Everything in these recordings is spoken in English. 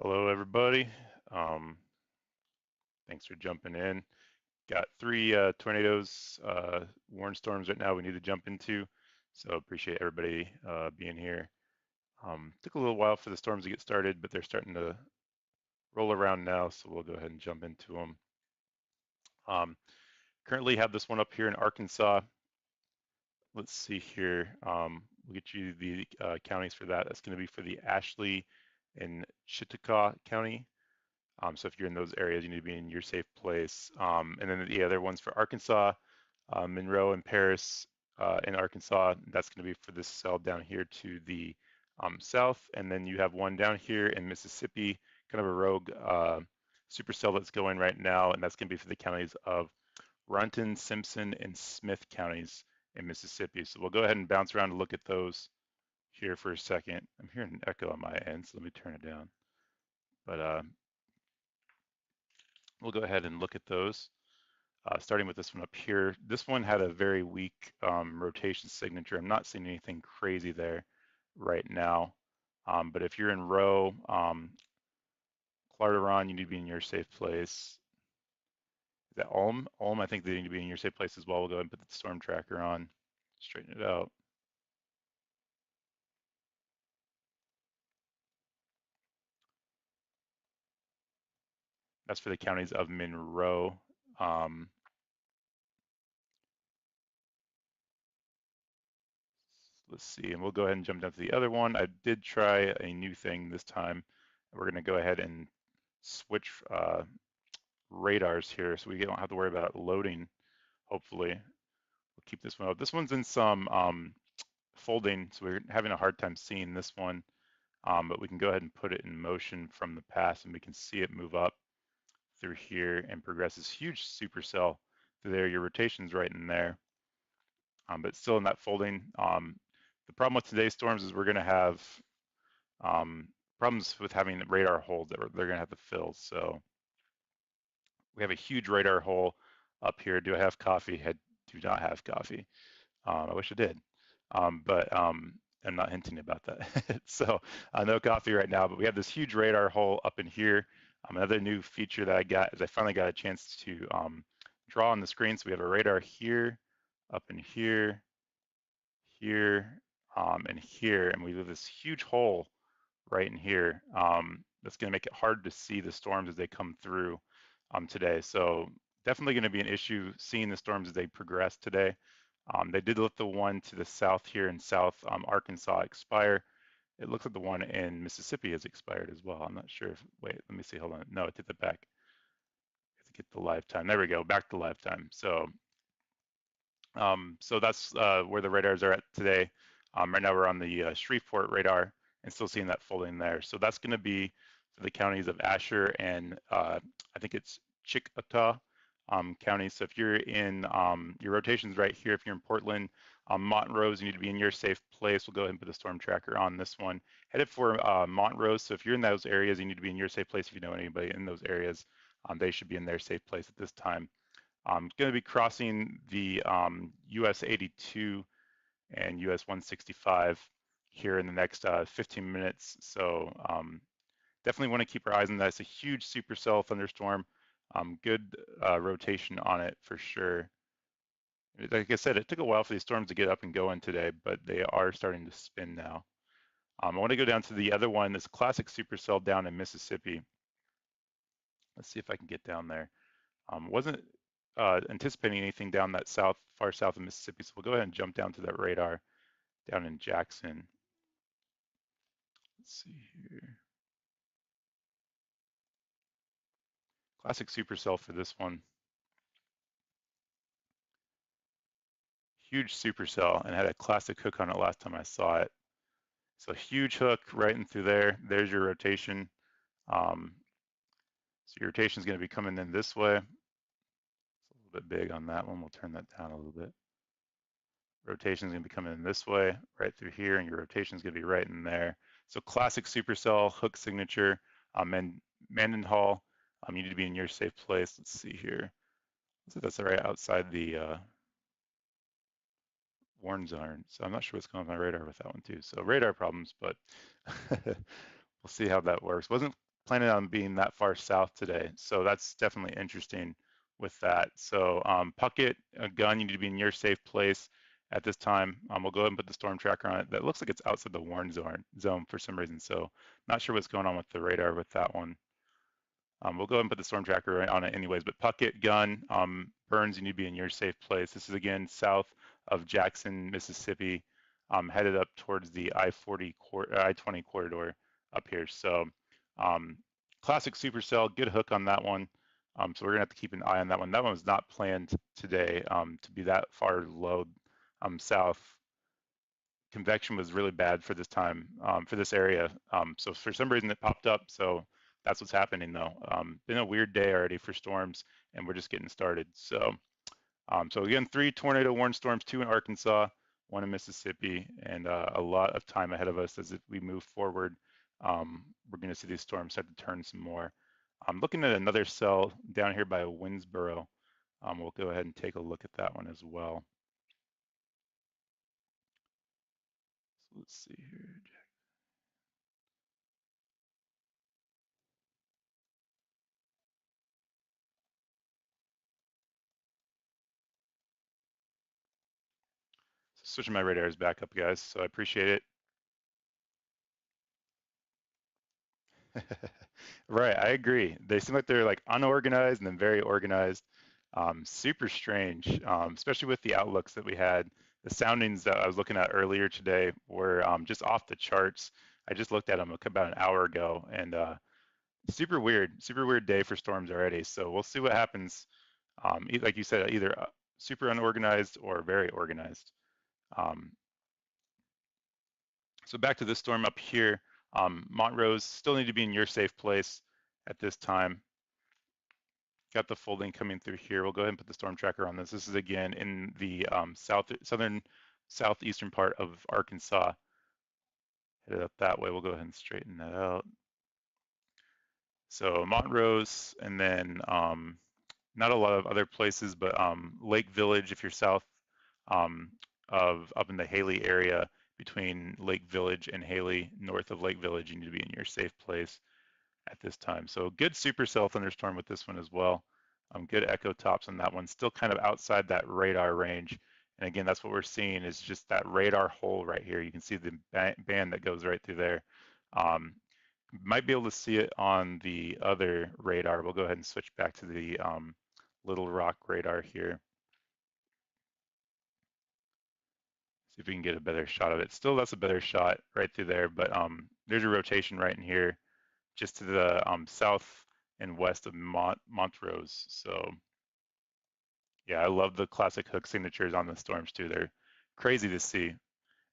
Hello, everybody. Thanks for jumping in. Got three tornadoes, warn storms right now we need to jump into. So appreciate everybody being here. Took a little while for the storms to get started, but they're starting to roll around now, so we'll go ahead and jump into them. Currently have this one up here in Arkansas. Let's see here. We'll get you the counties for that. That's going to be for the Ashley and Chautauqua County. So if you're in those areas, you need to be in your safe place. And then the other ones for Arkansas, Monroe and Paris in Arkansas, that's going to be for this cell down here to the south. And then you have one down here in Mississippi, kind of a rogue supercell that's going right now, and that's going to be for the counties of Runton, Simpson, and Smith counties in Mississippi. So we'll go ahead and bounce around and look at those here for a second. I'm hearing an echo on my end, so let me turn it down. But we'll go ahead and look at those. Starting with this one up here. This one had a very weak rotation signature. I'm not seeing anything crazy there right now. But if you're in row, Clarteron, you need to be in your safe place. Is that Ulm? Ulm, I think they need to be in your safe place as well. We'll go ahead and put the storm tracker on, straighten it out. That's for the counties of Monroe. Let's see, and we'll go ahead and jump down to the other one. I did try a new thing this time. We're going to go ahead and switch radars here, so we don't have to worry about loading. Hopefully, we'll keep this one up. This one's in some folding, so we're having a hard time seeing this one, but we can go ahead and put it in motion from the past, and we can see it move up through here and progress this huge supercell through there. Your rotation's right in there, but still in that folding. The problem with today's storms is we're going to have problems with having radar hold that they're going to have to fill. So we have a huge radar hole up here. Do I have coffee? I do not have coffee. I wish I did, but I'm not hinting about that. So no coffee right now, but we have this huge radar hole up in here. Another new feature that I got is I finally got a chance to draw on the screen. So we have a radar here, up in here, here, and here, and we have this huge hole right in here. That's going to make it hard to see the storms as they come through today. So definitely going to be an issue seeing the storms as they progress today. They did let the one to the south here in South Arkansas expire. It looks like the one in Mississippi has expired as well. I'm not sure if, wait, let me see, hold on. No, it did the back. I have to get the lifetime. There we go, back to lifetime. So that's where the radars are at today. Right now we're on the Shreveport radar and still seeing that folding there. So that's going to be for the counties of Asher and I think it's Chickasaw counties. So if you're in your rotation's right here, if you're in Portland, Montrose, you need to be in your safe place. We'll go ahead and put the storm tracker on this one. Headed for Montrose. So if you're in those areas, you need to be in your safe place. If you know anybody in those areas, they should be in their safe place at this time. I'm going to be crossing the US 82 and US 165 here in the next 15 minutes. So definitely want to keep our eyes on that. It's a huge supercell thunderstorm. Good rotation on it for sure. Like I said, it took a while for these storms to get up and going today, but they are starting to spin now. I want to go down to the other one, this classic supercell down in Mississippi. Let's see if I can get down there. Wasn't anticipating anything down that far south of Mississippi, so we'll go ahead and jump down to that radar down in Jackson. Let's see here. Classic supercell for this one. Huge supercell, and had a classic hook on it last time I saw it. So huge hook right in through there. There's your rotation. So your rotation is going to be coming in this way. It's a little bit big on that one. We'll turn that down a little bit. Rotation is going to be coming in this way, right through here, and your rotation is going to be right in there. So classic supercell hook signature, and Mendenhall, you need to be in your safe place. Let's see here. So that's right outside the warn zone. So I'm not sure what's going on with my radar with that one too. So radar problems, but we'll see how that works. Wasn't planning on being that far south today. So that's definitely interesting with that. So Puckett, a gun, you need to be in your safe place at this time. We'll go ahead and put the storm tracker on it. That looks like it's outside the warn zone for some reason. So not sure what's going on with the radar with that one. We'll go ahead and put the storm tracker on it anyways, but Puckett, gun, Burns, you need to be in your safe place. This is again south of Jackson, Mississippi, headed up towards the I-20 corridor up here. So classic supercell, good hook on that one. So we're gonna have to keep an eye on that one. That one was not planned today to be that far low south. Convection was really bad for this time, for this area. So for some reason it popped up. So that's what's happening though. Been a weird day already for storms, and we're just getting started. So, so again, 3 tornado warned storms, 2 in Arkansas, 1 in Mississippi, and a lot of time ahead of us as we move forward. We're going to see these storms start to turn some more. I'm looking at another cell down here by Winsboro. We'll go ahead and take a look at that one as well. So let's see here. Switching my radars back up, guys, so I appreciate it. Right, I agree. They seem like they're like unorganized and then very organized. Super strange, especially with the outlooks that we had. The soundings that I was looking at earlier today were just off the charts. I just looked at them about an hour ago, and super weird day for storms already. So we'll see what happens. Like you said, either super unorganized or very organized. Um, So back to this storm up here. Montrose still need to be in your safe place at this time. Got the folding coming through here. We'll go ahead and put the storm tracker on this. This is again in the southeastern part of Arkansas. Headed up that way. We'll go ahead and straighten that out. So Montrose, and then not a lot of other places, but Lake Village if you're south of up in the Haley area, between Lake Village and Haley, north of Lake Village, you need to be in your safe place at this time. So good supercell thunderstorm with this one as well. Good echo tops on that one. Still kind of outside that radar range. And again, that's what we're seeing is just that radar hole right here. You can see the band that goes right through there. Might be able to see it on the other radar. We'll go ahead and switch back to the Little Rock radar here. See if we can get a better shot of it. Still, that's a better shot right through there, but there's a rotation right in here, just to the south and west of Montrose. So yeah, I love the classic hook signatures on the storms too. They're crazy to see.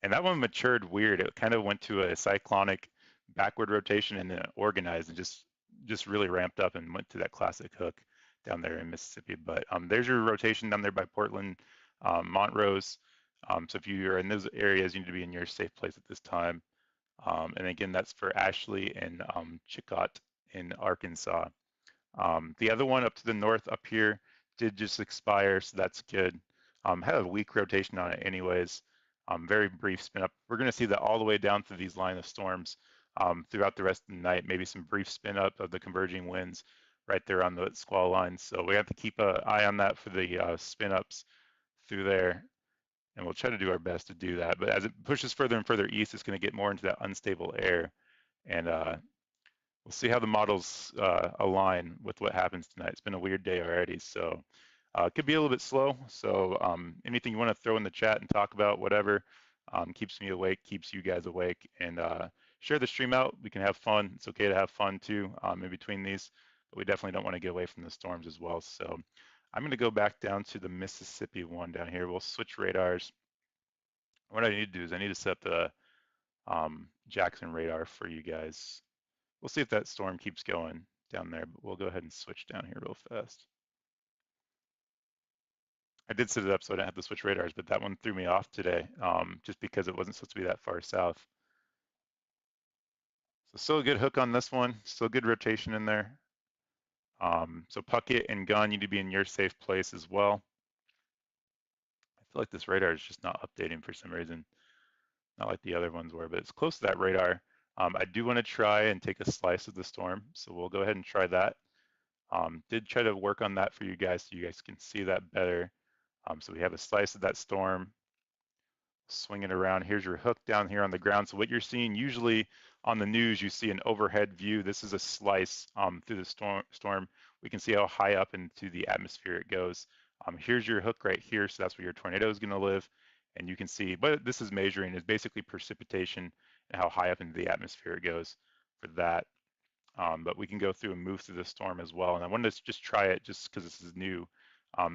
And that one matured weird. It kind of went to a cyclonic backward rotation and then organized and just really ramped up and went to that classic hook down there in Mississippi. But there's your rotation down there by Portland, Montrose. So if you are in those areas, you need to be in your safe place at this time. And again, that's for Ashley and Chicot in Arkansas. The other one up to the north up here did just expire, so that's good. Had a weak rotation on it anyways. Very brief spin up. We're going to see that all the way down through these line of storms throughout the rest of the night. Maybe some brief spin up of the converging winds right there on the squall line. So we have to keep an eye on that for the spin ups through there. And we'll try to do our best to do that. But as it pushes further and further east, it's going to get more into that unstable air. And we'll see how the models align with what happens tonight. It's been a weird day already, so it could be a little bit slow. So anything you want to throw in the chat and talk about, whatever, keeps me awake, keeps you guys awake, and share the stream out. We can have fun. It's okay to have fun too in between these, but we definitely don't want to get away from the storms as well. So I'm going to go back down to the Mississippi one down here. We'll switch radars. What I need to do is I need to set the Jackson radar for you guys. We'll see if that storm keeps going down there, but we'll go ahead and switch down here real fast. I did set it up so I didn't have to switch radars, but that one threw me off today just because it wasn't supposed to be that far south. So still a good hook on this one, still good rotation in there. So Puckett and gun need to be in your safe place as well. I feel like this radar is just not updating for some reason, not like the other ones were, but it's close to that radar. I do want to try and take a slice of the storm, so we'll go ahead and try that. Did try to work on that for you guys so you guys can see that better. So we have a slice of that storm, swing it around. Here's your hook down here on the ground. So what you're seeing usually on the news, you see an overhead view. This is a slice through the storm. We can see how high up into the atmosphere it goes. Here's your hook right here. So that's where your tornado is going to live. And you can see, what this is measuring is basically precipitation and how high up into the atmosphere it goes for that. But we can go through and move through the storm as well. And I wanted to just try it just because this is new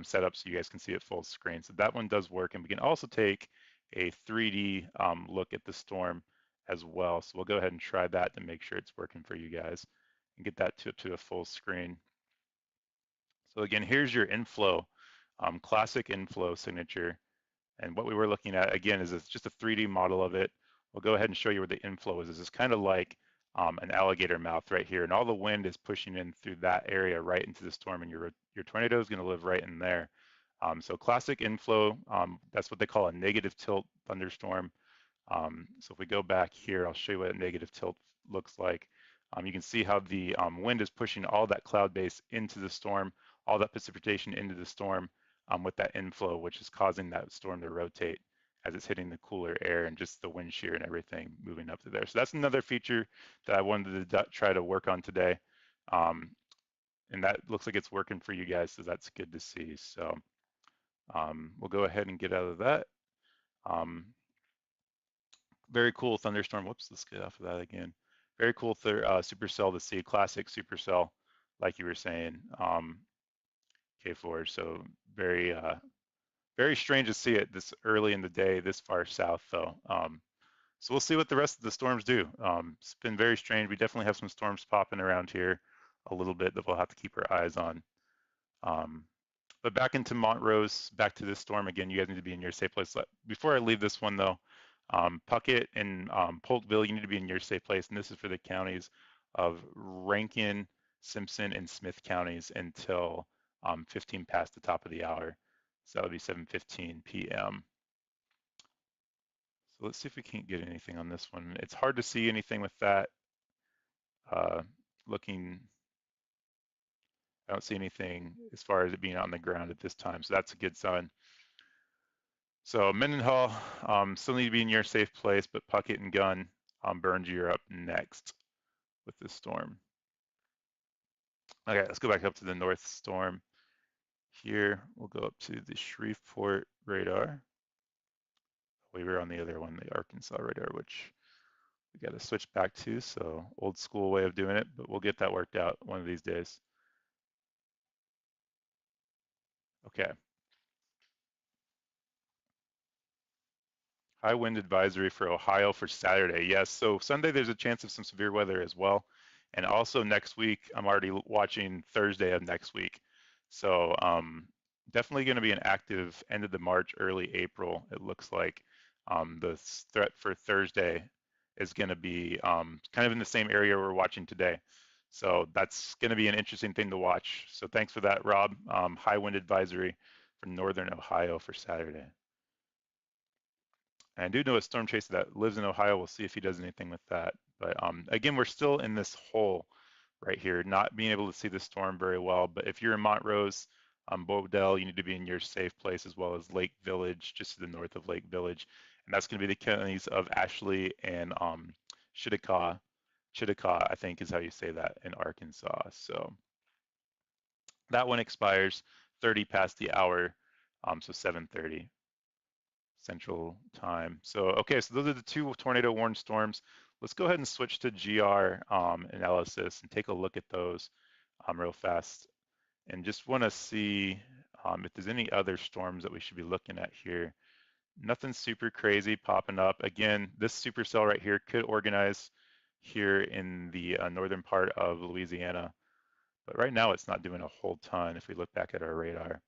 setup so you guys can see it full screen. So that one does work. And we can also take a 3D look at the storm as well. So we'll go ahead and try that to make sure it's working for you guys and get that to a full screen. So again, here's your inflow, classic inflow signature. And what we were looking at, again, is just a 3D model of it. We'll go ahead and show you where the inflow is. It's kind of like an alligator mouth right here. And all the wind is pushing in through that area right into the storm. And your tornado is going to live right in there. So classic inflow, that's what they call a negative tilt thunderstorm. So if we go back here, I'll show you what a negative tilt looks like. You can see how the wind is pushing all that cloud base into the storm, all that precipitation into the storm with that inflow, which is causing that storm to rotate as it's hitting the cooler air and just the wind shear and everything moving up to there. So that's another feature that I wanted to try to work on today. And that looks like it's working for you guys, so that's good to see. So we'll go ahead and get out of that. Very cool thunderstorm. Whoops, let's get off of that again. Very cool supercell to see, classic supercell, like you were saying, K4. So very, very strange to see it this early in the day, this far south though. So we'll see what the rest of the storms do. It's been very strange. We definitely have some storms popping around here a little bit that we'll have to keep our eyes on. But back into Montrose, back to this storm again. You guys need to be in your safe place. Before I leave this one though, Puckett and Polkville, you need to be in your safe place. And this is for the counties of Rankin, Simpson, and Smith counties until 15 past the top of the hour. So that would be 7:15 p.m. So let's see if we can't get anything on this one. It's hard to see anything with that. Looking, I don't see anything as far as it being on the ground at this time. So that's a good sign. So Mendenhall still need to be in your safe place, but Puckett and Gunn, Burns, you're up next with this storm. Okay, let's go back up to the north storm. Here, we'll go up to the Shreveport radar. We were on the other one, the Arkansas radar, which we got to switch back to. So old school way of doing it, but we'll get that worked out one of these days. Okay. High wind advisory for Ohio for Saturday. Yes, so Sunday there's a chance of some severe weather as well. And also next week, I'm already watching Thursday of next week. So definitely going to be an active end of the March, early April, it looks like. The threat for Thursday is going to be kind of in the same area we're watching today. So that's going to be an interesting thing to watch. So thanks for that, Rob. High wind advisory for northern Ohio for Saturday. And I do know a storm chaser that lives in Ohio. We'll see if he does anything with that. But again, we're still in this hole right here, not being able to see the storm very well. But if you're in Montrose, Bodell, you need to be in your safe place, as well as Lake Village, just to the north of Lake Village. And that's going to be the counties of Ashley and Chitticaw. Chitticaw, I think is how you say that in Arkansas. So that one expires 30 past the hour, so 7:30. Central Time. So, okay, so those are the two tornado warned storms. Let's go ahead and switch to GR analysis and take a look at those real fast. And just want to see if there's any other storms that we should be looking at here. Nothing super crazy popping up. Again, this supercell right here could organize here in the northern part of Louisiana. But right now it's not doing a whole ton if we look back at our radar.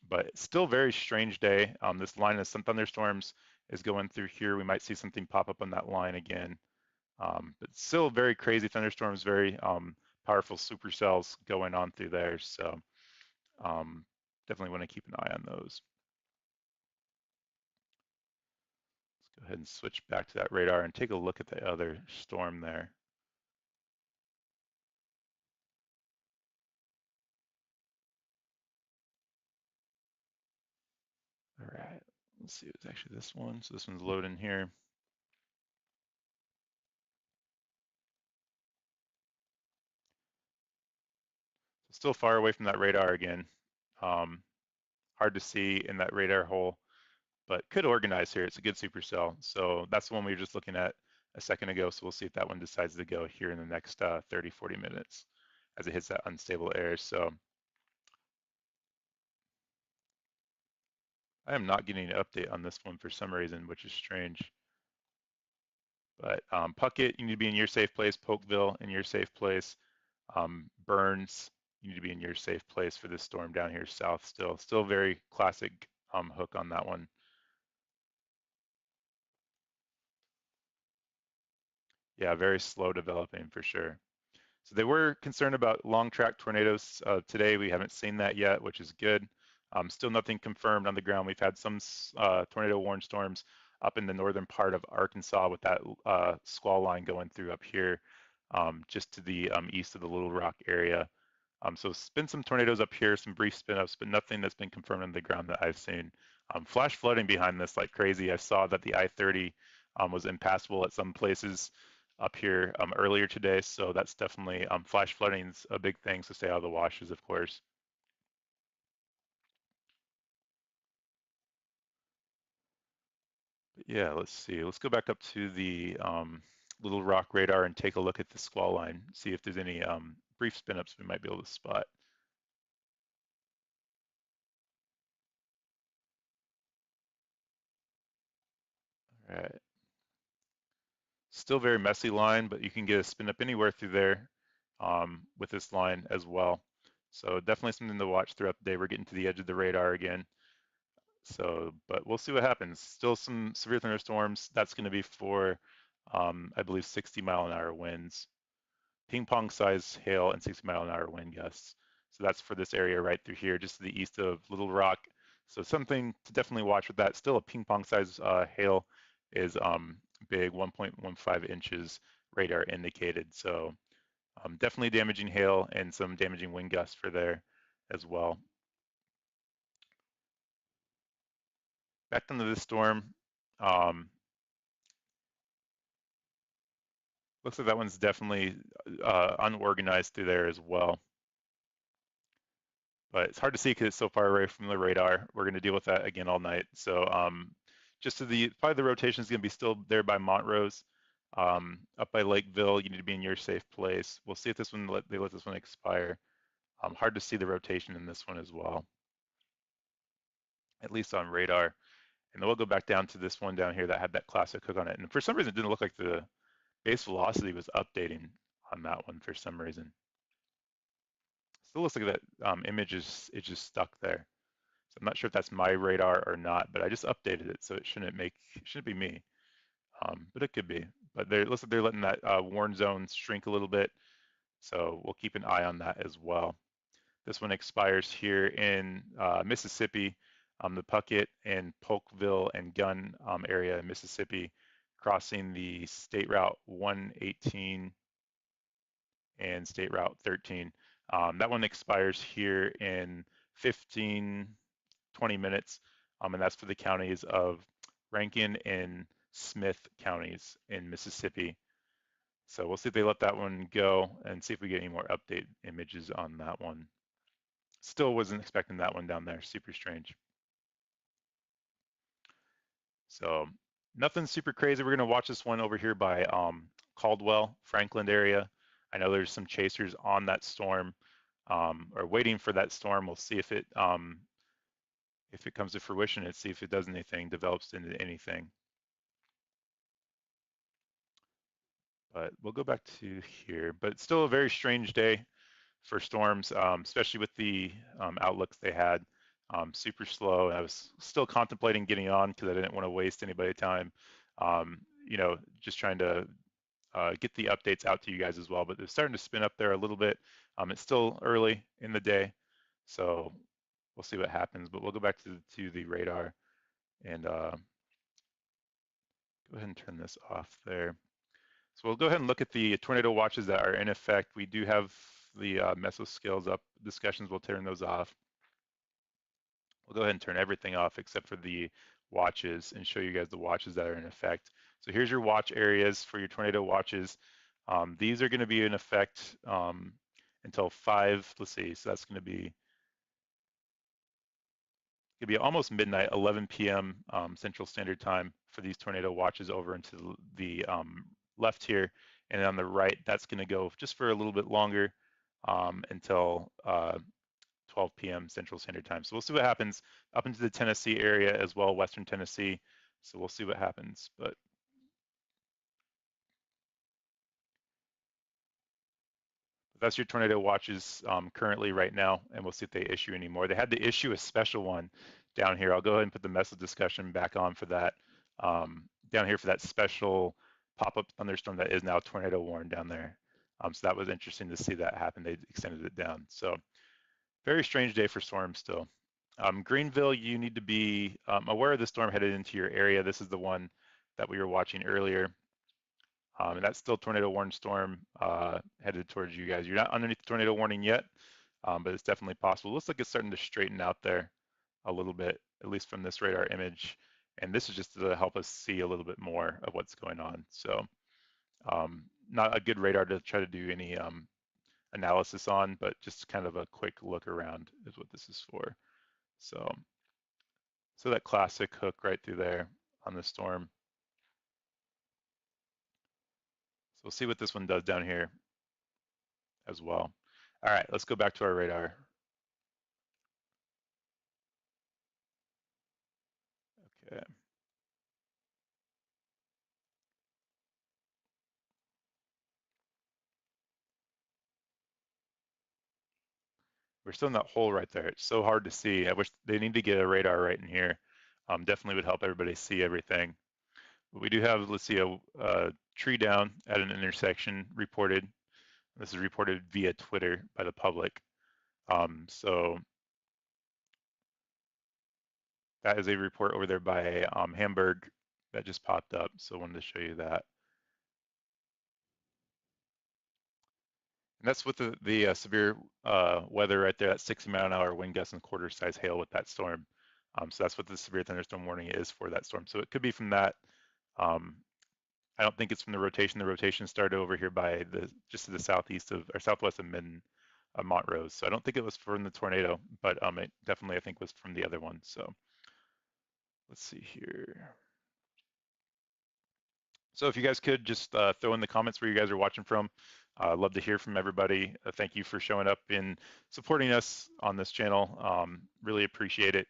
But still very strange day. This line of some thunderstorms is going through here. We might see something pop up on that line again. But still very crazy thunderstorms, very powerful supercells going on through there. So definitely want to keep an eye on those. Go ahead and switch back to that radar and take a look at the other storm there. All right, let's see, it's actually this one. So this one's loading here. Still far away from that radar again. Hard to see in that radar hole, but could organize here. It's a good supercell. So that's the one we were just looking at a second ago. So we'll see if that one decides to go here in the next 30, 40 minutes as it hits that unstable air. So I am not getting an update on this one for some reason, which is strange. But Puckett, you need to be in your safe place. Polkville, in your safe place. Burns, you need to be in your safe place for this storm down here south still. Still very classic hook on that one. Yeah, very slow developing for sure. So they were concerned about long track tornadoes today. We haven't seen that yet, which is good. Still nothing confirmed on the ground. We've had some tornado warned storms up in the northern part of Arkansas with that squall line going through up here, just to the east of the Little Rock area. So it's been some tornadoes up here, some brief spin ups, but nothing that's been confirmed on the ground that I've seen. Flash flooding behind this like crazy. I saw that the I-30 was impassable at some places up here earlier today. So that's definitely flash flooding's a big thing. So stay out of the washes, of course. But yeah, let's see. Let's go back up to the Little Rock radar and take a look at the squall line. See if there's any brief spin ups we might be able to spot. All right. Still very messy line, but you can get a spin up anywhere through there with this line as well. So definitely something to watch throughout the day. We're getting to the edge of the radar again. So, but we'll see what happens. Still some severe thunderstorms. That's going to be for, I believe, 60-mile-an-hour winds, ping pong size hail, and 60-mile-an-hour wind gusts. So that's for this area right through here, just to the east of Little Rock. So something to definitely watch with that. Still a ping pong size hail is big, 1.15 inches radar indicated. So definitely damaging hail and some damaging wind gusts for there as well. Back into this storm. Looks like that one's definitely unorganized through there as well. But it's hard to see because it's so far away from the radar. We're going to deal with that again all night. So just to the, probably the rotation is going to be still there by Montrose. Up by Lakeville, you need to be in your safe place. We'll see if this one, they let this one expire. Hard to see the rotation in this one as well, at least on radar. And then we'll go back down to this one down here that had that classic hook on it. And for some reason, it didn't look like the base velocity was updating on that one for some reason. Still looks like that image is just stuck there. So I'm not sure if that's my radar or not, but I just updated it, so it shouldn't be me, but it could be. But it looks like they're letting that warn zone shrink a little bit, so we'll keep an eye on that as well. This one expires here in Mississippi, the Puckett and Polkville and Gunn area in Mississippi, crossing the State Route 118 and State Route 13. That one expires here in 15, 20 minutes, and that's for the counties of Rankin and Smith counties in Mississippi. So we'll see if they let that one go and see if we get any more update images on that one. Still wasn't expecting that one down there. Super strange. So nothing super crazy. We're going to watch this one over here by Caldwell, Franklin area. I know there's some chasers on that storm or waiting for that storm. We'll see if it comes to fruition and see if it does anything, develops into anything. But we'll go back to here. But it's still a very strange day for storms, especially with the outlooks they had. Super slow. I was still contemplating getting on because I didn't want to waste anybody's time. Just trying to get the updates out to you guys as well. But they're starting to spin up there a little bit. It's still early in the day, so we'll see what happens. But we'll go back to the radar and Go ahead and turn this off there. So we'll go ahead and look at the tornado watches that are in effect. We do have the mesoscales up discussions. We'll turn those off. We'll go ahead and turn everything off except for the watches and show you guys the watches that are in effect. So here's your watch areas for your tornado watches. These are going to be in effect until 5, let's see, so that's going to be almost midnight, 11 p.m. Central Standard Time for these tornado watches over into the left here. And on the right, that's going to go just for a little bit longer until 12 p.m. Central Standard Time. So we'll see what happens up into the Tennessee area as well, Western Tennessee. So we'll see what happens. But that's your tornado watches currently right now, and we'll see if they issue any more. They had to issue a special one down here. I'll go ahead and put the message discussion back on for that. Down here for that special pop-up thunderstorm that is now tornado warned down there. So that was interesting to see that happen. They extended it down. So very strange day for storms still. Greenville, you need to be aware of the storm headed into your area. This is the one that we were watching earlier. And that's still tornado warning storm headed towards you guys. You're not underneath the tornado warning yet, but it's definitely possible. Looks like it's starting to straighten out there a little bit, at least from this radar image. And this is just to help us see a little bit more of what's going on. So not a good radar to try to do any analysis on, but just kind of a quick look around is what this is for. So that classic hook right through there on the storm. So we'll see what this one does down here as well. All right, let's go back to our radar. Okay. We're still in that hole right there. It's so hard to see. I wish they need to get a radar right in here. Definitely would help everybody see everything. But we do have, let's see, a tree down at an intersection reported. This is reported via Twitter by the public. So that is a report over there by Hamburg that just popped up. So I wanted to show you that. And that's with the severe weather right there, that 60-mile-an-hour wind gusts and quarter-size hail with that storm. So that's what the severe thunderstorm warning is for that storm. So it could be from that. I don't think it's from the rotation. The rotation started over here by just to the southeast of or southwest of Montrose. So I don't think it was from the tornado, but it definitely I think was from the other one. So let's see here. So if you guys could just throw in the comments where you guys are watching from. I'd love to hear from everybody. Thank you for showing up and supporting us on this channel. Really appreciate it.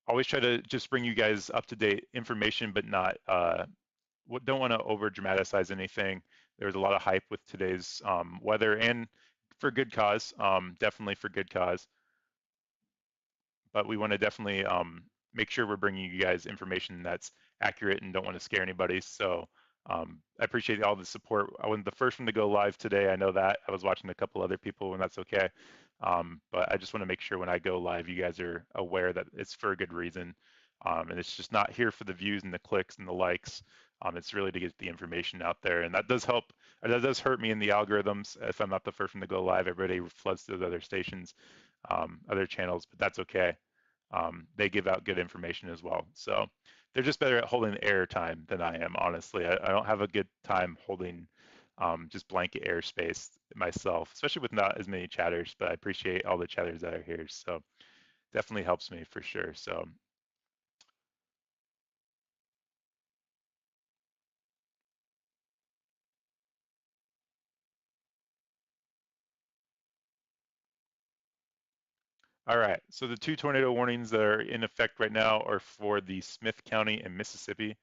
Always try to just bring you guys up-to-date information, but not don't want to over dramatize anything. There's a lot of hype with today's weather and for good cause, definitely for good cause. But we want to definitely make sure we're bringing you guys information that's accurate and don't want to scare anybody. So I appreciate all the support. I wasn't the first one to go live today. I know that. I was watching a couple other people and that's okay. But I just want to make sure when I go live, you guys are aware that it's for a good reason. And it's just not here for the views and the clicks and the likes. It's really to get the information out there. And that does help. That does hurt me in the algorithms. If I'm not the first one to go live, everybody floods to the other stations, other channels, but that's okay. They give out good information as well. So they're just better at holding air time than I am, honestly. I don't have a good time holding just blanket airspace myself, especially with not as many chatters, but I appreciate all the chatters that are here. So definitely helps me for sure. So all right, so the two tornado warnings that are in effect right now are for the Smith County and Mississippi.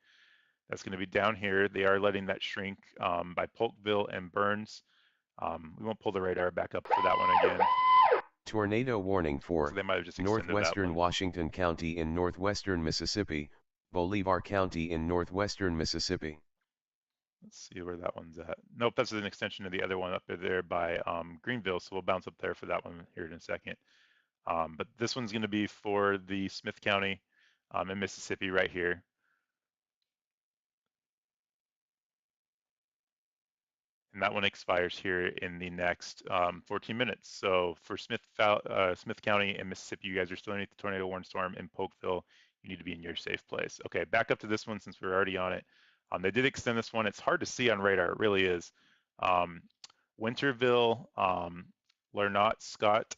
That's going to be down here. They are letting that shrink by Polkville and Burns. We won't pull the radar back up for that one again. Tornado warning for So they might have just northwestern Washington County in northwestern Mississippi, Bolivar County in northwestern Mississippi. Let's see where that one's at. Nope, that's an extension of the other one up there by Greenville, so we'll bounce up there for that one here in a second. But this one's going to be for the Smith County in Mississippi right here. and that one expires here in the next 14 minutes. So for Smith County and Mississippi, you guys are still underneath the tornado warning storm. In Polkville, you need to be in your safe place. Okay, back up to this one since we're already on it. They did extend this one. It's hard to see on radar, it really is. Winterville, Larnot, Scott,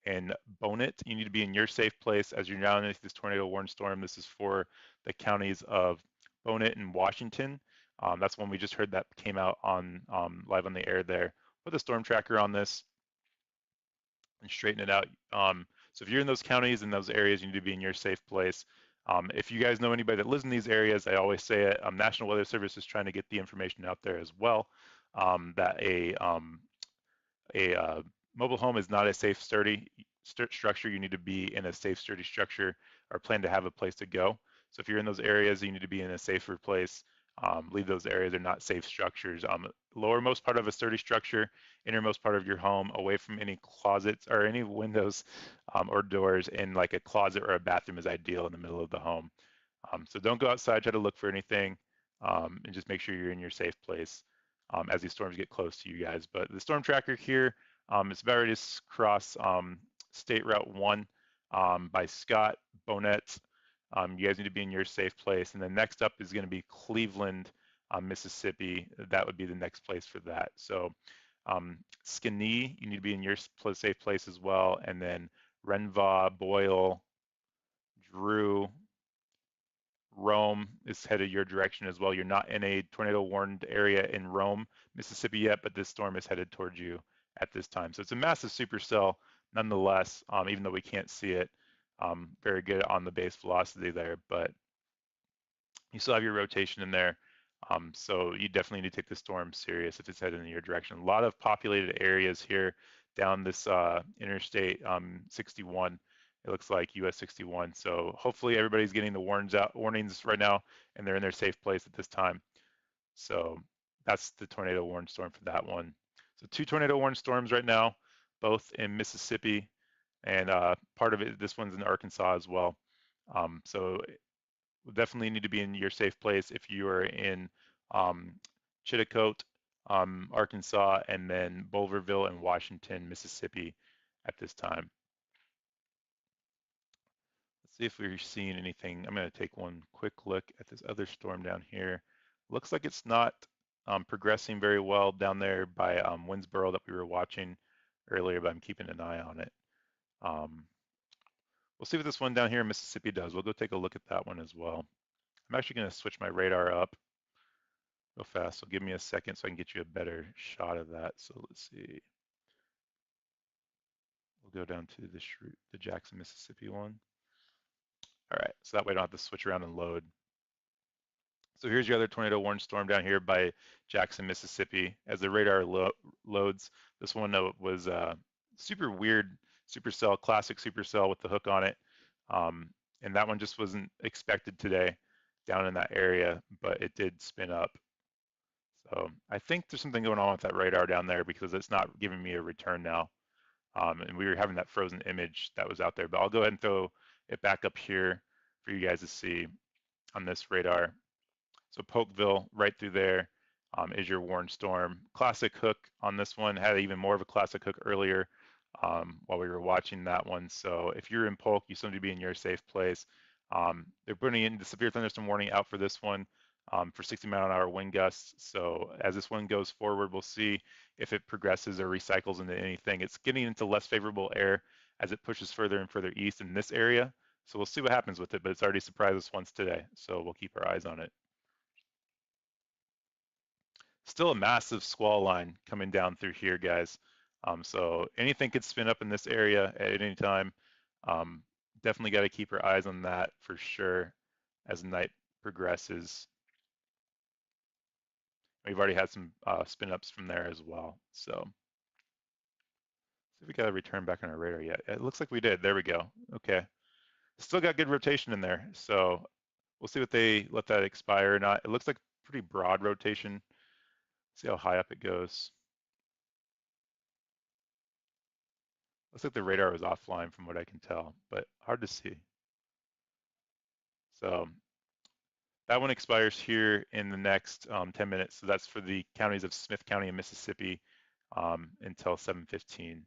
and Bonnet, you need to be in your safe place as you're now underneath this tornado warning storm. This is for the counties of Bonnet and Washington. That's one we just heard that came out on live on the air there. Put the storm tracker on this and straighten it out. So if you're in those counties and those areas, you need to be in your safe place. If you guys know anybody that lives in these areas, I always say it, National Weather Service is trying to get the information out there as well, that a mobile home is not a safe, sturdy structure. You need to be in a safe, sturdy structure or plan to have a place to go. So if you're in those areas, you need to be in a safer place. Leave those areas. They're not safe structures. Lowermost part of a sturdy structure, innermost part of your home, away from any closets or any windows or doors, in like a closet or a bathroom is ideal in the middle of the home. So don't go outside, try to look for anything, and just make sure you're in your safe place as these storms get close to you guys. But the storm tracker here, it's about ready to cross State Route 1 by Scott, Bonnet. You guys need to be in your safe place. And then next up is going to be Cleveland, Mississippi. That would be the next place for that. So Skinny, you need to be in your safe place as well. And then Renva, Boyle, Drew, Rome is headed your direction as well. You're not in a tornado warned area in Rome, Mississippi yet, but this storm is headed towards you at this time. So it's a massive supercell nonetheless, even though we can't see it. Very good on the base velocity there, but you still have your rotation in there. So you definitely need to take the storm serious if it's headed in your direction. A lot of populated areas here down this Interstate 61. It looks like US 61. So hopefully everybody's getting the warnings right now, and they're in their safe place at this time. So that's the tornado warning storm for that one. So 2 tornado warning storms right now, both in Mississippi, and part of it, this one's in Arkansas as well. So we'll definitely need to be in your safe place if you are in Chillicothe, Arkansas, and then Bulverville and Washington, Mississippi at this time. Let's see if we're seeing anything. I'm going to take one quick look at this other storm down here. Looks like it's not progressing very well down there by Winsboro that we were watching earlier, but I'm keeping an eye on it. We'll see what this one down here in Mississippi does. We'll go take a look at that one as well. I'm actually going to switch my radar up real fast, so give me a second so I can get you a better shot of that. So let's see. We'll go down to the Jackson, Mississippi one. All right, so that way I don't have to switch around and load. So here's your other tornado warning storm down here by Jackson, Mississippi. As the radar loads, this one was super weird supercell, classic supercell with the hook on it. And that one just wasn't expected today down in that area, but it did spin up. So I think there's something going on with that radar down there because it's not giving me a return now. And we were having that frozen image that was out there, but I'll go ahead and throw it back up here for you guys to see on this radar. So Polkville, right through there, is your warn storm. Classic hook on this one, had even more of a classic hook earlier while we were watching that one. So if you're in Polk, you still need to be in your safe place. They're putting in the severe thunderstorm warning out for this one for 60-mile-an-hour wind gusts. So as this one goes forward, we'll see if it progresses or recycles into anything. It's getting into less favorable air as it pushes further and further east in this area. So we'll see what happens with it, but it's already surprised us once today. So we'll keep our eyes on it. Still a massive squall line coming down through here, guys. So anything could spin up in this area at any time. Definitely got to keep our eyes on that for sure as the night progresses. We've already had some spin ups from there as well. So see if we got a return back on our radar yet. It looks like we did. There we go. Okay. Still got good rotation in there. So we'll see what they let that expire or not. It looks like pretty broad rotation. See how high up it goes. Looks like the radar was offline from what I can tell, but hard to see. So that one expires here in the next 10 minutes. So that's for the counties of Smith County and Mississippi until 7:15.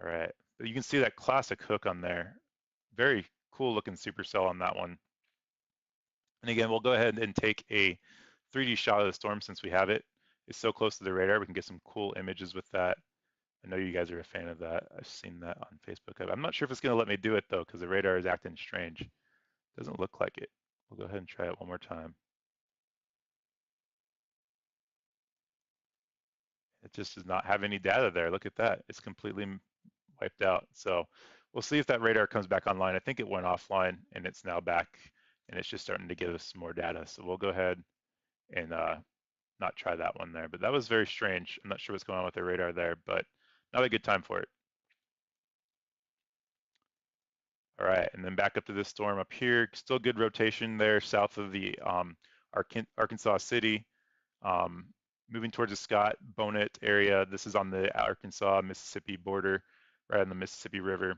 All right, but you can see that classic hook on there. Very cool looking supercell on that one. And again, we'll go ahead and take a 3D shot of the storm since we have it. It's so close to the radar, we can get some cool images with that. I know you guys are a fan of that. I've seen that on Facebook. I'm not sure if it's going to let me do it though, because the radar is acting strange. Doesn't look like it. We'll go ahead and try it one more time. It just does not have any data there. Look at that. It's completely wiped out. So we'll see if that radar comes back online. I think it went offline and it's now back and it's just starting to give us some more data. So we'll go ahead and not try that one there. But that was very strange. I'm not sure what's going on with the radar there, but not a good time for it. All right, and then back up to this storm up here. Still good rotation there south of the Arkansas City. Moving towards the Scott Bonnet area. This is on the Arkansas-Mississippi border, right on the Mississippi River.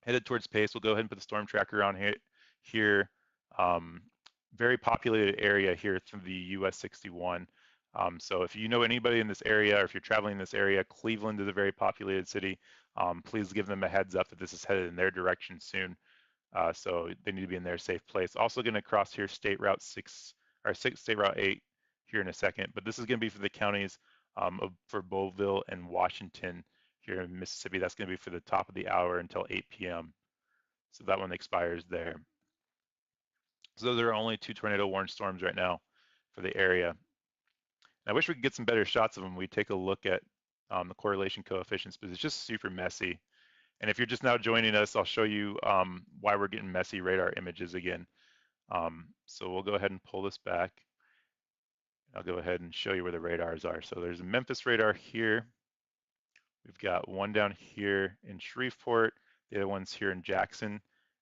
Headed towards Pace. We'll go ahead and put the storm tracker on here. Very populated area here through the US 61. So if you know anybody in this area, or if you're traveling in this area, Cleveland is a very populated city. Please give them a heads up that this is headed in their direction soon. So they need to be in their safe place. Also going to cross here State Route 8 here in a second, but this is going to be for the counties for Bowlville and Washington here in Mississippi. That's going to be for the top of the hour until 8 p.m. So that one expires there. So those are only 2 tornado warning storms right now for the area. And I wish we could get some better shots of them. We take a look at the correlation coefficients, but it's just super messy. And if you're just now joining us, I'll show you why we're getting messy radar images again. So we'll go ahead and pull this back. I'll go ahead and show you where the radars are. So there's a Memphis radar here. We've got one down here in Shreveport. The other one's here in Jackson.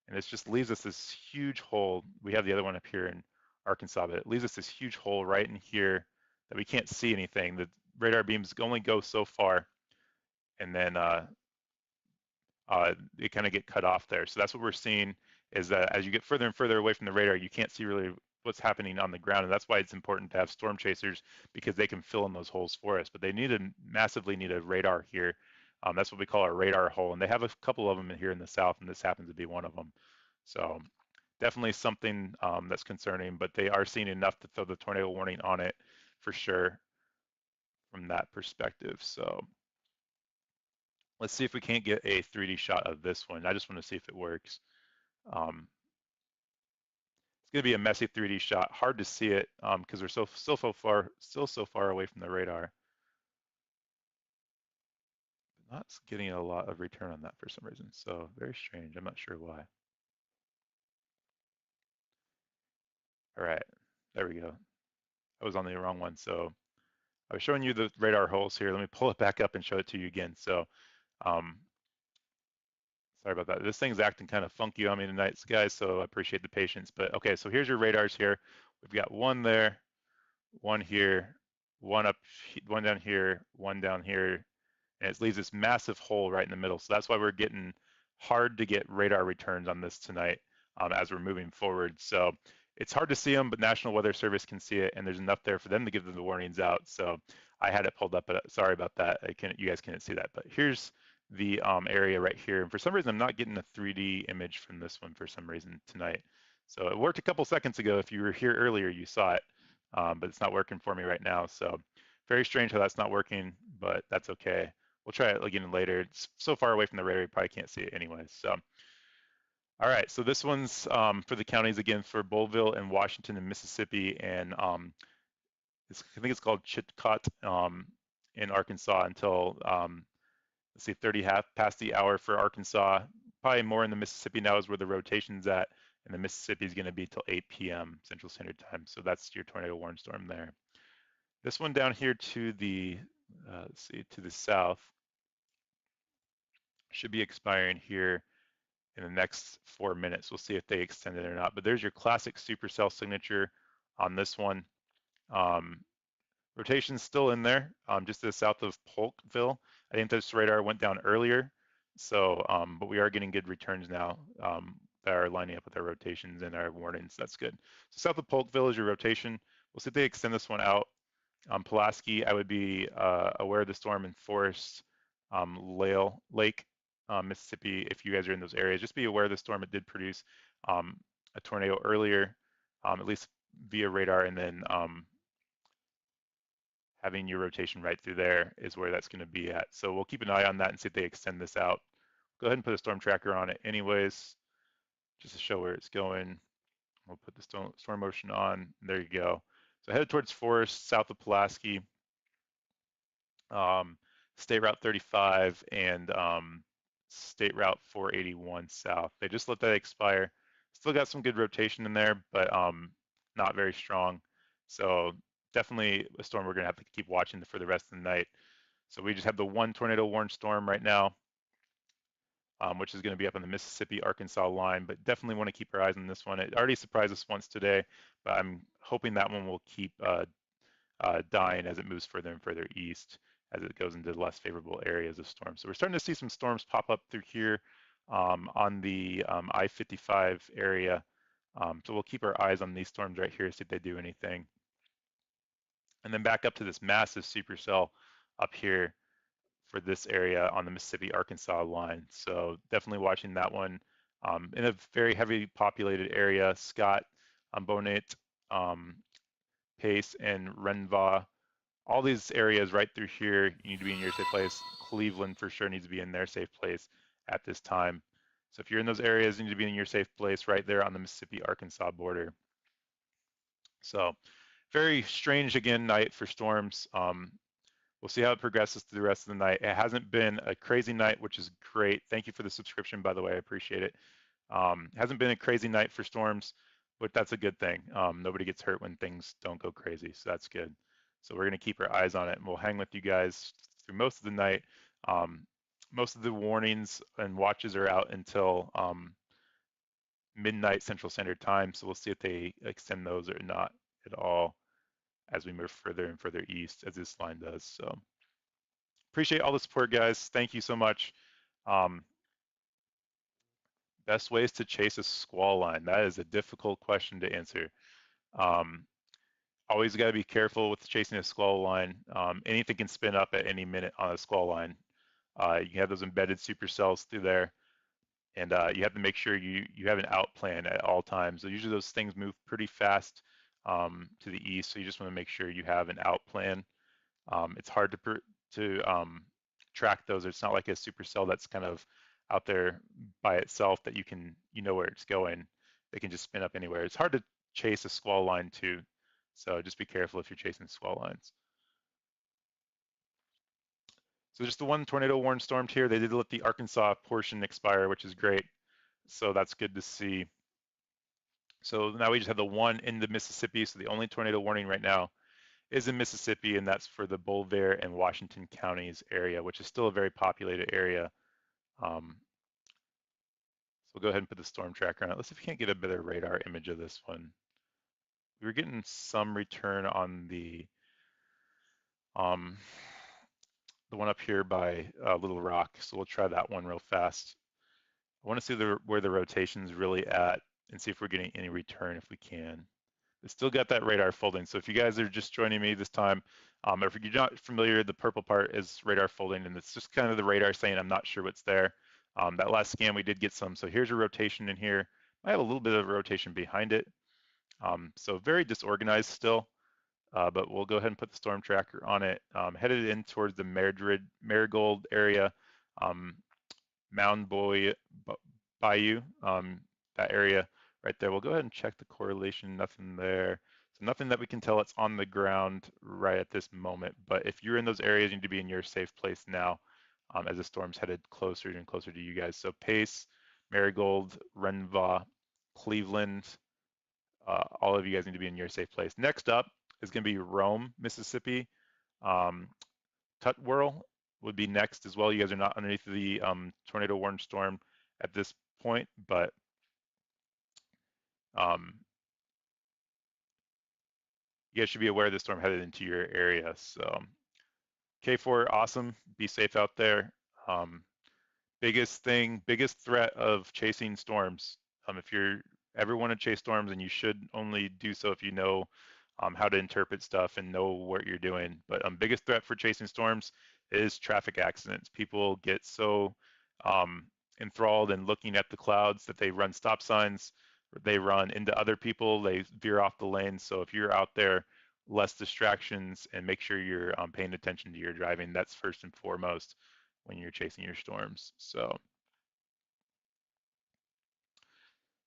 And this just leaves us this huge hole. We have the other one up here in Arkansas, but it leaves us this huge hole right in here that we can't see anything. The radar beams only go so far, and then they kind of get cut off there. So that's what we're seeing, is that as you get further and further away from the radar, you can't see really what's happening on the ground. And that's why it's important to have storm chasers, because they can fill in those holes for us. But they massively need a radar here. That's what we call our radar hole. And they have a couple of them here in the south, and this happens to be one of them. So definitely something that's concerning, but they are seeing enough to throw the tornado warning on it for sure from that perspective. So let's see if we can't get a 3D shot of this one. I just want to see if it works. It's going to be a messy 3D shot. Hard to see it because we're still so far away from the radar. Not getting a lot of return on that for some reason. So very strange. I'm not sure why. All right, there we go. I was on the wrong one. So I was showing you the radar holes here. Let me pull it back up and show it to you again. So sorry about that. This thing's acting kind of funky on me tonight, guys, so I appreciate the patience. But okay, so here's your radars here. We've got one there, one here, one down here, one down here, and it leaves this massive hole right in the middle. So that's why we're getting hard to get radar returns on this tonight as we're moving forward. So it's hard to see them, but National Weather Service can see it, and there's enough there for them to give them the warnings out. So I had it pulled up, but sorry about that. You guys can't see that, but here's the area right here. And for some reason, I'm not getting a 3D image from this one for some reason tonight. So it worked a couple seconds ago. If you were here earlier, you saw it, but it's not working for me right now. So very strange how that's not working, but that's okay. We'll try it again later. It's so far away from the radar, you probably can't see it anyway. So, all right, so this one's for the counties again, for Bowlville and Washington and Mississippi, and I think it's called Chitcot in Arkansas until, let's see, 30 past the hour for Arkansas. Probably more in the Mississippi now is where the rotation's at, and the Mississippi is going to be till 8 p.m. Central Standard Time. So that's your tornado warning storm there. This one down here to the, let's see, to the south should be expiring here in the next 4 minutes. We'll see if they extend it or not. But there's your classic supercell signature on this one. Rotation's still in there, just to the south of Polkville. I think this radar went down earlier. So, but we are getting good returns now that are lining up with our rotations and our warnings. That's good. So south of Polkville is your rotation. We'll see if they extend this one out. Pulaski, I would be aware of the storm in Forest, Lake, Mississippi. If you guys are in those areas, just be aware of the storm. It did produce a tornado earlier, at least via radar, and then having your rotation right through there is where that's going to be at. So we'll keep an eye on that and see if they extend this out. Go ahead and put a storm tracker on it anyways, just to show where it's going. We'll put the storm motion on. There you go. So headed towards Forest, south of Pulaski, State Route 35 and State Route 481 south. They just let that expire. Still got some good rotation in there, but not very strong. So definitely a storm we're going to have to keep watching for the rest of the night. So we just have the one tornado warning storm right now, which is going to be up on the Mississippi-Arkansas line, but definitely want to keep our eyes on this one. It already surprised us once today, but I'm hoping that one will keep dying as it moves further and further east as it goes into less favorable areas of storms. So we're starting to see some storms pop up through here on the I-55 area. So we'll keep our eyes on these storms right here, see if they do anything. And then back up to this massive supercell up here for this area on the Mississippi-Arkansas line. So definitely watching that one in a very heavily populated area. Scott, Bonnet, Pace, and Renva. All these areas right through here, you need to be in your safe place. Cleveland for sure needs to be in their safe place at this time. So if you're in those areas, you need to be in your safe place right there on the Mississippi-Arkansas border. So very strange, again, night for storms. We'll see how it progresses through the rest of the night. It hasn't been a crazy night, which is great. Thank you for the subscription, by the way. I appreciate it. Hasn't been a crazy night for storms, but that's a good thing. Nobody gets hurt when things don't go crazy, so that's good. So we're going to keep our eyes on it, and we'll hang with you guys through most of the night. Most of the warnings and watches are out until midnight Central Standard Time, so we'll see if they extend those or not at all as we move further and further east, as this line does. So appreciate all the support, guys. Thank you so much. Best ways to chase a squall line. That is a difficult question to answer. Always got to be careful with chasing a squall line. Anything can spin up at any minute on a squall line. You have those embedded supercells through there, and you have to make sure you have an out plan at all times. So usually those things move pretty fast to the east, so you just want to make sure you have an out plan. It's hard to track those. It's not like a supercell that's kind of out there by itself that you know where it's going. They can just spin up anywhere. It's hard to chase a squall line too, so just be careful if you're chasing squall lines. So just the one tornado warning storm here. They did let the Arkansas portion expire, which is great. So that's good to see. So now we just have the one in the Mississippi. So the only tornado warning right now is in Mississippi, and that's for the Boulder and Washington counties area, which is still a very populated area. So we'll go ahead and put the storm tracker on it. Let's see if we can't get a better radar image of this one. We were getting some return on the one up here by Little Rock, so we'll try that one real fast. I want to see where the rotation's really at and see if we're getting any return if we can. It's still got that radar folding, so if you guys are just joining me this time, if you're not familiar, the purple part is radar folding, and it's just kind of the radar saying I'm not sure what's there. That last scan we did get some, so here's a rotation in here. I have a little bit of rotation behind it, so very disorganized still, but we'll go ahead and put the storm tracker on it. Headed in towards the Marigold area, Mound Bayou, that area right there. We'll go ahead and check the correlation, nothing there. So nothing that we can tell it's on the ground right at this moment, but if you're in those areas, you need to be in your safe place now as the storm's headed closer and closer to you guys. So Pace, Marigold, Renva, Cleveland, all of you guys need to be in your safe place. Next up is going to be Rome, Mississippi. Tutwiler would be next as well. You guys are not underneath the tornado warning storm at this point, but you guys should be aware of the storm headed into your area. So K4, awesome. Be safe out there. Biggest threat of chasing storms If you're ever want to chase storms, and you should only do so if you know how to interpret stuff and know what you're doing. But biggest threat for chasing storms is traffic accidents. People get so um, enthralled in looking at the clouds that they run stop signs, they run into other people, they veer off the lane. So if you're out there, less distractions and make sure you're paying attention to your driving. That's first and foremost when you're chasing your storms. So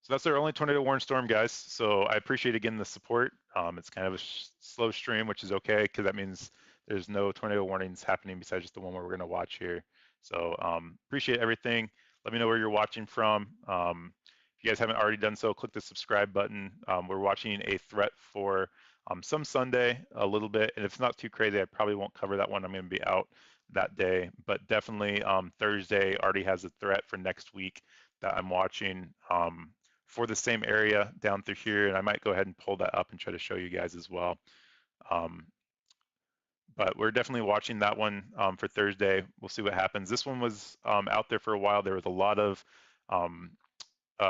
that's our only tornado warning storm, guys. So I appreciate again the support. It's kind of a slow stream, which is okay because that means there's no tornado warnings happening besides just the one where we're going to watch here. So appreciate everything. Let me know where you're watching from. If you guys haven't already done so, click the subscribe button. We're watching a threat for some Sunday a little bit, and if it's not too crazy, I probably won't cover that one. I'm going to be out that day, but definitely Thursday already has a threat for next week that I'm watching. For the same area down through here, and I might go ahead and pull that up and try to show you guys as well. But we're definitely watching that one for Thursday. We'll see what happens. This one was out there for a while. There was a lot of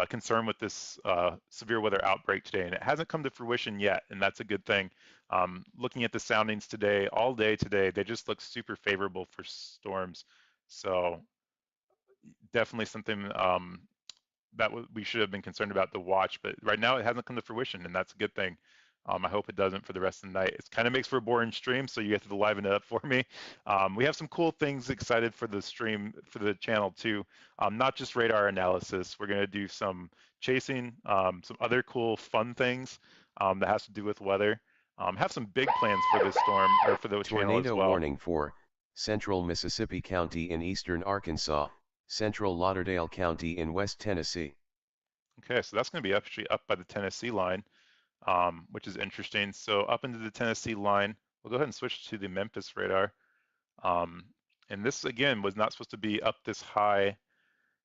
concern with this severe weather outbreak today, and it hasn't come to fruition yet, and that's a good thing. Looking at the soundings today, all day today, they just look super favorable for storms. So definitely something that we should have been concerned about to watch, but right now it hasn't come to fruition, and that's a good thing. I hope it doesn't for the rest of the night. It kind of makes for a boring stream, so you have to liven it up for me. We have some cool things excited for the stream, for the channel too. Not just radar analysis. We're going to do some chasing, some other cool fun things that has to do with weather. Have some big plans for this storm, or for the channel as Tornado well. warning for Central Mississippi County in eastern Arkansas, Central Lauderdale County in West Tennessee. Okay, so that's going to be actually up by the Tennessee line. Which is interesting. So up into the Tennessee line, we'll go ahead and switch to the Memphis radar. Um, and this again was not supposed to be up this high.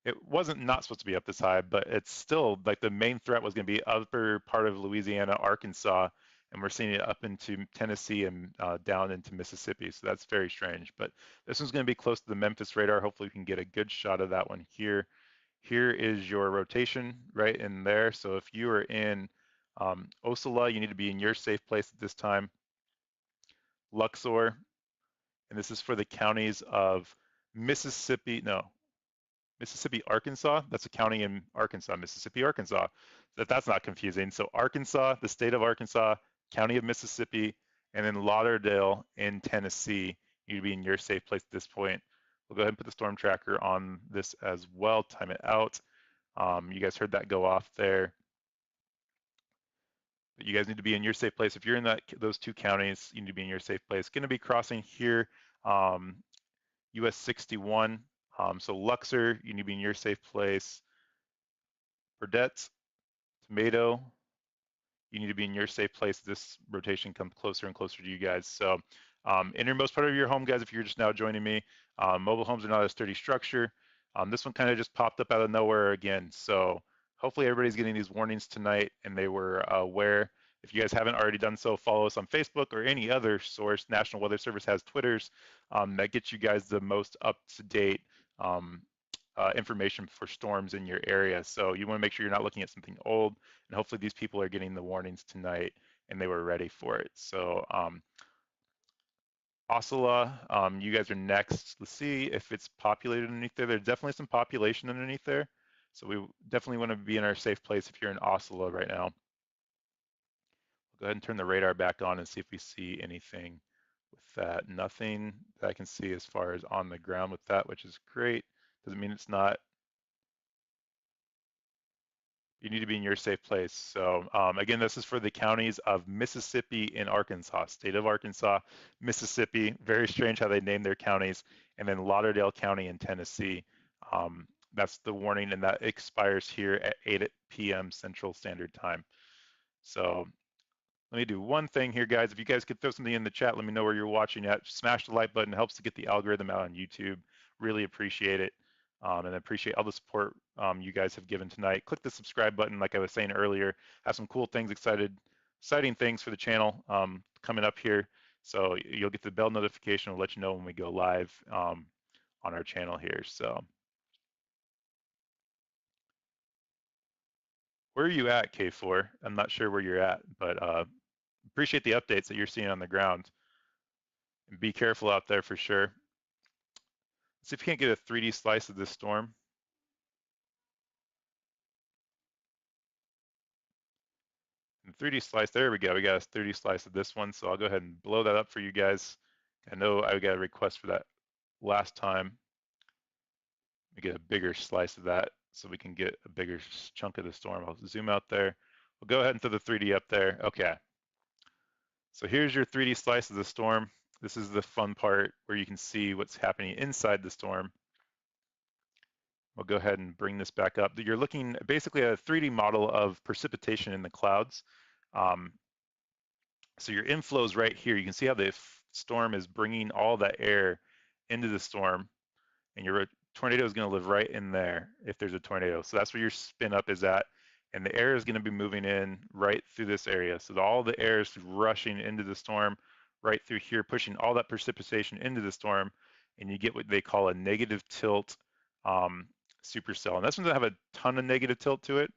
It wasn't not supposed to be up this high, but it's still like the main threat was going to be upper part of Louisiana, Arkansas, and we're seeing it up into Tennessee and down into Mississippi. So that's very strange. But this one's going to be close to the Memphis radar. Hopefully we can get a good shot of that one here. Here is your rotation right in there. So if you are in Osceola, you need to be in your safe place at this time. Luxor, and this is for the counties of Mississippi, no, Mississippi, Arkansas. That's a county in Arkansas, Mississippi, Arkansas. That's not confusing. So Arkansas, the state of Arkansas, county of Mississippi, and then Lauderdale in Tennessee. You need to be in your safe place at this point. We'll go ahead and put the storm tracker on this as well, time it out. You guys heard that go off there. But you guys need to be in your safe place. If you're in those two counties, you need to be in your safe place. Going to be crossing here, US 61. So Luxor, you need to be in your safe place. Burdett, Tomato, you need to be in your safe place. This rotation comes closer and closer to you guys. So innermost part of your home, guys, if you're just now joining me, mobile homes are not a sturdy structure. This one kind of just popped up out of nowhere again. So hopefully everybody's getting these warnings tonight and they were aware. If you guys haven't already done so, follow us on Facebook or any other source. National Weather Service has Twitters that gets you guys the most up-to-date information for storms in your area. So you want to make sure you're not looking at something old, and hopefully these people are getting the warnings tonight and they were ready for it. So Osceola, you guys are next. Let's see if it's populated underneath there. There's definitely some population underneath there. So we definitely want to be in our safe place if you're in Osceola right now. We'll go ahead and turn the radar back on and see if we see anything with that. Nothing that I can see as far as on the ground with that, which is great. Doesn't mean it's not. You need to be in your safe place. So again, this is for the counties of Mississippi and Arkansas, state of Arkansas, Mississippi. Very strange how they name their counties, and then Lauderdale County in Tennessee. That's the warning, and that expires here at 8 p.m. Central Standard Time. So let me do one thing here, guys. If you guys could throw something in the chat, let me know where you're watching at. Smash the like button. It helps to get the algorithm out on YouTube. Really appreciate it. And I appreciate all the support you guys have given tonight. Click the subscribe button, like I was saying earlier. Have some cool things, exciting things for the channel coming up here. So you'll get the bell notification. We'll let you know when we go live on our channel here. So Where are you at, K4? I'm not sure where you're at, but appreciate the updates that you're seeing on the ground. And be careful out there for sure. Let's see if we can't get a 3D slice of this storm. And 3D slice, there we go. We got a 3D slice of this one, so I'll go ahead and blow that up for you guys. I know I got a request for that last time. We get a bigger slice of that so we can get a bigger chunk of the storm. I'll zoom out there. We'll go ahead and throw the 3D up there. Okay. So here's your 3D slice of the storm. This is the fun part where you can see what's happening inside the storm. We'll go ahead and bring this back up. You're looking basically at a 3D model of precipitation in the clouds. So your inflow is right here. You can see how the storm is bringing all that air into the storm, and your tornado is going to live right in there if there's a tornado. So that's where your spin up is at, and the air is going to be moving in right through this area. So all the air is rushing into the storm right through here, pushing all that precipitation into the storm, and you get what they call a negative tilt supercell. And this one doesn't have a ton of negative tilt to it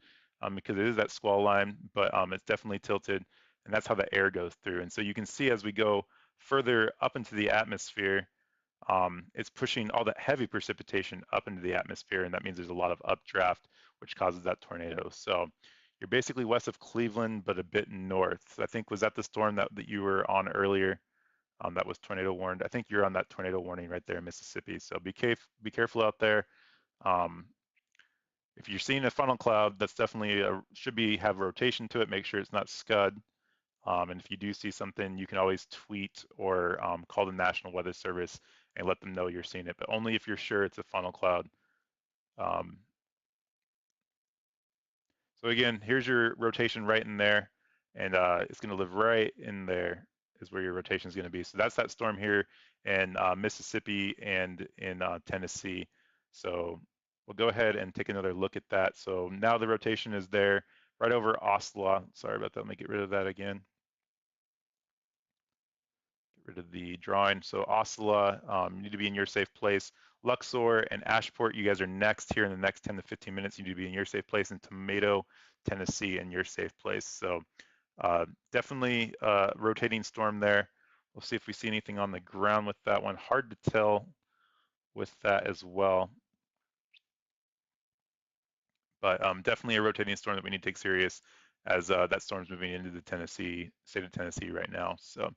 because it is that squall line, but it's definitely tilted, and that's how the air goes through. And so you can see as we go further up into the atmosphere, it's pushing all that heavy precipitation up into the atmosphere, and that means there's a lot of updraft, which causes that tornado. So you're basically west of Cleveland, but a bit north. I think, was that the storm that you were on earlier that was tornado warned? I think you're on that tornado warning right there in Mississippi. So be careful out there. If you're seeing a funnel cloud, that's definitely should have rotation to it. Make sure it's not scud. And if you do see something, you can always tweet or call the National Weather Service and let them know you're seeing it, but only if you're sure it's a funnel cloud. So again, here's your rotation right in there, and it's going to live right in there is where your rotation is going to be. So that's that storm here in Mississippi and in Tennessee. So we'll go ahead and take another look at that. So now the rotation is there right over Oslo. Sorry about that. Let me get rid of that again. Rid of the drawing. So Oslo, you need to be in your safe place. Luxor and Ashport, you guys are next here in the next 10 to 15 minutes. You need to be in your safe place. And Tomato, Tennessee, in your safe place. So definitely rotating storm there. We'll see if we see anything on the ground with that one. Hard to tell with that as well. But definitely a rotating storm that we need to take serious as that storm's moving into the state of Tennessee right now. So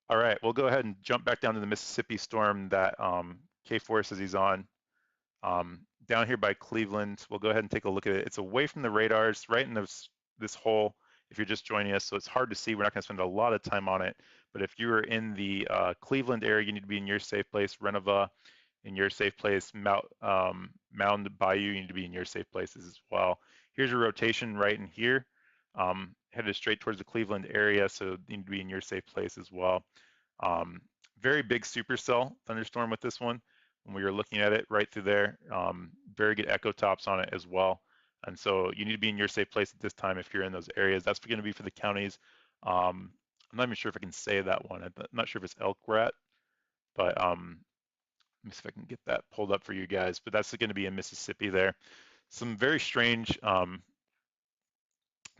all right, we'll go ahead and jump back down to the Mississippi storm that K4 says he's on. Down here by Cleveland, we'll go ahead and take a look at it. It's away from the radars, right in this hole, if you're just joining us, so it's hard to see. We're not going to spend a lot of time on it, but if you are in the Cleveland area, you need to be in your safe place. Renova, in your safe place. Mound Bayou, you need to be in your safe places as well. Here's your rotation right in here. Headed straight towards the Cleveland area, so you need to be in your safe place as well. Very big supercell thunderstorm with this one. When we were looking at it right through there, very good echo tops on it as well. And so you need to be in your safe place at this time if you're in those areas. That's going to be for the counties. I'm not even sure if I can say that one. I'm not sure if it's Elk Rat, but let me see if I can get that pulled up for you guys. But that's going to be in Mississippi there. Some very strange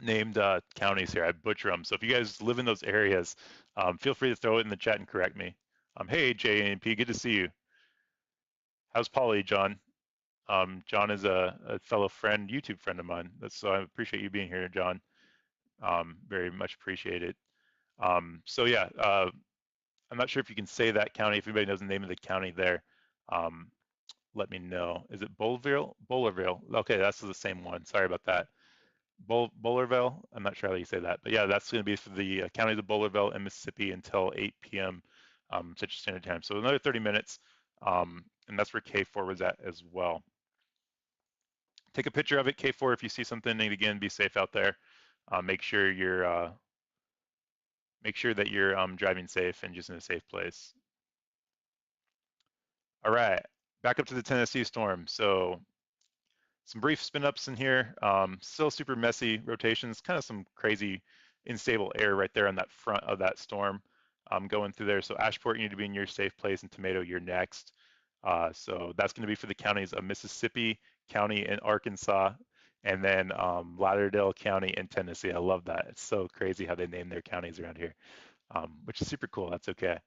named counties here. I butcher them. So if you guys live in those areas, feel free to throw it in the chat and correct me. Hey, JNP, good to see you. How's Polly, John? John is a fellow friend, YouTube friend of mine. So I appreciate you being here, John. Very much appreciated. So yeah, I'm not sure if you can say that county. If anybody knows the name of the county there, let me know. Is it Bowlerville? Bowlerville. Okay, that's the same one. Sorry about that. Bowlerville. I'm not sure how you say that, but yeah, that's going to be for the counties of Bowlerville and Mississippi until 8 p.m. Central Standard Time. So another 30 minutes, and that's where K4 was at as well. Take a picture of it, K4, if you see something. And again, be safe out there. Make sure that you're driving safe and just in a safe place. All right, back up to the Tennessee storm. So some brief spin ups in here, still super messy rotations, kind of some crazy unstable air right there on that front of that storm going through there. So Ashport, you need to be in your safe place, and Tomato, you're next. So that's going to be for the counties of Mississippi County and Arkansas. and then Lauderdale County in Tennessee. I love that. It's so crazy how they name their counties around here, which is super cool. That's okay.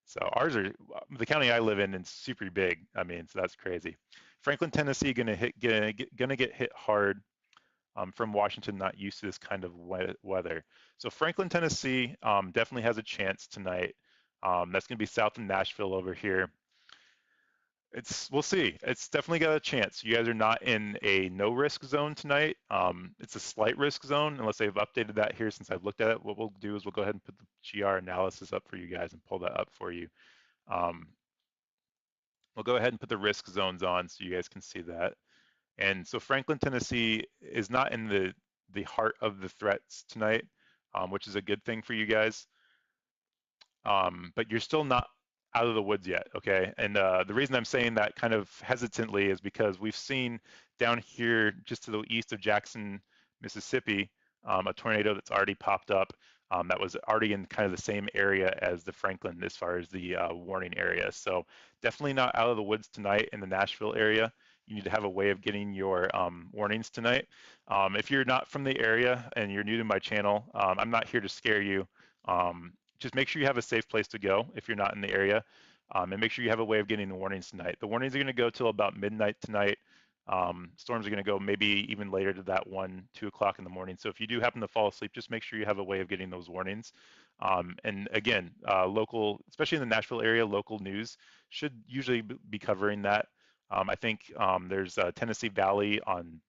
So ours are the county I live in is super big. I mean, so that's crazy. Franklin, Tennessee, gonna get hit hard from Washington, not used to this kind of weather. So Franklin, Tennessee, definitely has a chance tonight. That's gonna be south of Nashville over here. We'll see. It's definitely got a chance. You guys are not in a no risk zone tonight. It's a slight risk zone unless they've updated that here since I've looked at it. What we'll do is we'll go ahead and put the GR analysis up for you guys and pull that up for you. Um, we'll go ahead and put the risk zones on so you guys can see that. And so Franklin, Tennessee is not in the heart of the threats tonight, which is a good thing for you guys. But you're still not out of the woods yet, okay? And the reason I'm saying that kind of hesitantly is because we've seen down here just to the east of Jackson, Mississippi, a tornado that's already popped up that was already in kind of the same area as the Franklin as far as the warning area. So definitely not out of the woods tonight in the Nashville area. You need to have a way of getting your warnings tonight. If you're not from the area and you're new to my channel, I'm not here to scare you. Just make sure you have a safe place to go if you're not in the area, and make sure you have a way of getting the warnings tonight. The warnings are going to go till about midnight tonight. Storms are going to go maybe even later to that 1, 2 o'clock in the morning. So if you do happen to fall asleep, just make sure you have a way of getting those warnings. And again, local, especially in the Nashville area, local news should usually be covering that. I think there's Tennessee Valley on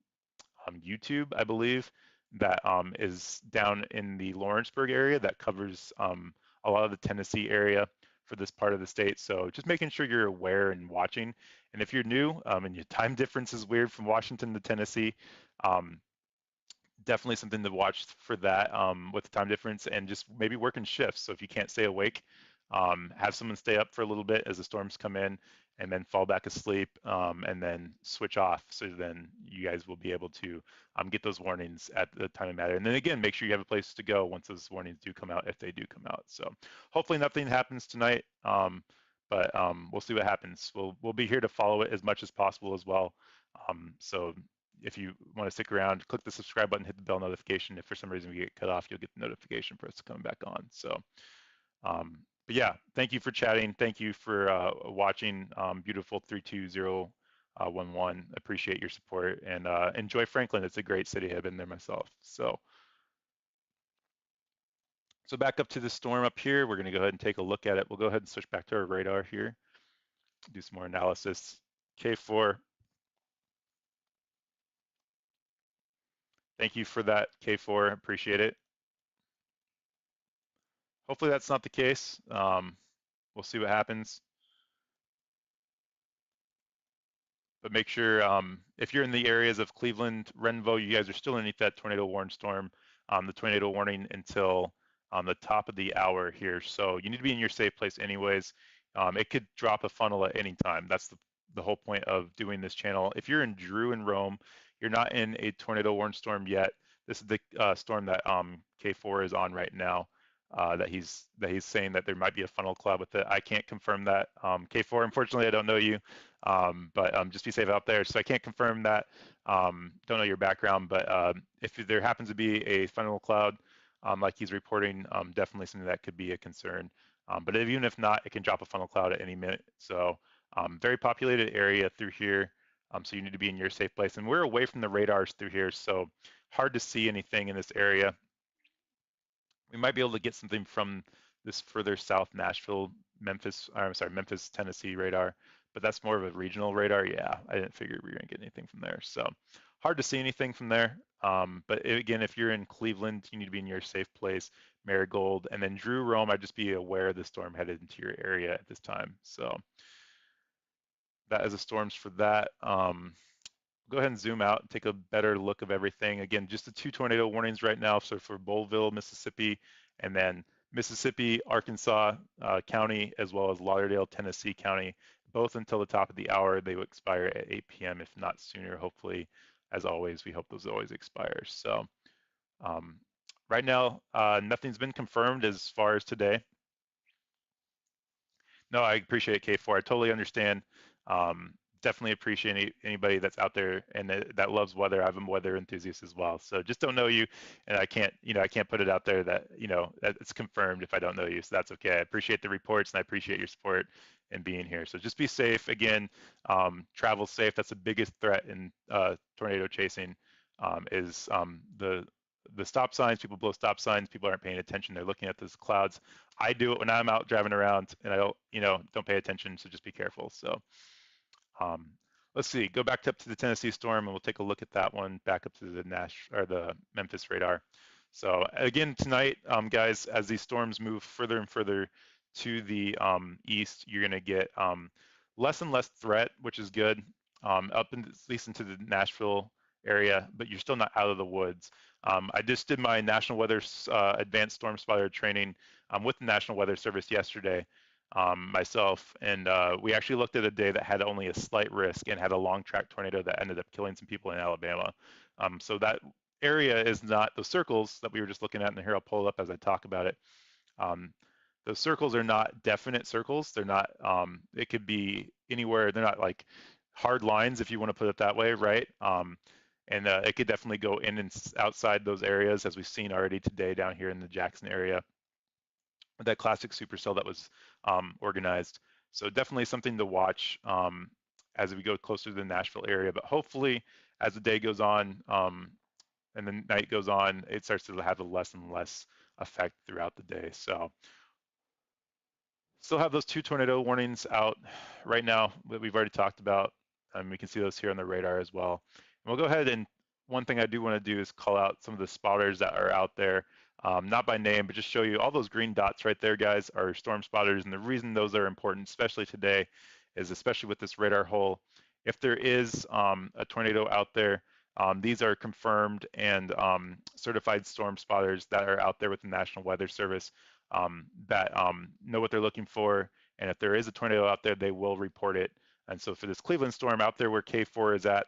YouTube, I believe, that is down in the Lawrenceburg area that covers a lot of the Tennessee area for this part of the state. So just making sure you're aware and watching. And if you're new and your time difference is weird from Washington to Tennessee, um, definitely something to watch for that with the time difference and just maybe working shifts. So if you can't stay awake, have someone stay up for a little bit as the storms come in and then fall back asleep and then switch off. So then you guys will be able to get those warnings at the time of matter. And then again, make sure you have a place to go once those warnings do come out, if they do come out. So hopefully nothing happens tonight, but we'll see what happens. We'll be here to follow it as much as possible as well. So if you want to stick around, click the subscribe button, hit the bell notification. If for some reason we get cut off, you'll get the notification for us to come back on. So, but yeah, thank you for chatting. Thank you for watching. Beautiful 32011. Appreciate your support and enjoy Franklin. It's a great city. I've been there myself. So back up to the storm up here. We're going to go ahead and take a look at it. We'll go ahead and switch back to our radar here. Do some more analysis. K4. Thank you for that, K4. Appreciate it. Hopefully that's not the case. We'll see what happens. But make sure if you're in the areas of Cleveland, Renvo, you guys are still underneath that tornado warning storm, the tornado warning until the top of the hour here. So you need to be in your safe place anyways. It could drop a funnel at any time. That's the whole point of doing this channel. If you're in Drew and Rome, you're not in a tornado warning storm yet. This is the storm that K4 is on right now. That he's saying that there might be a funnel cloud with it. I can't confirm that. K4, unfortunately, I don't know you, but just be safe out there. So I can't confirm that. Don't know your background, but if there happens to be a funnel cloud, like he's reporting, definitely something that could be a concern. But even if not, it can drop a funnel cloud at any minute. So very populated area through here. So you need to be in your safe place. And we're away from the radars through here, so hard to see anything in this area. We might be able to get something from this further south Nashville, Memphis, Memphis, Tennessee radar, but that's more of a regional radar. Yeah, I didn't figure we were gonna get anything from there. So hard to see anything from there. But again, if you're in Cleveland, you need to be in your safe place, Marigold, and then Drew, Rome, I'd just be aware of the storm headed into your area at this time. So that is the storms for that. Go ahead and zoom out and take a better look of everything. Again, just the 2 tornado warnings right now. So for Bolville, Mississippi, and then Mississippi, Arkansas County, as well as Lauderdale, Tennessee County, both until the top of the hour. They will expire at 8 p.m. if not sooner. Hopefully, as always, we hope those always expire. So right now, nothing's been confirmed as far as today. No, I appreciate it, K4. I totally understand. definitely appreciate anybody that's out there and that loves weather. I'm a weather enthusiast as well. So just don't know you, and I can't put it out there that, that it's confirmed if I don't know you. So that's okay. I appreciate the reports and I appreciate your support and being here. So just be safe. Again, travel safe. That's the biggest threat in tornado chasing, is the stop signs. People blow stop signs. People aren't paying attention. They're looking at those clouds. I do it when I'm out driving around and I don't pay attention. So just be careful. So. Um, let's see, go back up to the Tennessee storm and we'll take a look at that one back up to the the Memphis radar. So again, tonight, guys, as these storms move further and further to the east, you're going to get less and less threat, which is good, up in, at least into the Nashville area, but you're still not out of the woods. I just did my National Weather Advanced Storm Spotter training with the National Weather Service yesterday, myself, and we actually looked at a day that had only a slight risk and had a long track tornado that ended up killing some people in Alabama. So that area is not those circles that we were just looking at, and here I'll pull it up as I talk about it. Um, those circles are not definite circles. They're not, it could be anywhere. They're not like hard lines, if you want to put it that way, right? And it could definitely go in and outside those areas, as we've seen already today down here in the Jackson area, that classic supercell that was organized. So definitely something to watch as we go closer to the Nashville area. But hopefully, as the day goes on and the night goes on, it starts to have a less and less effect throughout the day. So still have those two tornado warnings out right now that we've already talked about. And we can see those here on the radar as well. And we'll go ahead and one thing I do want to do is call out some of the spotters that are out there, not by name, but just show you all those green dots right there, guys, are storm spotters. And the reason those are important, especially today, is especially with this radar hole, if there is a tornado out there, these are confirmed and certified storm spotters that are out there with the National Weather Service, that know what they're looking for. And if there is a tornado out there, they will report it. And so for this Cleveland storm out there where K4 is at,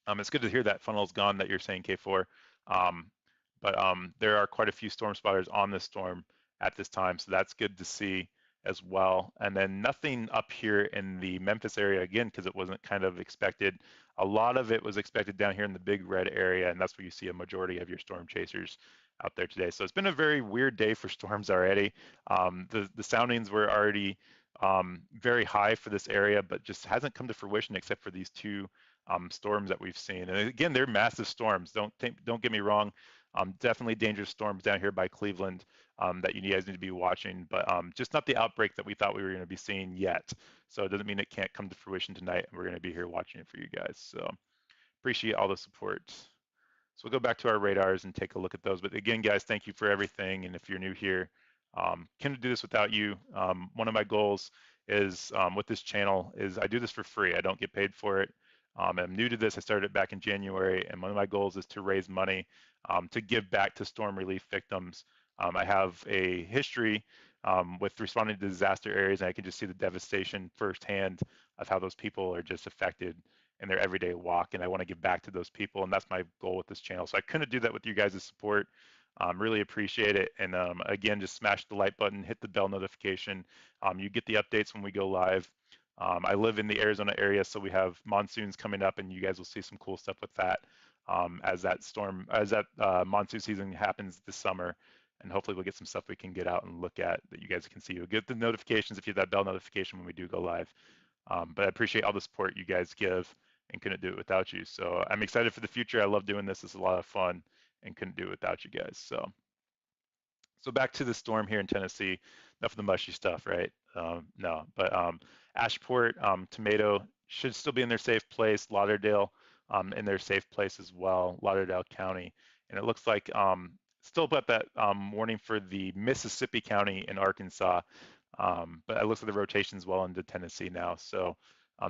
it's good to hear that funnel's gone that you're saying K4. Um, but there are quite a few storm spotters on this storm at this time, so that's good to see as well. And then nothing up here in the Memphis area again, because it wasn't kind of expected. A lot of it was expected down here in the big red area, and that's where you see a majority of your storm chasers out there today. So it's been a very weird day for storms already. The soundings were already very high for this area, but just hasn't come to fruition except for these two storms that we've seen. And again, they're massive storms. Don't get me wrong. Definitely dangerous storms down here by Cleveland that you guys need to be watching, but just not the outbreak that we thought we were going to be seeing yet. So it doesn't mean it can't come to fruition tonight, and we're going to be here watching it for you guys. So appreciate all the support. So we'll go back to our radars and take a look at those. But again, guys, thank you for everything. And if you're new here, can't do this without you. One of my goals is with this channel is I do this for free. I don't get paid for it. I'm new to this. I started it back in January, and one of my goals is to raise money to give back to storm relief victims. I have a history with responding to disaster areas, and I can just see the devastation firsthand of how those people are just affected in their everyday walk, and I want to give back to those people, and that's my goal with this channel. So I couldn't do that with you guys' support. Really appreciate it. And again, just smash the like button, hit the bell notification. You get the updates when we go live. I live in the Arizona area, so we have monsoons coming up, and you guys will see some cool stuff with that as that monsoon season happens this summer. And hopefully we'll get some stuff we can get out and look at that you guys can see. You'll get the notifications if you have that bell notification when we do go live. But I appreciate all the support you guys give and couldn't do it without you. So I'm excited for the future. I love doing this. It's a lot of fun and couldn't do it without you guys. So back to the storm here in Tennessee. Enough of the mushy stuff, right? No, but Ashport, Tomato should still be in their safe place. Lauderdale in their safe place as well. Lauderdale County, and it looks like still about that warning for the Mississippi County in Arkansas. But it looks like the rotation's well into Tennessee now, so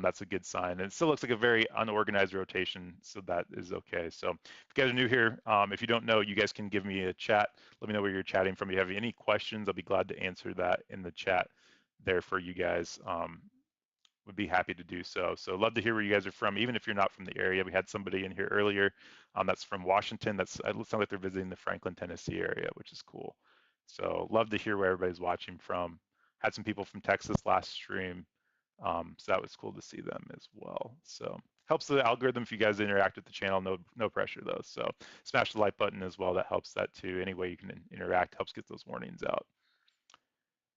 that's a good sign. And it still looks like a very unorganized rotation, so that is okay. So if you guys are new here, if you don't know, you guys can give me a chat. Let me know where you're chatting from. If you have any questions, I'll be glad to answer that in the chat there for you guys. Would be happy to do so. So love to hear where you guys are from, even if you're not from the area. We had somebody in here earlier that's from Washington. It sounds like they're visiting the Franklin, Tennessee area, which is cool. So love to hear where everybody's watching from. Had some people from Texas last stream. So that was cool to see them as well. So helps the algorithm if you guys interact with the channel. No pressure though. So smash the like button as well. That helps that too. Any way you can interact helps get those warnings out.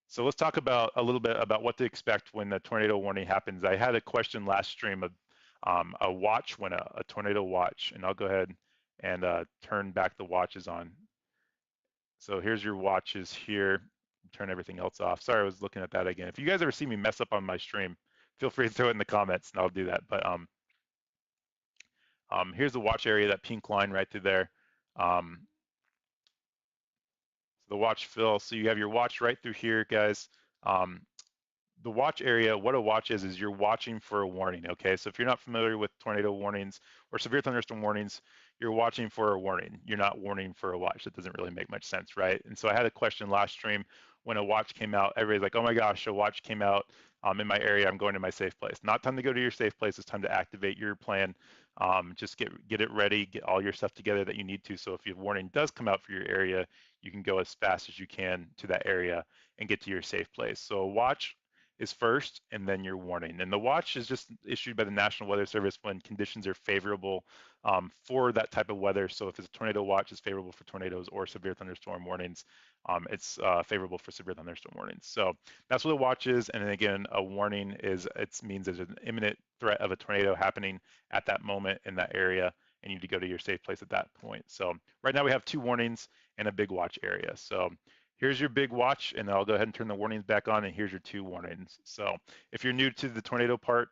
So let's talk about a little bit about what to expect when the tornado warning happens. I had a question last stream of a watch when a tornado watch, and I'll go ahead and turn back the watches on. So here's your watches here. Turn everything else off. Sorry, I was looking at that again. If you guys ever see me mess up on my stream, feel free to throw it in the comments and I'll do that. But here's the watch area, that pink line right through there. So the watch fill. So you have your watch right through here, guys. Um, the watch area, what a watch is you're watching for a warning, okay? So if you're not familiar with tornado warnings or severe thunderstorm warnings, you're watching for a warning. You're not warning for a watch. That doesn't really make much sense, right? And so I had a question last stream when a watch came out. Everybody's like, oh my gosh, a watch came out in my area. I'm going to my safe place. Not time to go to your safe place. It's time to activate your plan. Just get it ready, get all your stuff together that you need to. So if your warning does come out for your area, you can go as fast as you can to that area and get to your safe place. So a watch is first and then your warning. And the watch is just issued by the National Weather Service when conditions are favorable for that type of weather. So if it's a tornado watch, it's favorable for tornadoes or severe thunderstorm warnings. It's favorable for severe thunderstorm warnings. So that's what a watch is. And then again, a warning is, it means there's an imminent threat of a tornado happening at that moment in that area, and you need to go to your safe place at that point. So right now we have 2 warnings and a big watch area. So here's your big watch, and I'll go ahead and turn the warnings back on, and here's your 2 warnings. So if you're new to the tornado part,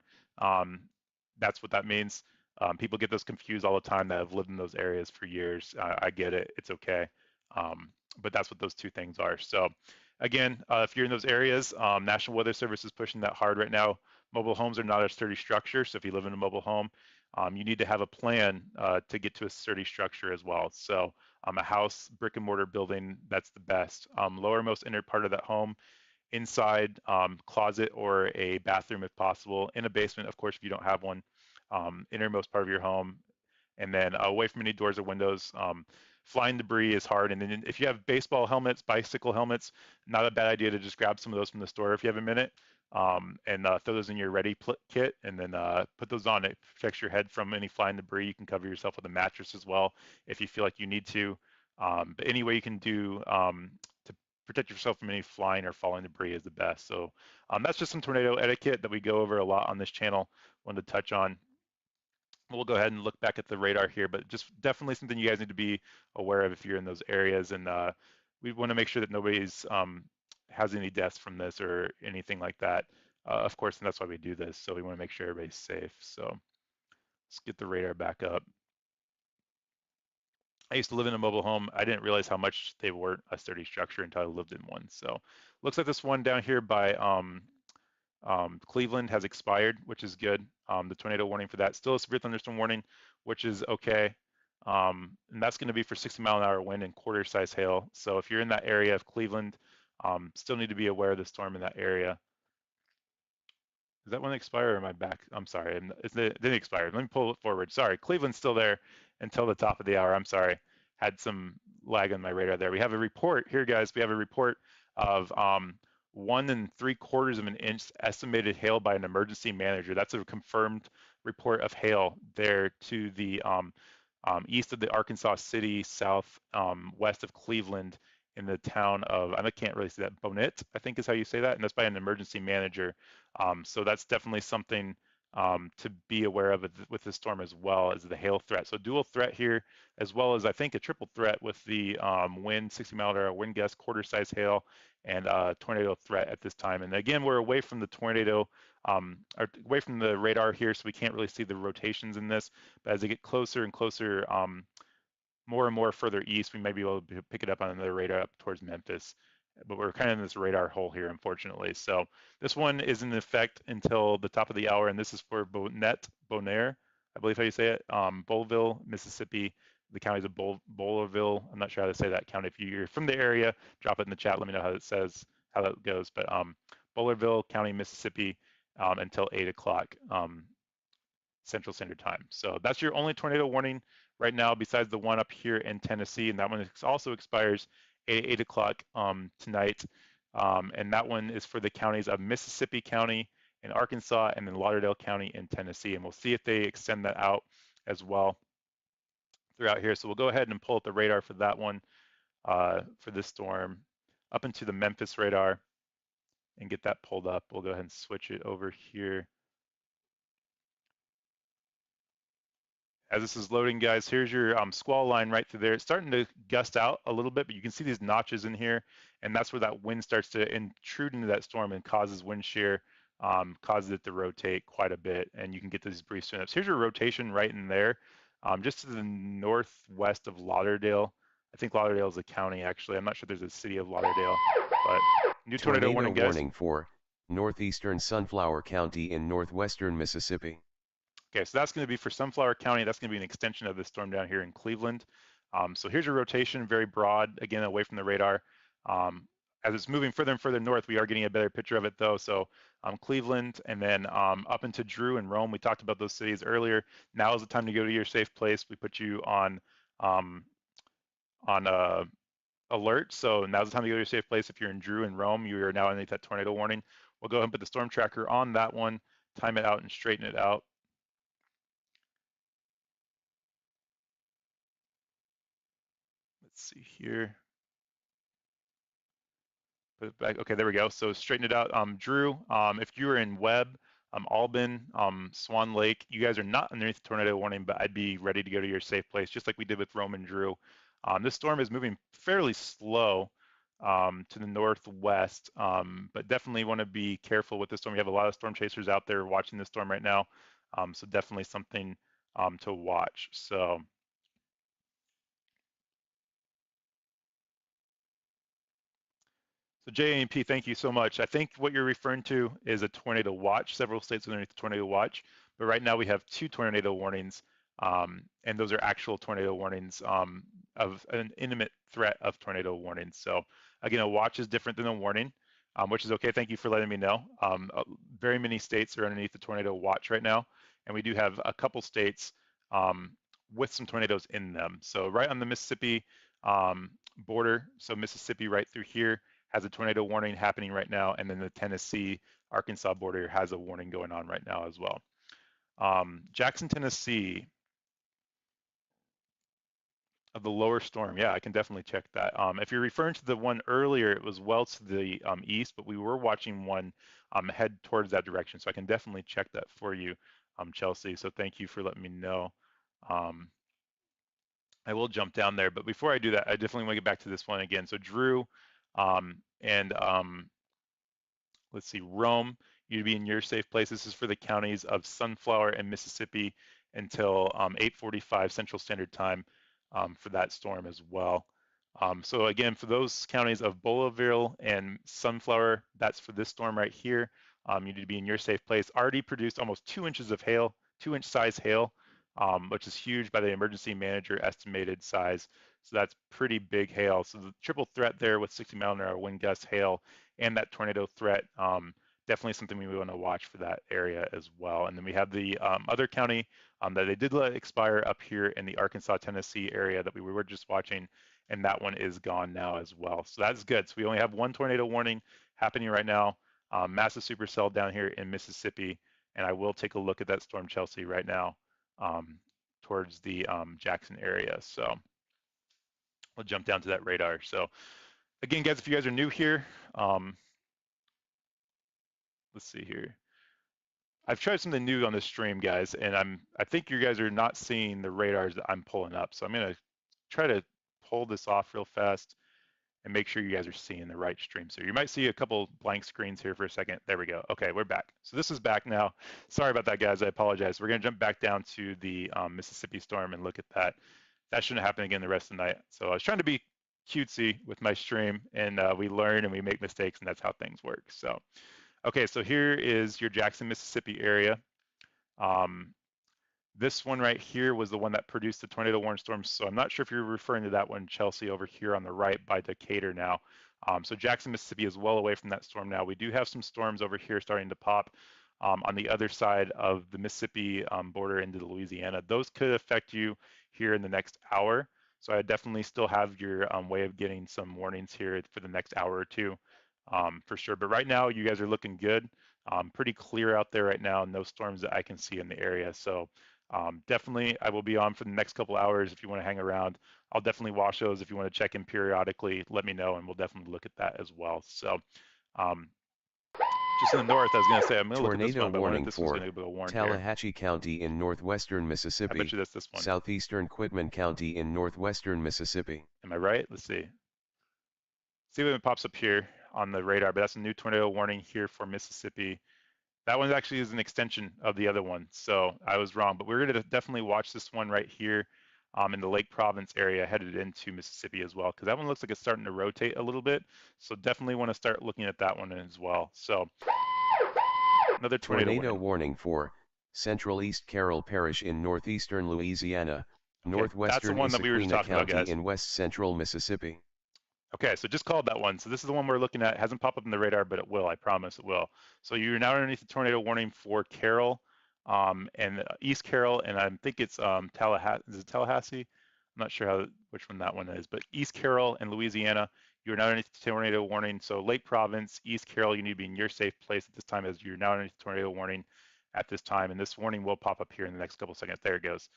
that's what that means. People get those confused all the time that have lived in those areas for years. I get it, it's okay. But that's what those 2 things are. So again, if you're in those areas, National Weather Service is pushing that hard right now. Mobile homes are not a sturdy structure, so if you live in a mobile home, you need to have a plan to get to a sturdy structure as well. So a house, brick and mortar building, that's the best. Lowermost inner part of that home, inside closet or a bathroom if possible. In a basement, of course, if you don't have one. Innermost part of your home, and then away from any doors or windows. Flying debris is hard, and then if you have baseball helmets, bicycle helmets, not a bad idea to just grab some of those from the store if you have a minute, and throw those in your ready kit, and then put those on. It protects your head from any flying debris. You can cover yourself with a mattress as well if you feel like you need to. But any way you can do to protect yourself from any flying or falling debris is the best. So that's just some tornado etiquette that we go over a lot on this channel. Wanted to touch on. We'll go ahead and look back at the radar here, but just definitely something you guys need to be aware of if you're in those areas. And we want to make sure that nobody's has any deaths from this or anything like that. Of course, and that's why we do this. So we want to make sure everybody's safe. So let's get the radar back up. I used to live in a mobile home. I didn't realize how much they weren't a sturdy structure until I lived in one. So looks like this one down here by Cleveland has expired, which is good. The tornado warning for that, still a severe thunderstorm warning, which is okay. And that's going to be for 60-mile-an-hour wind and quarter-size hail. So if you're in that area of Cleveland, still need to be aware of the storm in that area. Is that one expire or am I back? I'm sorry, it didn't expire. Let me pull it forward. Sorry, Cleveland's still there until the top of the hour. I'm sorry, had some lag on my radar there. We have a report here, guys. We have a report of 1 3/4 of an inch estimated hail by an emergency manager. That's a confirmed report of hail there to the east of the Arkansas City, south west of Cleveland, in the town of, I can't really say that, Bonnet, I think is how you say that, and that's by an emergency manager. So that's definitely something to be aware of with the storm as well as the hail threat. So dual threat here, as well as I think a triple threat with the wind, 60-mile-an-hour wind gust, quarter-size hail, and tornado threat at this time. And again, we're away from the tornado, away from the radar here, so we can't really see the rotations in this. But as they get closer and closer, more and more further east, we might be able to pick it up on another radar up towards Memphis. But we're kind of in this radar hole here, unfortunately. So this one is in effect until the top of the hour, and this is for Bonaire, I believe how you say it, Bolville, Mississippi. The counties of Bowlerville. I'm not sure how to say that county. If you're from the area, drop it in the chat. Let me know how it says, how that goes. But Bowlerville County, Mississippi, until 8 o'clock Central Standard Time. So that's your only tornado warning right now, besides the one up here in Tennessee, and that one also expires 8 o'clock tonight. And that one is for the counties of Mississippi County in Arkansas, and then Lauderdale County in Tennessee. And we'll see if they extend that out as well throughout here. So we'll go ahead and pull up the radar for that one, for this storm, up into the Memphis radar and get that pulled up. We'll go ahead and switch it over here. As this is loading, guys, here's your squall line right through there. It's starting to gust out a little bit, but you can see these notches in here, and that's where that wind starts to intrude into that storm and causes wind shear, causes it to rotate quite a bit, and you can get these brief swing ups. Here's your rotation right in there, just to the northwest of Lauderdale. I think Lauderdale is a county, actually. I'm not sure there's a city of Lauderdale, but new tornado warning, guys. Warning for northeastern Sunflower County in northwestern Mississippi. Okay, so that's going to be for Sunflower County. That's going to be an extension of the storm down here in Cleveland. So here's your rotation, very broad, again, away from the radar. As it's moving further and further north, we are getting a better picture of it, though. So Cleveland, and then up into Drew and Rome. We talked about those cities earlier. Now is the time to go to your safe place. We put you on alert. So now's the time to go to your safe place. If you're in Drew and Rome, you are now underneath that tornado warning. We'll go ahead and put the storm tracker on that one, time it out, and straighten it out. Let's see here. Put it back. Okay, there we go. So straighten it out. Drew, if you were in Webb, Albin, Swan Lake, you guys are not underneath the tornado warning, but I'd be ready to go to your safe place, just like we did with Rome and Drew. This storm is moving fairly slow to the northwest, but definitely want to be careful with this storm. We have a lot of storm chasers out there watching this storm right now, so definitely something to watch. So JAMP, thank you so much. I think what you're referring to is a tornado watch. Several states underneath the tornado watch, but right now we have 2 tornado warnings, and those are actual tornado warnings of an imminent threat of tornado warnings. So again, a watch is different than a warning, which is okay. Thank you for letting me know. Very many states are underneath the tornado watch right now, and we do have a couple states with some tornadoes in them. So right on the Mississippi border, so Mississippi right through here has a tornado warning happening right now, and then the Tennessee-Arkansas border has a warning going on right now as well. Jackson, Tennessee, of the lower storm, yeah, I can definitely check that. If you're referring to the one earlier, it was well to the east, but we were watching one head towards that direction, so I can definitely check that for you, Chelsea. So thank you for letting me know. I will jump down there, but before I do that, I definitely want to get back to this one again. So Drew, and let's see, Rome, you'd be in your safe place. This is for the counties of Sunflower and Mississippi until 8:45 Central Standard Time for that storm as well. So again, for those counties of Bolivarville and Sunflower, that's for this storm right here. You need to be in your safe place. Already produced almost 2 inches of hail, 2-inch size hail, which is huge by the emergency manager estimated size. So that's pretty big hail. So the triple threat there with 60-mile-an-hour wind gusts, hail, and that tornado threat, definitely something we want to watch for that area as well. And then we have the other county that they did let expire up here in the Arkansas, Tennessee area that we were just watching, and that one is gone now as well. So that's good. So we only have 1 tornado warning happening right now, massive supercell down here in Mississippi, and I will take a look at that storm, Chelsea, right now towards the Jackson area. So we'll jump down to that radar. So again, guys, if you guys are new here, let's see here. I've tried something new on this stream, guys, and I think you guys are not seeing the radars that I'm pulling up. So I'm gonna try to pull this off real fast and make sure you guys are seeing the right stream. So you might see a couple blank screens here for a second. There we go. Okay, we're back. So this is back now. Sorry about that, guys. I apologize. We're gonna jump back down to the Mississippi storm and look at that. That shouldn't happen again the rest of the night. So I was trying to be cutesy with my stream, and we learn and we make mistakes, and that's how things work. So, okay, so here is your Jackson, Mississippi area. This one right here was the one that produced the tornado warning storm. So I'm not sure if you're referring to that one, Chelsea, over here on the right by Decatur now. So Jackson, Mississippi is well away from that storm now. We do have some storms over here starting to pop on the other side of the Mississippi border into Louisiana. Those could affect you here in the next hour. So I definitely still have your way of getting some warnings here for the next hour or two. for sure. But right now, you guys are looking good. Pretty clear out there right now. No storms that I can see in the area. So definitely, I will be on for the next couple hours if you want to hang around. I'll definitely watch those. If you want to check in periodically, let me know, and we'll definitely look at that as well. So um, just in the north, I was going to say I'm going to look at this Tornado one, but I wanted warning this was going for to go warned here. Tallahatchie County in northwestern I bet Mississippi, you that's this one. southeastern Quitman County in northwestern Mississippi. Am I right? Let's see. See if it pops up here on the radar, but that's a new tornado warning here for Mississippi. That one actually is an extension of the other one, so I was wrong. But we're going to definitely watch this one right here in the Lake Providence area headed into Mississippi as well, because that one looks like it's starting to rotate a little bit. So definitely want to start looking at that one as well. So another tornado warning for Central East Carroll Parish in northeastern Louisiana, Okay, that's the northwestern one that we were just Issaquena talking about, County guys. in west central Mississippi. Okay, so just called that one. So this is the one we're looking at. It hasn't popped up in the radar, but it will. I promise it will. So you're now underneath the tornado warning for Carroll and East Carroll, and I think it's Tallahassee. Is it Tallahassee? I'm not sure which one that one is, but East Carroll and Louisiana, you're now underneath the tornado warning. So Lake Providence, East Carroll, you need to be in your safe place at this time, as you're now underneath the tornado warning at this time. And this warning will pop up here in the next couple seconds. There it goes.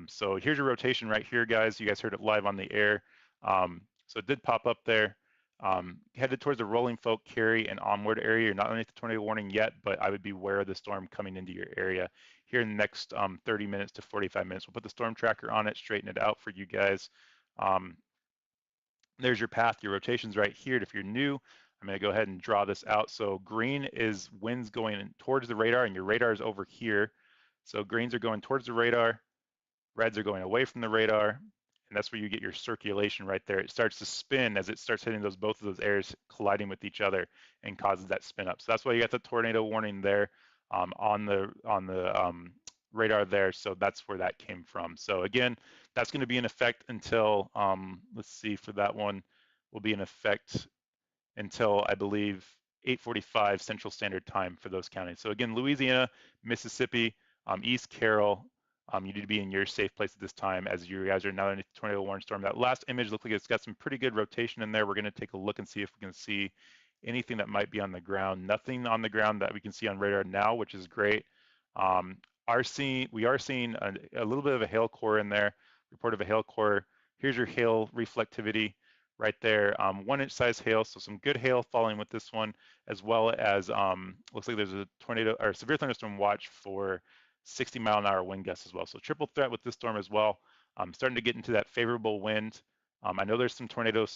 So here's your rotation right here, guys. You guys heard it live on the air. So it did pop up there. Headed towards the rolling folk carry and onward area. You're not underneath the tornado warning yet, but I would be aware of the storm coming into your area here in the next 30 minutes to 45 minutes. We'll put the storm tracker on it, straighten it out for you guys. There's your path, your rotation's right here. If you're new, I'm going to go ahead and draw this out. So green is winds going towards the radar, and your radar is over here. So greens are going towards the radar, reds are going away from the radar, and that's where you get your circulation right there. It starts to spin as it starts hitting both of those areas colliding with each other and causes that spin up. So that's why you got the tornado warning there on the radar there. So that's where that came from. So again, that's going to be in effect until let's see, for that one will be in effect until I believe 8:45 Central Standard Time for those counties. So again, Louisiana, Mississippi, East Carroll, you need to be in your safe place at this time, as you guys are now in a tornado warning storm. That last image looks like it's got some pretty good rotation in there. We're going to take a look and see if we can see anything that might be on the ground. Nothing on the ground that we can see on radar now, which is great. We are seeing a little bit of a hail core in there, report of a hail core. Here's your hail reflectivity right there. 1-inch size hail, so some good hail falling with this one, as well as looks like there's a tornado or severe thunderstorm watch for 60-mile-an-hour wind gusts as well. So triple threat with this storm as well. Starting to get into that favorable wind. I know there's some tornado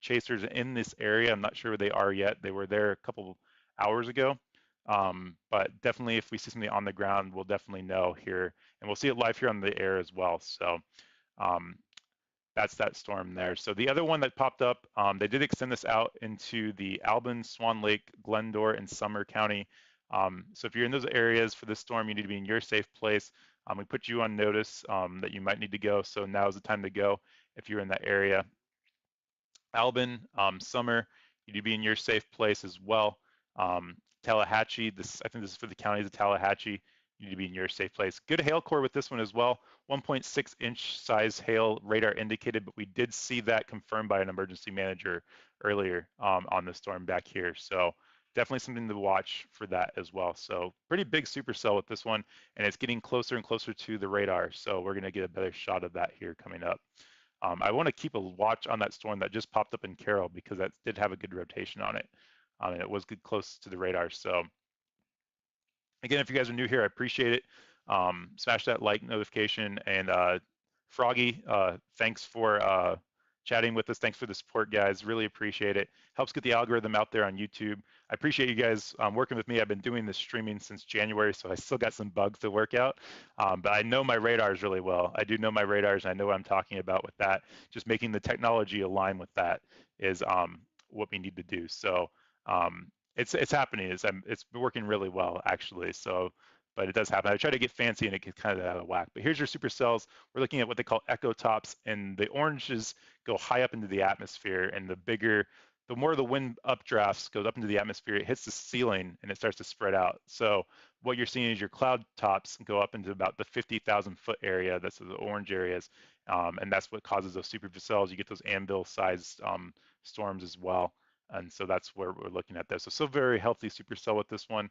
chasers in this area. I'm not sure where they are yet. They were there a couple hours ago. But definitely if we see something on the ground, we'll definitely know here. And we'll see it live here on the air as well. So that's that storm there. So the other one that popped up, they did extend this out into the Albin, Swan Lake, Glendora, and Summer County. So if you're in those areas for this storm, you need to be in your safe place. We put you on notice that you might need to go. So now is the time to go if you're in that area. Albin, Summer, you need to be in your safe place as well. Tallahatchie, I think this is for the counties of Tallahatchie. You need to be in your safe place. Good hail core with this one as well. 1.6-inch size hail radar indicated, but we did see that confirmed by an emergency manager earlier on the storm back here. So definitely something to watch for that as well. So pretty big supercell with this one, and it's getting closer and closer to the radar. So we're going to get a better shot of that here coming up. I want to keep a watch on that storm that just popped up in Carroll because that did have a good rotation on it. And it was good close to the radar. So again, if you guys are new here, I appreciate it. Smash that like notification. And Froggy, thanks for chatting with us. Thanks for the support, guys. Really appreciate it. Helps get the algorithm out there on YouTube. I appreciate you guys working with me. I've been doing this streaming since January, so I still got some bugs to work out. But I know my radars really well. I do know my radars, and I know what I'm talking about with that. Just making the technology align with that is what we need to do. So it's happening. It's working really well, actually. So, but it does happen. I try to get fancy and it gets kind of out of whack. But here's your supercells. We're looking at what they call echo tops, and the oranges go high up into the atmosphere, and the more the wind updrafts goes up into the atmosphere, it hits the ceiling and it starts to spread out. So what you're seeing is your cloud tops go up into about the 50,000 foot area. That's the orange areas, and that's what causes those supercells. You get those anvil-sized storms as well. And so that's where we're looking at there. So still very healthy supercell with this one.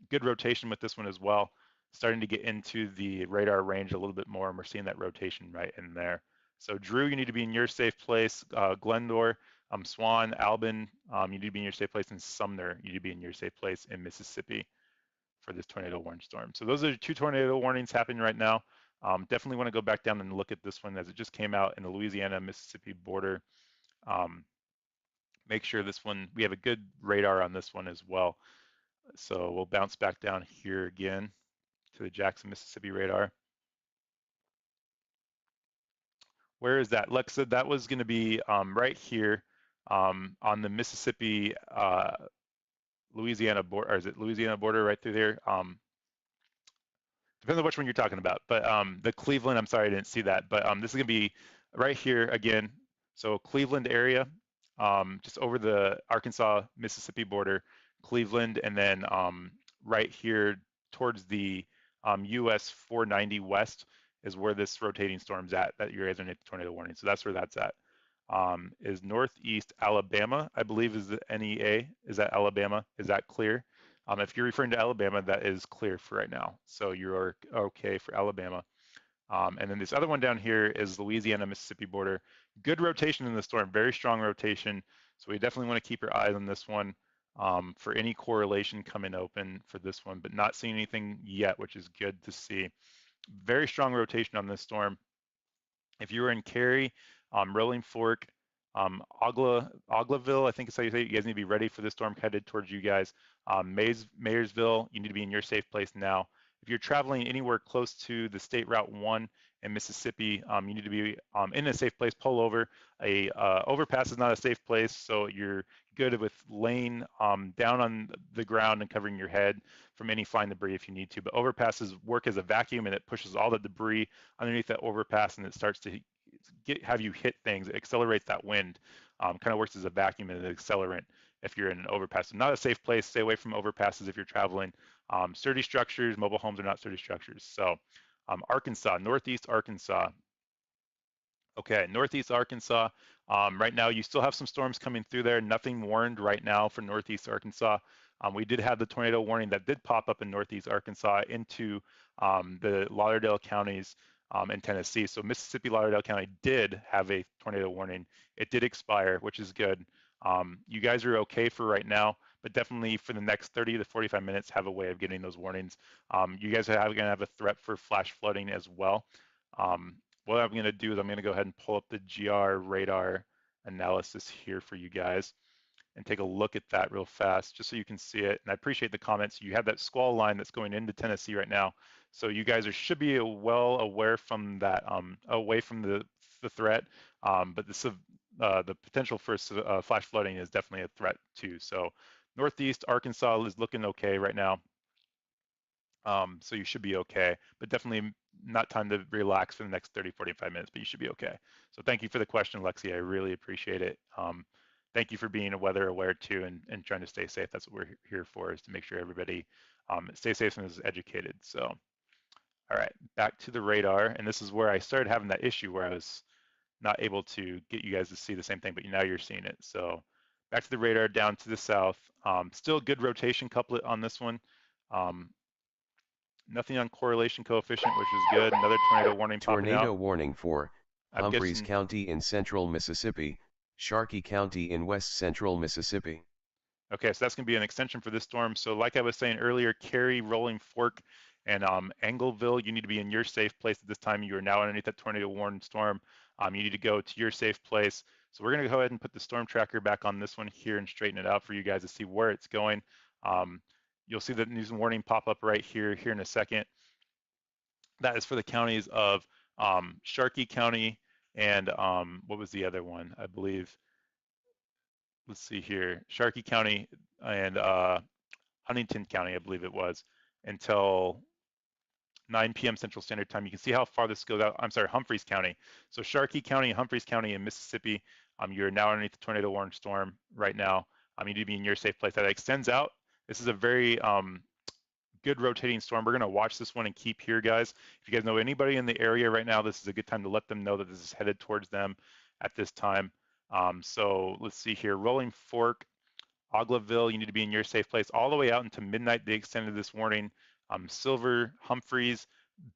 Good rotation with this one as well. Starting to get into the radar range a little bit more, and we're seeing that rotation right in there. So Drew, you need to be in your safe place. Glendor, Swan, Albin, you need to be in your safe place. And Sumner, you need to be in your safe place in Mississippi for this tornado warning storm. So those are the 2 tornado warnings happening right now. Definitely want to go back down and look at this one as it just came out in the Louisiana-Mississippi border. Make sure this one, we have a good radar on this one as well. So we'll bounce back down here again to the Jackson, Mississippi radar. Where is that? Lexa, that was going to be right here on the Mississippi, Louisiana border, or is it Louisiana border right through there? Depends on which one you're talking about, but the Cleveland, I'm sorry, I didn't see that, but this is gonna be right here again. So Cleveland area, just over the Arkansas, Mississippi border, Cleveland, and then right here towards the US 490 west is where this rotating storm's at, that you guys are in the tornado warning. So that's where that's at. Is northeast Alabama, I believe is the NEA. Is that Alabama? Is that clear? If you're referring to Alabama, that is clear for right now. So you're okay for Alabama. And then this other one down here is Louisiana, Mississippi border. Good rotation in the storm, very strong rotation. So we definitely want to keep your eyes on this one for any correlation coming open for this one, but not seeing anything yet, which is good to see. Very strong rotation on this storm. If you were in Cary, Rolling Fork, Oglaville, I think is how you say it. You guys need to be ready for the storm headed towards you guys. Mayersville, you need to be in your safe place now. If you're traveling anywhere close to the State Route 1 in Mississippi, you need to be in a safe place. Pull over. A overpass is not a safe place, so you're good with laying down on the ground and covering your head from any flying debris if you need to. But overpasses work as a vacuum, and it pushes all the debris underneath that overpass, and it starts to have you hit things. It accelerates that wind. Kind of works as a vacuum and an accelerant if you're in an overpass. So not a safe place. Stay away from overpasses if you're traveling. Sturdy structures, mobile homes are not sturdy structures. So Arkansas, northeast Arkansas. Okay, northeast Arkansas. Right now, you still have some storms coming through there. Nothing warned right now for northeast Arkansas. We did have the tornado warning that did pop up in northeast Arkansas into the Lauderdale counties in Tennessee. So Mississippi Lauderdale County did have a tornado warning. It did expire, which is good. You guys are okay for right now, but definitely for the next 30 to 45 minutes, have a way of getting those warnings. You guys are going to have a threat for flash flooding as well. What I'm going to do is I'm going to go ahead and pull up the GR radar analysis here for you guys and take a look at that real fast just so you can see it. And I appreciate the comments. You have that Squall line that's going into Tennessee right now. So you guys should be well aware from that, away from the threat, but the potential for flash flooding is definitely a threat too. So northeast Arkansas is looking okay right now. So you should be okay, but definitely not time to relax for the next 30, 45 minutes, but you should be okay. So thank you for the question, Lexi. I really appreciate it. Thank you for being weather aware too and trying to stay safe. That's what we're here for, is to make sure everybody stays safe and is educated. So, all right, back to the radar. And this is where I started having that issue where I was not able to get you guys to see the same thing, but now you're seeing it. So back to the radar, down to the south. Still good rotation couplet on this one. Nothing on correlation coefficient, which is good. Another tornado warning popping out. Tornado warning for Humphreys County in central Mississippi, Sharkey County in west central Mississippi. Okay, so that's going to be an extension for this storm. So like I was saying earlier, Cary, Rolling Fork, and Angleville, you need to be in your safe place at this time. You are now underneath that tornado warning storm. You need to go to your safe place. So we're going to go ahead and put the storm tracker back on this one here and straighten it out for you guys to see where it's going. You'll see the news and warning pop up right here in a second. That is for the counties of Sharkey County and what was the other one? I believe, let's see here, Sharkey County and Huntington County, I believe it was, until 9 p.m. Central Standard Time. You can see how far this goes out. I'm sorry, Humphreys County. So Sharkey County, Humphreys County in Mississippi, you're now underneath the tornado warning storm right now. You need to be in your safe place. That extends out. This is a very good rotating storm. We're going to watch this one and keep here, guys. If you guys know anybody in the area right now, this is a good time to let them know that this is headed towards them at this time. So let's see here, Rolling Fork, Oglaville, you need to be in your safe place all the way out into midnight. They extended this warning. Silver, Humphreys,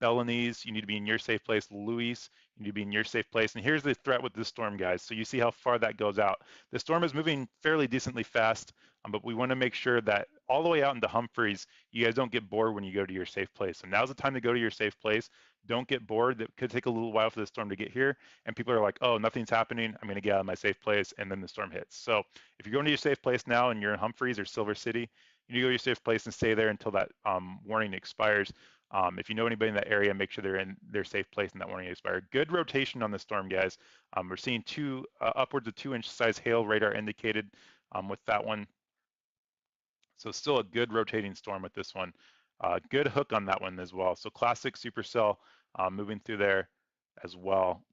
Bellanese, you need to be in your safe place. Louis, you need to be in your safe place. And here's the threat with this storm, guys. So you see how far that goes out. The storm is moving fairly decently fast, but we want to make sure that all the way out into Humphreys, you guys don't get bored when you go to your safe place. So now's the time to go to your safe place. Don't get bored. It could take a little while for the storm to get here. And people are like, oh, nothing's happening. I'm going to get out of my safe place. And then the storm hits. So if you're going to your safe place now and you're in Humphreys or Silver City, you need to go to your safe place and stay there until that warning expires. If you know anybody in that area, make sure they're in their safe place and that warning expired. Good rotation on the storm, guys. We're seeing upwards of 2-inch size hail radar indicated with that one. So still a good rotating storm with this one. Good hook on that one as well. So classic supercell moving through there as well.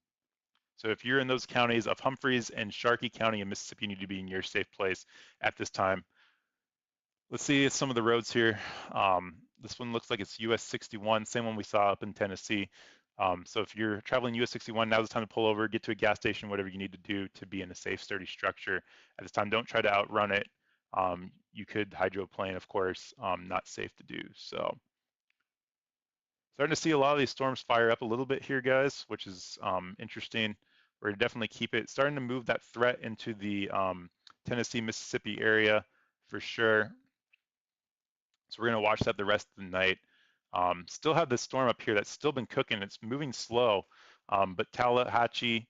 So if you're in those counties of Humphreys and Sharkey County in Mississippi, you need to be in your safe place at this time. Let's see some of the roads here. This one looks like it's US 61, same one we saw up in Tennessee. So if you're traveling US 61, now's the time to pull over, get to a gas station, whatever you need to do to be in a safe, sturdy structure. At this time, don't try to outrun it. You could hydroplane, of course, not safe to do. So starting to see a lot of these storms fire up a little bit here, guys, which is interesting. We're gonna definitely keep it, starting to move that threat into the Tennessee, Mississippi area for sure. So we're going to watch that the rest of the night. Still have this storm up here that's still been cooking. It's moving slow, but Tallahatchie,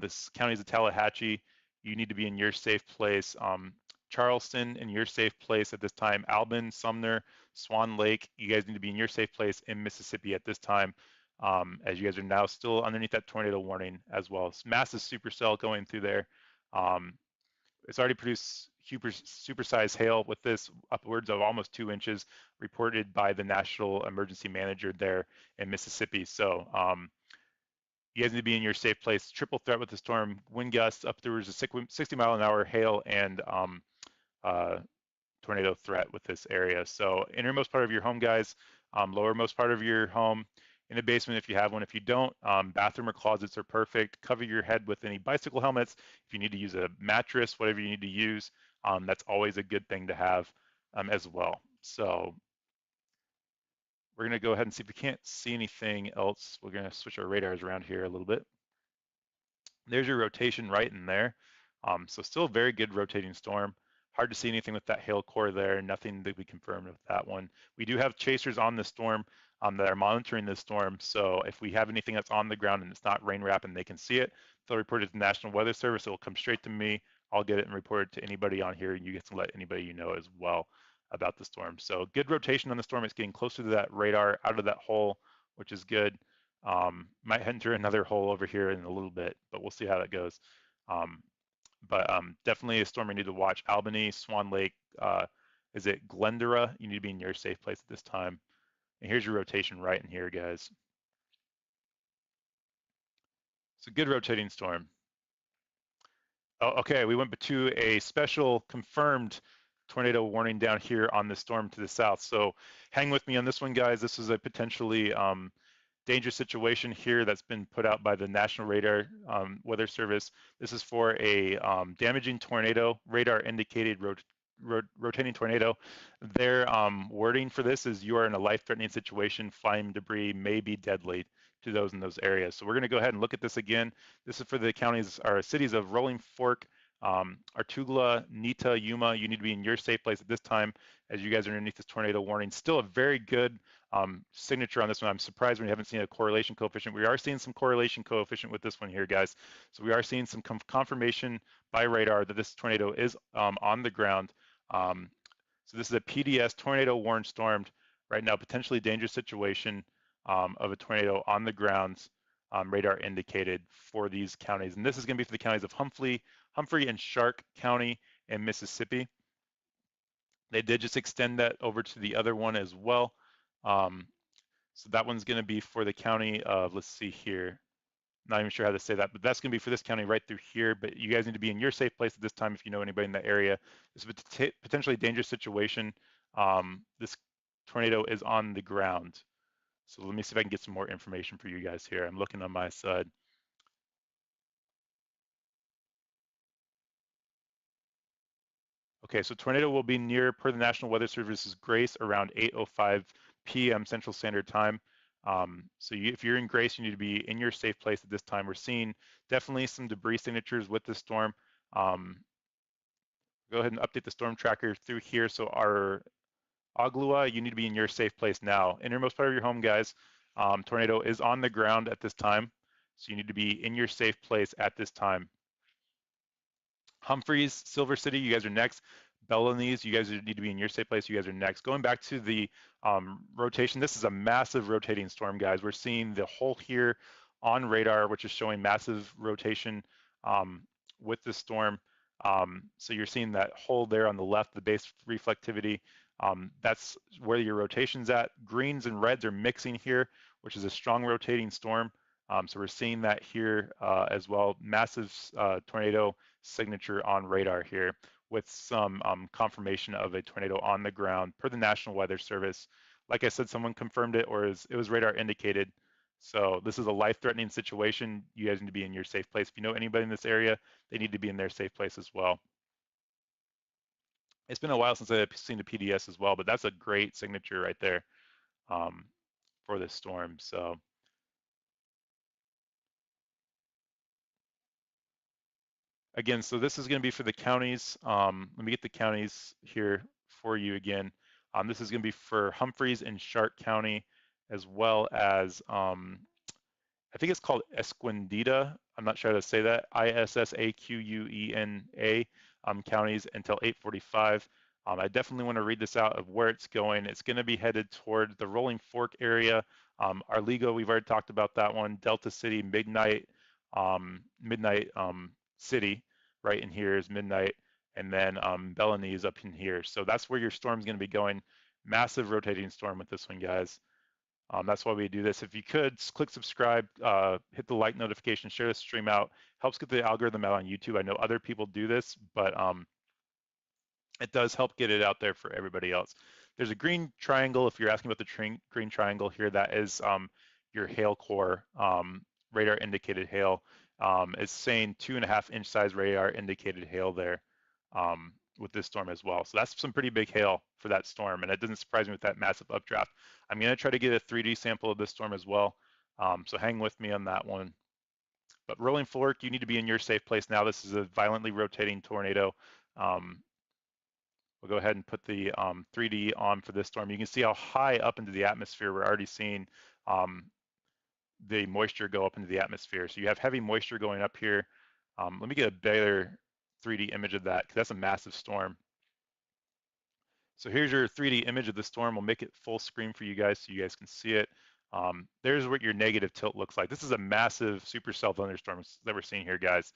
this county is a Tallahatchie. You need to be in your safe place. Charleston in your safe place at this time. Albin, Sumner, Swan Lake, you guys need to be in your safe place in Mississippi at this time, as you guys are now still underneath that tornado warning as well. It's massive supercell going through there. It's already produced supersized hail with this upwards of almost 2 inches reported by the National Emergency Manager there in Mississippi. So you guys need to be in your safe place. Triple threat with the storm, wind gusts up there was a 60-mile-an-hour hail and tornado threat with this area. So innermost part of your home, guys, lowermost part of your home, in the basement if you have one. If you don't, bathroom or closets are perfect. Cover your head with any bicycle helmets. If you need to use a mattress, whatever you need to use, that's always a good thing to have as well. So we're gonna go ahead and see if we can't see anything else. We're gonna switch our radars around here a little bit. There's your rotation right in there. So still a very good rotating storm. Hard to see anything with that hail core there. Nothing that we confirmed with that one. We do have chasers on the storm that are monitoring this storm. So if we have anything that's on the ground and it's not rain wrap and they can see it, they'll report it to the National Weather Service. It will come straight to me. I'll get it and report it to anybody on here, and you get to let anybody you know as well about the storm. So good rotation on the storm. It's getting closer to that radar, out of that hole, which is good. Might enter another hole over here in a little bit, but we'll see how that goes. But definitely a storm we need to watch. Albany, Swan Lake, is it Glendora? You need to be in your safe place at this time. And here's your rotation right in here, guys. It's a good rotating storm. Oh, okay, we went to a special confirmed tornado warning down here on the storm to the south. So hang with me on this one, guys. This is a potentially dangerous situation here that's been put out by the National Radar Weather Service. This is for a damaging tornado, radar indicated rotating tornado. Their wording for this is you are in a life-threatening situation. Flying debris may be deadly to those in those areas. So we're going to go ahead and look at this again. This is for the counties or cities of Rolling Fork, Artugla, Nita, Yuma. You need to be in your safe place at this time as you guys are underneath this tornado warning. Still a very good signature on this one. I'm surprised we haven't seen a correlation coefficient. We are seeing some correlation coefficient with this one here, guys. So we are seeing some confirmation by radar that this tornado is on the ground. So this is a PDS, tornado warned stormed. Right now, potentially dangerous situation of a tornado on the ground, radar indicated for these counties. And this is going to be for the counties of Humphrey and Shark County in Mississippi. They did just extend that over to the other one as well. So that one's going to be for the county of, let's see here, not even sure how to say that, but that's going to be for this county right through here. But you guys need to be in your safe place at this time if you know anybody in that area. This is a potentially dangerous situation. This tornado is on the ground. So let me see if I can get some more information for you guys here. I'm looking on my side. Okay, so tornado will be near, per the National Weather Service's Grace, around 8:05 p.m. Central Standard Time. If you're in Grace, you need to be in your safe place at this time. We're seeing definitely some debris signatures with the storm. Go ahead and update the storm tracker through here. So our Aglua, you need to be in your safe place now. Innermost part of your home, guys. Tornado is on the ground at this time. So you need to be in your safe place at this time. Humphreys, Silver City, you guys are next. Bellanese, you guys need to be in your safe place. You guys are next. Going back to the rotation, this is a massive rotating storm, guys. We're seeing the hole here on radar, which is showing massive rotation with the storm. So you're seeing that hole there on the left, the base reflectivity. That's where your rotation's at. Greens and reds are mixing here, which is a strong rotating storm. So we're seeing that here as well. Massive tornado signature on radar here with some confirmation of a tornado on the ground per the National Weather Service. Like I said, someone confirmed it, or it was radar indicated. So this is a life-threatening situation. You guys need to be in your safe place. If you know anybody in this area, they need to be in their safe place as well. It's been a while since I've seen the PDS as well, but that's a great signature right there for this storm. So again, so this is going to be for the counties. Let me get the counties here for you again. This is going to be for Humphreys and Sharp County, as well as I think it's called Esquendida. I'm not sure how to say that. Issaquuena counties until 8:45. I definitely want to read this out of where it's going. It's going to be headed toward the Rolling Fork area. Arligo, we've already talked about that one. Delta City, Midnight City, right in here is Midnight, and then Bellanese up in here. So that's where your storm's going to be going. Massive rotating storm with this one, guys. That's why we do this. If you could, click subscribe, hit the like notification, share the stream out. Helps get the algorithm out on YouTube. I know other people do this, but it does help get it out there for everybody else. There's a green triangle. If you're asking about the green triangle here, that is your hail core, radar indicated hail. It's saying 2.5 inch size radar indicated hail there with this storm as well. So that's some pretty big hail for that storm, and it doesn't surprise me with that massive updraft. I'm going to try to get a 3D sample of this storm as well, so hang with me on that one. But Rolling Fork, you need to be in your safe place now. This is a violently rotating tornado. We'll go ahead and put the 3D on for this storm. You can see how high up into the atmosphere we're already seeing the moisture go up into the atmosphere. So you have heavy moisture going up here. Let me get a better 3D image of that, because that's a massive storm. So here's your 3D image of the storm. We'll make it full screen for you guys so you guys can see it. There's what your negative tilt looks like. This is a massive supercell thunderstorm that we're seeing here, guys.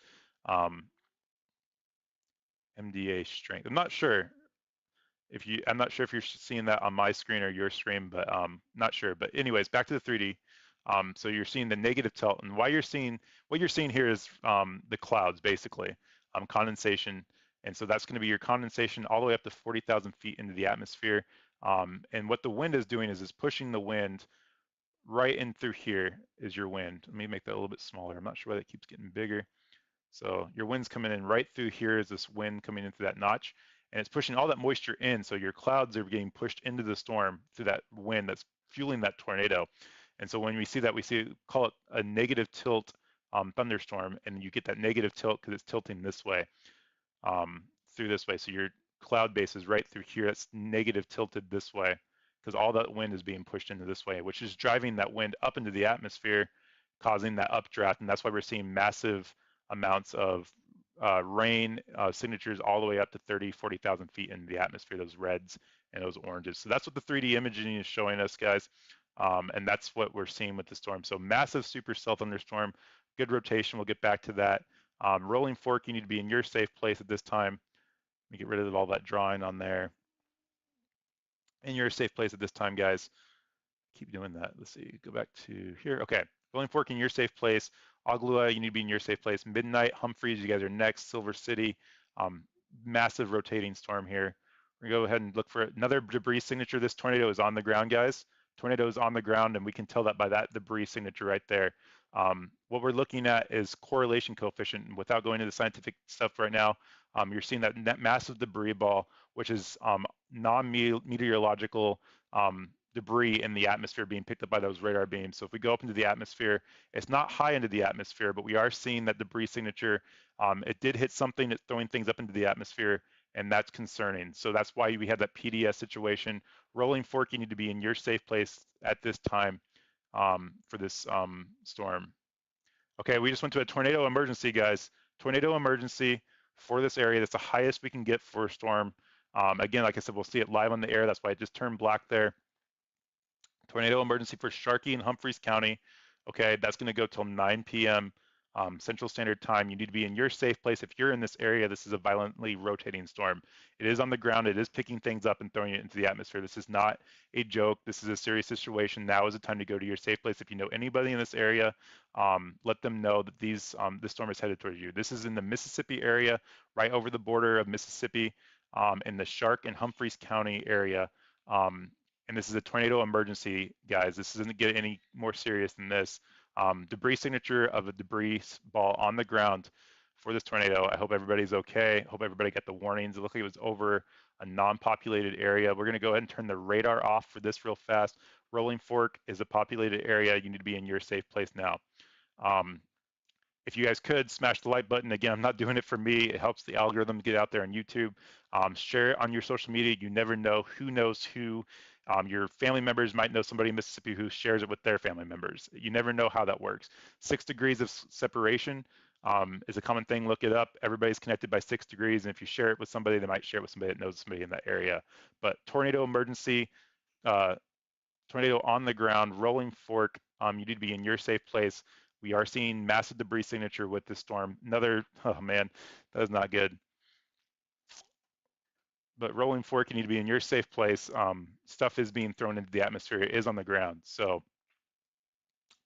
MDA strength. I'm not sure if you're seeing that on my screen or your screen, but not sure. But anyways, back to the 3D. So you're seeing the negative tilt, and what you're seeing here is the clouds, basically, condensation. And so that's going to be your condensation all the way up to 40,000 feet into the atmosphere. And what the wind is doing is pushing the wind right in through here is your wind. Let me make that a little bit smaller. I'm not sure why that keeps getting bigger. So your wind's coming in right through here is this wind coming into that notch, and it's pushing all that moisture in. So your clouds are getting pushed into the storm through that wind that's fueling that tornado. And so when we see that, call it a negative tilt thunderstorm, and you get that negative tilt because it's tilting this way, through this way. So your cloud base is right through here. It's negative tilted this way because all that wind is being pushed into this way, which is driving that wind up into the atmosphere, causing that updraft. And that's why we're seeing massive amounts of rain signatures all the way up to 30, 40,000 feet into the atmosphere, those reds and those oranges. So that's what the 3D imaging is showing us, guys. And that's what we're seeing with the storm. So massive supercell thunderstorm, good rotation. We'll get back to that. Rolling Fork, you need to be in your safe place at this time. Let me get rid of all that drawing on there. In your safe place at this time, guys. Keep doing that. Let's see, go back to here. Okay, Rolling Fork in your safe place. Aglua, you need to be in your safe place. Midnight, Humphreys, you guys are next. Silver City, massive rotating storm here. We're gonna go ahead and look for another debris signature. This tornado is on the ground, guys. Tornado is on the ground, and we can tell that by that debris signature right there. What we're looking at is correlation coefficient. And without going into the scientific stuff right now, You're seeing that massive debris ball, which is non-meteorological debris in the atmosphere being picked up by those radar beams. So if we go up into the atmosphere, it's not high into the atmosphere, but we are seeing that debris signature. It did hit something, it's throwing things up into the atmosphere, and that's concerning. So that's why we have that PDS situation. Rolling fork, you need to be in your safe place at this time for this storm. Okay, we just went to a tornado emergency, guys. Tornado emergency for this area. That's the highest we can get for a storm. Again, like I said, we'll see it live on the air. That's why it just turned black there. Tornado emergency for Sharkey and Humphreys County. Okay, that's going to go till 9 p.m. Central Standard Time. You need to be in your safe place. If you're in this area, this is a violently rotating storm. It is on the ground. It is picking things up and throwing it into the atmosphere. This is not a joke. This is a serious situation. Now is the time to go to your safe place. If you know anybody in this area, let them know that this storm is headed towards you. This is in the Mississippi area, right over the border of Mississippi, in the Shark and Humphreys County area. And this is a tornado emergency, guys. This doesn't get any more serious than this. Debris signature of a debris ball on the ground for this tornado. I hope everybody's okay. Hope everybody got the warnings. It looked like it was over a non-populated area. We're going to go ahead and turn the radar off for this real fast. Rolling Fork is a populated area. You need to be in your safe place now. If you guys could smash the like button. Again, I'm not doing it for me. It helps the algorithm get out there on YouTube. Share it on your social media. You never know who knows who. Your family members might know somebody in Mississippi who shares it with their family members. You never know how that works. 6 degrees of separation is a common thing. Look it up. Everybody's connected by 6 degrees. And if you share it with somebody, they might share it with somebody that knows somebody in that area. But tornado emergency, tornado on the ground, rolling fork. You need to be in your safe place. We are seeing massive debris signature with this storm. Another, oh man, that is not good. But rolling fork, you need to be in your safe place. Stuff is being thrown into the atmosphere. It is on the ground. So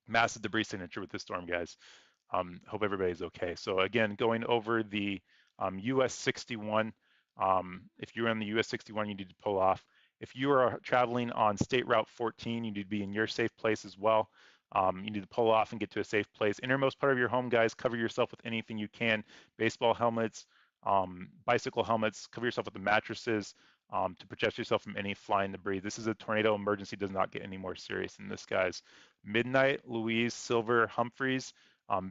massive debris signature with this storm, guys. Hope everybody's okay. So again, going over the US 61, if you're on the US 61, you need to pull off. If you are traveling on State Route 14, you need to be in your safe place as well. You need to pull off and get to a safe place. Innermost part of your home, guys, cover yourself with anything you can. Baseball helmets, bicycle helmets, cover yourself with the mattresses to protect yourself from any flying debris. This is a tornado emergency, does not get any more serious than this, guys. Midnight, Louise, Silver, Humphreys,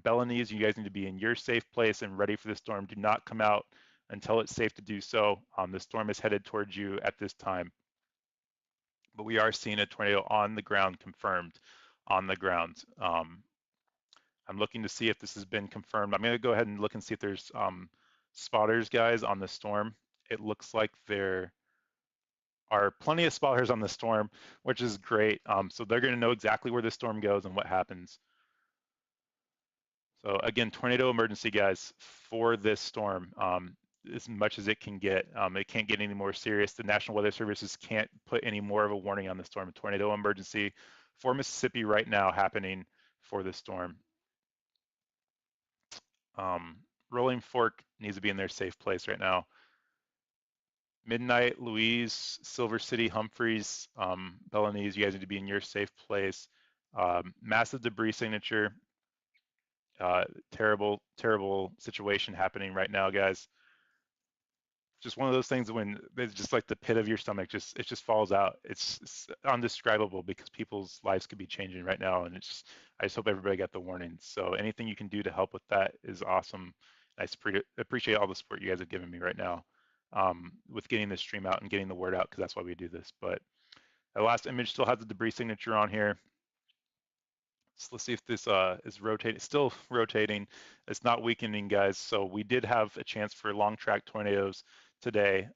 Bellanese, you guys need to be in your safe place and ready for the storm. Do not come out until it's safe to do so. The storm is headed towards you at this time. But we are seeing a tornado on the ground, confirmed on the ground. I'm looking to see if this has been confirmed. I'm going to go ahead and look and see if there's spotters, guys, on the storm. It looks like there are plenty of spotters on the storm, which is great. So they're going to know exactly where the storm goes and what happens. So again, tornado emergency, guys, for this storm, as much as it can get. It can't get any more serious. The National Weather Services can't put any more of a warning on the storm. Tornado emergency for Mississippi right now happening for this storm. Rolling Fork needs to be in their safe place right now. Midnight, Louise, Silver City, Humphreys, Bellanese, you guys need to be in your safe place. Massive debris signature. Terrible, terrible situation happening right now, guys. Just one of those things when it's just like the pit of your stomach, it just falls out. It's undescribable because people's lives could be changing right now, and I just hope everybody got the warning. So anything you can do to help with that is awesome. I appreciate all the support you guys have given me right now with getting this stream out and getting the word out, because that's why we do this. But the last image still has the debris signature on here. So let's see if this is rotating. Still rotating. It's not weakening, guys. So we did have a chance for long track tornadoes today,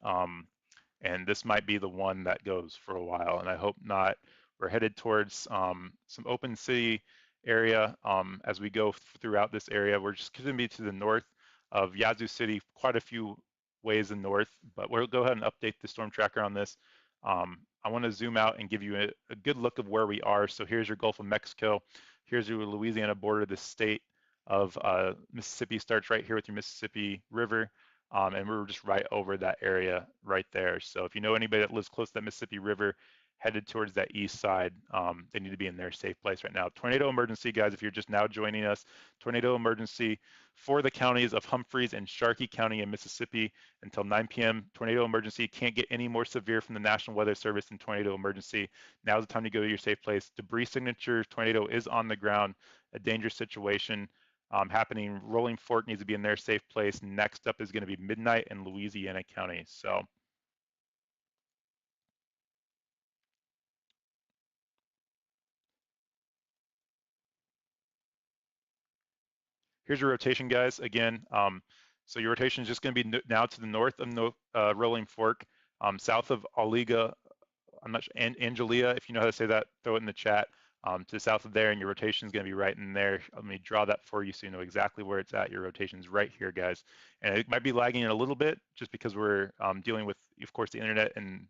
and this might be the one that goes for a while, and I hope not. We're headed towards some open city area as we go throughout this area. We're just going to be to the north of Yazoo City, quite a few ways in north, but we'll go ahead and update the storm tracker on this. I want to zoom out and give you a good look of where we are. So here's your Gulf of Mexico. Here's your Louisiana border. The state of Mississippi starts right here with your Mississippi River. And we're just right over that area right there. So if you know anybody that lives close to that Mississippi River, headed towards that east side. They need to be in their safe place right now. Tornado emergency, guys, if you're just now joining us, tornado emergency for the counties of Humphreys and Sharkey County in Mississippi until 9 p.m. Tornado emergency. Can't get any more severe from the National Weather Service than tornado emergency. Now's the time to go to your safe place. Debris signature, tornado is on the ground, a dangerous situation happening. Rolling Fork needs to be in their safe place. Next up is going to be Midnight in Louisiana County. So here's your rotation, guys. Again, so your rotation is just going to be now to the north of Rolling Fork, south of Aliga. I'm not sure, Angelia, if you know how to say that, throw it in the chat. To the south of there, and your rotation is going to be right in there. Let me draw that for you so you know exactly where it's at. Your rotation is right here, guys. And it might be lagging a little bit just because we're dealing with, of course, the internet and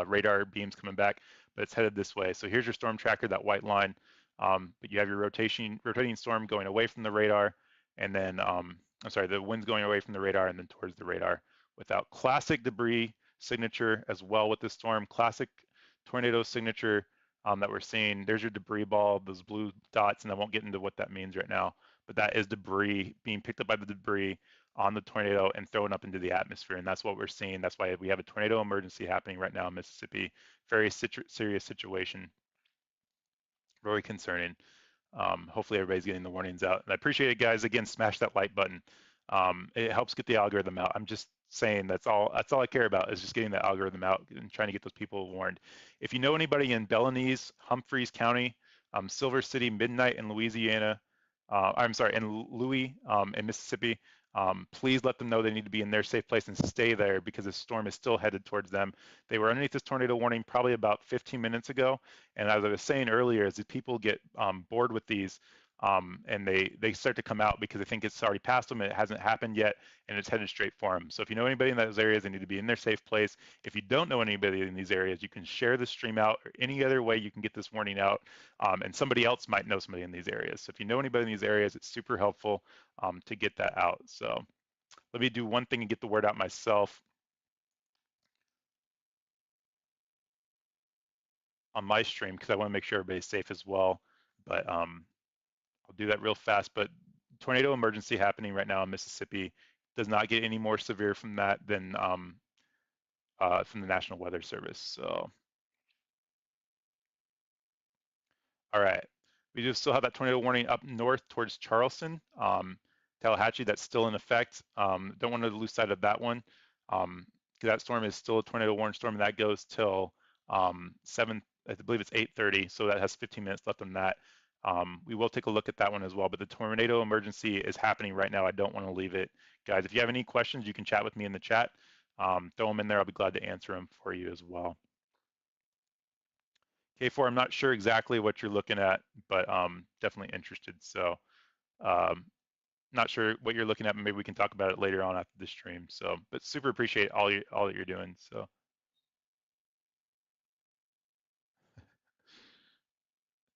radar beams coming back, but it's headed this way. So here's your storm tracker, that white line. But you have your rotating storm going away from the radar, and then, I'm sorry, the wind's going away from the radar and then towards the radar without classic debris signature as well with the storm. Classic tornado signature that we're seeing. There's your debris ball, those blue dots, and I won't get into what that means right now, but that is debris being picked up by the debris on the tornado and thrown up into the atmosphere, and that's what we're seeing. That's why we have a tornado emergency happening right now in Mississippi. Very serious situation, very concerning. Hopefully everybody's getting the warnings out. And I appreciate it, guys. Again, smash that like button. It helps get the algorithm out. I'm just saying that's all I care about is just getting the algorithm out and trying to get those people warned. If you know anybody in Bellinese, Humphreys County, Silver City, Midnight in Louisiana, I'm sorry, in Louis, in Mississippi, please let them know they need to be in their safe place and stay there because the storm is still headed towards them. They were underneath this tornado warning probably about 15 minutes ago. And as I was saying earlier, as people get bored with these and they start to come out because they think it's already past them and it hasn't happened yet and it's headed straight for them. So if you know anybody in those areas, they need to be in their safe place. If you don't know anybody in these areas, you can share the stream out or any other way you can get this warning out. And somebody else might know somebody in these areas. So if you know anybody in these areas, it's super helpful to get that out. So let me do one thing and get the word out myself on my stream because I want to make sure everybody's safe as well. But I'll do that real fast. But tornado emergency happening right now in Mississippi does not get any more severe from that than from the National Weather Service. So, all right. We do still have that tornado warning up north towards Charleston, Tallahatchie. That's still in effect. Don't want to lose sight of that one. That storm is still a tornado warning storm, and that goes till 7. I believe it's 8:30. So that has 15 minutes left on that. We will take a look at that one as well. But the tornado emergency is happening right now. I don't want to leave it, guys. If you have any questions, you can chat with me in the chat. Throw them in there. I'll be glad to answer them for you as well. K4, I'm not sure exactly what you're looking at, but definitely interested. So not sure what you're looking at. Maybe we can talk about it later on after the stream. So, but super appreciate all that you're doing. So.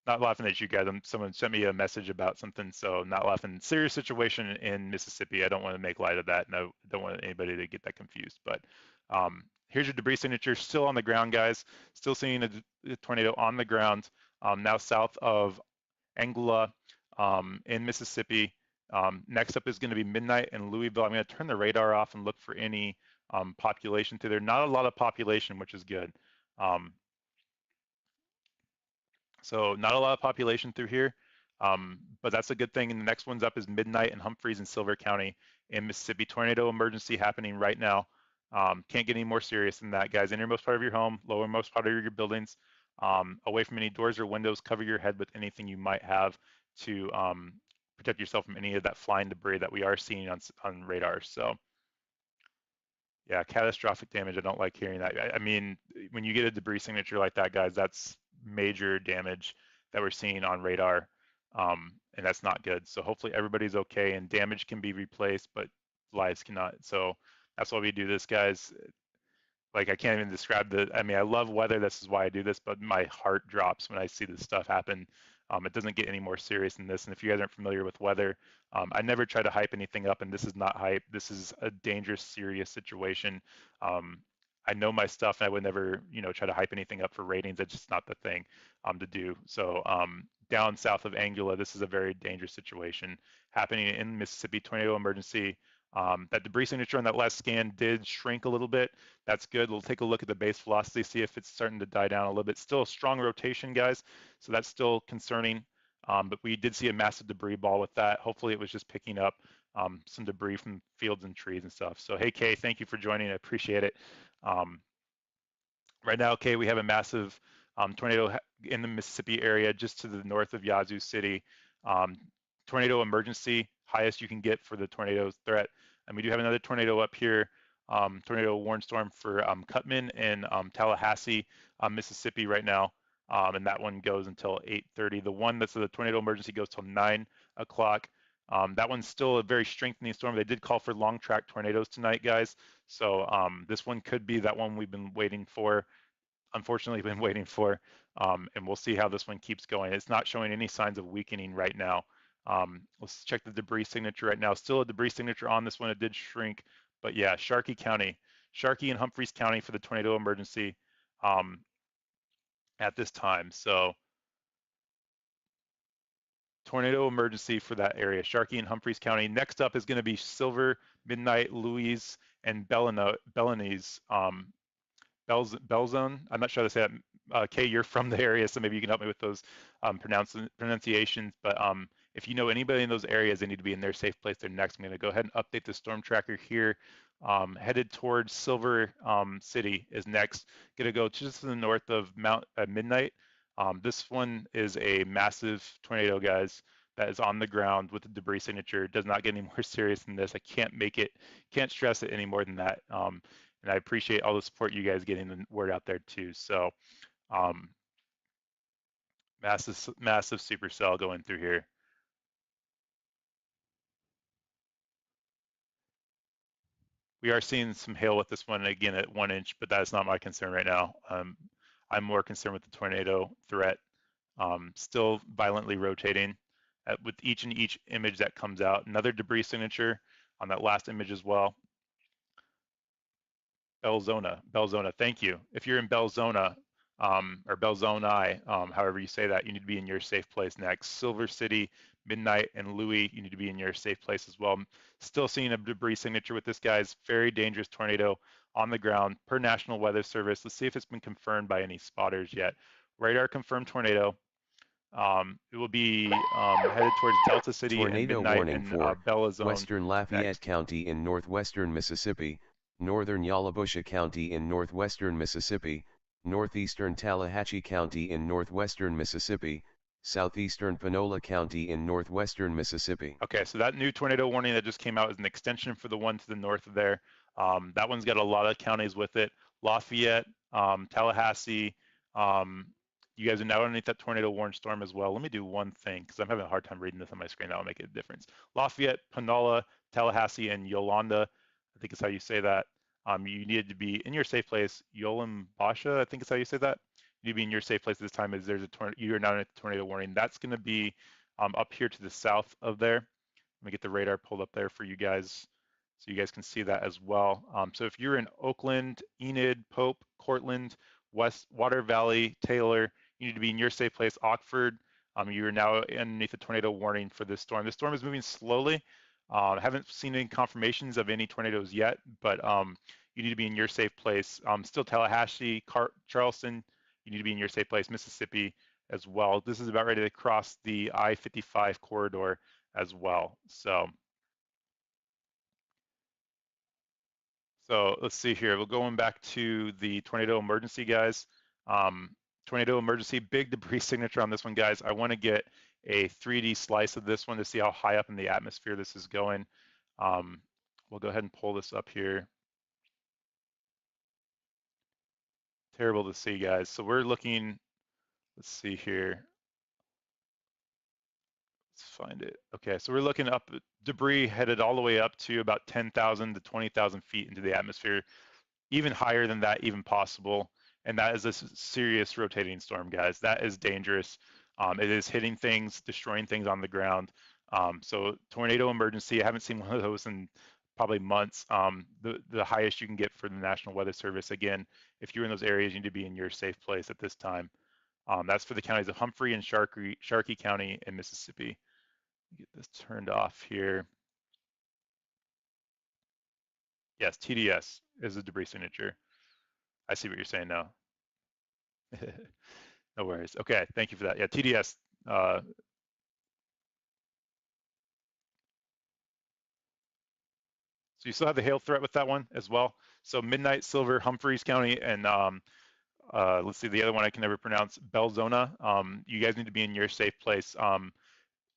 Not laughing at you guys. Someone sent me a message about something, so not laughing. Serious situation in Mississippi. I don't want to make light of that, and I don't want anybody to get that confused. But here's your debris signature, still on the ground, guys. Still seeing a tornado on the ground. Now south of Angela in Mississippi. Next up is going to be Midnight in Louisville. I'm going to turn the radar off and look for any population through there. Not a lot of population, which is good. So not a lot of population through here, but that's a good thing. And the next one's up is Midnight and Humphreys in Silver County in Mississippi. Tornado emergency happening right now. Can't get any more serious than that, guys. Innermost part of your home, lowermost part of your buildings, away from any doors or windows. Cover your head with anything you might have to protect yourself from any of that flying debris that we are seeing on radar. So yeah, catastrophic damage. I don't like hearing that. I mean, when you get a debris signature like that, guys, that's major damage that we're seeing on radar, and that's not good. So hopefully everybody's okay, and damage can be replaced, but lives cannot. So that's why we do this, guys. Like I can't even describe I mean, I love weather. This is why I do this, but my heart drops when I see this stuff happen. It doesn't get any more serious than this. And if you guys aren't familiar with weather, I never try to hype anything up, and this is not hype. This is a dangerous, serious situation. I know my stuff, and I would never, you know, try to hype anything up for ratings. It's just not the thing to do. So down south of Angula, this is a very dangerous situation happening in Mississippi. Tornado emergency. That debris signature on that last scan did shrink a little bit. That's good. We'll take a look at the base velocity, see if it's starting to die down a little bit. Still a strong rotation, guys. So that's still concerning. But we did see a massive debris ball with that. Hopefully it was just picking up some debris from fields and trees and stuff. So hey, Kay, thank you for joining. I appreciate it. Um, right now, Kay, we have a massive tornado in the Mississippi area just to the north of Yazoo City. Um, tornado emergency, highest you can get for the tornado threat. And we do have another tornado up here, tornado warning storm for Cutman and Tallahassee, Mississippi right now. And that one goes until 8:30. The one that's the tornado emergency goes till 9 o'clock. That one's still a very strengthening storm. They did call for long track tornadoes tonight, guys. So this one could be that one we've been waiting for, unfortunately been waiting for, and we'll see how this one keeps going. It's not showing any signs of weakening right now. Let's check the debris signature right now. Still a debris signature on this one. It did shrink, but yeah, Sharkey County, Sharkey and Humphreys County for the tornado emergency at this time. So tornado emergency for that area, Sharkey and Humphreys County. Next up is going to be Silver, Midnight, Louise, and Bellanese. Belzone. I'm not sure how to say that. Kay, you're from the area, so maybe you can help me with those pronunciations. But if you know anybody in those areas, they need to be in their safe place. They're next. I'm going to go ahead and update the storm tracker here. Headed towards Silver City is next. Going to go just to the north of Mount Midnight. This one is a massive tornado, guys, that is on the ground with a debris signature. It does not get any more serious than this. I can't stress it any more than that. And I appreciate all the support you guys getting the word out there too. So massive supercell going through here. We are seeing some hail with this one again at 1 inch, but that's not my concern right now. I'm more concerned with the tornado threat. Still violently rotating with each image that comes out. Another debris signature on that last image as well. Belzona, thank you. If you're in Belzona, or Belzoni, however you say that, you need to be in your safe place next. Silver City, Midnight, and Louis, you need to be in your safe place as well. Still seeing a debris signature with this, guys. Very dangerous tornado on the ground per National Weather Service. Let's see if it's been confirmed by any spotters yet. Radar confirmed tornado. It will be headed towards Delta City Tornado and Midnight warning and for Bella Zone Western Lafayette next. County in northwestern Mississippi, northern Yalobusha County in northwestern Mississippi, northeastern Tallahatchie County in northwestern Mississippi, southeastern Panola County in northwestern Mississippi. Okay, so that new tornado warning that just came out is an extension for the one to the north of there. That one's got a lot of counties with it. Lafayette, Tallahassee. You guys are now underneath that tornado warning storm as well. Let me do one thing because I'm having a hard time reading this on my screen. That will make a difference. Lafayette, Panola, Tallahassee, and Yolanda. I think is how you say that. You needed to be in your safe place. Yolam Basha, I think is how you say that. You need to be in your safe place this time as there's a tornado. You're now in a tornado warning. That's going to be up here to the south of there. Let me get the radar pulled up there for you guys so you guys can see that as well. So if you're in Oakland, Enid, Pope, Cortland, West Water Valley, Taylor, you need to be in your safe place. Oxford, you are now underneath a tornado warning for this storm. This storm is moving slowly. I haven't seen any confirmations of any tornadoes yet, but you need to be in your safe place. Still Tallahassee, Charleston, you need to be in your safe place. Mississippi as well. This is about ready to cross the I-55 corridor as well. So let's see here. We're going back to the tornado emergency, guys. Tornado emergency, big debris signature on this one, guys. I want to get a 3D slice of this one to see how high up in the atmosphere this is going. We'll go ahead and pull this up here. Terrible to see, guys. So we're looking, let's see here. Let's find it. Okay, so we're looking up, debris headed all the way up to about 10,000 to 20,000 feet into the atmosphere, even higher than that, even possible. And that is a serious rotating storm, guys. That is dangerous. It is hitting things, destroying things on the ground. So tornado emergency, I haven't seen one of those in probably months. The highest you can get for the National Weather Service. Again, if you're in those areas, you need to be in your safe place at this time. That's for the counties of Humphrey and Sharkey County in Mississippi. Get this turned off here. Yes, TDS is a debris signature. I see what you're saying now. No worries. Okay, thank you for that. Yeah, TDS. So you still have the hail threat with that one as well. So Midnight, Silver, Humphreys County, and let's see, the other one I can never pronounce, Belzona. You guys need to be in your safe place.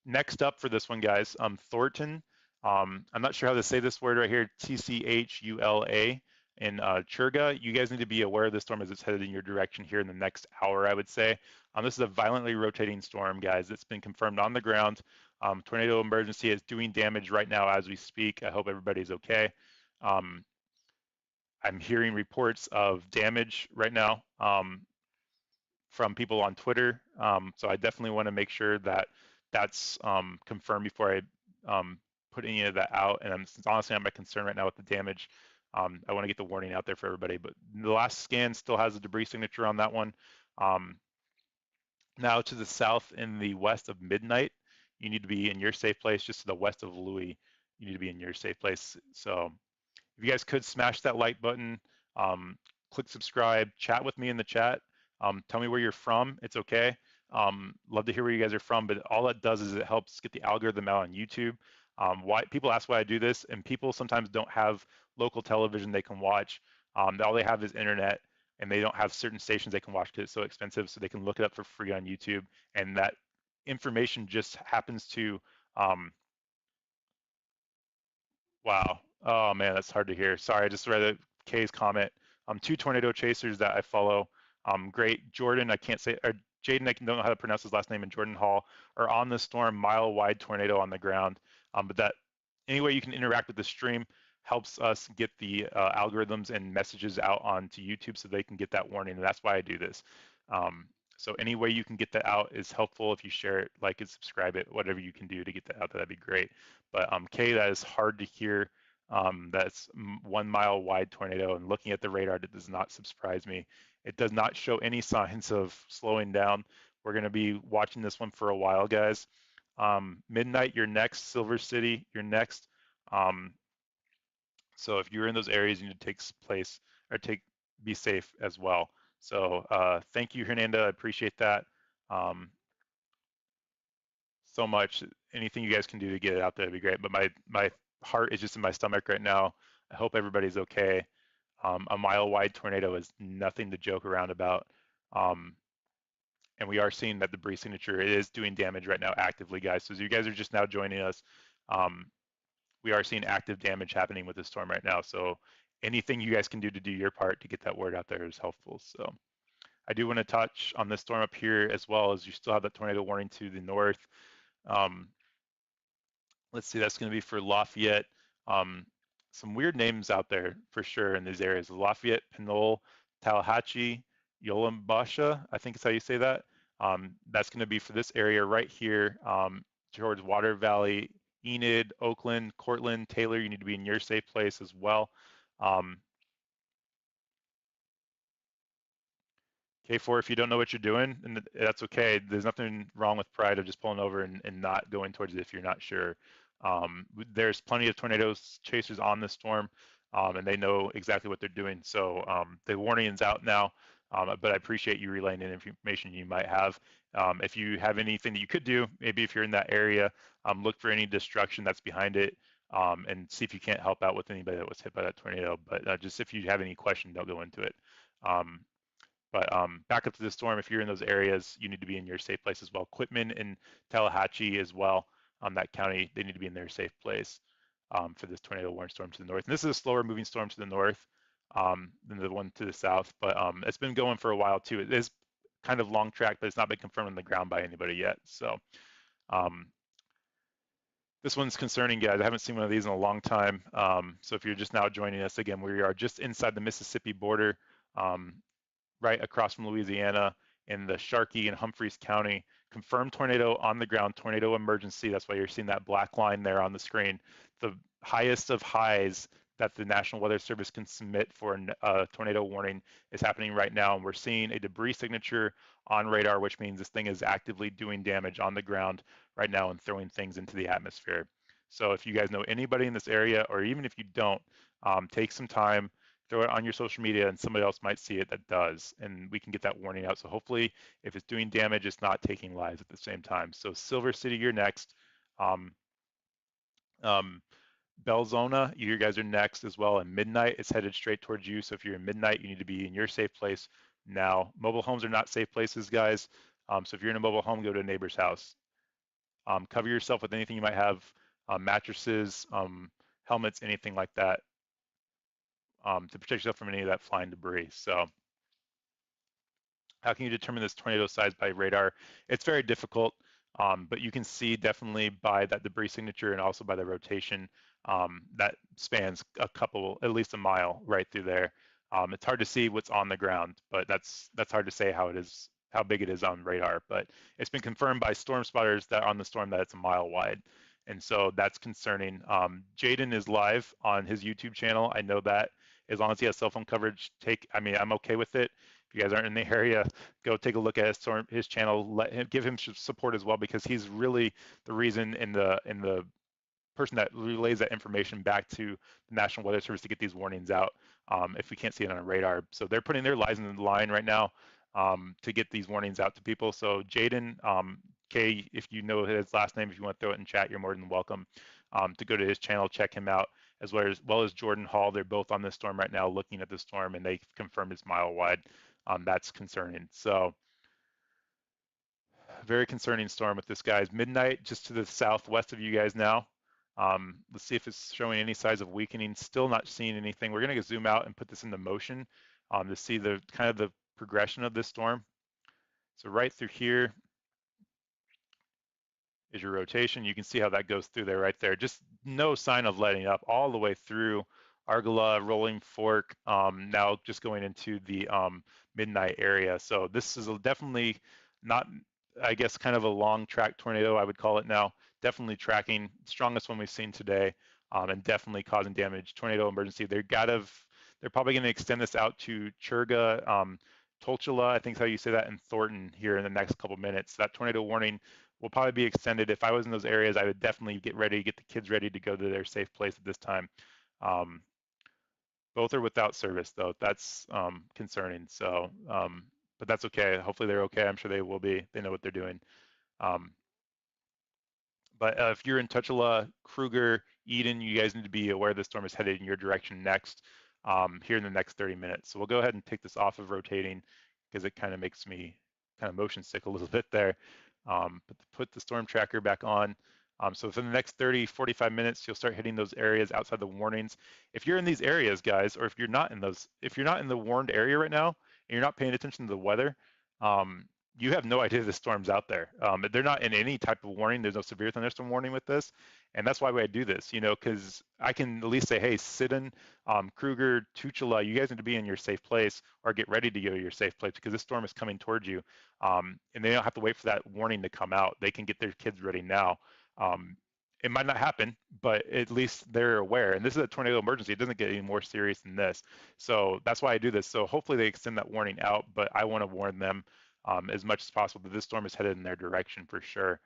Next up for this one, guys, Thornton. I'm not sure how to say this word right here, Tchula in Churga. You guys need to be aware of this storm as it's headed in your direction here in the next hour, I would say. This is a violently rotating storm, guys. It's been confirmed on the ground. Tornado emergency is doing damage right now as we speak. I hope everybody's okay. I'm hearing reports of damage right now from people on Twitter. So I definitely want to make sure that that's confirmed before I put any of that out. And it's honestly not my concern right now with the damage. I want to get the warning out there for everybody. But the last scan still has a debris signature on that one. Now to the south in the west of Midnight, you need to be in your safe place. Just to the west of Louis, you need to be in your safe place. So if you guys could smash that like button, click subscribe, chat with me in the chat. Tell me where you're from. It's okay. Love to hear where you guys are from, but all that does is it helps get the algorithm out on YouTube. Why people ask why I do this, and people sometimes don't have local television they can watch. All they have is internet, and they don't have certain stations they can watch because it's so expensive. So they can look it up for free on YouTube, and that information just happens to wow. Oh man, that's hard to hear. Sorry, I just read Kay's comment. Two tornado chasers that I follow. Great. Jordan, I can't say, or Jaden, I don't know how to pronounce his last name, and Jordan Hall are on the storm, mile-wide tornado on the ground. But that any way you can interact with the stream helps us get the algorithms and messages out onto YouTube so they can get that warning. And that's why I do this. So any way you can get that out is helpful. If you share it, like it, subscribe it, whatever you can do to get that out, that'd be great. But Kay, that is hard to hear. That's 1 mile wide tornado, and looking at the radar, that does not surprise me. It does not show any signs of slowing down. We're going to be watching this one for a while, guys. Midnight, you're next. Silver City, you're next. So if you're in those areas, you need to take place or be safe as well. So thank you, Hernanda. I appreciate that so much. Anything you guys can do to get it out there would be great. But my heart is just in my stomach right now. I hope everybody's okay. A mile-wide tornado is nothing to joke around about. And we are seeing that the debris signature is doing damage right now actively, guys. So as you guys are just now joining us, we are seeing active damage happening with the storm right now. So anything you guys can do to do your part to get that word out there is helpful. So I do want to touch on this storm up here as well, as you still have that tornado warning to the north. Let's see, that's going to be for Lafayette. Some weird names out there for sure in these areas. Lafayette, Pinole, Tallahatchie, Yolambasha, I think is how you say that. That's going to be for this area right here, towards Water Valley, Enid, Oakland, Cortland, Taylor. You need to be in your safe place as well. K4, if you don't know what you're doing, and that's okay. There's nothing wrong with pride of just pulling over and not going towards it if you're not sure. There's plenty of tornadoes chasers on the storm, and they know exactly what they're doing. So the warning is out now, but I appreciate you relaying any information you might have. If you have anything that you could do, maybe if you're in that area, look for any destruction that's behind it, and see if you can't help out with anybody that was hit by that tornado. But just if you have any question, don't go into it. But back up to the storm, if you're in those areas, you need to be in your safe place as well. Quitman and Tallahatchie as well, that county, they need to be in their safe place for this tornado warning storm to the north. And this is a slower moving storm to the north than the one to the south, but it's been going for a while too. It is kind of long track, but it's not been confirmed on the ground by anybody yet. So this one's concerning, guys. I haven't seen one of these in a long time. So if you're just now joining us, again, we are just inside the Mississippi border. Right across from Louisiana. in the Sharkey and Humphreys County. Confirmed tornado on the ground, tornado emergency. That's why you're seeing that black line there on the screen. The highest of highs that the National Weather Service can submit for a tornado warning is happening right now. And we're seeing a debris signature on radar, which means this thing is actively doing damage on the ground right now and throwing things into the atmosphere. So if you guys know anybody in this area, or even if you don't, take some time, throw it on your social media, and somebody else might see it that does, and we can get that warning out. So hopefully, if it's doing damage, it's not taking lives at the same time. So Silver City, you're next. Um, um, Belzona, you guys are next as well. And Midnight, it's headed straight towards you. So if you're in Midnight, you need to be in your safe place now. Mobile homes are not safe places, guys. So if you're in a mobile home, go to a neighbor's house. Cover yourself with anything you might have, mattresses, helmets, anything like that, to protect yourself from any of that flying debris. So how can you determine this tornado size by radar? It's very difficult, but you can see definitely by that debris signature and also by the rotation that spans a couple, at least a mile right through there. It's hard to see what's on the ground, but that's hard to say how it is, how big it is on radar. But it's been confirmed by storm spotters that on the storm that it's a mile wide. And so that's concerning. Jaden is live on his YouTube channel. I know that as long as he has cell phone coverage, I'm okay with it. If you guys aren't in the area, go take a look at his channel. Give him support as well, because he's really the reason in the person that relays that information back to the National Weather Service to get these warnings out if we can't see it on a radar. So they're putting their lives in the line right now to get these warnings out to people. So Jaden, K, if you know his last name, if you want to throw it in chat, you're more than welcome to go to his channel, check him out, as well as Jordan Hall. They're both on this storm right now looking at the storm, and they confirmed it's mile wide. That's concerning. So very concerning storm with this, guys. Midnight just to the southwest of you guys now. Let's see if it's showing any signs of weakening. Still not seeing anything. We're going to zoom out and put this into motion to see the kind of the progression of this storm. So right through here is your rotation. You can see how that goes through there right there. Just no sign of letting up all the way through Argala, Rolling Fork, now just going into the Midnight area. So this is definitely not, I guess, kind of a long track tornado, I would call it now. Definitely tracking, strongest one we've seen today, and definitely causing damage. Tornado emergency. They're probably going to extend this out to Churga, Tolchula, I think is how you say that, and Thornton here in the next couple minutes. That tornado warning will probably be extended. If I was in those areas, I would definitely get the kids ready to go to their safe place at this time. Both are without service though. That's concerning. So, but that's okay. Hopefully they're okay. I'm sure they will be. They know what they're doing. But if you're in Tuchula, Kruger, Eden, you guys need to be aware the storm is headed in your direction next, here in the next 30 minutes. So we'll go ahead and take this off of rotating because it kind of makes me kind of motion sick a little bit there. But to put the storm tracker back on. So for the next 30, 45 minutes, you'll start hitting those areas outside the warnings. If you're in these areas, guys, or if you're not in the warned area right now, and you're not paying attention to the weather, you have no idea the storm's out there. They're not in any type of warning. There's no severe thunderstorm warning with this. And that's why I do this, because I can at least say, hey, Sidon, Kruger, Tuchula, you guys need to be in your safe place or get ready to go to your safe place because this storm is coming towards you. And they don't have to wait for that warning to come out. They can get their kids ready now. It might not happen, but at least they're aware. And this is a tornado emergency. It doesn't get any more serious than this. So that's why I do this. So hopefully they extend that warning out, but I want to warn them as much as possible that this storm is headed in their direction for sure.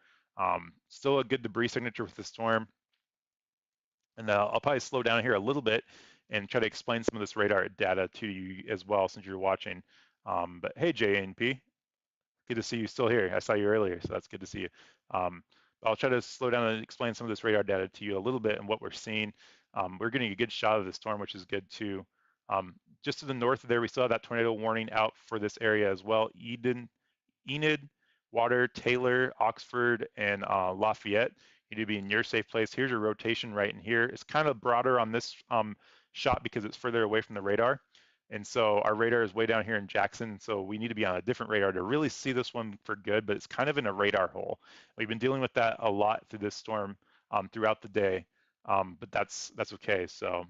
Still a good debris signature with the storm. And I'll probably slow down here a little bit and try to explain some of this radar data to you as well since you're watching. But hey, JNP, good to see you still here. I saw you earlier, so that's good to see you. I'll try to slow down and explain some of this radar data to you a little bit and what we're seeing. We're getting a good shot of the storm, which is good too. Just to the north of there, we still have that tornado warning out for this area as well. Enid, Water, Taylor, Oxford, and Lafayette. You need to be in your safe place. Here's your rotation right in here. It's kind of broader on this shot because it's further away from the radar. And so our radar is way down here in Jackson. So we need to be on a different radar to really see this one for good, but it's kind of in a radar hole. We've been dealing with that a lot through this storm throughout the day, but that's okay. So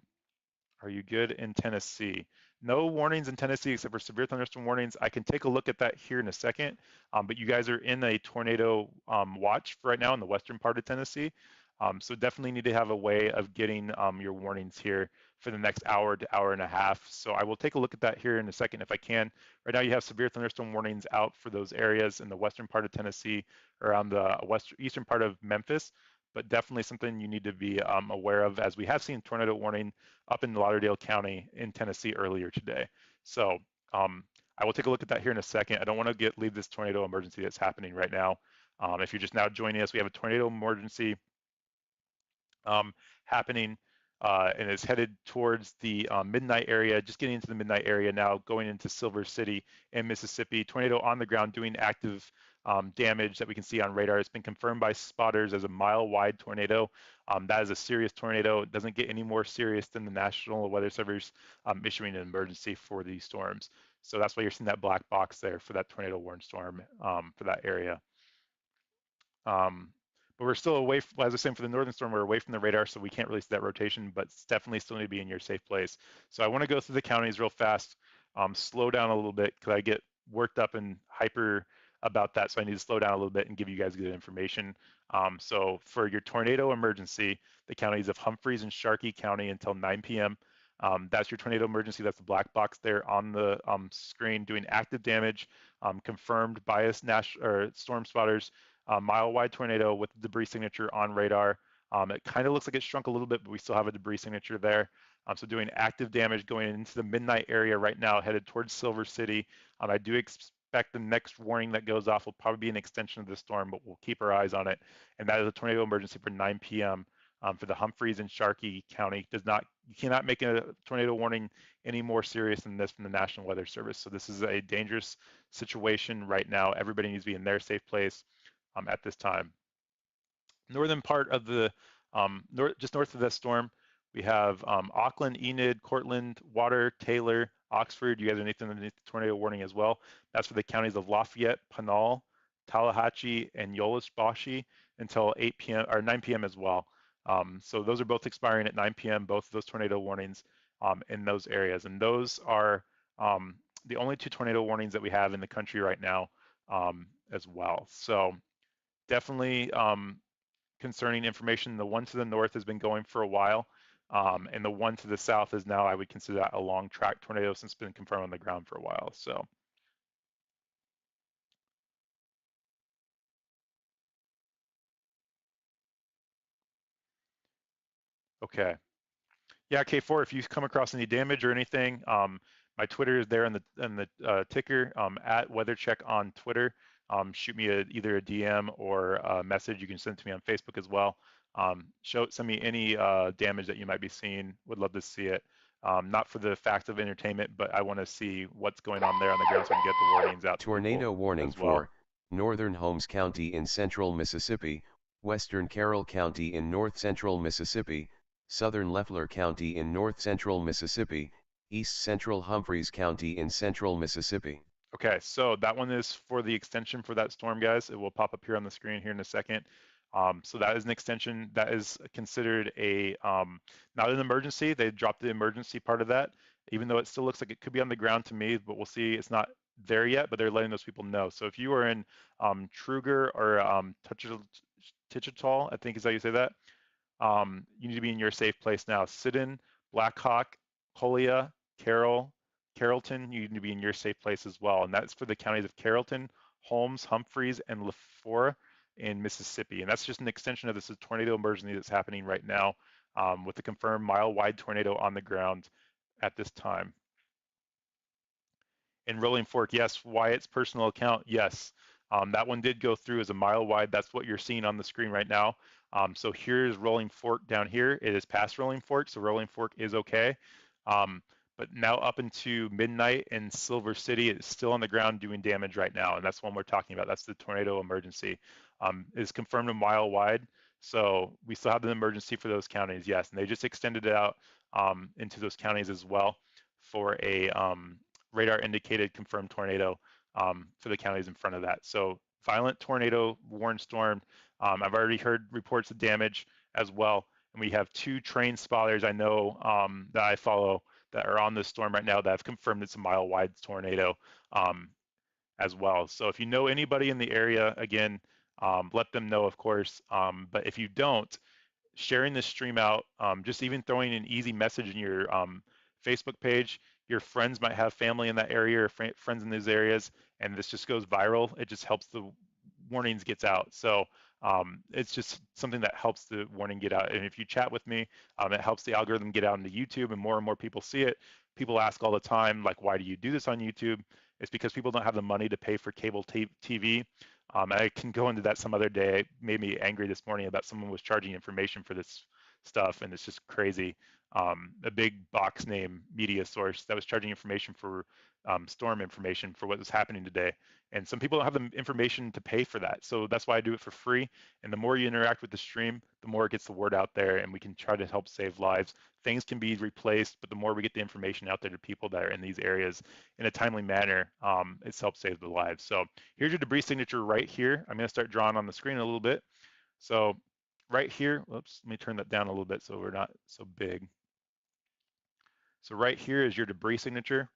are you good in Tennessee? no warnings in Tennessee except for severe thunderstorm warnings. I can take a look at that here in a second, but you guys are in a tornado watch right now in the western part of Tennessee. So definitely need to have a way of getting your warnings here for the next hour to hour and a half. So I will take a look at that here in a second if I can. Right now you have severe thunderstorm warnings out for those areas in the western part of Tennessee, around the eastern part of Memphis, but definitely something you need to be aware of, as we have seen tornado warning up in Lauderdale County in Tennessee earlier today. So I will take a look at that here in a second. I don't want to leave this tornado emergency that's happening right now. If you're just now joining us, we have a tornado emergency happening, and it's headed towards the midnight area, just getting into the midnight area now, going into Silver City in Mississippi. Tornado on the ground doing active damage that we can see on radar. It's been confirmed by spotters as a mile-wide tornado. That is a serious tornado. It doesn't get any more serious than the National Weather Service issuing an emergency for these storms. So that's why you're seeing that black box there for that tornado warning storm for that area. But we're still away, as I was saying, for the northern storm, we're away from the radar, so we can't really see that rotation, but it's definitely still need to be in your safe place. So I want to go through the counties real fast, slow down a little bit, because I get worked up and hyper about that, so I need to slow down a little bit and give you guys good information. So for your tornado emergency, the counties of Humphreys and Sharkey County until 9 p.m. That's your tornado emergency. That's the black box there on the screen doing active damage, confirmed by us storm spotters. Mile-wide tornado with debris signature on radar. It kind of looks like it shrunk a little bit, but we still have a debris signature there. So doing active damage going into the midnight area right now, headed towards Silver City. I do expect the next warning that goes off will probably be an extension of the storm, but we'll keep our eyes on it. And that is a tornado emergency for 9 p.m. For the Humphreys and Sharkey County. You cannot make a tornado warning any more serious than this from the National Weather Service. So this is a dangerous situation right now. Everybody needs to be in their safe place at this time. Northern part of the, just north of this storm, we have Auckland, Enid, Cortland, Water, Taylor, Oxford. You guys are underneath the tornado warning as well. That's for the counties of Lafayette, Pinal, Tallahatchie, and Yolisboshi until 8 p.m. or 9 p.m. as well. So those are both expiring at 9 p.m., both of those tornado warnings in those areas. And those are the only two tornado warnings that we have in the country right now as well. So definitely concerning information. The one to the north has been going for a while, and the one to the south is now, I would consider that a long track tornado since it's been confirmed on the ground for a while. So. Okay. Yeah, K4, if you come across any damage or anything, my Twitter is there in the ticker, at WeatherCheck on Twitter. Shoot me either a DM or a message. You can send it to me on Facebook as well. Send me any damage that you might be seeing. Would love to see it. Not for the fact of entertainment, but I want to see what's going on there on the ground so I can get the warnings out to Tornado people warning as well. for Northern Holmes County in central Mississippi, Western Carroll County in north central Mississippi, Southern Leffler County in north central Mississippi, East Central Humphreys County in central Mississippi. Okay, so that one is for the extension for that storm, guys. It will pop up here on the screen here in a second. So that is an extension that is considered not an emergency. They dropped the emergency part of that, even though it still looks like it could be on the ground to me, but we'll see. It's not there yet, but they're letting those people know. So if you are in Truger or Tichitol, I think is how you say that, you need to be in your safe place now. Sidon, Blackhawk, Colia, Carrollton, you need to be in your safe place as well. And that's for the counties of Carrollton, Holmes, Humphreys, and LaFleur in Mississippi. And that's just an extension of this tornado emergency that's happening right now with the confirmed mile-wide tornado on the ground at this time. In Rolling Fork, yes. Wyatt's personal account, yes. That one did go through as a mile wide. That's what you're seeing on the screen right now. So here's Rolling Fork down here. It is past Rolling Fork, so Rolling Fork is okay. But now up into Midnight and Silver City, it's still on the ground doing damage right now, and that's one we're talking about. That's the tornado emergency. It's confirmed a mile wide, so we still have an emergency for those counties, yes. And they just extended it out into those counties as well for a radar indicated confirmed tornado for the counties in front of that. So violent tornado warned storm. I've already heard reports of damage as well. And we have two trained spotters I know that I follow that are on this storm right now that have confirmed it's a mile-wide tornado as well. So if you know anybody in the area, again, let them know, of course. But if you don't, sharing this stream out, just even throwing an easy message in your Facebook page. Your friends might have family in that area or friends in those areas, and this just goes viral. It just helps the warnings gets out. So it's just something that helps the warning get out. And if you chat with me, it helps the algorithm get out into YouTube, and more people see it. People ask all the time, like, why do you do this on YouTube? It's because people don't have the money to pay for cable TV. I can go into that some other day. It made me angry this morning about someone was charging information for this stuff, and it's just crazy. A big box name media source that was charging information for storm information for what was happening today. And some people don't have the information to pay for that. So that's why I do it for free. And the more you interact with the stream, the more it gets the word out there, and we can try to help save lives. Things can be replaced, but the more we get the information out there to people that are in these areas in a timely manner, it's helped save the lives. So here's your debris signature right here. I'm going to start drawing on the screen a little bit. So right here, whoops, let me turn that down a little bit so we're not so big. So right here is your debris signature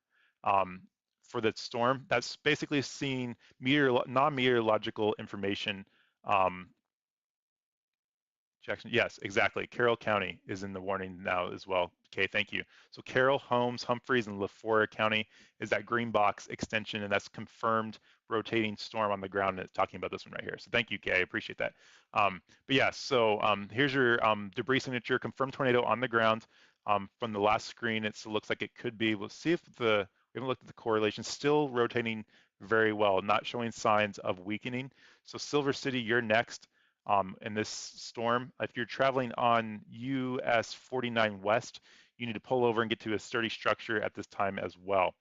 for the storm. That's basically seeing non-meteorological information. Jackson, yes, exactly. Carroll County is in the warning now as well. Okay, thank you. So Carroll, Holmes, Humphreys, and LaFleur County is that green box extension, and that's confirmed rotating storm on the ground. And it's talking about this one right here. So thank you, Kay. I appreciate that. But yeah, so here's your debris signature, confirmed tornado on the ground. From the last screen, it looks like it could be. We'll see if we haven't looked at the correlation. Still rotating very well, not showing signs of weakening. So Silver City, you're next. In this storm. If you're traveling on US 49 West, you need to pull over and get to a sturdy structure at this time as well.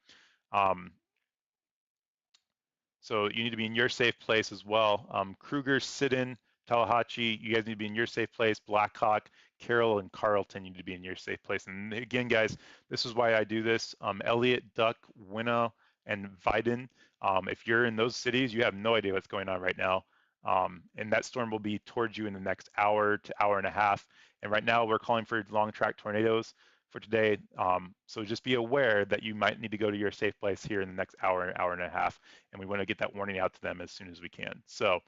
So you need to be in your safe place as well. Kruger, Sidon, Tallahatchie, you guys need to be in your safe place. Blackhawk, Carroll, and Carlton, you need to be in your safe place. And again, guys, this is why I do this. Elliott, Duck, Winnow, and Vidin. If you're in those cities, you have no idea what's going on right now. And that storm will be towards you in the next hour to hour and a half. And right now we're calling for long track tornadoes for today. So just be aware that you might need to go to your safe place here in the next hour and a half. And we want to get that warning out to them as soon as we can. So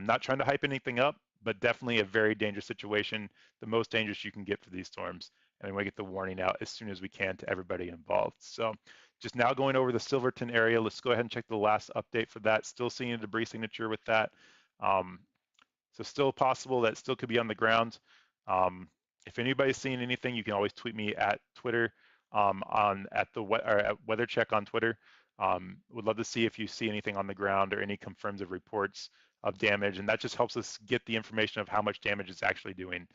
not trying to hype anything up, but definitely a very dangerous situation, the most dangerous you can get for these storms. And we want to get the warning out as soon as we can to everybody involved. So just now going over the Silverton area, let's go ahead and check the last update for that. Still seeing a debris signature with that. So still possible that still could be on the ground. If anybody's seeing anything, you can always tweet me at Twitter at Weather Check on Twitter. Would love to see if you see anything on the ground or any confirms of reports of damage, and that just helps us get the information of how much damage it's actually doing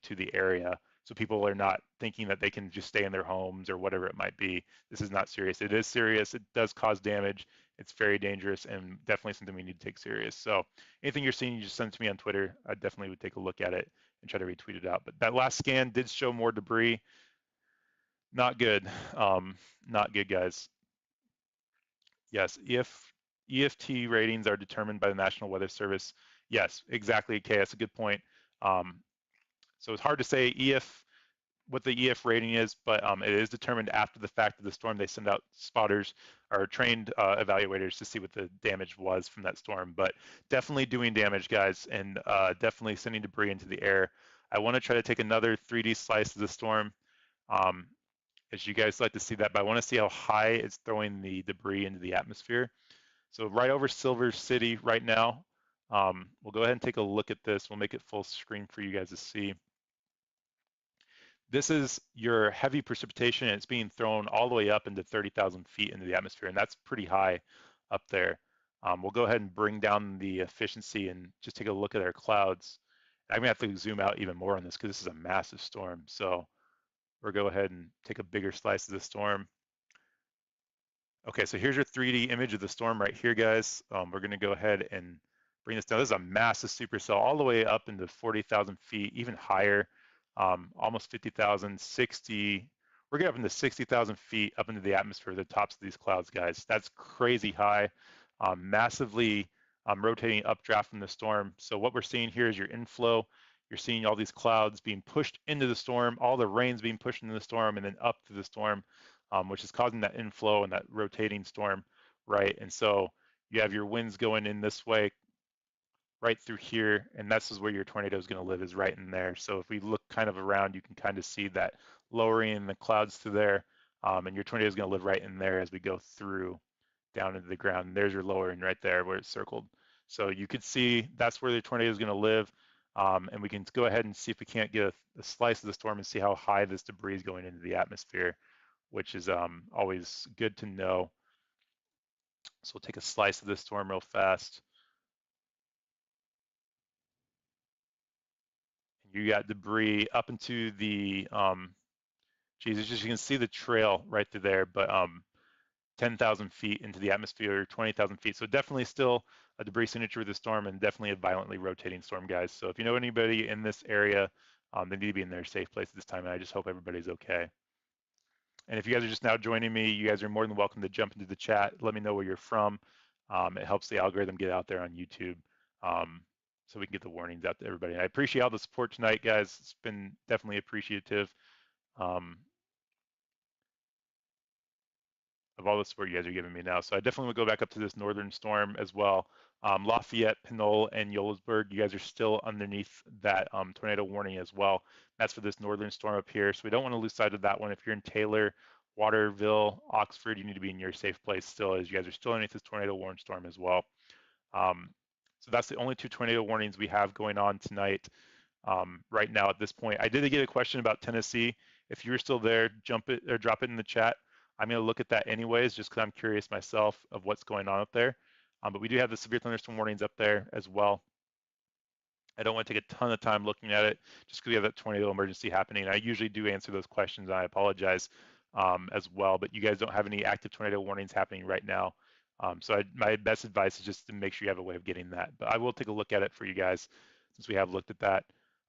to the area. So people are not thinking that they can just stay in their homes or whatever it might be. This is not serious. It is serious. It does cause damage. It's very dangerous and definitely something we need to take serious. So anything you're seeing, you just send it to me on Twitter. I definitely would take a look at it and try to retweet it out. But that last scan did show more debris. Not good. Not good, guys. Yes, if EFT ratings are determined by the National Weather Service, yes, exactly, Kay, that's a good point. So it's hard to say what the EF rating is, but it is determined after the fact of the storm. They send out spotters or trained evaluators to see what the damage was from that storm, but definitely doing damage, guys, and definitely sending debris into the air. I want to try to take another 3D slice of the storm, as you guys like to see that, but I want to see how high it's throwing the debris into the atmosphere. So right over Silver City right now, we'll go ahead and take a look at this. We'll make it full screen for you guys to see. This is your heavy precipitation, and it's being thrown all the way up into 30,000 feet into the atmosphere, and that's pretty high up there. We'll go ahead and bring down the efficiency and just take a look at our clouds. I'm gonna have to zoom out even more on this because this is a massive storm. So we'll go ahead and take a bigger slice of the storm. Okay, so here's your 3D image of the storm right here, guys. We're gonna go ahead and bring this down. This is a massive supercell all the way up into 40,000 feet, even higher, almost 50,000, 60. We're getting up into 60,000 feet up into the atmosphere, the tops of these clouds, guys. That's crazy high, massively rotating updraft from the storm. So what we're seeing here is your inflow. you're seeing all these clouds being pushed into the storm, all the rain's being pushed into the storm and then up to the storm, which is causing that inflow and that rotating storm, right? And so you have your winds going in this way, right through here, and this is where your tornado is going to live, is right in there. So if we look kind of around, you can kind of see that lowering the clouds to there, and your tornado is going to live right in there as we go through down into the ground. And there's your lowering right there where it's circled. So you could see that's where the tornado is going to live. And we can go ahead and see if we can't get a slice of the storm and see how high this debris is going into the atmosphere, which is always good to know. So we'll take a slice of this storm real fast. You got debris up into the, geez, it's just, you can see the trail right through there, but 10,000 feet into the atmosphere, 20,000 feet. So definitely still a debris signature with the storm and definitely a violently rotating storm, guys. So if you know anybody in this area, they need to be in their safe place at this time. And I just hope everybody's okay. And if you guys are just now joining me, you guys are more than welcome to jump into the chat. Let me know where you're from. It helps the algorithm get out there on YouTube. So we can get the warnings out to everybody. And I appreciate all the support tonight, guys. It's been definitely appreciative. Um, of all the support you guys are giving me now. So I definitely would go back up to this northern storm as well. Lafayette, Pinole, and Yoelsburg, you guys are still underneath that tornado warning as well. That's for this northern storm up here. So we don't want to lose sight of that one. If you're in Taylor, Waterville, Oxford, you need to be in your safe place still, as you guys are still underneath this tornado warning storm as well. So that's the only two tornado warnings we have going on tonight. Right now at this point. I did get a question about Tennessee. If you're still there, jump it or drop it in the chat. I'm going to look at that anyways, just because I'm curious myself of what's going on up there. But we do have the severe thunderstorm warnings up there as well. I don't want to take a ton of time looking at it just because we have that tornado emergency happening. I usually do answer those questions, and I apologize as well, but you guys don't have any active tornado warnings happening right now. So my best advice is just to make sure you have a way of getting that. But I will take a look at it for you guys since we have looked at that.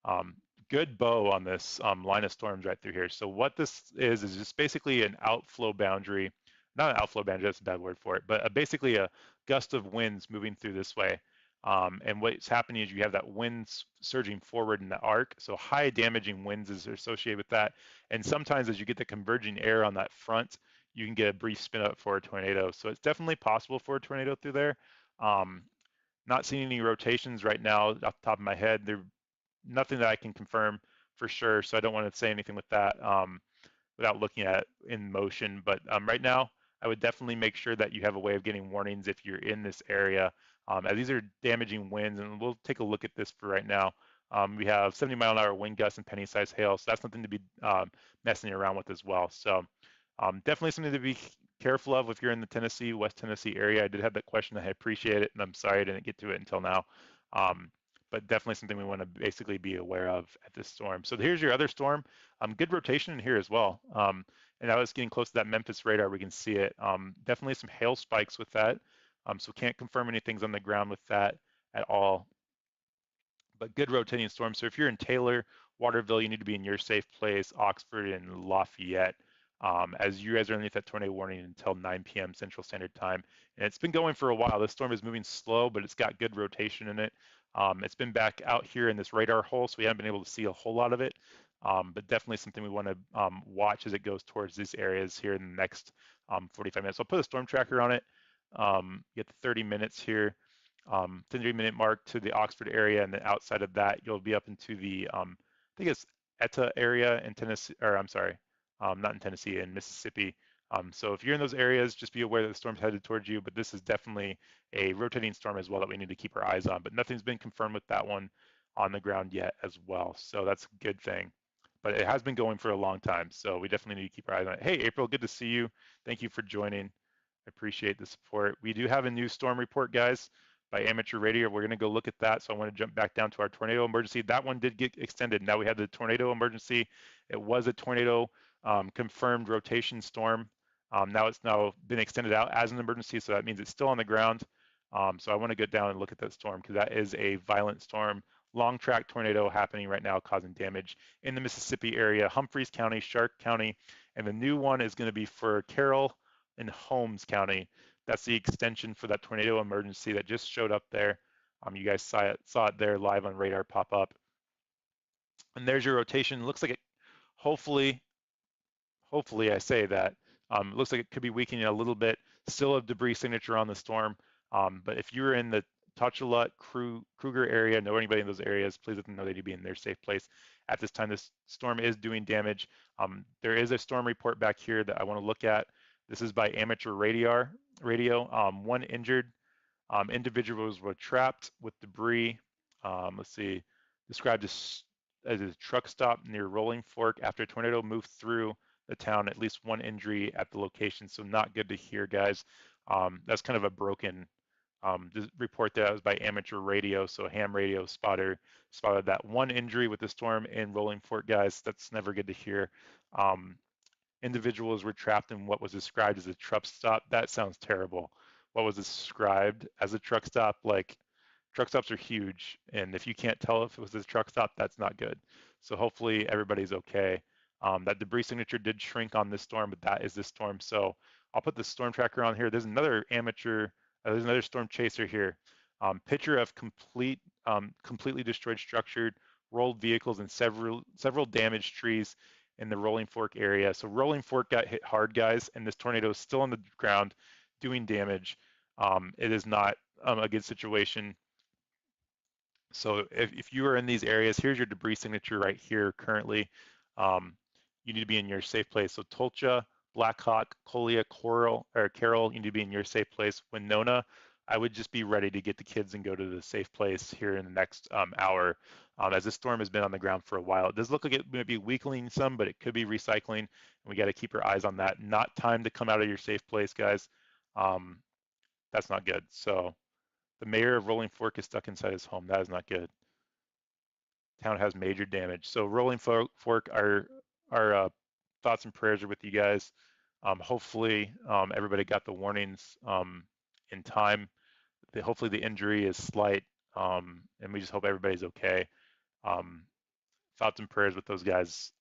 Um, Good bow on this line of storms right through here. So what this is just basically an outflow boundary, not an outflow boundary, that's a bad word for it, but basically a gust of winds moving through this way. And what's happening is you have that wind surging forward in the arc. So high damaging winds is associated with that. And sometimes as you get the converging air on that front, you can get a brief spin up for a tornado. So it's definitely possible for a tornado through there. Not seeing any rotations right now off the top of my head. There's nothing that I can confirm for sure. So I don't want to say anything with that without looking at it in motion. But right now, I would definitely make sure that you have a way of getting warnings if you're in this area. As these are damaging winds, and we'll take a look at this for right now. We have 70-mile-an-hour wind gusts and penny-sized hail, so that's something to be messing around with as well. So definitely something to be careful of if you're in the Tennessee, West Tennessee area. I did have that question. I appreciate it, and I'm sorry I didn't get to it until now. But definitely something we want to basically be aware of at this storm. So here's your other storm. Good rotation in here as well. And I was getting close to that Memphis radar. We can see it. Definitely some hail spikes with that. So can't confirm anything's on the ground with that at all. But good rotating storm. So if you're in Taylor, Waterville, you need to be in your safe place, Oxford and Lafayette, as you guys are underneath that tornado warning until 9 p.m. Central Standard Time. And it's been going for a while. This storm is moving slow, but it's got good rotation in it. It's been back out here in this radar hole, so we haven't been able to see a whole lot of it. But definitely something we want to watch as it goes towards these areas here in the next 45 minutes. I'll put a storm tracker on it. Get the 30 minutes here. 30-minute mark to the Oxford area, and then outside of that, you'll be up into the, I think it's Etta area in Tennessee, or I'm sorry, not in Tennessee, in Mississippi. So if you're in those areas, just be aware that the storm's headed towards you, but this is definitely a rotating storm as well that we need to keep our eyes on, but nothing's been confirmed with that one on the ground yet as well. So that's a good thing, but it has been going for a long time. So we definitely need to keep our eyes on it. Hey, April, good to see you. Thank you for joining. I appreciate the support. We do have a new storm report, guys, by Amateur Radio. We're going to go look at that. So I want to jump back down to our tornado emergency. That one did get extended. Now we have the tornado emergency. It was a tornado confirmed rotation storm. Now it's been extended out as an emergency. So that means it's still on the ground. So I want to get down and look at that storm because that is a violent storm. Long track tornado happening right now causing damage in the Mississippi area, Humphreys County, Shark County. And the new one is going to be for Carroll and Holmes County. That's the extension for that tornado emergency that just showed up there. You guys saw it there live on radar pop up. And there's your rotation. Looks like it, hopefully, hopefully I say that. It looks like it could be weakening a little bit. Still a debris signature on the storm. But if you're in the Tochelot, Kruger area, know anybody in those areas, please let them know they need to be in their safe place. At this time, this storm is doing damage. There is a storm report back here that I want to look at. This is by amateur radio. One injured. Individuals were trapped with debris. Let's see, described as a truck stop near Rolling Fork after a tornado moved through the town. At least one injury at the location, so not good to hear, guys. That's kind of a broken report that was by amateur radio, so ham radio spotted that one injury with the storm in Rolling Fork, guys. That's never good to hear. Um, Individuals were trapped in what was described as a truck stop. That sounds terrible. What was described as a truck stop? Like, truck stops are huge, and if you can't tell if it was a truck stop, that's not good. So hopefully everybody's okay. That debris signature did shrink on this storm, but that is this storm. So I'll put the storm tracker on here. There's another there's another storm chaser here. Picture of completely destroyed structure, rolled vehicles, and several damaged trees in the Rolling Fork area. So Rolling Fork got hit hard, guys, and this tornado is still on the ground doing damage. It is not a good situation. So if you are in these areas, here's your debris signature right here currently. Um, you need to be in your safe place. So Tolcha, Blackhawk, Colia, Carroll, you need to be in your safe place. Winona, I would just be ready to get the kids and go to the safe place here in the next hour. As this storm has been on the ground for a while. It does look like it may be weakening some, but it could be recycling. And we got to keep our eyes on that. Not time to come out of your safe place, guys. That's not good. So the mayor of Rolling Fork is stuck inside his home. That is not good. Town has major damage. So Rolling Fork, our thoughts and prayers are with you guys. Hopefully everybody got the warnings in time. Hopefully the injury is slight, and we just hope everybody's okay. Um, Thoughts and prayers with those guys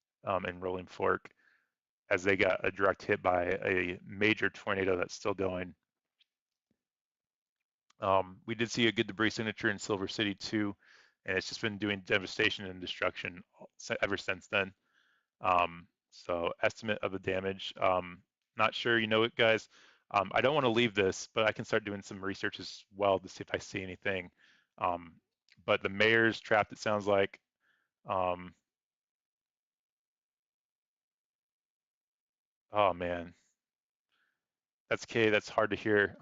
in Rolling Fork as they got a direct hit by a major tornado that's still going. We did see a good debris signature in Silver City too, and it's just been doing devastation and destruction ever since then. So estimate of the damage, not sure, you know it, guys. I don't want to leave this, but I can start doing some research as well to see if I see anything. Um, but the mayor's trapped, it sounds like. Um, oh man, that's hard to hear.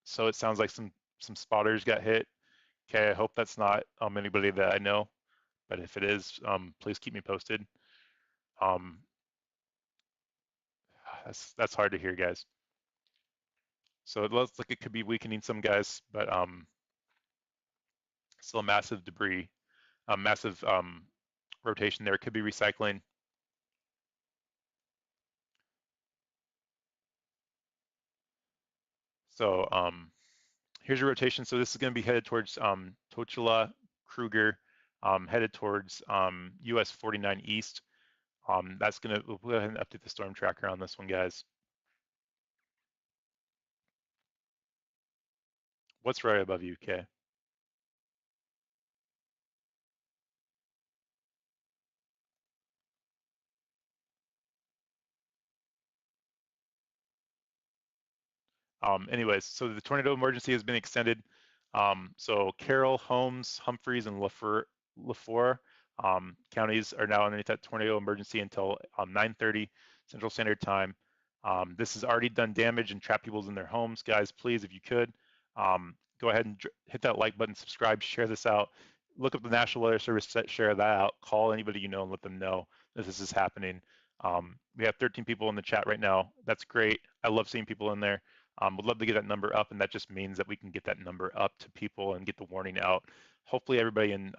So it sounds like some spotters got hit. Okay, I hope that's not anybody that I know, but if it is, please keep me posted. Um, that's hard to hear, guys. So it looks like it could be weakening some guys, but still massive debris, massive rotation there. It could be recycling. So here's your rotation. So this is going to be headed towards Tochila, Kruger, headed towards US 49 East. That's going to, we'll go ahead and update the storm tracker on this one, guys. What's right above you, Kay? Anyways, so the tornado emergency has been extended. So Carroll, Holmes, Humphreys, and LaFleur counties are now underneath that tornado emergency until 9:30 Central Standard Time. This has already done damage and trapped people in their homes. Guys, please, if you could, go ahead and hit that like button, subscribe, share this out. Look up the National Weather Service, share that out. Call anybody you know and let them know that this is happening. We have 13 people in the chat right now. That's great. I love seeing people in there. Would love to get that number up, and that just means that we can get that number up to people and get the warning out. Hopefully everybody in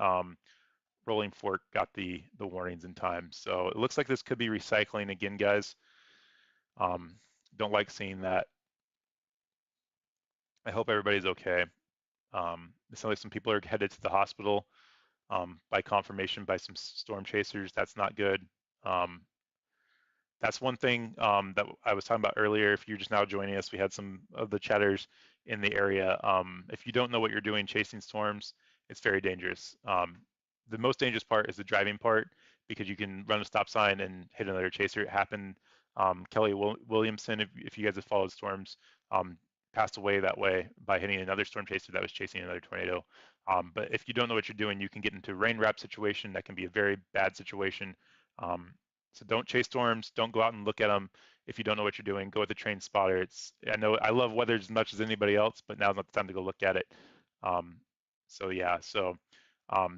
Rolling Fork got the warnings in time. So it looks like this could be recycling again, guys. Don't like seeing that. I hope everybody's okay. It sounds like some people are headed to the hospital by confirmation by some storm chasers. That's not good. That's one thing that I was talking about earlier. If you're just now joining us, we had some of the chatters in the area. If you don't know what you're doing chasing storms, it's very dangerous. the most dangerous part is the driving part because you can run a stop sign and hit another chaser. It happened. Kelly Williamson, if you guys have followed storms, um, passed away that way by hitting another storm chaser that was chasing another tornado. But if you don't know what you're doing, you can get into a rain wrap situation. That can be a very bad situation. Um, so don't chase storms. Don't go out and look at them if you don't know what you're doing. Go with the trained spotter. I know I love weather as much as anybody else, but now's not the time to go look at it. Um, so yeah, so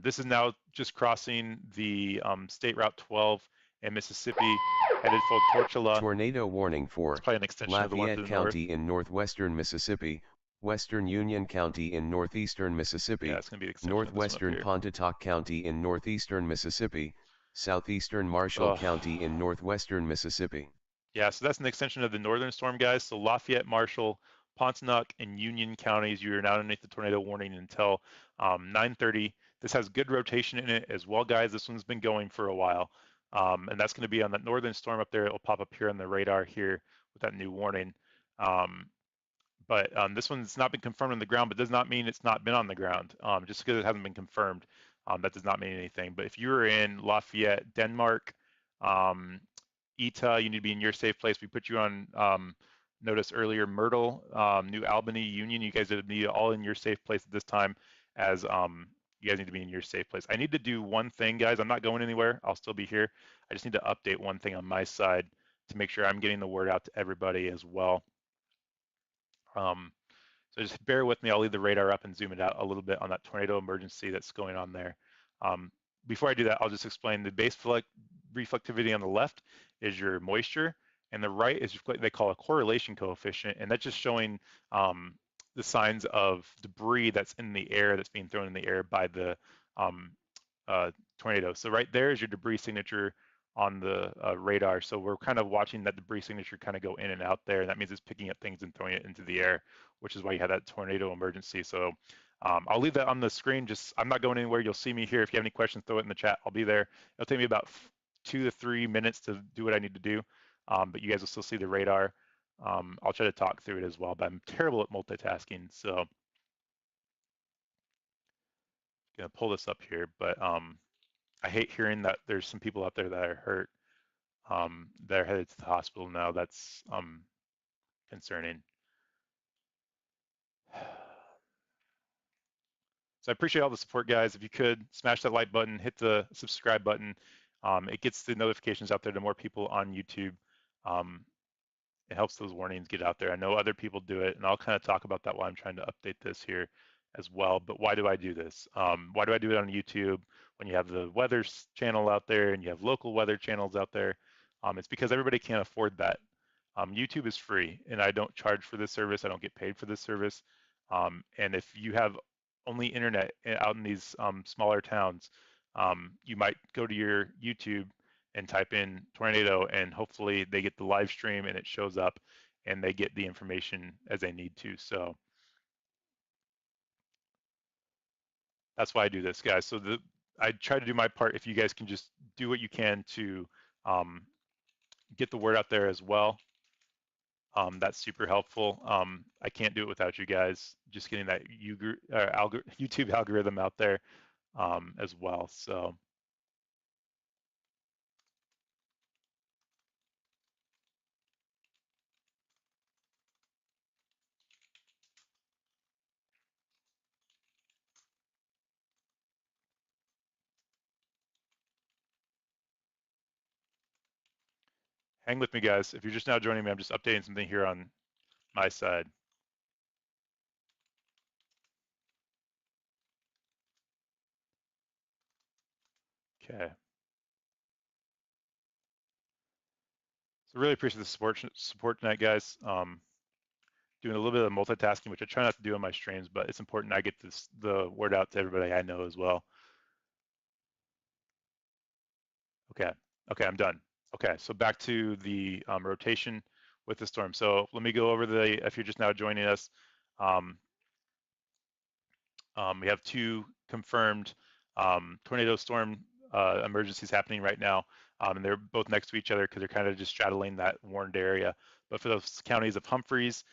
this is now just crossing the State Route 12 in Mississippi, headed for Tortola. Tornado warning It's for probably an extension of the one to Lafayette the north. County in northwestern Mississippi, western Union County in northeastern Yeah, Mississippi, it's going to be the extension of this one up northwestern here. Pontotoc County in northeastern Mississippi, southeastern Marshall Ugh. County in northwestern Mississippi. Yeah, so that's an extension of the northern storm, guys. So Lafayette, Marshall, Pontotoc, and Union counties, you are now underneath the tornado warning until 9:30. This has good rotation in it as well, guys. This one's been going for a while. And that's going to be on that northern storm up there. It will pop up here on the radar here with that new warning. Um, but this one's not been confirmed on the ground, but does not mean it's not been on the ground. Just because it hasn't been confirmed, that does not mean anything. But if you're in Lafayette, Denmark, um, ETA, you need to be in your safe place. We put you on notice earlier. Myrtle, New Albany, Union, you guys need all in your safe place at this time as you guys need to be in your safe place. I need to do one thing, guys. I'm not going anywhere. I'll still be here. I just need to update one thing on my side to make sure I'm getting the word out to everybody as well. So just bear with me. I'll leave the radar up and zoom it out a little bit on that tornado emergency that's going on there. Before I do that, I'll just explain the base reflectivity on the left is your moisture, and the right is what they call a correlation coefficient, and that's just showing the signs of debris that's in the air that's being thrown in the air by the um, tornado. So right there is your debris signature on the radar. So we're kind of watching that debris signature kind of go in and out there. And that means it's picking up things and throwing it into the air, which is why you had that tornado emergency. So I'll leave that on the screen. I'm not going anywhere. You'll see me here. If you have any questions, throw it in the chat. I'll be there. It'll take me about 2 to 3 minutes to do what I need to do. But you guys will still see the radar. I'll try to talk through it as well, but I'm terrible at multitasking. So I'm gonna pull this up here, but I hate hearing that there's some people out there that are hurt. They're headed to the hospital now. That's concerning. So I appreciate all the support, guys. If you could smash that like button, hit the subscribe button. It gets the notifications out there to more people on YouTube. It helps those warnings get out there. I know other people do it, and I'll kind of talk about that while I'm trying to update this here as well. But why do I do this? Why do I do it on YouTube when you have the weather channel out there and you have local weather channels out there? It's because everybody can't afford that. YouTube is free, and I don't charge for this service. I don't get paid for this service. And if you have only internet out in these smaller towns, you might go to your YouTube and type in tornado, and hopefully they get the live stream and it shows up and they get the information as they need to. So that's why I do this, guys. So I try to do my part. If you guys can just do what you can to get the word out there as well, that's super helpful. I can't do it without you guys. Just getting that YouTube algorithm out there as well. So hang with me, guys. If you're just now joining me, I'm just updating something here on my side. Okay. So really appreciate the support tonight, guys. Doing a little bit of multitasking, which I try not to do on my streams, but it's important I get the word out to everybody I know as well. Okay, I'm done. Okay, so back to the rotation with the storm. So let me go over if you're just now joining us, um, we have 2 confirmed tornado storm emergencies happening right now, and they're both next to each other because they're kind of just straddling that warned area. But for those counties of Humphreys,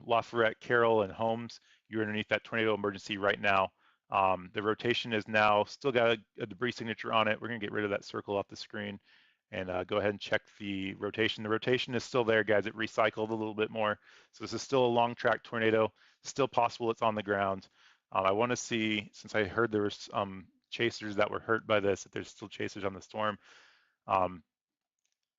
Lafayette, Carroll, and Holmes, you're underneath that tornado emergency right now. The rotation is now still got a debris signature on it. We're gonna get rid of that circle off the screen and go ahead and check the rotation. The rotation is still there, guys. It recycled a little bit more. So this is still a long track tornado. Still possible it's on the ground. I want to see, since I heard there was chasers that were hurt by this, that there's still chasers on the storm. Um,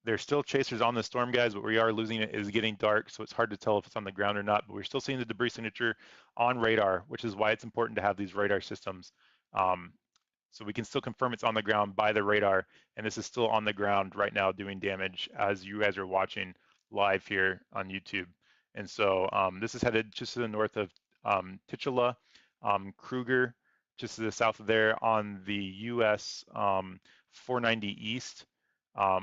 there's still chasers on the storm, guys, but we are losing it. It is getting dark, so it's hard to tell if it's on the ground or not, but we're still seeing the debris signature on radar, which is why it's important to have these radar systems. So we can still confirm it's on the ground by the radar, and this is still on the ground right now doing damage as you guys are watching live here on YouTube. And so this is headed just to the north of Tichala, Kruger, just to the south of there on the US 490 East.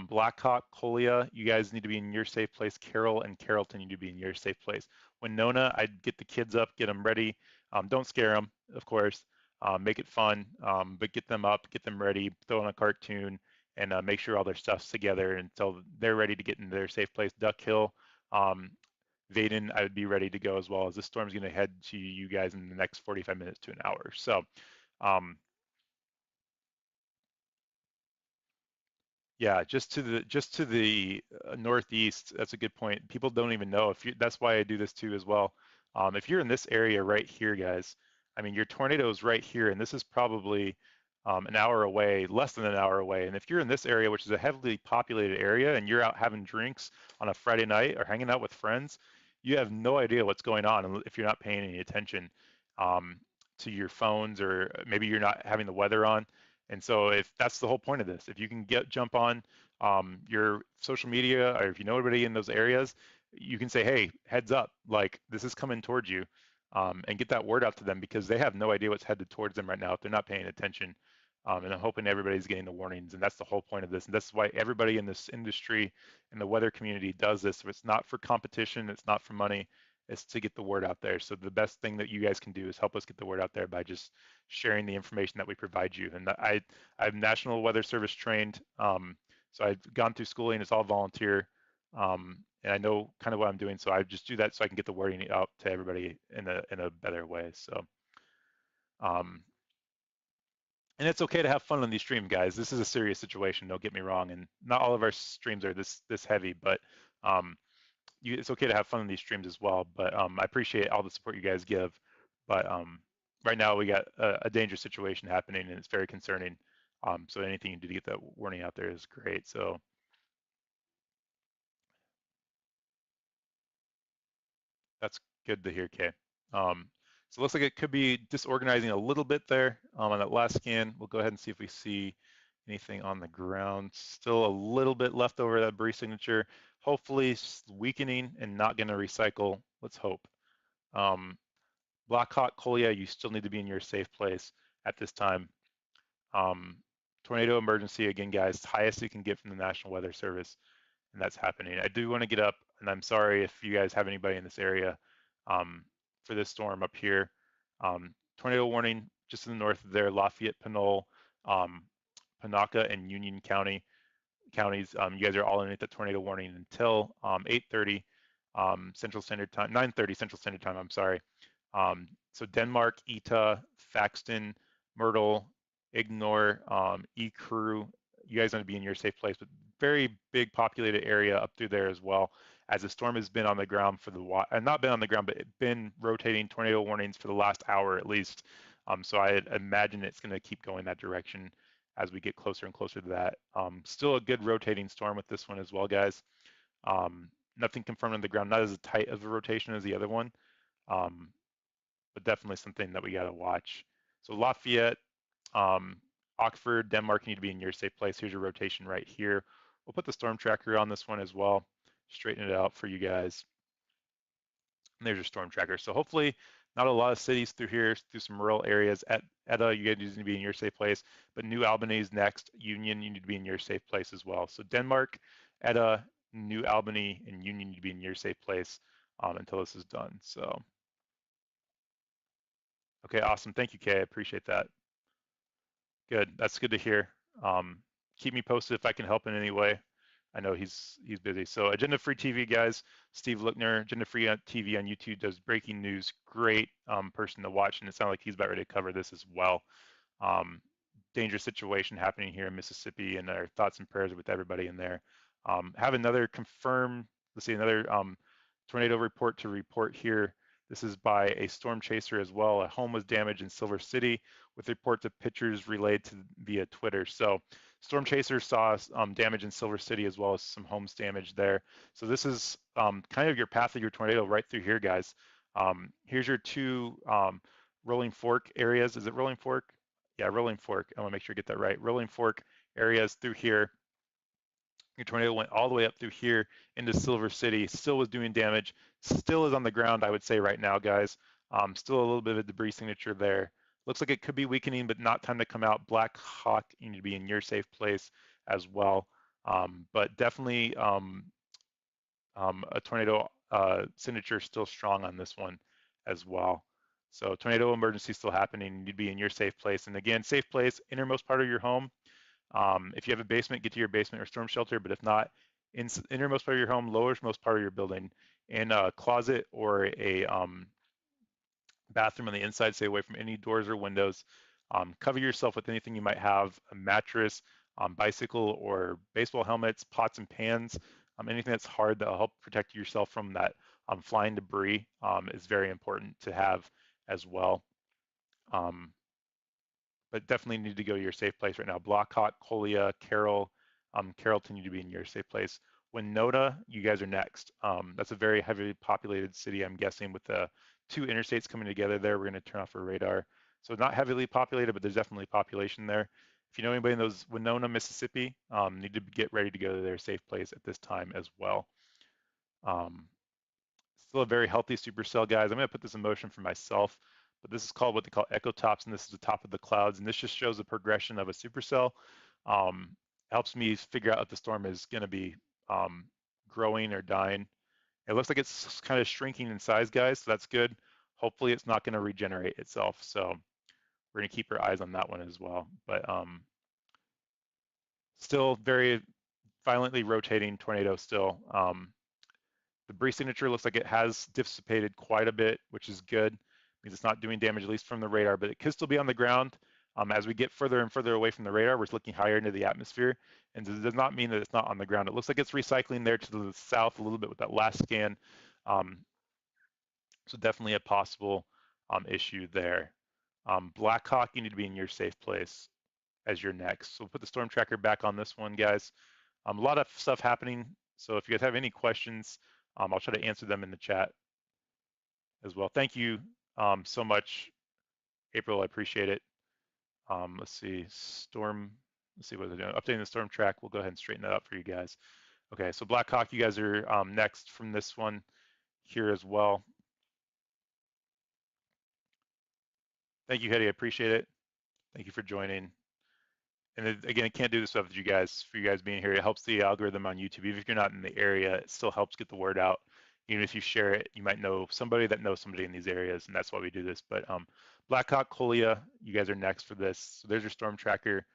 Blackhawk, Colia, you guys need to be in your safe place. Carroll and Carrollton need to be in your safe place. Winona, I'd get the kids up, get them ready. Don't scare them, of course. Make it fun, but get them up, get them ready, throw in a cartoon, and make sure all their stuff's together until they're ready to get into their safe place. Duck Hill, Vaden, I would be ready to go as well, as this storm's going to head to you guys in the next 45 minutes to an hour. So um, yeah, just to the northeast. That's a good point. People don't even know if you. That's why I do this too as well. If you're in this area right here, guys, I mean your tornado is right here, and this is probably an hour away, less than an hour away. And if you're in this area, which is a heavily populated area, and you're out having drinks on a Friday night or hanging out with friends, you have no idea what's going on if you're not paying any attention to your phones, or maybe you're not having the weather on. And so if that's the whole point of this, if you can jump on your social media, or if you know anybody in those areas, you can say, hey, heads up, like this is coming towards you, and get that word out to them, because they have no idea what's headed towards them right now if they're not paying attention. And I'm hoping everybody's getting the warnings, and that's the whole point of this. And that's why everybody in this industry and the weather community does this. So it's not for competition, it's not for money, it's to get the word out there. So the best thing that you guys can do is help us get the word out there by just sharing the information that we provide you. And I'm National Weather Service trained, so I've gone through schooling. It's all volunteer, and I know kind of what I'm doing. So I just do that so I can get the wording out to everybody in a better way. So, um, and it's okay to have fun on these streams, guys. This is a serious situation. Don't get me wrong, and not all of our streams are this heavy, but um, it's okay to have fun in these streams as well. But I appreciate all the support you guys give. But right now we got a dangerous situation happening, and it's very concerning. So anything you do to get that warning out there is great. So that's good to hear, Kay. So it looks like it could be disorganizing a little bit there on that last scan. We'll go ahead and see if we see anything on the ground. Still a little bit left over that debris signature. Hopefully weakening and not going to recycle. Let's hope. Blackhawk, Colia, you still need to be in your safe place at this time. Tornado emergency again, guys. Highest you can get from the National Weather Service, and that's happening. I do want to get up, and I'm sorry if you guys have anybody in this area for this storm up here. Tornado warning just in the north of there, Lafayette, Pinole, Panaca, and Union counties. You guys are all underneath the tornado warning until 8:30 Central Standard Time, 9:30 Central Standard Time. I'm sorry. So Denmark, Eta, Faxton, Myrtle, Ignore, Ecru, you guys want to be in your safe place, but very big populated area up through there as well, as the storm has been on the ground for not been on the ground, but been rotating tornado warnings for the last hour at least. So I imagine it's going to keep going that direction as we get closer and closer to that. Still a good rotating storm with this one as well, guys. Nothing confirmed on the ground, not as tight of a rotation as the other one, but definitely something that we got to watch. So Lafayette, Oxford, Denmark, you need to be in your safe place. Here's your rotation right here. We'll put the storm tracker on this one as well, straighten it out for you guys. And there's your storm tracker. So hopefully not a lot of cities through here, through some rural areas. At Etta, you guys need to be in your safe place, but New Albany is next. Union, you need to be in your safe place as well. So Denmark, Etta, New Albany, and Union need to be in your safe place until this is done. So, okay, awesome. Thank you, Kay. I appreciate that. Good. That's good to hear. Keep me posted if I can help in any way. I know he's busy. So Agenda Free TV guys, Steve Lookner, Agenda Free TV on YouTube does breaking news. Great person to watch, and it sounds like he's about ready to cover this as well. Dangerous situation happening here in Mississippi, and our thoughts and prayers with everybody in there. Have another confirmed, let's see, another tornado report to report here. This is by a storm chaser as well. A home was damaged in Silver City with reports of pictures relayed to via Twitter. So storm chaser saw damage in Silver City as well as some homes damaged there. So this is kind of your path of your tornado right through here, guys. Here's your two Rolling Fork areas. Is it Rolling Fork? Yeah, Rolling Fork. I want to make sure I get that right. Rolling Fork areas through here. Your tornado went all the way up through here into Silver City, still was doing damage, still is on the ground, I would say right now, guys. Still a little bit of a debris signature there. Looks like it could be weakening, but not time to come out. Black Hawk, you need to be in your safe place as well. But definitely a tornado signature still strong on this one as well. So tornado emergency still happening. You need to be in your safe place. And again, safe place, innermost part of your home. If you have a basement, get to your basement or storm shelter. But if not, innermost part of your home, lowermost part of your building, in a closet or a bathroom on the inside, stay away from any doors or windows. Cover yourself with anything you might have, a mattress, bicycle or baseball helmets, pots and pans, anything that's hard that'll help protect yourself from that flying debris is very important to have as well. But definitely need to go to your safe place right now. Blackhawk, Colia, Carroll, Carrollton, you need to be in your safe place. Winona, you guys are next. That's a very heavily populated city, I'm guessing, with the two interstates coming together there. We're going to turn off our radar. So not heavily populated, but there's definitely population there. If you know anybody in those Winona, Mississippi, need to get ready to go to their safe place at this time as well. Still a very healthy supercell, guys. I'm going to put this in motion for myself, but this is called what they call echo tops, and this is the top of the clouds, and this just shows the progression of a supercell. Helps me figure out if the storm is going to be growing or dying. It looks like it's kind of shrinking in size, guys, so that's good. Hopefully it's not going to regenerate itself, so we're going to keep our eyes on that one as well. But still very violently rotating tornado still. The debris signature looks like it has dissipated quite a bit, which is good. It means it's not doing damage, at least from the radar, but it could still be on the ground. As we get further and further away from the radar, we're looking higher into the atmosphere, and it does not mean that it's not on the ground. It looks like it's recycling there to the south a little bit with that last scan. So definitely a possible issue there. Blackhawk, you need to be in your safe place as your next. So we'll put the storm tracker back on this one, guys. A lot of stuff happening. So if you guys have any questions, I'll try to answer them in the chat as well. Thank you so much, April. I appreciate it. Let's see, storm. Let's see what they're doing. Updating the storm track. We'll go ahead and straighten that up for you guys. Okay, so Blackhawk, you guys are next from this one here as well. Thank you, Hetty. I appreciate it. Thank you for joining. And again, I can't do this without you guys, for you guys being here. It helps the algorithm on YouTube. Even if you're not in the area, it still helps get the word out. Even if you share it, you might know somebody that knows somebody in these areas, and that's why we do this. But Blackhawk, Colia, you guys are next for this. So there's your storm tracker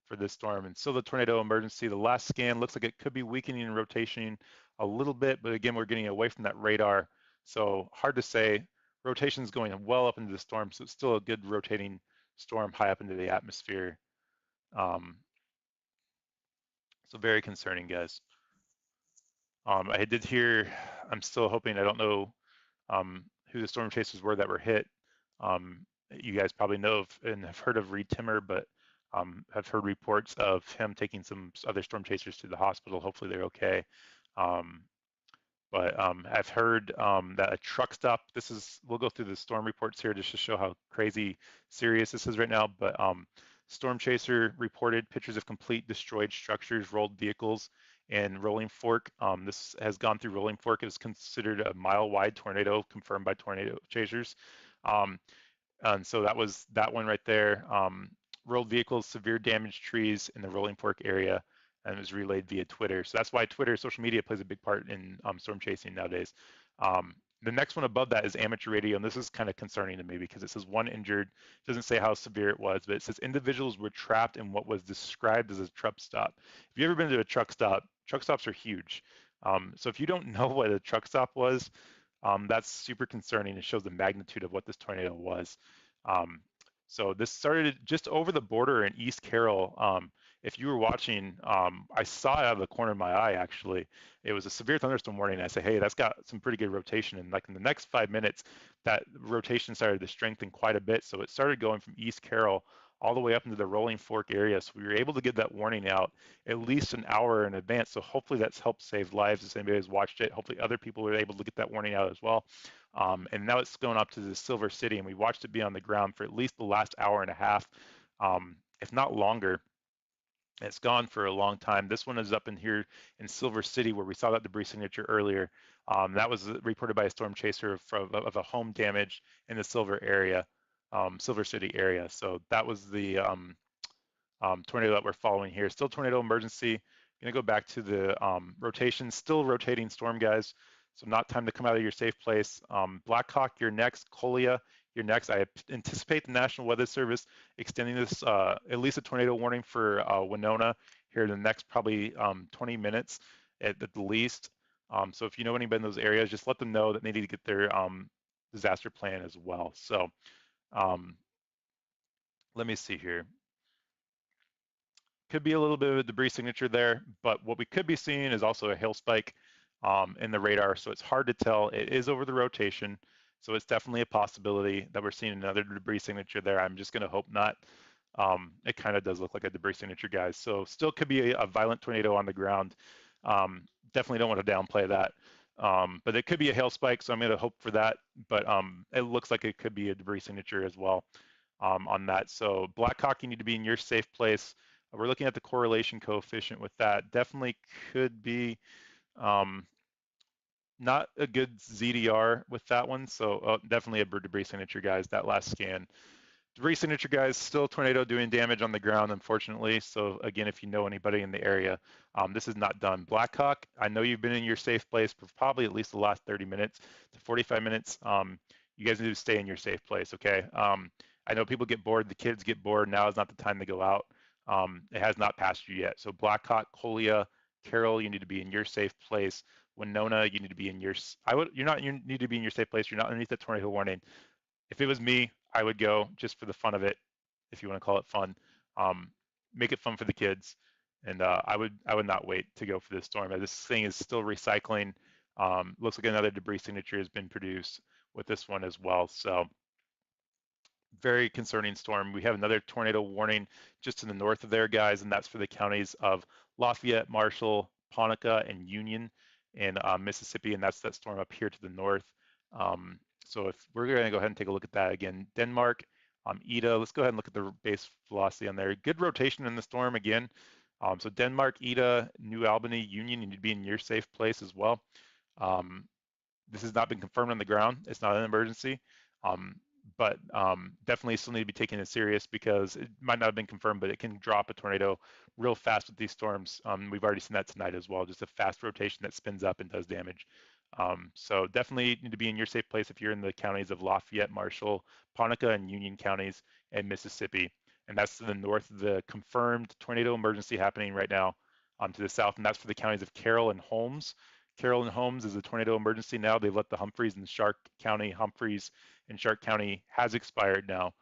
for this storm. And still the tornado emergency. The last scan looks like it could be weakening and rotating a little bit, but again, we're getting away from that radar. So hard to say. Rotation is going well up into the storm, so it's still a good rotating storm high up into the atmosphere. So very concerning, guys. I did hear, I'm still hoping, I don't know who the storm chasers were that were hit. You guys probably know and have heard of Reed Timmer, but have heard reports of him taking some other storm chasers to the hospital. Hopefully they're okay. But I've heard that a truck stop, we'll go through the storm reports here just to show how crazy serious this is right now, but storm chaser reported pictures of complete destroyed structures, rolled vehicles, and Rolling Fork. This has gone through Rolling Fork. It is considered a mile-wide tornado, confirmed by tornado chasers. And so that was that one right there. Rolled vehicles, severe damaged trees in the Rolling Fork area, and it was relayed via Twitter. So that's why Twitter, social media, plays a big part in storm chasing nowadays. The next one above that is amateur radio, and this is kind of concerning to me because it says one injured. It doesn't say how severe it was, but it says individuals were trapped in what was described as a truck stop. If you've ever been to a truck stop, Truck stops are huge. So if you don't know what a truck stop was, that's super concerning. It shows the magnitude of what this tornado was. Um, so this started just over the border in East Carroll. If you were watching, I saw it out of the corner of my eye, actually. It was a severe thunderstorm warning. And I said, hey, that's got some pretty good rotation. And like in the next 5 minutes, that rotation started to strengthen quite a bit. So it started going from East Carroll all the way up into the Rolling Fork area. So we were able to get that warning out at least an hour in advance. So hopefully that's helped save lives as anybody has watched it. Hopefully other people were able to get that warning out as well. And now it's going up to the Silver City, and we watched it be on the ground for at least the last hour and a half, if not longer. It's gone for a long time. This one is up in here in Silver City where we saw that debris signature earlier. That was reported by a storm chaser of a home damage in the Silver City area. So that was the tornado that we're following here. Still tornado emergency. Gonna go back to the rotation. Still rotating storm, guys. So not time to come out of your safe place. Blackhawk, you're next. Colia, you're next. I anticipate the National Weather Service extending this at least a tornado warning for Winona here in the next probably 20 minutes at the least. So if you know anybody in those areas, just let them know that they need to get their disaster plan as well. So um, let me see here. Could be a little bit of a debris signature there, but what we could be seeing is also a hail spike in the radar, so it's hard to tell. It is over the rotation, so it's definitely a possibility that we're seeing another debris signature there. I'm just going to hope not. It kind of does look like a debris signature, guys. So still could be a violent tornado on the ground. Definitely don't want to downplay that. But it could be a hail spike, so I'm going to hope for that. But it looks like it could be a debris signature as well on that. So Blackhawk, you need to be in your safe place. We're looking at the correlation coefficient with that. Definitely could be um, not a good ZDR with that one. So definitely a debris signature, guys, that last scan. Debris signature, guys, still tornado doing damage on the ground, unfortunately. So again, if you know anybody in the area, this is not done. Blackhawk, I know you've been in your safe place for probably at least the last 30 minutes to 45 minutes. You guys need to stay in your safe place, okay? I know people get bored, the kids get bored. Now is not the time to go out. It has not passed you yet. So Blackhawk, Colia, Carroll, you need to be in your safe place. Winona, you need to be in your. You need to be in your safe place. You're not underneath the tornado warning. If it was me, I would go just for the fun of it, if you want to call it fun. Um, make it fun for the kids, and I would not wait to go for this storm. This thing is still recycling. Looks like another debris signature has been produced with this one as well. So very concerning storm. We have another tornado warning just to the north of there, guys, and that's for the counties of Lafayette, Marshall, Ponica, and Union in Mississippi, and that's that storm up here to the north. So if we're going to go ahead and take a look at that again, Denmark, Ida, let's go ahead and look at the base velocity on there. Good rotation in the storm again. So Denmark, Ida, New Albany, Union, you need to be in your safe place as well. This has not been confirmed on the ground. It's not an emergency, but definitely still need to be taken as serious because it might not have been confirmed, but it can drop a tornado real fast with these storms. We've already seen that tonight as well, just a fast rotation that spins up and does damage. So definitely need to be in your safe place if you're in the counties of Lafayette, Marshall, Ponica, and Union counties and Mississippi. And that's to the north of the confirmed tornado emergency happening right now to the south, and that's for the counties of Carroll and Holmes. Carroll and Holmes is a tornado emergency now. They've let the Humphreys and Shark County, Humphreys and Shark County has expired now.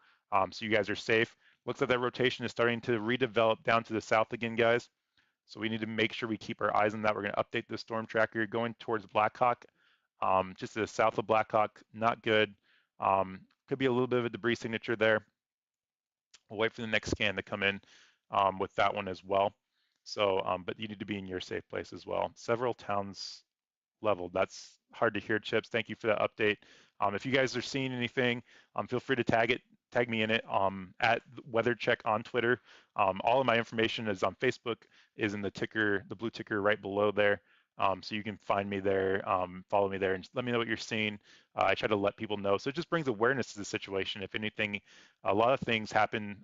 So you guys are safe. Looks like that rotation is starting to redevelop down to the south again, guys. So we need to make sure we keep our eyes on that. We're going to update the storm tracker. You're going towards Blackhawk, just to the south of Blackhawk. Not good. Could be a little bit of a debris signature there. We'll wait for the next scan to come in with that one as well. So, but you need to be in your safe place as well. Several towns leveled. That's hard to hear, Chips. Thank you for that update. If you guys are seeing anything, feel free to tag me in it at Weather Check on Twitter. All of my information is on Facebook, is in the ticker, the blue ticker right below there. So you can find me there, follow me there, and let me know what you're seeing. I try to let people know. So it just brings awareness to the situation. If anything, a lot of things happen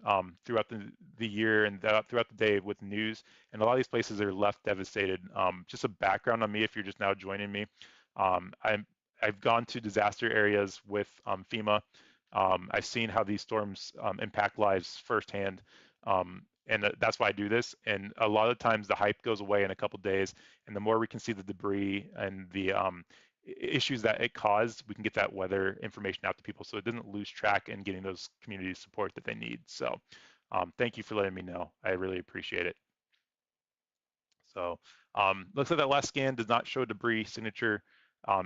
throughout the year and throughout the day with news, and a lot of these places are left devastated. Just a background on me, if you're just now joining me. I've gone to disaster areas with FEMA. I've seen how these storms impact lives firsthand. and that's why I do this. And a lot of times the hype goes away in a couple days, and the more we can see the debris and the issues that it caused, we can get that weather information out to people so it doesn't lose track in getting those community support that they need. So thank you for letting me know. I really appreciate it. So looks like that last scan does not show debris signature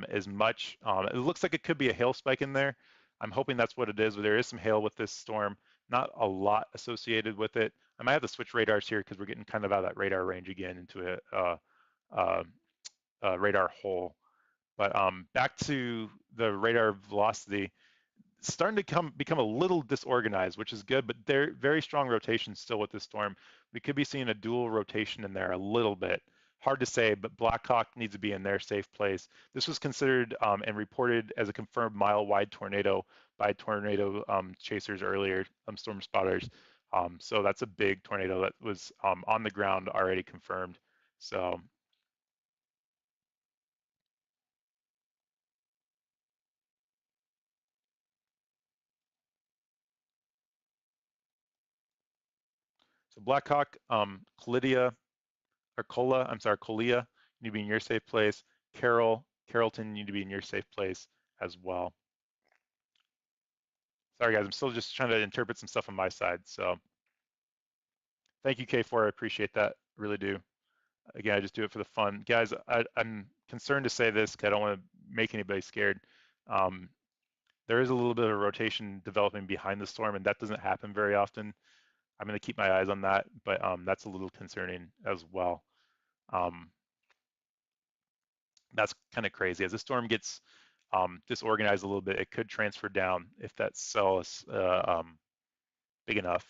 as much. It looks like it could be a hail spike in there. I'm hoping that's what it is, but there is some hail with this storm. Not a lot associated with it. I might have to switch radars here because we're getting kind of out of that radar range again into a radar hole. But back to the radar velocity, starting to become a little disorganized, which is good, but they're very strong rotations still with this storm. We could be seeing a dual rotation in there a little bit. Hard to say, but Blackhawk needs to be in their safe place. This was considered and reported as a confirmed mile-wide tornado by tornado chasers earlier, storm spotters. So that's a big tornado that was on the ground already confirmed. So Blackhawk, Colidia, or Cola, I'm sorry, Colia, you need to be in your safe place. Carrollton, you need to be in your safe place as well. Sorry guys, I'm still just trying to interpret some stuff on my side. So thank you, K4, I appreciate that, really do. Again, I just do it for the fun. Guys, I'm concerned to say this because I don't want to make anybody scared. Um, there is a little bit of a rotation developing behind the storm, and that doesn't happen very often. I'm going to keep my eyes on that, but that's a little concerning as well. That's kind of crazy. As the storm gets disorganized a little bit, it could transfer down if that cell is big enough.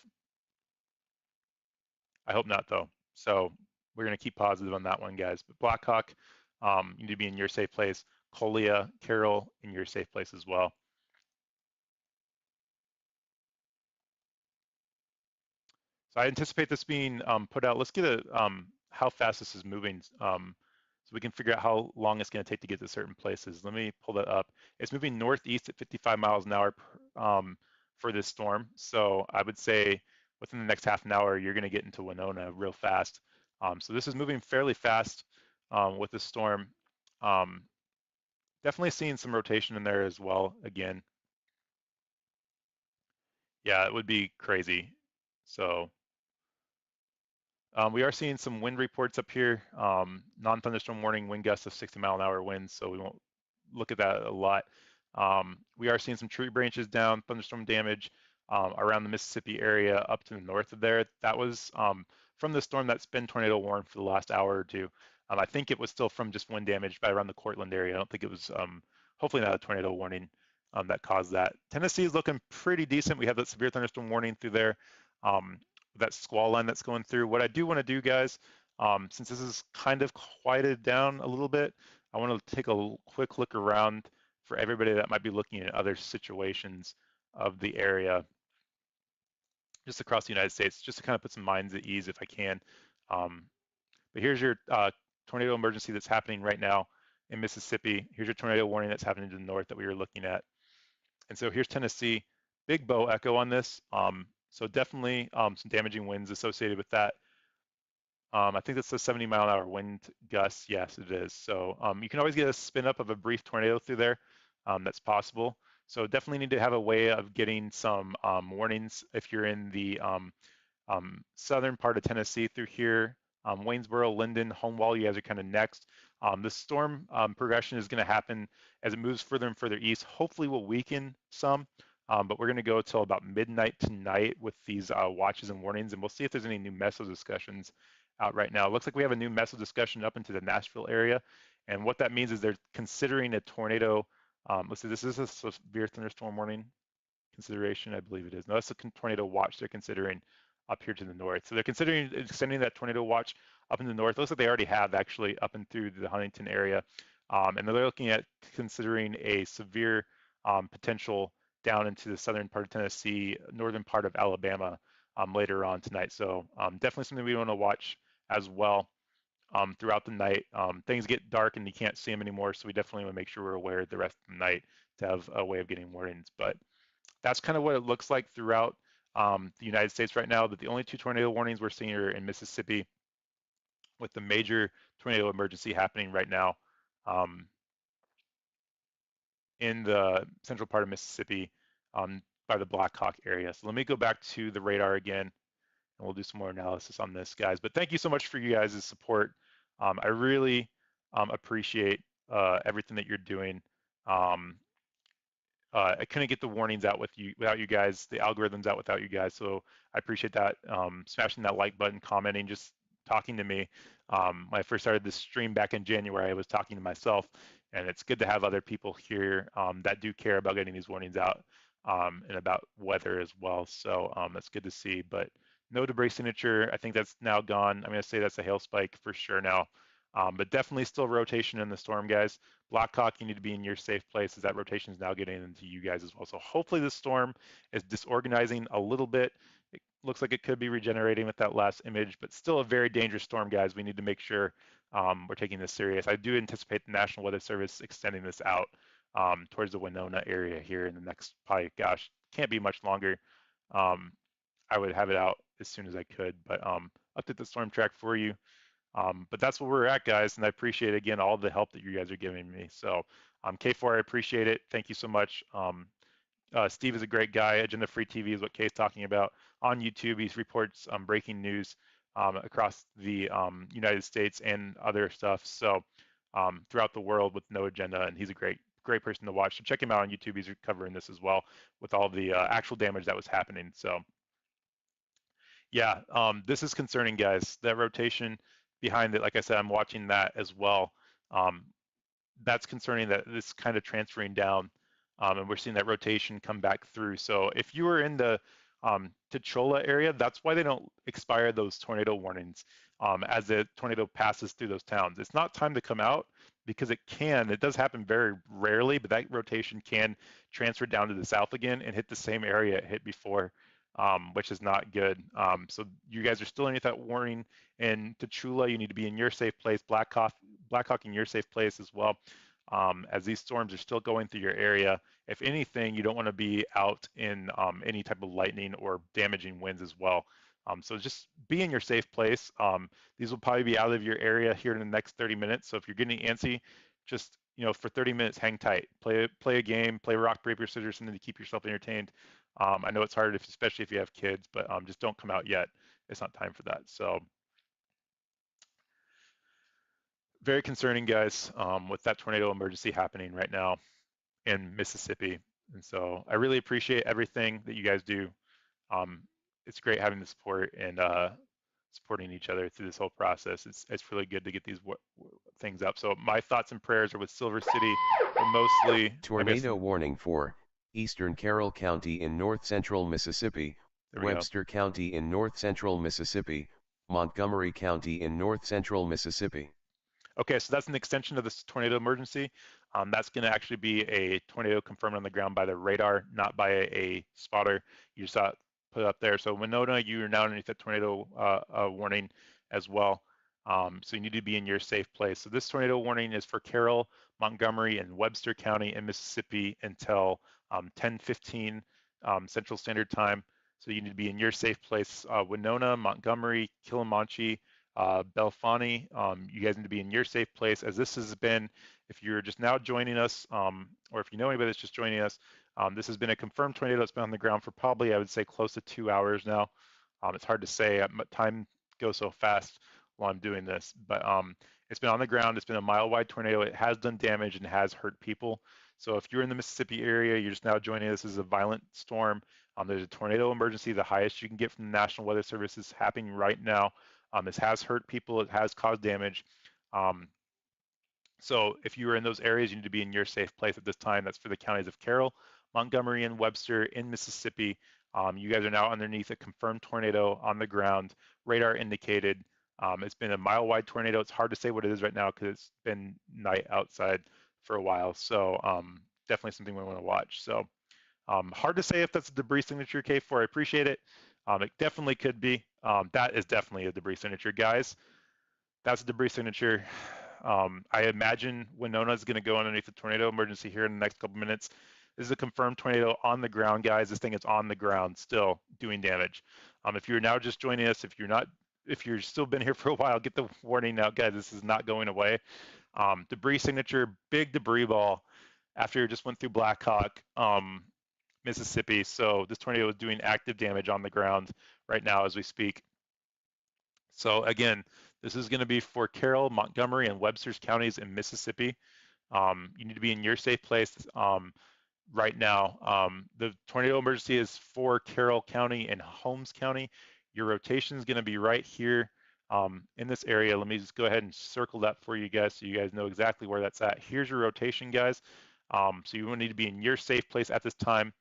I hope not, though. So we're going to keep positive on that one, guys. But Blackhawk, you need to be in your safe place. Colia, Carroll, in your safe place as well. So I anticipate this being put out. Let's get a how fast this is moving, so we can figure out how long it's going to take to get to certain places. Let me pull that up. It's moving northeast at 55 miles an hour for this storm. So I would say within the next half an hour, you're going to get into Winona real fast. So this is moving fairly fast with this storm. Um, definitely seeing some rotation in there as well. Again, yeah, it would be crazy. So we are seeing some wind reports up here, non-thunderstorm warning, wind gusts of 60-mile-an-hour winds, so we won't look at that a lot. We are seeing some tree branches down, thunderstorm damage around the Mississippi area up to the north of there. That was from the storm that's been tornado warned for the last hour or two. I think it was still from just wind damage by around the Cortland area. I don't think it was, hopefully not a tornado warning that caused that. Tennessee is looking pretty decent. We have that severe thunderstorm warning through there. That squall line that's going through. What I do want to do, guys, since this is kind of quieted down a little bit, I want to take a quick look around for everybody that might be looking at other situations of the area just across the United States, just to kind of put some minds at ease if I can. But here's your tornado emergency that's happening right now in Mississippi. Here's your tornado warning that's happening to the north that we were looking at. And so here's Tennessee, big bow echo on this. So definitely some damaging winds associated with that. I think that's a 70-mile-an-hour wind gust. Yes, it is. So you can always get a spin up of a brief tornado through there. That's possible. So definitely need to have a way of getting some warnings if you're in the southern part of Tennessee through here. Waynesboro, Linden, Homewall, you guys are kind of next. The storm progression is going to happen as it moves further and further east. Hopefully will weaken some, but we're going to go till about midnight tonight with these watches and warnings, and we'll see if there's any new meso discussions out right now. It looks like we have a new meso discussion up into the Nashville area, and what that means is they're considering a tornado. Let's see, this is a severe thunderstorm warning consideration, I believe it is. No, that's a tornado watch they're considering up here to the north. So they're considering extending that tornado watch up in the north. It looks like they already have actually up and through the Huntington area. And they're looking at considering a severe potential down into the southern part of Tennessee, northern part of Alabama later on tonight. So definitely something we want to watch as well throughout the night. Things get dark and you can't see them anymore. So we definitely want to make sure we're aware the rest of the night to have a way of getting warnings. But that's kind of what it looks like throughout the United States right now, that the only 2 tornado warnings we're seeing are in Mississippi, with the major tornado emergency happening right now um, in the central part of Mississippi by the Black Hawk area. So let me go back to the radar again, and we'll do some more analysis on this, guys. But thank you so much for you guys' support. I really appreciate everything that you're doing. Um, I couldn't get the warnings out without you guys, the algorithms out without you guys. So I appreciate that. Smashing that like button, commenting, just talking to me. When I first started this stream back in January, I was talking to myself, and it's good to have other people here that do care about getting these warnings out and about weather as well. So that's good to see. But no debris signature. I think that's now gone. I'm going to say that's a hail spike for sure now. But definitely still rotation in the storm, guys. Blackhawk, you need to be in your safe place as that rotation is now getting into you guys as well. So hopefully this storm is disorganizing a little bit. It looks like it could be regenerating with that last image, but still a very dangerous storm, guys. We need to make sure we're taking this serious. I do anticipate the National Weather Service extending this out towards the Winona area here in the next, probably, gosh, can't be much longer. I would have it out as soon as I could, but update the storm track for you. But that's where we're at, guys, and I appreciate, again, all the help that you guys are giving me. So K4, I appreciate it. Thank you so much. Steve is a great guy. Agenda Free TV is what Kay's talking about. On YouTube, he reports breaking news across the United States and other stuff. So throughout the world with no agenda, and he's a great person to watch. So check him out on YouTube. He's covering this as well with all the actual damage that was happening. So yeah, this is concerning, guys. That rotation behind it, like I said, I'm watching that as well. That's concerning that this kind of transferring down, and we're seeing that rotation come back through. So if you were in the Techola area, that's why they don't expire those tornado warnings as the tornado passes through those towns. It's not time to come out because it does happen very rarely, but that rotation can transfer down to the south again and hit the same area it hit before. Which is not good. So you guys are still underneath that warning. And Tachula, you need to be in your safe place. Blackhawk in your safe place as well. As these storms are still going through your area, if anything, you don't want to be out in any type of lightning or damaging winds as well. So just be in your safe place. These will probably be out of your area here in the next 30 minutes. So if you're getting antsy, just for 30 minutes, hang tight. Play a game, play rock, paper, scissors, something to keep yourself entertained. I know it's hard, especially if you have kids, but just don't come out yet. It's not time for that. So very concerning, guys, with that tornado emergency happening right now in Mississippi. And so I really appreciate everything that you guys do. It's great having the support and supporting each other through this whole process. It's really good to get these things up. So my thoughts and prayers are with Silver City, but mostly tornado warning for Eastern Carroll County in north-central Mississippi, Webster County in north-central Mississippi, Montgomery County in north-central Mississippi. Okay, so that's an extension of this tornado emergency. That's going to actually be a tornado confirmed on the ground by the radar, not by a spotter. You just saw it put up there. So Winona, you are now underneath that tornado warning as well. So you need to be in your safe place. So this tornado warning is for Carroll, Montgomery, and Webster County in Mississippi until 10:15 Central Standard Time. So you need to be in your safe place. Winona, Montgomery, Killamanchee, Belfani, you guys need to be in your safe place, as this has been, if you're just now joining us, or if you know anybody that's just joining us, this has been a confirmed tornado that's been on the ground for probably, I would say, close to 2 hours now. It's hard to say, time goes so fast while I'm doing this, but it's been on the ground. It's been a mile-wide tornado. It has done damage and has hurt people. So if you're in the Mississippi area, you're just now joining us, this is a violent storm. There's a tornado emergency, the highest you can get from the National Weather Service is happening right now. This has hurt people. It has caused damage. So if you are in those areas, you need to be in your safe place at this time. That's for the counties of Carroll, Montgomery, and Webster in Mississippi. You guys are now underneath a confirmed tornado on the ground, radar indicated. It's been a mile-wide tornado. It's hard to say what it is right now because it's been night outside for a while. So definitely something we want to watch. So hard to say if that's a debris signature, K4. I appreciate it. It definitely could be. That is definitely a debris signature, guys. That's a debris signature. I imagine Winona is going to go underneath the tornado emergency here in the next couple minutes. This is a confirmed tornado on the ground, guys. This thing is on the ground still doing damage. If you're now just joining us, if you're still been here for a while, get the warning now, guys. This is not going away. Debris signature, big debris ball after it just went through Blackhawk, Mississippi. So this tornado is doing active damage on the ground right now as we speak. So again, this is going to be for Carroll, Montgomery, and Webster's counties in Mississippi. You need to be in your safe place right now. The tornado emergency is for Carroll County and Holmes County. Your rotation is going to be right here in this area. Let me just go ahead and circle that for you guys so you guys know exactly where that's at. Here's your rotation, guys. So you will need to be in your safe place at this time.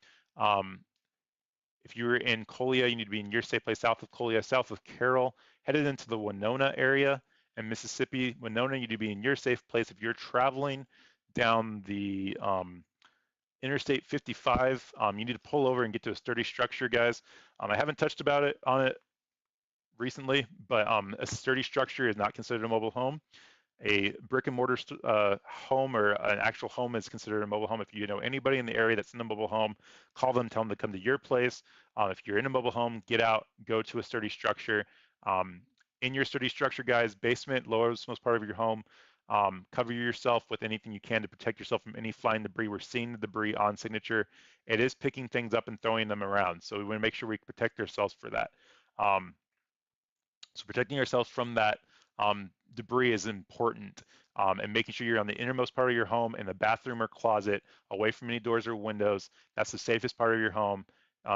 If you're in Colia, you need to be in your safe place south of Colia, south of Carroll, headed into the Winona area and Mississippi. Winona, you need to be in your safe place. If you're traveling down the Interstate 55, you need to pull over and get to a sturdy structure, guys. I haven't touched on it recently, but a sturdy structure is not considered a mobile home. A brick and mortar home or an actual home is considered a mobile home. If you know anybody in the area that's in a mobile home, call them, tell them to come to your place. If you're in a mobile home, get out, go to a sturdy structure. In your sturdy structure, guys, basement, lowest part of your home, cover yourself with anything you can to protect yourself from any flying debris. We're seeing the debris on signature. It is picking things up and throwing them around. So we want to make sure we protect ourselves for that. So protecting ourselves from that debris is important, and making sure you're on the innermost part of your home in the bathroom or closet, away from any doors or windows. That's the safest part of your home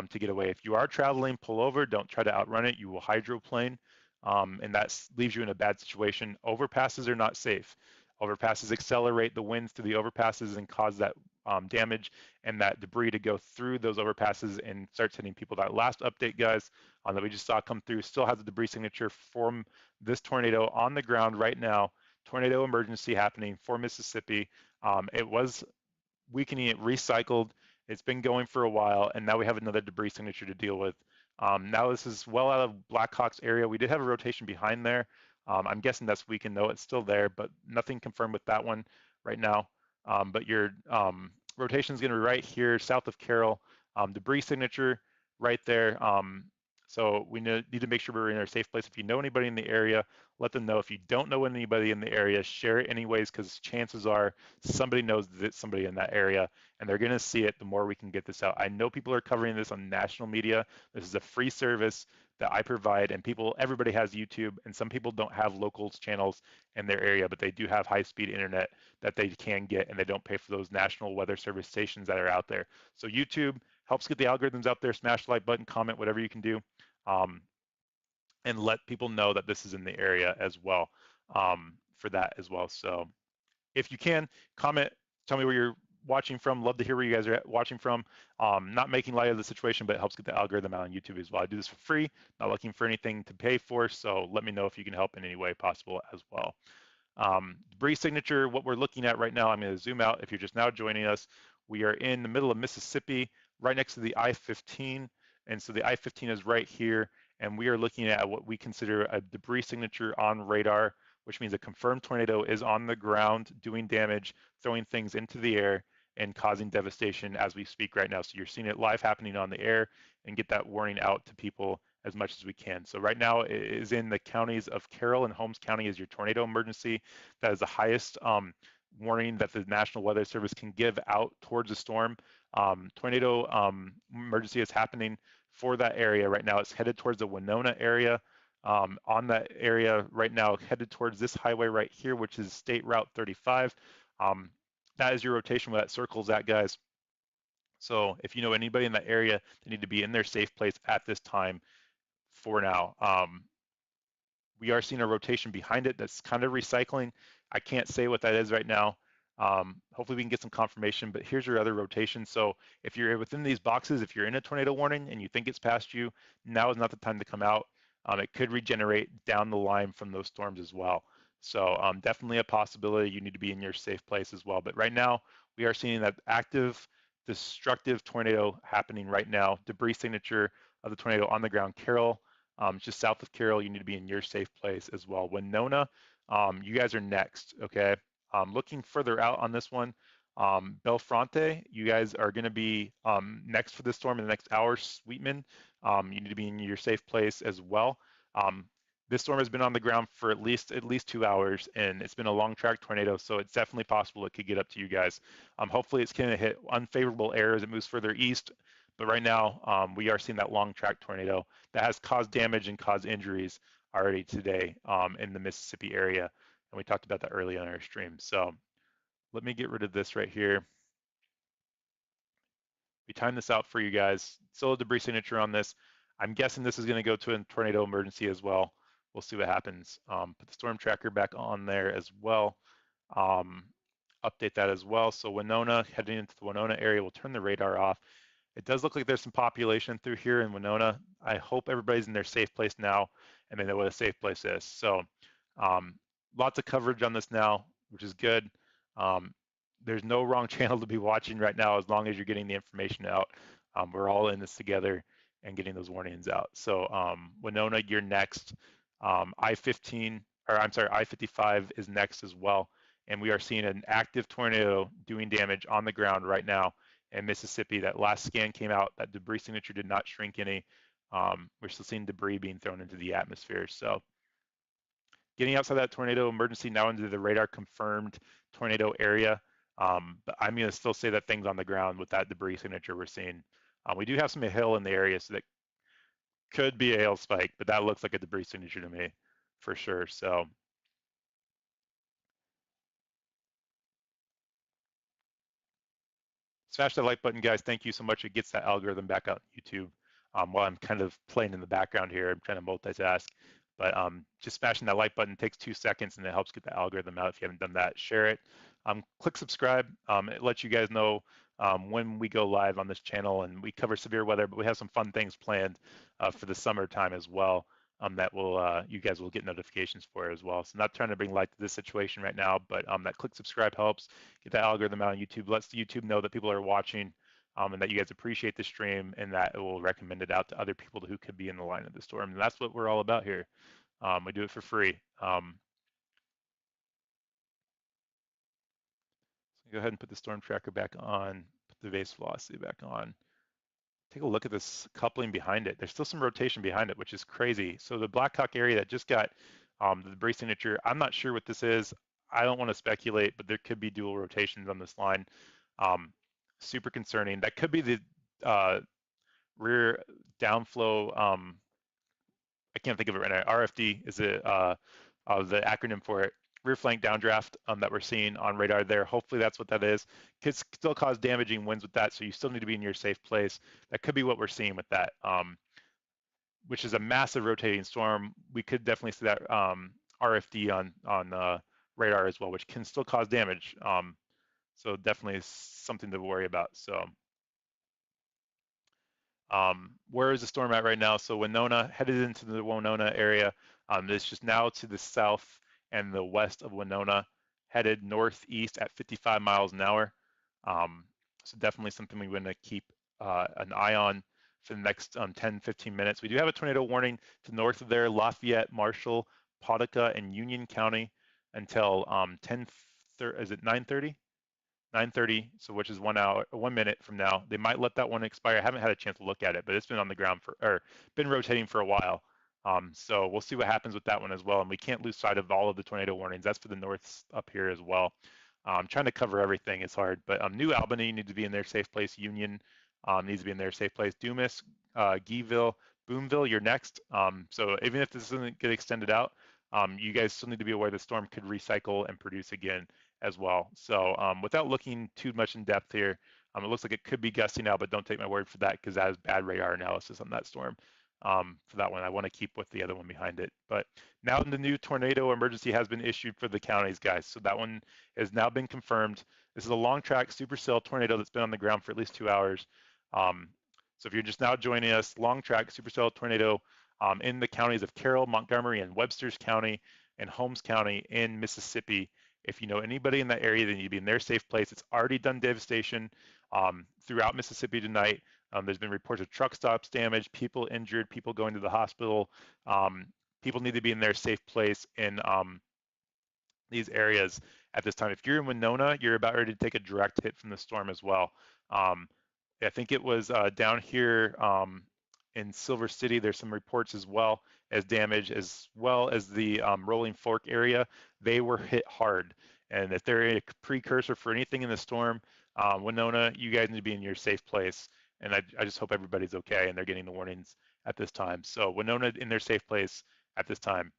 to get away. If you are traveling, pull over. Don't try to outrun it. You will hydroplane, and that leaves you in a bad situation. Overpasses are not safe. Overpasses accelerate the winds through the overpasses and cause that damage and that debris to go through those overpasses and starts hitting people. That last update, guys, that we just saw come through still has a debris signature from this tornado on the ground right now. Tornado emergency happening for Mississippi. It was weakening, it recycled. It's been going for a while, and now we have another debris signature to deal with. Now this is well out of Blackhawk's area. We did have a rotation behind there. I'm guessing that's weakened though. It's still there, but nothing confirmed with that one right now. But your rotation is going to be right here, south of Carroll. Debris signature right there. So we need to make sure we're in our safe place. If you know anybody in the area, let them know. If you don't know anybody in the area, share it anyways, because chances are somebody knows that it's somebody in that area, and they're going to see it the more we can get this out. I know people are covering this on national media. This is a free service that I provide, and everybody has YouTube, and some people don't have locals channels in their area, but they do have high-speed internet that they can get, and they don't pay for those national weather service stations that are out there. So YouTube helps get the algorithms out there. Smash the like button, comment, whatever you can do, and let people know that this is in the area as well, for that as well. So if you can, comment, tell me where you're watching from. Love to hear where you guys are watching from. Not making light of the situation, but it helps get the algorithm out on YouTube as well. I do this for free, not looking for anything to pay for, so let me know if you can help in any way possible as well. Debris signature, what we're looking at right now, I'm going to zoom out if you're just now joining us. We are in the middle of Mississippi, right next to the I-15, and so the I-15 is right here, and we are looking at what we consider a debris signature on radar, which means a confirmed tornado is on the ground doing damage, throwing things into the air, and causing devastation as we speak right now. So you're seeing it live happening on the air, and get that warning out to people as much as we can. So right now it is in the counties of Carroll and Holmes County is your tornado emergency. That is the highest warning that the National Weather Service can give out towards a storm. Tornado emergency is happening for that area right now. It's headed towards the Winona area. On that area right now, headed towards this highway right here, which is State Route 35. That is your rotation where that circle's at, guys. So if you know anybody in that area, they need to be in their safe place at this time for now. We are seeing a rotation behind it that's kind of recycling. I can't say what that is right now. Hopefully we can get some confirmation, but here's your other rotation. So if you're within these boxes, if you're in a tornado warning and you think it's past you, now is not the time to come out. It could regenerate down the line from those storms as well. So definitely a possibility. You need to be in your safe place as well. But right now we are seeing that active destructive tornado happening right now. Debris signature of the tornado on the ground. Carroll, just south of Carroll, you need to be in your safe place as well. Winona, you guys are next, okay? Looking further out on this one, Belfronte, you guys are going to be next for the storm in the next hour. Sweetman, you need to be in your safe place as well. Um, this storm has been on the ground for at least 2 hours, and it's been a long track tornado, so it's definitely possible it could get up to you guys. Hopefully, it's going to hit unfavorable air as it moves further east. But right now, we are seeing that long track tornado that has caused damage and caused injuries already today in the Mississippi area, and we talked about that early on our stream. So let me get rid of this right here. We timed this out for you guys. Still a debris signature on this. I'm guessing this is going to go to a tornado emergency as well. We'll see what happens. Put the storm tracker back on there as well. Um, update that as well. So Winona, heading into the Winona area, we'll turn the radar off. It does look like there's some population through here in Winona. I hope everybody's in their safe place now and they know what a safe place is. So um, lots of coverage on this now, which is good. Um, there's no wrong channel to be watching right now as long as you're getting the information out. We're all in this together and getting those warnings out. So Winona, you're next. I-15, or I'm sorry, I-55 is next as well. And we are seeing an active tornado doing damage on the ground right now in Mississippi. That last scan came out, that debris signature did not shrink any. We're still seeing debris being thrown into the atmosphere. So getting outside that tornado emergency now into the radar confirmed tornado area. But I'm going to still say that things on the ground with that debris signature we're seeing. We do have some hail in the area, so that could be a hail spike, but that looks like a debris signature to me for sure. So smash that like button, guys. Thank you so much. It gets that algorithm back out on YouTube. While I'm kind of playing in the background here, I'm trying to multitask. But just smashing that like button takes 2 seconds and it helps get the algorithm out. If you haven't done that, share it. Click subscribe. It lets you guys know when we go live on this channel, and we cover severe weather, but we have some fun things planned for the summertime as well. That will you guys will get notifications for as well. So not trying to bring light to this situation right now, but that click subscribe helps get that algorithm out on YouTube. Lets the YouTube know that people are watching and that you guys appreciate the stream, and that it will recommend it out to other people who could be in the line of the storm. And that's what we're all about here. We do it for free. So go ahead and put the storm tracker back on, put the base velocity back on. Take a look at this coupling behind it. There's still some rotation behind it, which is crazy. So the Blackhawk area that just got the debris signature, I'm not sure what this is. I don't want to speculate, but there could be dual rotations on this line. Super concerning. That could be the rear downflow. I can't think of it right now. RFD is the acronym for it. Rear flank downdraft that we're seeing on radar there. Hopefully that's what that is. Could still cause damaging winds with that, so you still need to be in your safe place. That could be what we're seeing with that, which is a massive rotating storm. We could definitely see that RFD on radar as well, which can still cause damage. So definitely something to worry about. So where is the storm at right now? So Winona, headed into the Winona area. It's just now to the south and the west of Winona, headed northeast at 55 miles an hour. So definitely something we want to keep an eye on for the next 10, 15 minutes. We do have a tornado warning to the north of there, Lafayette, Marshall, Pawtucket, and Union County until 10, is it 9:30? 9:30, so which is 1 hour, 1 minute from now. They might let that one expire. I haven't had a chance to look at it, but it's been on the ground for, or been rotating for a while. So we'll see what happens with that one as well. And we can't lose sight of all of the tornado warnings. That's for the north up here as well. Trying to cover everything is hard, but New Albany needs to be in their safe place. Union needs to be in their safe place. Dumas, Guyville, Boomville, you're next. So even if this doesn't get extended out, you guys still need to be aware the storm could recycle and produce again as well. So without looking too much in depth here, it looks like it could be gusting out, but don't take my word for that because that is bad radar analysis on that storm. For that one, I want to keep with the other one behind it. But now the new tornado emergency has been issued for the counties, guys. So that one has now been confirmed. This is a long track supercell tornado that's been on the ground for at least 2 hours. So if you're just now joining us, long track supercell tornado in the counties of Carroll, Montgomery, and Websters County and Holmes County in Mississippi. If you know anybody in that area, then you'd be in their safe place. It's already done devastation throughout Mississippi tonight. There's been reports of truck stops damaged, people injured, people going to the hospital. People need to be in their safe place in these areas at this time. If you're in Winona, you're about ready to take a direct hit from the storm as well. Um, I think it was down here in Silver City. There's some reports as well as damage, as well as the Rolling Fork area. They were hit hard. And if they're a precursor for anything in the storm, Winona, you guys need to be in your safe place. And I just hope everybody's okay and they're getting the warnings at this time. So Winona in their safe place at this time.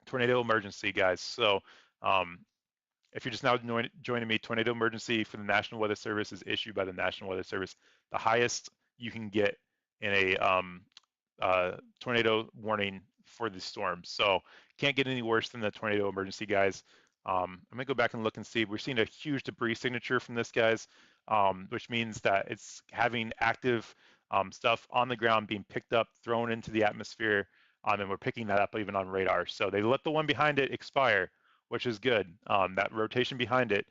Tornado emergency, guys. So um, if you're just now joining me, tornado emergency for the National Weather Service is issued by the National Weather Service. The highest you can get in a tornado warning for the storm. So can't get any worse than the tornado emergency, guys. I'm gonna go back and look and see. We're seeing a huge debris signature from this, guys, which means that it's having active stuff on the ground being picked up, thrown into the atmosphere, and we're picking that up even on radar. So they let the one behind it expire, which is good. That rotation behind it,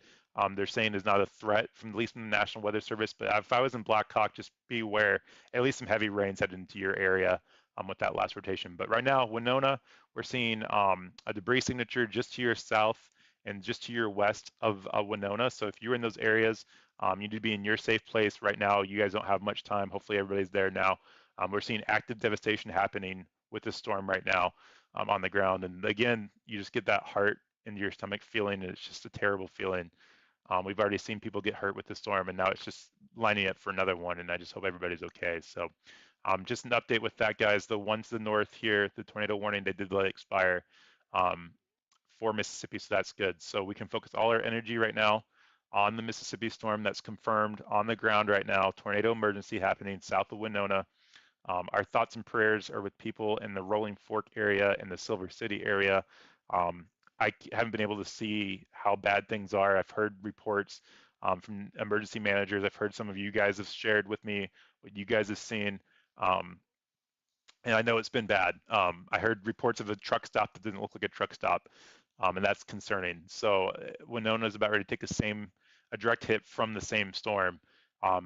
they're saying is not a threat, from at least from the National Weather Service. But if I was in Black Hawk, just beware. At least some heavy rains headed into your area with that last rotation. But right now, Winona, we're seeing a debris signature just to your south and just to your west of Winona. So if you're in those areas, you need to be in your safe place right now. You guys don't have much time. Hopefully everybody's there now. We're seeing active devastation happening with this storm right now on the ground. And again, you just get that heart into your stomach feeling, and it's just a terrible feeling. We've already seen people get hurt with the storm, and now it's just lining up for another one, and I just hope everybody's okay. So just an update with that, guys. The one to the north here, the tornado warning, they did let it expire for Mississippi, so that's good. So we can focus all our energy right now on the Mississippi storm that's confirmed on the ground right now. Tornado emergency happening south of Winona. Our thoughts and prayers are with people in the Rolling Fork area and the Silver City area. I haven't been able to see how bad things are. I've heard reports from emergency managers. I've heard some of you guys have shared with me what you guys have seen. And I know it's been bad. I heard reports of a truck stop that didn't look like a truck stop, and that's concerning. So Winona is about ready to take a direct hit from the same storm.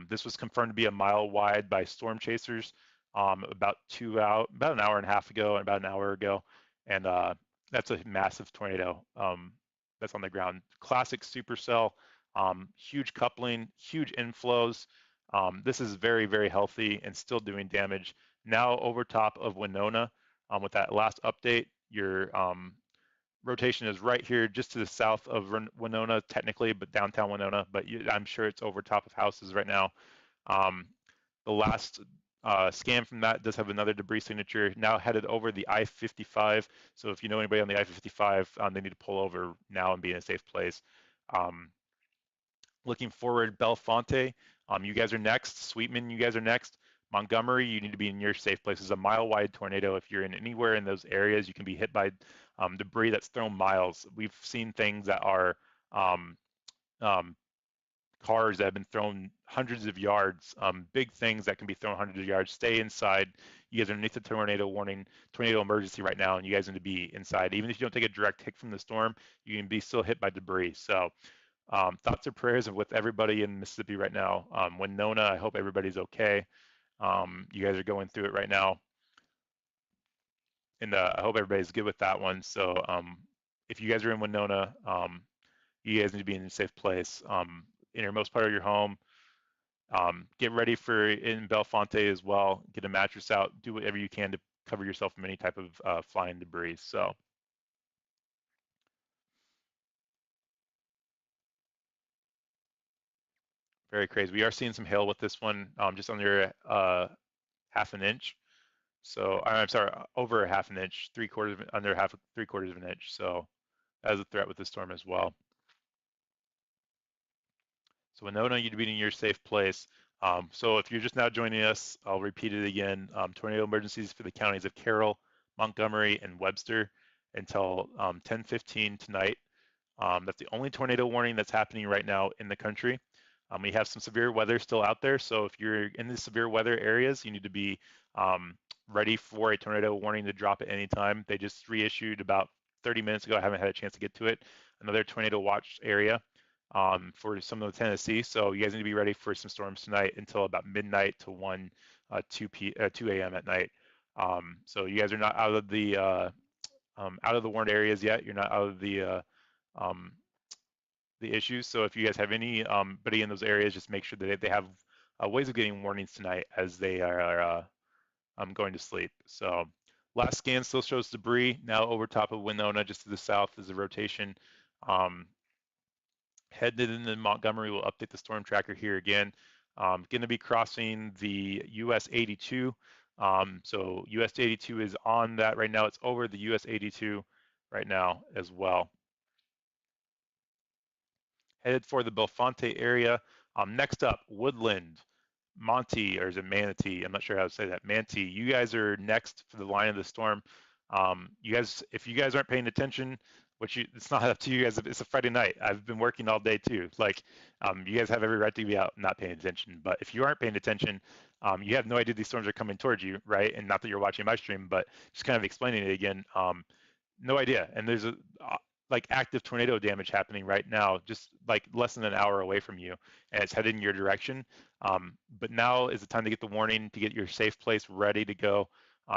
This was confirmed to be a mile wide by storm chasers about an hour and a half ago and about an hour ago, and that's a massive tornado that's on the ground. Classic supercell, huge coupling, huge inflows. This is very, very healthy and still doing damage. Now over top of Winona, with that last update, your rotation is right here just to the south of Winona, technically, but downtown Winona, but I'm sure it's over top of houses right now. The last scan from that does have another debris signature now headed over the I-55. So if you know anybody on the I-55, they need to pull over now and be in a safe place. Looking forward, Bellefonte, you guys are next. Sweetman, you guys are next. Montgomery, you need to be in your safe place. It's a mile-wide tornado. If you're in anywhere in those areas, you can be hit by debris that's thrown miles. We've seen things that are cars that have been thrown hundreds of yards, big things that can be thrown hundreds of yards. Stay inside. You guys are underneath the tornado warning, tornado emergency right now, and you guys need to be inside. Even if you don't take a direct hit from the storm, you can be still hit by debris. So thoughts and prayers with everybody in Mississippi right now. Winona, I hope everybody's okay. You guys are going through it right now. And I hope everybody's good with that one. So if you guys are in Winona, you guys need to be in a safe place. Innermost part of your home. Get ready for in Bellefonte as well. Get a mattress out. Do whatever you can to cover yourself from any type of flying debris. So very crazy. We are seeing some hail with this one, just under half an inch. So I'm sorry, over a half an inch, under three quarters of an inch. So that is a threat with the storm as well. So Winona, you'd be in your safe place. So if you're just now joining us, I'll repeat it again. Tornado emergencies for the counties of Carroll, Montgomery, and Webster until 10:15 tonight. That's the only tornado warning that's happening right now in the country. We have some severe weather still out there, so if you're in the severe weather areas, you need to be ready for a tornado warning to drop at any time. They just reissued about 30 minutes ago. I haven't had a chance to get to it. Another tornado watch area for some of the Tennessee. So you guys need to be ready for some storms tonight until about midnight to 2 a.m. at night. So you guys are not out of the warned areas yet. You're not out of the the issues. So if you guys have anybody in those areas, just make sure that they have ways of getting warnings tonight as they are going to sleep. So last scan still shows debris. Now over top of Winona, just to the south, is a rotation. Headed into Montgomery, we'll update the storm tracker here again. Going to be crossing the US 82. So US 82 is on that right now. It's over the US 82 right now as well. Headed for the Belfonte area. Next up, Woodland, Monty, or is it Manatee? I'm not sure how to say that. Manatee, you guys are next for the line of the storm. You guys, if you guys aren't paying attention, it's not up to you guys. It's a Friday night. I've been working all day too. Like, you guys have every right to be out not paying attention. But if you aren't paying attention, you have no idea these storms are coming towards you, right? And not that you're watching my stream, but just kind of explaining it again. No idea. And there's like active tornado damage happening right now, just like less than an hour away from you, and it's headed in your direction. But now is the time to get the warning, to get your safe place ready to go.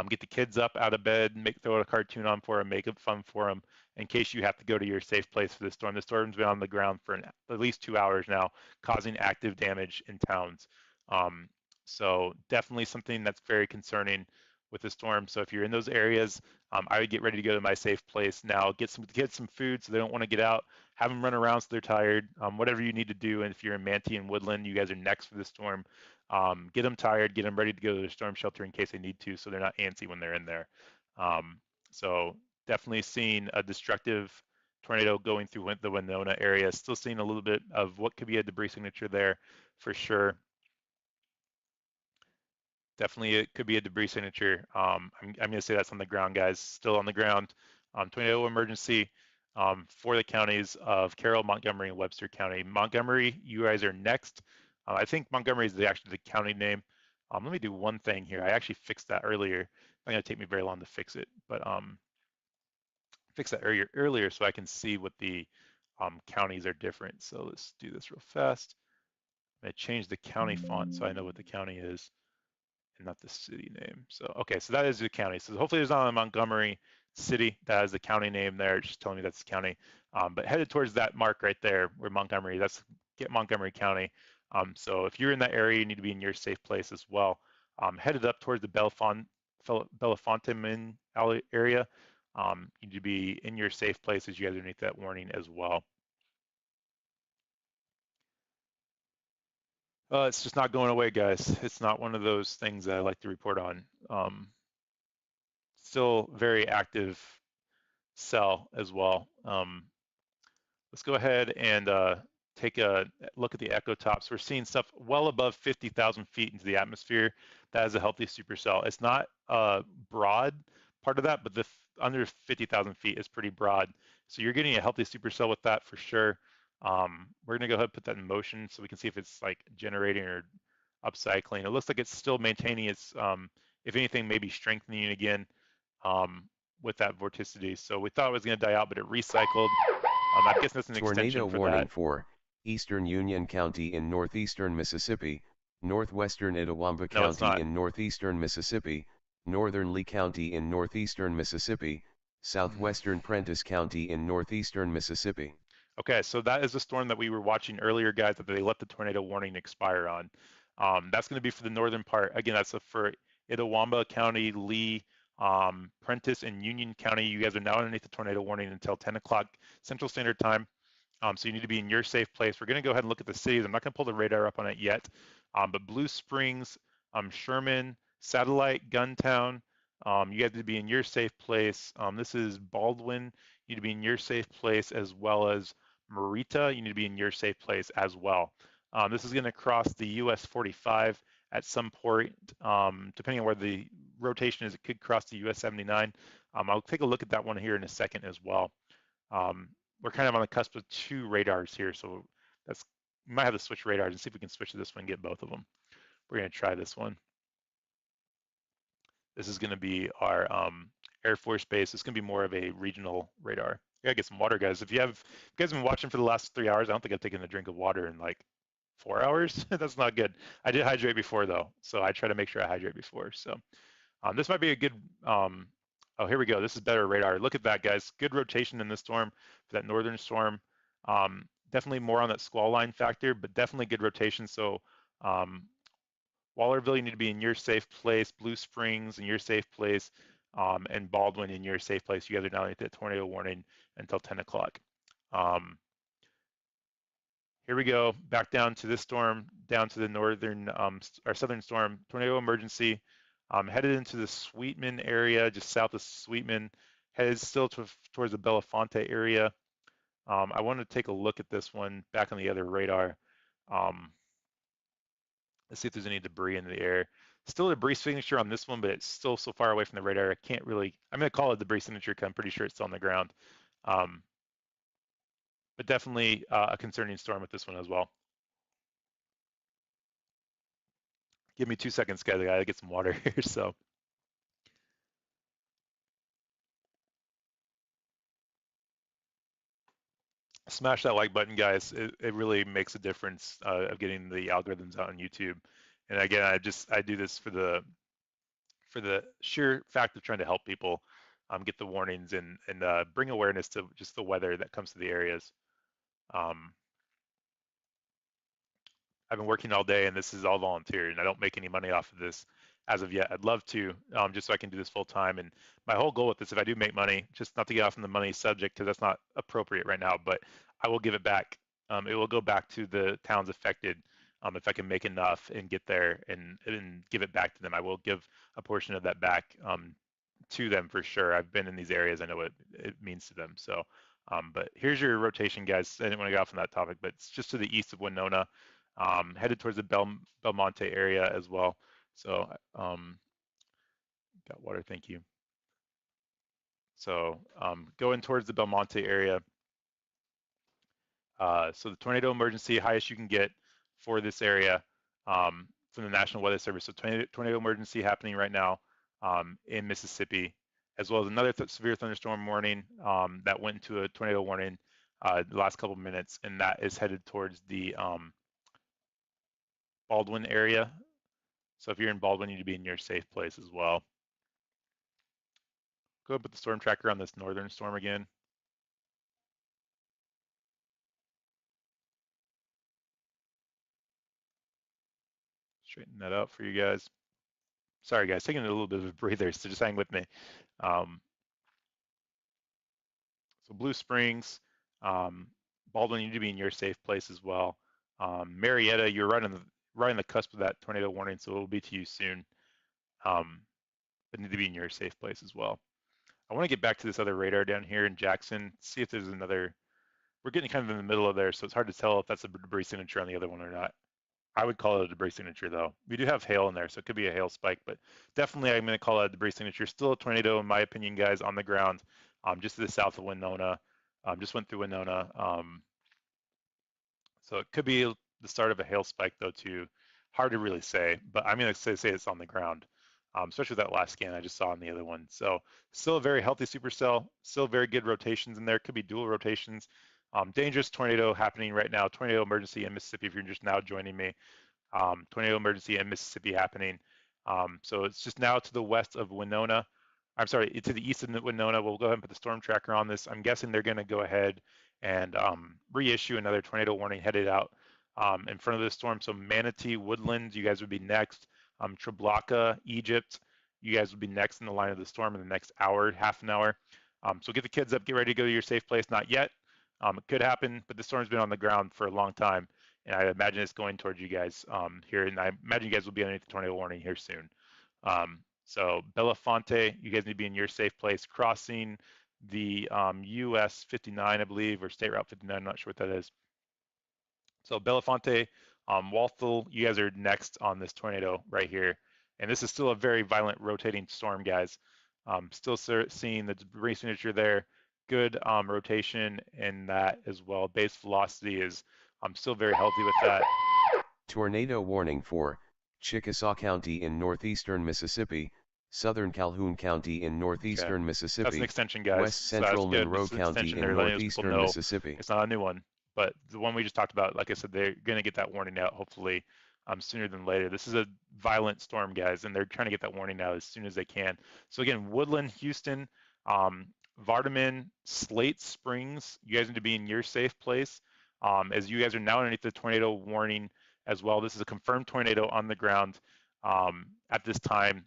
Get the kids up out of bed, throw a cartoon on for them, make it fun for them, in case you have to go to your safe place for the storm. The storm's been on the ground for at least 2 hours now, causing active damage in towns. So definitely something that's very concerning with the storm. So if you're in those areas, I would get ready to go to my safe place now. Get some food so they don't want to get out. Have them run around so they're tired. Whatever you need to do. And if you're in Manatee and Woodland, you guys are next for the storm. Get them tired. Get them ready to go to their storm shelter in case they need to, so they're not antsy when they're in there. So definitely seeing a destructive tornado going through the Winona area. Still seeing a little bit of what could be a debris signature there for sure. Definitely, it could be a debris signature. I'm going to say that's on the ground, guys. Still on the ground. Tornado emergency for the counties of Carroll, Montgomery, and Webster County. Montgomery, you guys are next. I think Montgomery is actually the county name. Let me do one thing here. I actually fixed that earlier. It's not going to take me very long to fix it, but fix that earlier so I can see what the counties are different. So let's do this real fast. I'm going to change the county font so I know what the county is, and not the city name. So, okay, so that is the county. So hopefully there's not a Montgomery city that has the county name there, just telling me that's the county. But headed towards that mark right there where Montgomery, that's get Montgomery County. So if you're in that area, you need to be in your safe place as well. Headed up towards the Bellefontaine area. You need to be in your safe place as you guys underneath that warning as well. It's just not going away, guys. It's not one of those things that I like to report on. Still very active cell as well. Let's go ahead and take a look at the echo tops. We're seeing stuff well above 50,000 feet into the atmosphere. That is a healthy supercell. It's not a broad part of that, but the under 50,000 feet is pretty broad. So you're getting a healthy supercell with that for sure. We're gonna go ahead and put that in motion so we can see if it's like generating or upcycling. It looks like it's still maintaining its, if anything, maybe strengthening again with that vorticity. So we thought it was gonna die out, but it recycled. I guess that's an extension for warning that. for Eastern Union County in northeastern Mississippi, northwestern Itawamba No, it's County not. in northeastern Mississippi, northern Lee County in northeastern Mississippi, southwestern Prentiss County in northeastern Mississippi. Okay, so that is the storm that we were watching earlier, guys, that they let the tornado warning expire on. That's going to be for the northern part. Again, that's for Itawamba County, Lee, Prentiss, and Union County. You guys are now underneath the tornado warning until 10 o'clock Central Standard Time. So you need to be in your safe place. We're going to go ahead and look at the cities. I'm not going to pull the radar up on it yet, but Blue Springs, Sherman, Satellite, Guntown, you guys need to be in your safe place. This is Baldwin. You need to be in your safe place, as well as Marita. You need to be in your safe place as well. This is going to cross the US 45 at some point, depending on where the rotation is. It could cross the US 79. I'll take a look at that one here in a second as well. We're kind of on the cusp of two radars here, so that's, we might have to switch radars and see if we can switch to this one and get both of them. We're going to try this one. This is going to be our Air Force Base. It's going to be more of a regional radar. I gotta get some water, guys. If you guys have been watching for the last 3 hours, I don't think I've taken a drink of water in like 4 hours. That's not good. I did hydrate before though, so I try to make sure I hydrate before. So this might be a good Oh, here we go. This is better radar. Look at that, guys. Good rotation in this storm for that northern storm. Definitely more on that squall line factor, but definitely good rotation. So um, Wallerville, you need to be in your safe place. Blue Springs in your safe place, and Baldwin in your safe place. You guys are now at the tornado warning until 10 o'clock. Here we go, back down to this storm, down to the northern or southern storm, tornado emergency, headed into the Sweetman area, just south of Sweetman, headed still towards the Belafonte area. I want to take a look at this one back on the other radar. Let's see if there's any debris in the air. Still a debris signature on this one, but it's still so far away from the radar. I can't really, I'm going to call it debris signature because I'm pretty sure it's still on the ground. But definitely a concerning storm with this one as well. Give me 2 seconds, guys. I gotta get some water here. So smash that like button, guys. It really makes a difference of getting the algorithms out on YouTube. And again, I do this for the sheer fact of trying to help people get the warnings and bring awareness to just the weather that comes to the areas. Um, I've been working all day and this is all volunteer and I don't make any money off of this as of yet. I'd love to, just so I can do this full time. And my whole goal with this, if I do make money, just not to get off on the money subject because that's not appropriate right now, but I will give it back. It will go back to the towns affected. If I can make enough and get there and give it back to them, I will give a portion of that back to them for sure. I've been in these areas. I know what it means to them. So, but here's your rotation, guys. I didn't want to get off on that topic, but it's just to the east of Winona, headed towards the Belmonte area as well. So, got water, thank you. So, going towards the Belmonte area. So the tornado emergency, highest you can get for this area from the National Weather Service. So tornado emergency happening right now in Mississippi, as well as another severe thunderstorm warning that went into a tornado warning the last couple of minutes, and that is headed towards the Baldwin area. So if you're in Baldwin, you need to be in your safe place as well. Go put the storm tracker on this northern storm again. Straighten that out for you guys. Sorry guys, taking a little bit of a breather, so just hang with me. So Blue Springs, Baldwin, you need to be in your safe place as well. Marietta, you're right on the cusp of that tornado warning, so it will be to you soon. But need to be in your safe place as well. I want to get back to this other radar down here in Jackson, see if there's another. We're getting kind of in the middle of there, so it's hard to tell if that's a debris signature on the other one or not. I would call it a debris signature though. We do have hail in there, so it could be a hail spike, but definitely I'm going to call it a debris signature. Still a tornado in my opinion, guys, on the ground, just to the south of Winona. Just went through Winona. So it could be the start of a hail spike though too. Hard to really say, but I'm going to say it's on the ground, especially with that last scan I just saw on the other one. So still a very healthy supercell, still very good rotations in there. Could be dual rotations. Dangerous tornado happening right now. Tornado emergency in Mississippi if you're just now joining me. Tornado emergency in Mississippi happening. So it's just now to the west of Winona. I'm sorry, to the east of Winona. We'll go ahead and put the storm tracker on this. I'm guessing they're going to go ahead and reissue another tornado warning headed out in front of the storm. So Manatee, Woodlands, you guys would be next. Treblaka, Egypt, you guys would be next in the line of the storm in the next hour, half an hour. So get the kids up, get ready to go to your safe place. Not yet. It could happen, but the storm's been on the ground for a long time, and I imagine it's going towards you guys here, and I imagine you guys will be underneath the tornado warning here soon. So Belafonte, you guys need to be in your safe place, crossing the US 59, I believe, or State Route 59, I'm not sure what that is. So Belafonte, Walthall, you guys are next on this tornado right here. And this is still a very violent rotating storm, guys. Still seeing the debris signature there. Good rotation in that as well. Base velocity is still very healthy with that. Tornado warning for Chickasaw County in northeastern Mississippi, southern Calhoun County in northeastern Mississippi, that's an extension, guys. west central Monroe County in northeastern Mississippi. It's not a new one, but the one we just talked about, like I said, they're going to get that warning out hopefully sooner than later. This is a violent storm, guys, and they're trying to get that warning out as soon as they can. So again, Woodland, Houston, um, Vardaman, Slate Springs, you guys need to be in your safe place. As you guys are now underneath the tornado warning as well. This is a confirmed tornado on the ground at this time.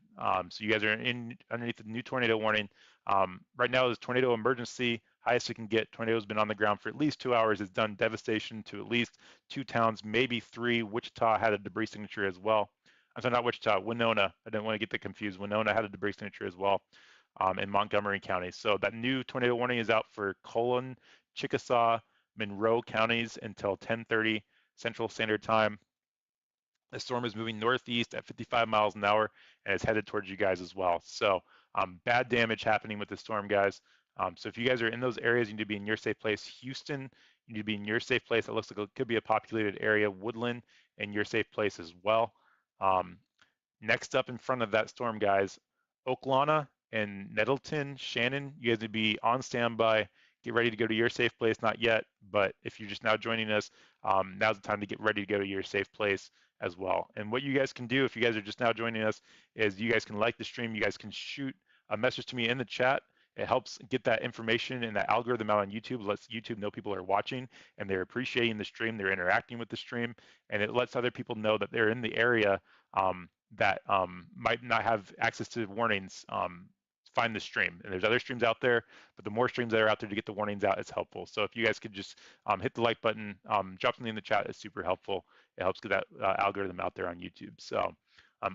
So you guys are in underneath the new tornado warning. Right now is tornado emergency. Highest it can get. Tornado's been on the ground for at least 2 hours. It's done devastation to at least 2 towns, maybe 3. Wichita had a debris signature as well. I'm sorry, not Wichita, Winona. I didn't want to get that confused. Winona had a debris signature as well in Montgomery County. So that new tornado warning is out for Colon, Chickasaw, Monroe counties until 10:30 Central Standard Time. The storm is moving northeast at 55 miles an hour and is headed towards you guys as well. So bad damage happening with the storm, guys. So if you guys are in those areas, you need to be in your safe place. Houston, you need to be in your safe place. It looks like it could be a populated area. Woodland, in your safe place as well. Um, Next up in front of that storm, guys, Oklahoma and Nettleton, Shannon, you guys need to be on standby. Get ready to go to your safe place. Not yet, but if you're just now joining us, now's the time to get ready to go to your safe place as well. And what you guys can do if you guys are just now joining us is you guys can like the stream. You guys can shoot a message to me in the chat. It helps get that information and that algorithm out on YouTube. It lets YouTube know people are watching and they're appreciating the stream. They're interacting with the stream, and it lets other people know that they're in the area that might not have access to warnings. Find the stream, and there's other streams out there, but the more streams that are out there to get the warnings out, it's helpful. So if you guys could just hit the like button, drop something in the chat, it's super helpful. It helps get that algorithm out there on YouTube. So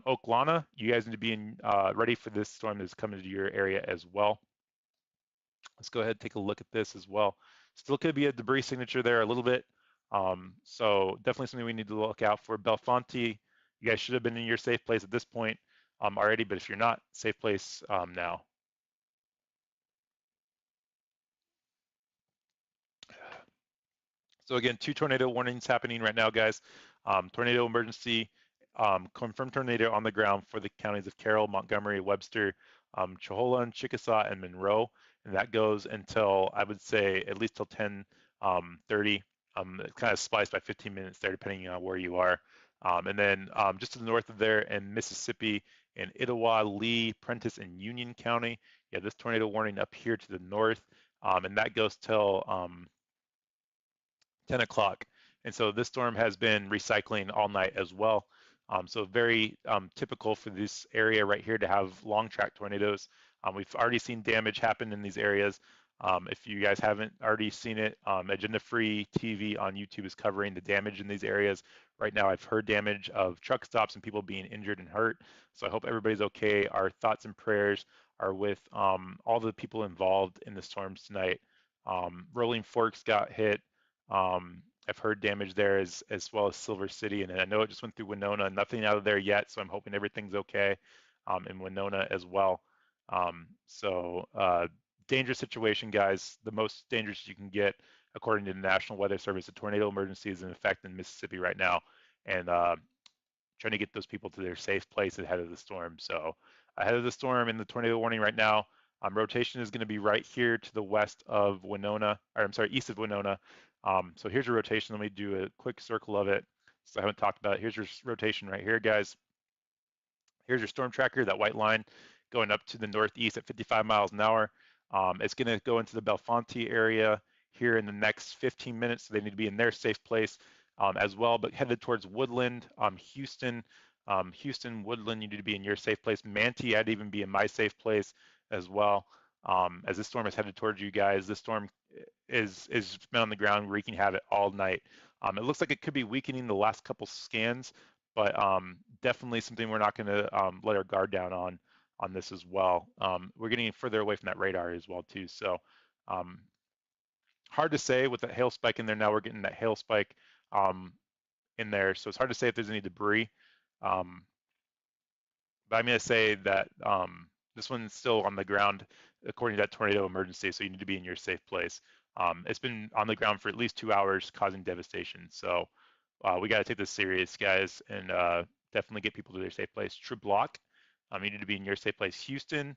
Oklahoma, you guys need to be ready for this storm that's coming to your area as well. Let's go ahead and take a look at this as well. Still could be a debris signature there a little bit. So definitely something we need to look out for. Belfonte, you guys should have been in your safe place at this point already, but if you're not, safe place now. So again, 2 tornado warnings happening right now, guys. Tornado emergency, confirmed tornado on the ground for the counties of Carroll, Montgomery, Webster, Choholan, Chickasaw, and Monroe. And that goes until, I would say, at least till 10:30. It's kind of spliced by 15 minutes there, depending on where you are. And then just to the north of there in Mississippi, in Etowah, Lee, Prentiss, and Union County, yeah, this tornado warning up here to the north. And that goes till 10 o'clock. And so this storm has been recycling all night as well. So very typical for this area right here to have long track tornadoes. We've already seen damage happen in these areas. If you guys haven't already seen it, Agenda Free TV on YouTube is covering the damage in these areas. Right now, I've heard damage of truck stops and people being injured and hurt. So I hope everybody's okay. Our thoughts and prayers are with all the people involved in the storms tonight. Rolling Forks got hit. I've heard damage there as well as Silver City, and I know it just went through Winona. Nothing out of there yet, so I'm hoping everything's okay in Winona as well. Dangerous situation, guys. The most dangerous you can get, according to the National Weather Service. A tornado emergency is in effect in Mississippi right now, and trying to get those people to their safe place ahead of the storm. So ahead of the storm and the tornado warning right now, rotation is going to be right here to the west of Winona, or I'm sorry, east of Winona. So here's your rotation. Let me do a quick circle of it. So I haven't talked about it. Here's your rotation right here, guys. Here's your storm tracker, that white line going up to the northeast at 55 miles an hour. It's going to go into the Belfonte area here in the next 15 minutes. So they need to be in their safe place as well, but headed towards Woodland, Houston, Woodland, you need to be in your safe place. Manti, I'd even be in my safe place as well. As this storm is headed towards you guys, this storm is been on the ground wreaking havoc all night. It looks like it could be weakening the last couple scans, but definitely something we're not going to let our guard down on this as well. We're getting further away from that radar as well too. So hard to say with that hail spike in there. Now we're getting that hail spike in there, so it's hard to say if there's any debris. But I'm going to say that this one's still on the ground according to that tornado emergency, so you need to be in your safe place. It's been on the ground for at least 2 hours, causing devastation. So we got to take this serious, guys, and definitely get people to their safe place. True Block, you need to be in your safe place. Houston,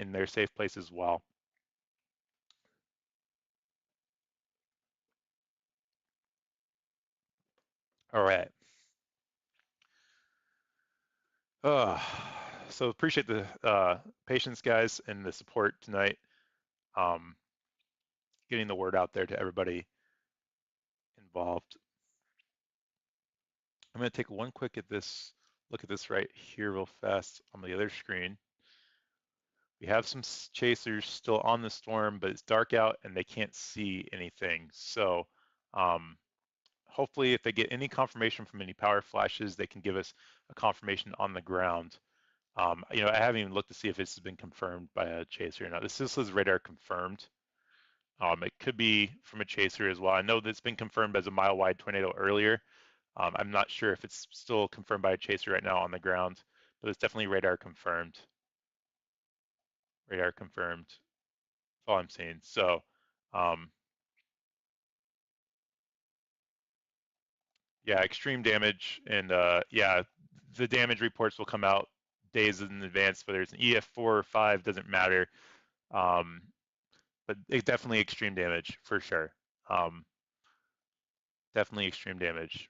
in their safe place as well. All right. Uh, so appreciate the patience, guys, and the support tonight. Um, Getting the word out there to everybody involved. I'm going to take one quick look at this right here real fast on the other screen. We have some chasers still on the storm, but it's dark out and they can't see anything. So um, hopefully if they get any confirmation from any power flashes, they can give us a confirmation on the ground. You know, I haven't even looked to see if this has been confirmed by a chaser or not. This says radar confirmed. It could be from a chaser as well. I know that's been confirmed as a mile-wide tornado earlier. I'm not sure if it's still confirmed by a chaser right now on the ground, but it's definitely radar confirmed. Radar confirmed. That's all I'm seeing. So, um, yeah, extreme damage, and yeah, the damage reports will come out days in advance. Whether it's an EF4 or 5 doesn't matter. Um, but it's definitely extreme damage for sure. Um, Definitely extreme damage.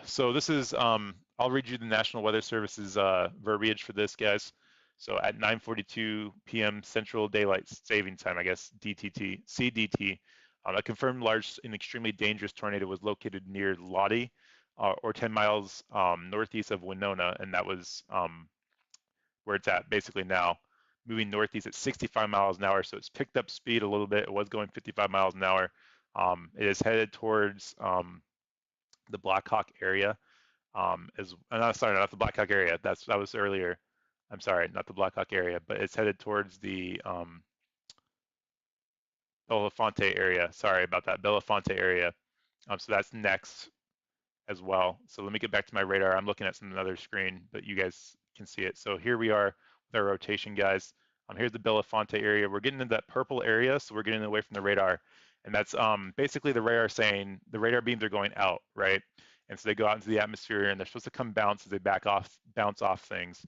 So this is, I'll read you the National Weather Service's verbiage for this, guys. So at 9:42 p.m. Central Daylight Saving Time, I guess DTT, CDT, a confirmed large and extremely dangerous tornado was located near Lottie, or 10 miles northeast of Winona, and that was where it's at basically now, moving northeast at 65 miles an hour. So it's picked up speed a little bit. It was going 55 miles an hour. It is headed towards the Blackhawk area. Sorry, not the Blackhawk area. That was earlier. I'm sorry, not the Blackhawk area, but it's headed towards the Belafonte area. Sorry about that, Belafonte area. So that's next as well. So let me get back to my radar. I'm looking at some other screen, but you guys can see it. So here we are with our rotation, guys. Here's the Belafonte area. We're getting into that purple area, so we're getting away from the radar. And that's basically the radar saying the radar beams are going out, right? And so they go out into the atmosphere and they're supposed to come bounce as they bounce off things.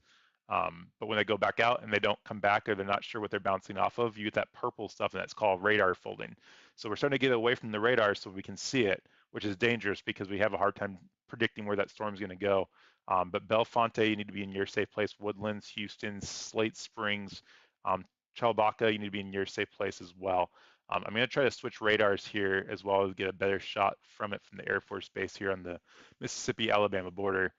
But when they go back out and they don't come back or they're not sure what they're bouncing off of, you get that purple stuff and that's called radar folding. So we're starting to get away from the radar so we can see it, which is dangerous because we have a hard time predicting where that storm's going to go. But Bellefonte, you need to be in your safe place. Woodlands, Houston, Slate Springs, Chawbacca, you need to be in your safe place as well. I'm going to try to switch radars here as well as get a better shot from it from the Air Force Base here on the Mississippi-Alabama border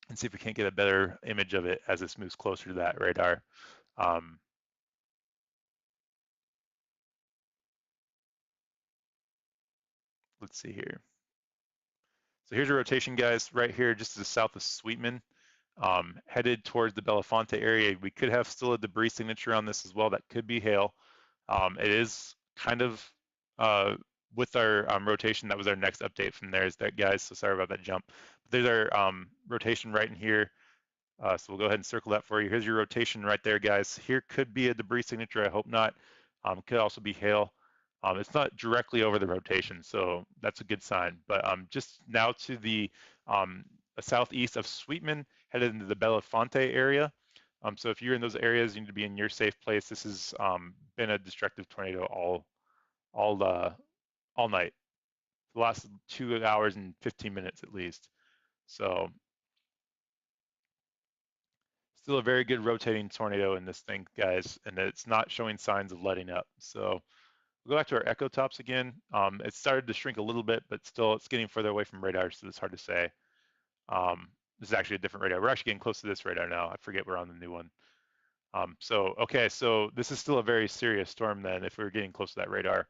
and see if we can't get a better image of it as this moves closer to that radar. Um, let's see here. So here's your rotation, guys, right here, just to the south of Sweetman, headed towards the Belafonte area. We could have still a debris signature on this as well. That could be hail. It is kind of with our rotation. That was our next update from there, is that, guys. So sorry about that jump. But there's our rotation right in here. So we'll go ahead and circle that for you. Here's your rotation right there, guys. Here could be a debris signature. I hope not. Could also be hail. It's not directly over the rotation, so that's a good sign. But just now to the southeast of Sweetman, headed into the Belafonte area. So if you're in those areas, you need to be in your safe place. This has been a destructive tornado all all night. The last 2 hours and 15 minutes at least. So still a very good rotating tornado in this thing, guys, and it's not showing signs of letting up. So we'll go back to our echo tops again. It started to shrink a little bit, but still it's getting further away from radar, so it's hard to say. This is actually a different radar. We're actually getting close to this radar now. I forget we're on the new one. Okay, so this is still a very serious storm then if we're getting close to that radar.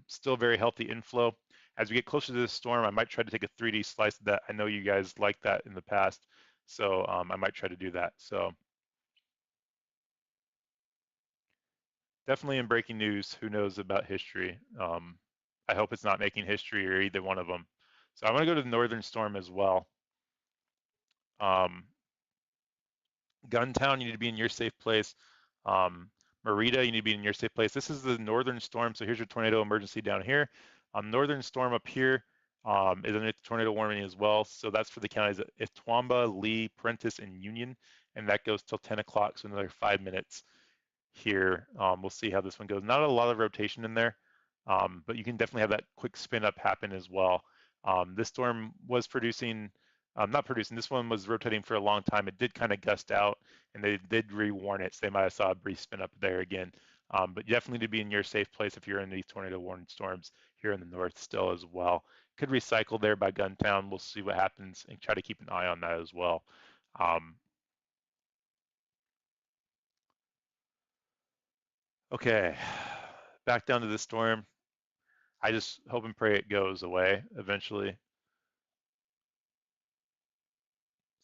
Still very healthy inflow. As we get closer to this storm, I might try to take a 3D slice of that. I know you guys like that in the past, so I might try to do that. So definitely in breaking news, who knows about history? I hope it's not making history or either one of them. So I want to go to the northern storm as well. Guntown, you need to be in your safe place. Merida, you need to be in your safe place. This is the northern storm. So here's your tornado emergency down here. Northern storm up here is underneath tornado warning as well. So that's for the counties of Itawamba, Lee, Prentiss, and Union. And that goes till 10 o'clock, so another 5 minutes here. We'll see how this one goes. Not a lot of rotation in there. but you can definitely have that quick spin up happen as well. This storm was producing, not producing, this one was rotating for a long time. It did kind of gust out and they did re-warn it, so they might have saw a brief spin up there again. But definitely to be in your safe place if you're in these tornado warning storms here in the north still as well. Could recycle there by Guntown. We'll see what happens and try to keep an eye on that as well. Okay, back down to the storm. I just hope and pray it goes away eventually.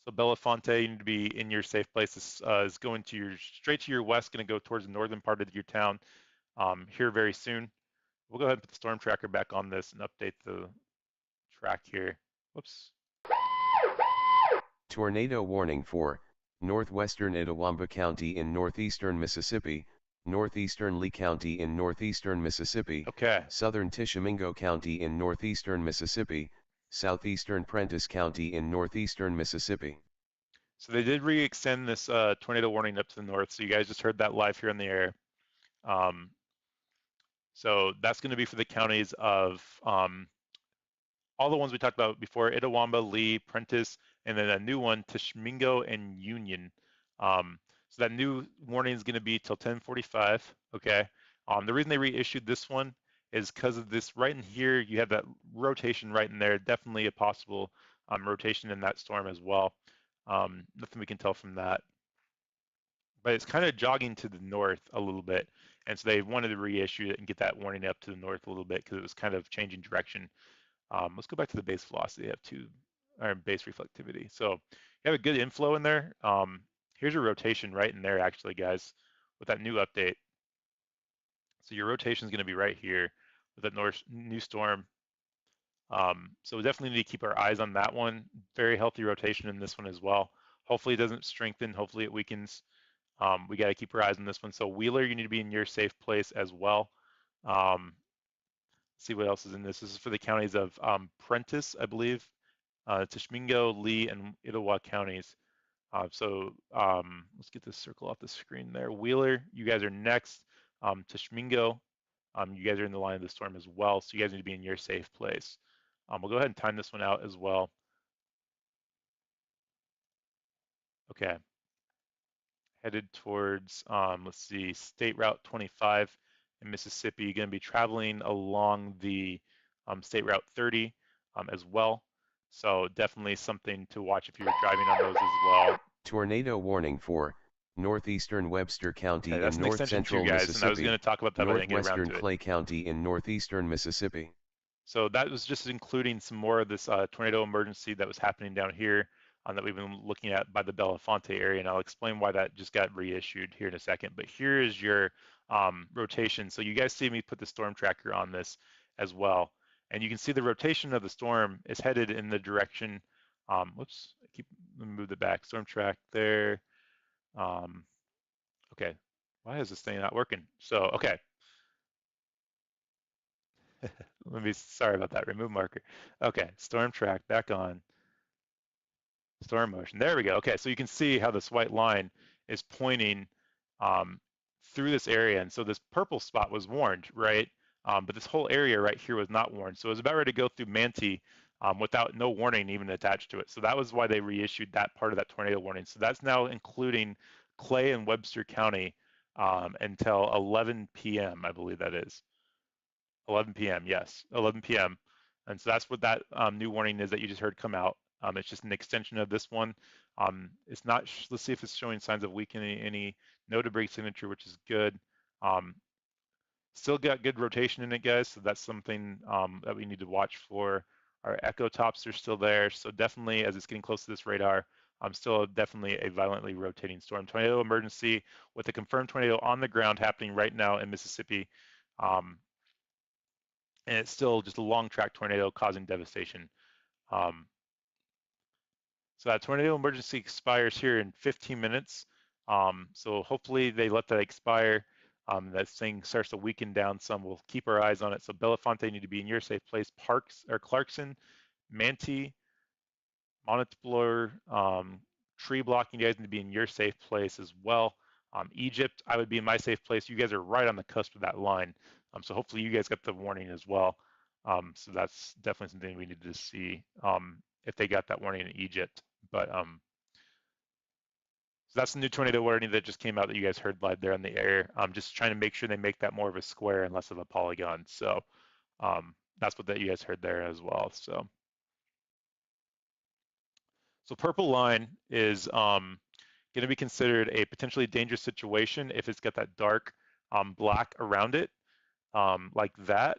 So Belafonte, you need to be in your safe place. This is going to your straight to your west, going to go towards the northern part of your town here very soon. We'll go ahead and put the storm tracker back on this and update the track here. Whoops. Tornado warning for northwestern Itawamba County in northeastern Mississippi, northeastern Lee County in northeastern Mississippi, Okay. southern Tishomingo County in northeastern Mississippi, southeastern Prentiss County in northeastern Mississippi. So they did re-extend this tornado warning up to the north. So you guys just heard that live here in the air. So that's going to be for the counties of all the ones we talked about before: Itawamba, Lee, Prentiss, and then a new one, Tishomingo and Union. So that new warning is going to be till 10:45. Okay. The reason they reissued this one is because of this right in here. You have that rotation right in there. Definitely a possible rotation in that storm as well. Nothing we can tell from that. But it's kind of jogging to the north a little bit. And so they wanted to reissue it and get that warning up to the north a little bit because it was kind of changing direction. Let's go back to the base velocity. They have two, or base reflectivity. So you have a good inflow in there. Here's your rotation right in there, actually, guys, with that new update. So your rotation is going to be right here with that new storm. So we definitely need to keep our eyes on that one. Very healthy rotation in this one as well. Hopefully it doesn't strengthen. Hopefully it weakens. We got to keep our eyes on this one. So Wheeler, you need to be in your safe place as well. See what else is in this. This is for the counties of Prentiss, I believe, Tishomingo, Lee, and Etowah counties. Let's get this circle off the screen there. Wheeler, you guys are next. Tishomingo, you guys are in the line of the storm as well, so you guys need to be in your safe place. We'll go ahead and time this one out as well. Okay. Headed towards, let's see, State Route 25 in Mississippi. You're going to be traveling along the State Route 30 as well. So definitely something to watch if you're driving on those as well. Tornado warning for northeastern Webster County in north central guys, Mississippi, and I was going to talk about that, northwestern Clay County in northeastern Mississippi. So that was just including some more of this tornado emergency that was happening down here that we've been looking at by the Belafonte area, and I'll explain why that just got reissued here in a second. But here is your rotation. So you guys see me put the storm tracker on this as well, and you can see the rotation of the storm is headed in the direction. Whoops, let me move it back. Storm track there. Okay, why is this thing not working? So okay. Let me, sorry about that, remove marker. Okay, storm track back on. Storm motion, there we go. Okay, so you can see how this white line is pointing through this area. And so this purple spot was warned, right? But this whole area right here was not warned. So it was about ready to go through Manti without no warning even attached to it. So that was why they reissued that part of that tornado warning. So that's now including Clay and Webster County until 11 p.m., I believe that is. 11 p.m. Yes, 11 p.m. And so that's what that new warning is that you just heard come out. It's just an extension of this one. It's not. Let's see if it's showing signs of weakening. Any no debris signature, which is good. Still got good rotation in it, guys. So that's something that we need to watch for. Our echo tops are still there. So definitely, as it's getting close to this radar, still definitely a violently rotating storm. Tornado emergency with a confirmed tornado on the ground happening right now in Mississippi. And it's still just a long track tornado causing devastation. So that tornado emergency expires here in 15 minutes. So hopefully they let that expire. That thing starts to weaken down some. We'll keep our eyes on it. So Belafonte need to be in your safe place. Parks or Clarkson, Manti, Monteblur, tree blocking, you guys need to be in your safe place as well. Egypt, I would be in my safe place. You guys are right on the cusp of that line. So hopefully you guys got the warning as well. So that's definitely something we need to see if they got that warning in Egypt. But so that's the new tornado warning that just came out that you guys heard live there on the air. I'm just trying to make sure they make that more of a square and less of a polygon. So that's what that you guys heard there as well. So purple line is going to be considered a potentially dangerous situation if it's got that dark black around it, like that,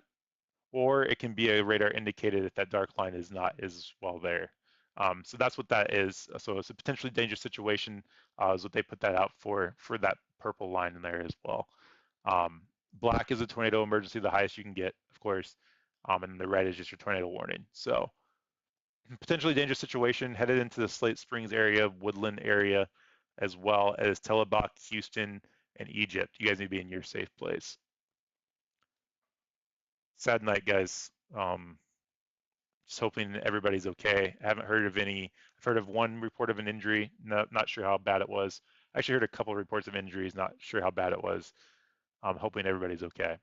or it can be a radar indicated if that dark line is not as well there. So that's what that is. So it's a potentially dangerous situation is what they put that out for that purple line in there as well. Black is a tornado emergency, the highest you can get, of course, and the red is just your tornado warning. So potentially dangerous situation headed into the Slate Springs area, Woodland area, as well as Tel Aviv, Houston, and Egypt. You guys need to be in your safe place. Sad night, guys. Just hoping everybody's okay. I haven't heard of any. I've heard of one report of an injury. Not sure how bad it was. I actually heard a couple of reports of injuries. Not sure how bad it was. I'm hoping everybody's okay.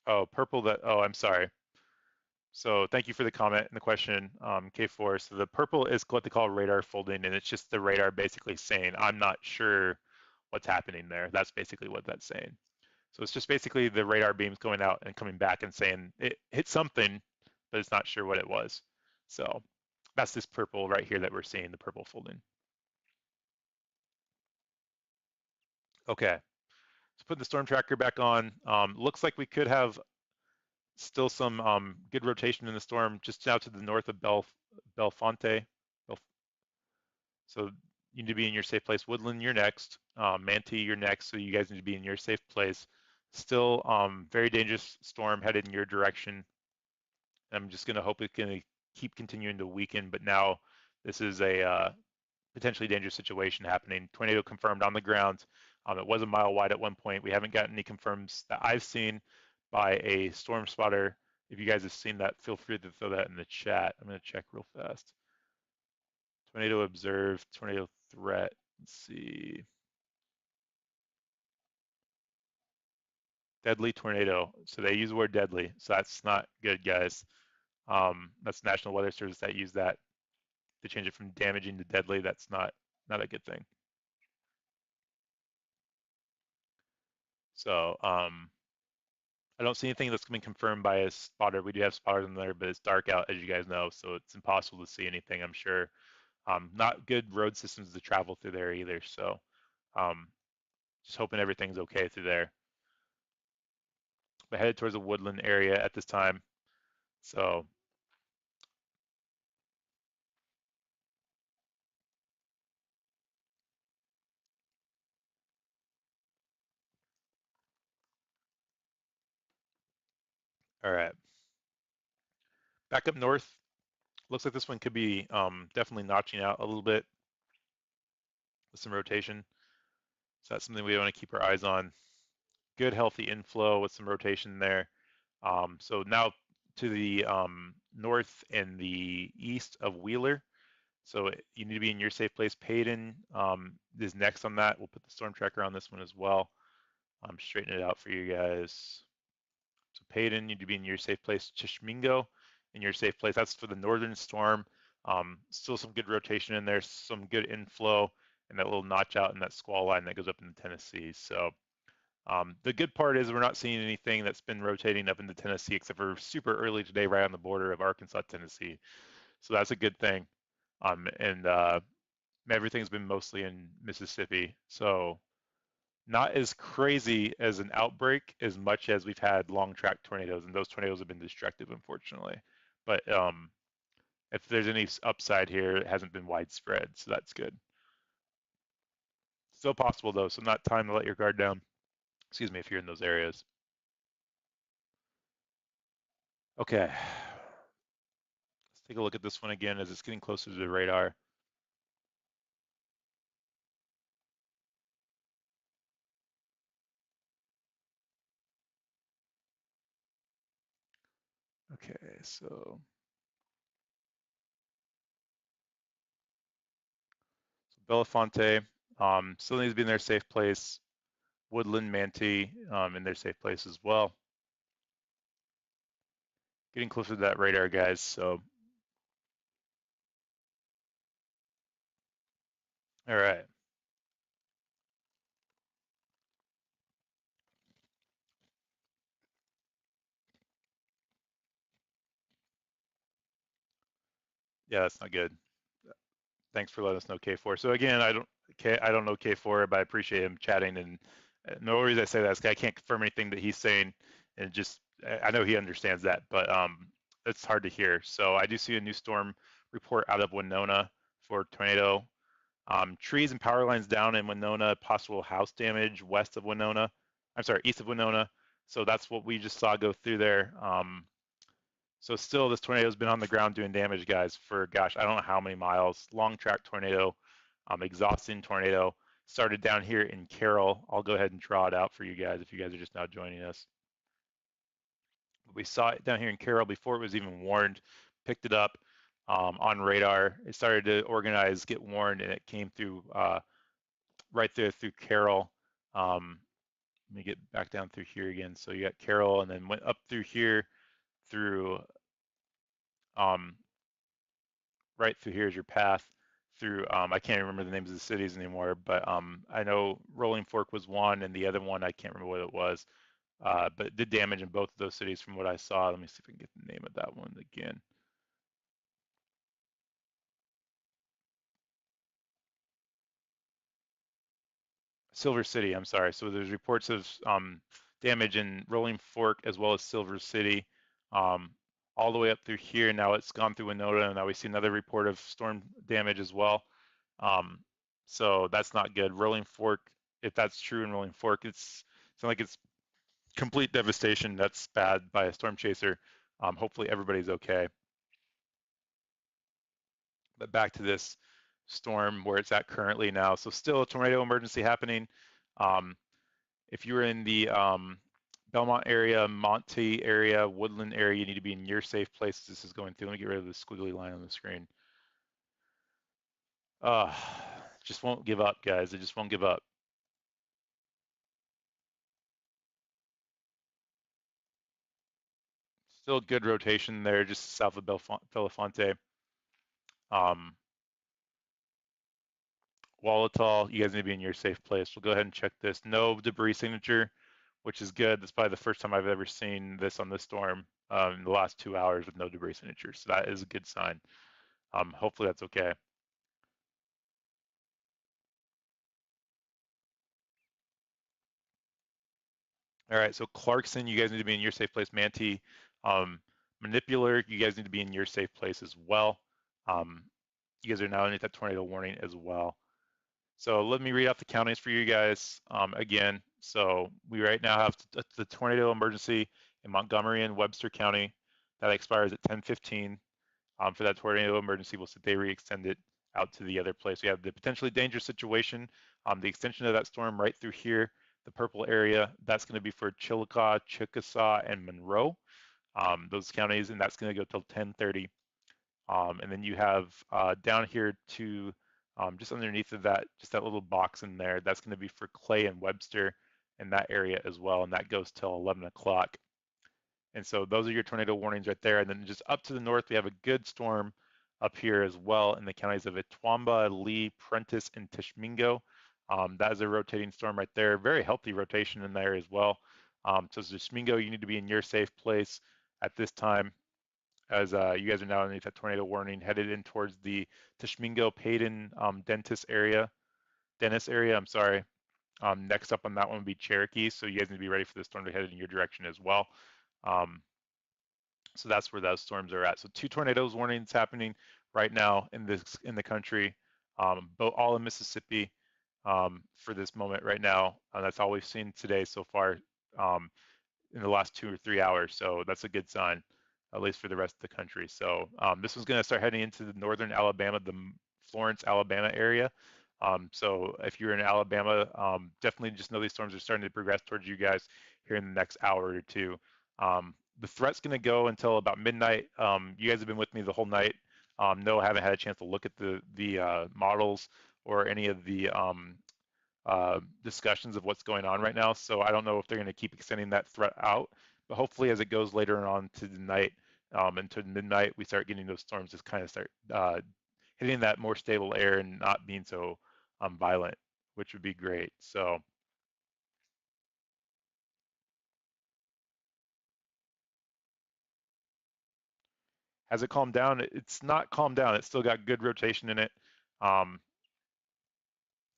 Oh, purple. That. Oh, I'm sorry. So thank you for the comment and the question, K4. So the purple is what they call radar folding, and it's just the radar basically saying, I'm not sure what's happening there. That's basically what that's saying. So it's just basically the radar beams going out and coming back and saying it hit something, but it's not sure what it was. So that's this purple right here that we're seeing, the purple folding. Okay, so put the storm tracker back on. Looks like we could have still some good rotation in the storm just out to the north of Belfonte. So you need to be in your safe place. Woodland, you're next. Manti, you're next. So you guys need to be in your safe place. Still very dangerous storm headed in your direction. I'm just going to hope it's going to keep continuing to weaken, but now this is a potentially dangerous situation happening. Tornado confirmed on the ground. It was a mile wide at one point. We haven't gotten any confirms that I've seen by a storm spotter. If you guys have seen that, feel free to throw that in the chat. I'm going to check real fast. Tornado observed, tornado threat. Let's see. Deadly tornado. So they use the word deadly. So that's not good, guys. That's National Weather Service that use that to change it from damaging to deadly. That's not a good thing. So I don't see anything that's been confirmed by a spotter. We do have spotters in there, but it's dark out, as you guys know, so it's impossible to see anything, I'm sure. Not good road systems to travel through there either, so just hoping everything's okay through there. We're headed towards the woodland area at this time, so all right. Back up north, looks like this one could be definitely notching out a little bit with some rotation. So that's something we want to keep our eyes on. Good healthy inflow with some rotation there. So now to the north and the east of Wheeler. So you need to be in your safe place. Payton is next on that. We'll put the storm tracker on this one as well. Straighten it out for you guys. So Payton, you need to be in your safe place. Chishmingo in your safe place. That's for the northern storm. Still some good rotation in there, some good inflow, and that little notch out in that squall line that goes up into Tennessee. So the good part is we're not seeing anything that's been rotating up into Tennessee except for super early today, right on the border of Arkansas, Tennessee. So that's a good thing. And everything's been mostly in Mississippi. So not as crazy as an outbreak as much as we've had long track tornadoes, and those tornadoes have been destructive, unfortunately. But if there's any upside here, it hasn't been widespread, so that's good. Still possible though, so not time to let your guard down. Excuse me if you're in those areas. Okay, take a look at this one again as it's getting closer to the radar. Okay, so Belafonte still needs to be in their safe place. Woodland Manti in their safe place as well. Getting closer to that radar, guys. So, all right. Yeah, that's not good. Thanks for letting us know, K4. So again, I don't know K4, but I appreciate him chatting. And no reason I say that is I can't confirm anything that he's saying, and just I know he understands that, but it's hard to hear. So I do see a new storm report out of Winona for tornado. Trees and power lines down in Winona, possible house damage west of Winona. I'm sorry, east of Winona. So that's what we just saw go through there. So still, this tornado's been on the ground doing damage, guys, for gosh, I don't know how many miles. Long track tornado, exhausting tornado. Started down here in Carroll. I'll go ahead and draw it out for you guys if you guys are just now joining us. We saw it down here in Carroll before it was even warned. Picked it up on radar. It started to organize, get warned, and it came through right there through Carroll. Let me get back down through here again. So you got Carroll, and then went up through here through um, right through here is your path through I can't remember the names of the cities anymore, but I know Rolling Fork was one and the other one I can't remember what it was, but it did damage in both of those cities from what I saw. Let me see if I can get the name of that one again. Silver City, I'm sorry. So there's reports of damage in Rolling Fork as well as Silver City, um, all the way up through here. Now it's gone through Winona, and now we see another report of storm damage as well. Um, so that's not good. Rolling Fork, if that's true in Rolling Fork, it's like it's complete devastation. That's bad by a storm chaser. Hopefully everybody's okay. But back to this storm where it's at currently now. So still a tornado emergency happening. Um, if you're in the Belmont area, Monte area, Woodland area, you need to be in your safe place. This is going through. Let me get rid of the squiggly line on the screen. Uh, just won't give up, guys. It just won't give up. Still good rotation there, just south of Belafonte. Um, Walletall, you guys need to be in your safe place. We'll go ahead and check this. No debris signature, which is good. That's probably the first time I've ever seen this on this storm in the last 2 hours with no debris signature. So that is a good sign. Hopefully that's okay. All right, so Clarkson, you guys need to be in your safe place. Manti, Manipular, you guys need to be in your safe place as well. You guys are now underneath that tornado warning as well. So let me read out the counties for you guys again. So we right now have the tornado emergency in Montgomery and Webster County that expires at 10:15. For that tornado emergency, we'll say they re-extend it out to the other place. We have the potentially dangerous situation, the extension of that storm right through here, the purple area. That's going to be for Chillicothe, Chickasaw, and Monroe, those counties, and that's going to go till 10:30. And then you have down here to just underneath of that, just that little box in there, that's going to be for Clay and Webster in that area as well, and that goes till 11 o'clock. And so those are your tornado warnings right there. And then just up to the north, we have a good storm up here as well in the counties of Itwamba, Lee, Prentice, and Tishmingo. That is a rotating storm right there. Very healthy rotation in there as well. So Tishmingo, you need to be in your safe place at this time as you guys are now underneath that tornado warning, headed in towards the Tishmingo, Payton, Dennis area, I'm sorry. Next up on that one would be Cherokee. So you guys need to be ready for the storm to head in your direction as well. So that's where those storms are at. So 2 tornadoes warnings happening right now in the country, all in Mississippi for this moment right now. That's all we've seen today so far in the last 2 or 3 hours. So that's a good sign. at least for the rest of the country. So this was going to start heading into the northern Alabama, the Florence, Alabama area. So if you're in Alabama, definitely just know these storms are starting to progress towards you guys here in the next hour or two. The threat's going to go until about midnight. You guys have been with me the whole night. No, I haven't had a chance to look at the models or any of the discussions of what's going on right now. So I don't know if they're going to keep extending that threat out, but hopefully as it goes later on to the night, into midnight, we start getting those storms just kind of start hitting that more stable air and not being so violent, which would be great. So has it calmed down? It's not calmed down. It's still got good rotation in it. Um,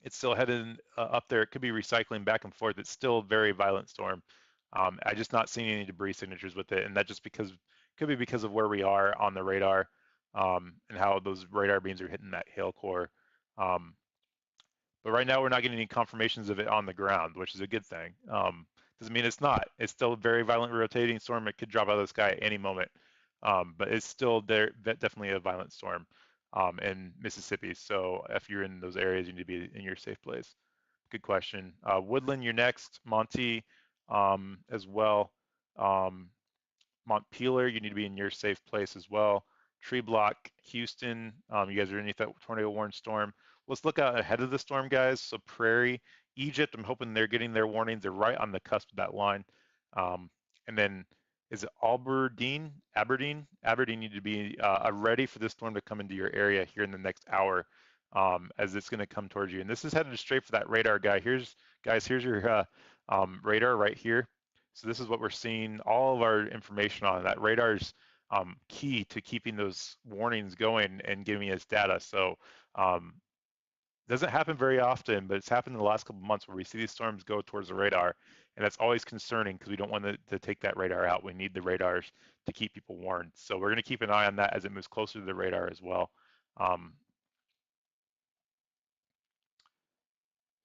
it's still headed up there. It could be recycling back and forth. It's still a very violent storm. I just not seeing any debris signatures with it, and that just because could be because of where we are on the radar and how those radar beams are hitting that hail core. Um, but right now we're not getting any confirmations of it on the ground, which is a good thing. Doesn't mean it's not. It's still a very violent rotating storm. It could drop out of the sky at any moment, but it's still there. Definitely a violent storm in Mississippi. So if you're in those areas, you need to be in your safe place. Good question. Woodland, you're next. Monty, as well. Um, Montpelier, you need to be in your safe place as well. Tree Block, Houston, you guys are underneath that tornado warning storm. Let's look out ahead of the storm, guys. So Prairie, Egypt, I'm hoping they're getting their warnings. They're right on the cusp of that line. And then is it Aberdeen? Aberdeen need to be ready for this storm to come into your area here in the next hour, as it's going to come towards you. And this is headed straight for that radar guy. Here's your radar right here. So this is what we're seeing, all of our information on. That radar is key to keeping those warnings going and giving us data. So doesn't happen very often, but it's happened in the last couple of months where we see these storms go towards the radar, and that's always concerning because we don't want to take that radar out. We need the radars to keep people warned. So we're going to keep an eye on that as it moves closer to the radar as well.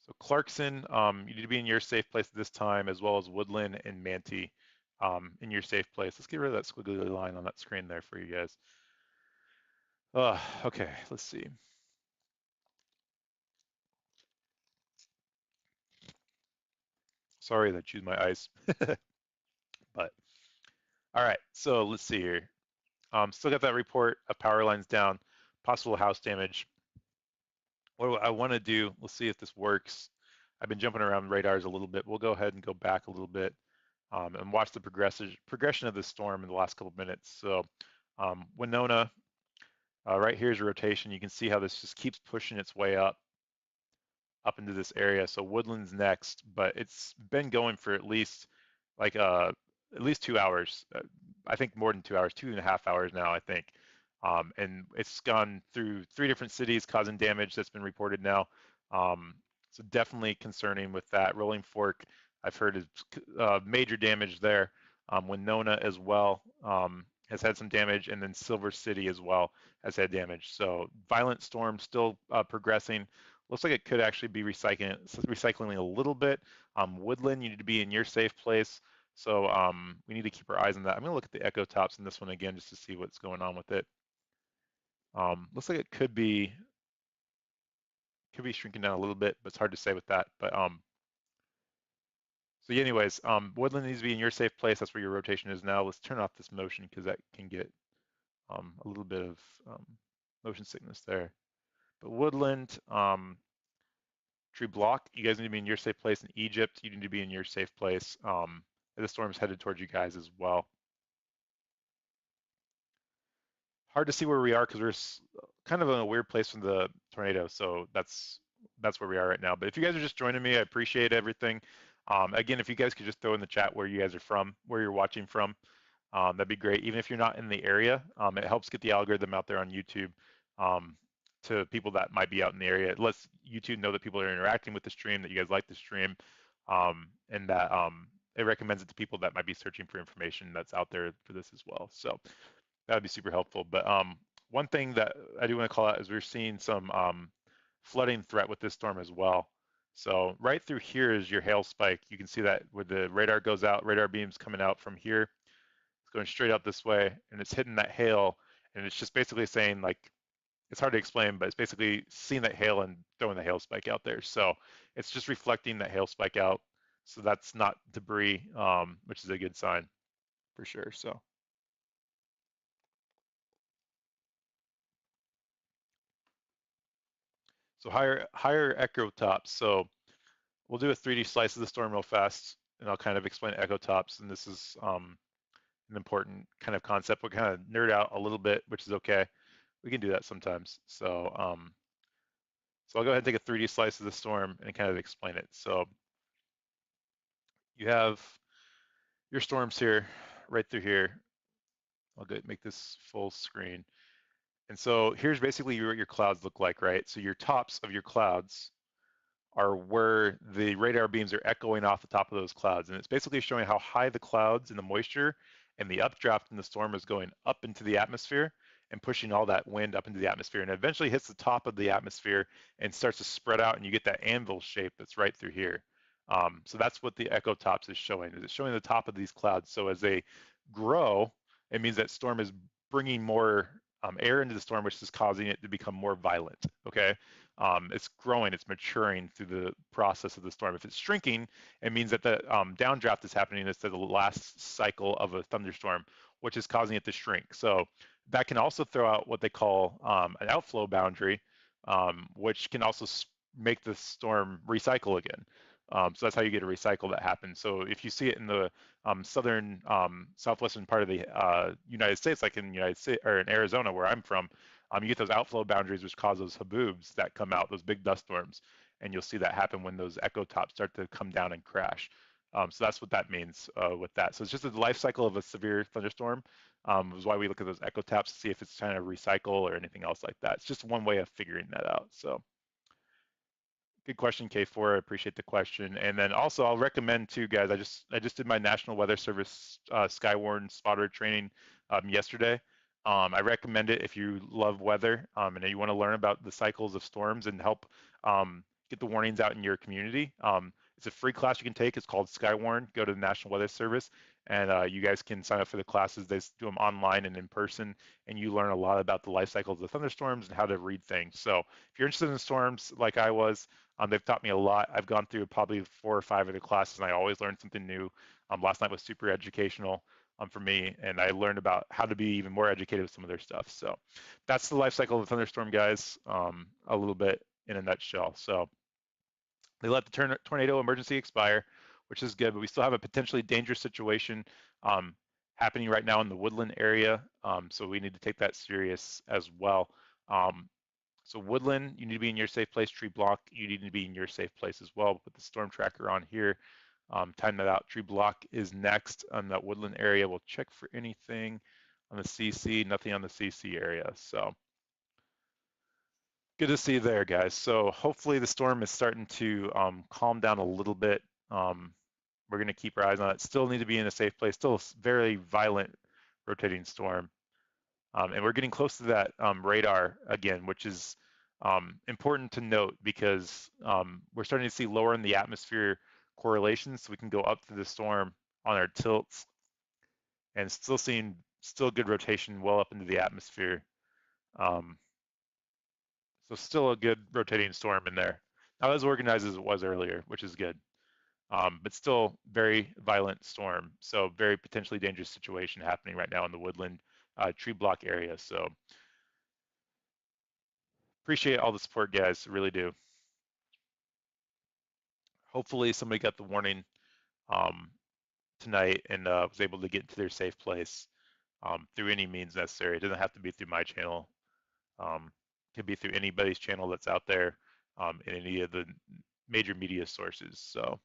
So Clarkson, you need to be in your safe place at this time, as well as Woodland and Manti in your safe place. Let's get rid of that squiggly line on that screen there for you guys. Okay, let's see. Sorry that I choose my ice, but all right. So let's see here. Still got that report of power lines down, possible house damage. What I want to do, let's see if this works. I've been jumping around radars a little bit. We'll go ahead and go back a little bit and watch the progression of the storm in the last couple of minutes. So Winona, right here is a rotation. You can see how this just keeps pushing its way up into this area. So Woodland's next, but it's been going for at least 2 hours. I think more than 2 hours, 2.5 hours now, I think. And it's gone through 3 different cities, causing damage that's been reported now. So definitely concerning with that. Rolling Fork, I've heard is major damage there. Winona as well has had some damage, and then Silver City as well has had damage. So violent storm still progressing. Looks like it could actually be recycling a little bit. Woodland, you need to be in your safe place. So we need to keep our eyes on that. I'm going to look at the echo tops in this one again just to see what's going on with it. Looks like it could be shrinking down a little bit, but it's hard to say with that. But so yeah, anyways, Woodland needs to be in your safe place. That's where your rotation is now. Let's turn off this motion because that can get a little bit of motion sickness there. But Woodland, Tree Block, you guys need to be in your safe place. In Egypt, you need to be in your safe place. The storm is headed towards you guys as well. Hard to see where we are because we're kind of in a weird place from the tornado. So that's where we are right now. But if you guys are just joining me, I appreciate everything. Again, if you guys could just throw in the chat where you guys are from, where you're watching from, that'd be great. Even if you're not in the area, it helps get the algorithm out there on YouTube to people that might be out in the area. It lets YouTube know that people are interacting with the stream, that you guys like the stream, and that it recommends it to people that might be searching for information that's out there for this as well. So that would be super helpful. But one thing that I do want to call out is we're seeing some flooding threat with this storm as well. So right through here is your hail spike. You can see that where the radar goes out, radar beams coming out from here. going straight out this way, and it's hitting that hail, and it's just basically saying like, it's hard to explain, but it's basically seeing that hail and throwing the hail spike out there. So it's just reflecting that hail spike out. So that's not debris, which is a good sign for sure. So higher echo tops. So we'll do a 3D slice of the storm real fast, and I'll kind of explain echo tops. And this is an important kind of concept. We'll kind of nerd out a little bit, which is okay. We can do that sometimes. So I'll go ahead and take a 3D slice of the storm and kind of explain it. So you have your storms here, right through here. I'll go make this full screen. And so here's basically what your clouds look like, right? So your tops of your clouds are where the radar beams are echoing off the top of those clouds. And it's basically showing how high the clouds and the moisture and the updraft in the storm is going up into the atmosphere and pushing all that wind up into the atmosphere. And it eventually hits the top of the atmosphere and starts to spread out, and you get that anvil shape that's right through here. So that's what the echo tops is showing. It's showing the top of these clouds. So as they grow, it means that storm is bringing more air into the storm, which is causing it to become more violent. Okay, it's growing, it's maturing through the process of the storm. If it's shrinking, it means that the downdraft is happening instead of the last cycle of a thunderstorm, which is causing it to shrink. So that can also throw out what they call an outflow boundary, which can also make the storm recycle again. So that's how you get a recycle that happens. So if you see it in the southern, southwestern part of the United States, like in United States or in Arizona, where I'm from, you get those outflow boundaries, which cause those haboobs that come out, those big dust storms, and you'll see that happen when those echo tops start to come down and crash. So that's what that means with that. So it's just the life cycle of a severe thunderstorm. Is why we look at those echo taps to see if it's trying to recycle or anything else like that. It's just one way of figuring that out. So good question, K4. I appreciate the question. And then also, I'll recommend too, guys. I just did my National Weather Service Skywarn spotter training yesterday. I recommend it if you love weather and you want to learn about the cycles of storms and help get the warnings out in your community. It's a free class you can take. It's called Skywarn. Go to the National Weather Service, and you guys can sign up for the classes. They do them online and in person, and you learn a lot about the life cycles of thunderstorms and how to read things. So if you're interested in storms like I was, they've taught me a lot. I've gone through probably 4 or 5 of the classes, and I always learn something new. Last night was super educational for me, and I learned about how to be even more educated with some of their stuff. So that's the life cycle of a thunderstorm, guys, a little bit in a nutshell. So they let the tornado emergency expire, which is good, but we still have a potentially dangerous situation happening right now in the Woodland area. So we need to take that serious as well. So Woodland, you need to be in your safe place. Tree Block, you need to be in your safe place as well. Put the storm tracker on here. Time that out. Tree Block is next on that Woodland area. We'll check for anything on the CC, nothing on the CC area. So good to see you there, guys. So hopefully the storm is starting to calm down a little bit. We're going to keep our eyes on it. Still need to be in a safe place. Still a very violent rotating storm. And we're getting close to that radar again, which is important to note because we're starting to see lower in the atmosphere correlations. So we can go up to the storm on our tilts and still seeing good rotation well up into the atmosphere. So still a good rotating storm in there. Not as organized as it was earlier, which is good. But still very violent storm. So very potentially dangerous situation happening right now in the Woodland tree block area. So appreciate all the support, guys. Really do. Hopefully somebody got the warning tonight and was able to get into their safe place through any means necessary. It doesn't have to be through my channel. It could be through anybody's channel that's out there in any of the major media sources. So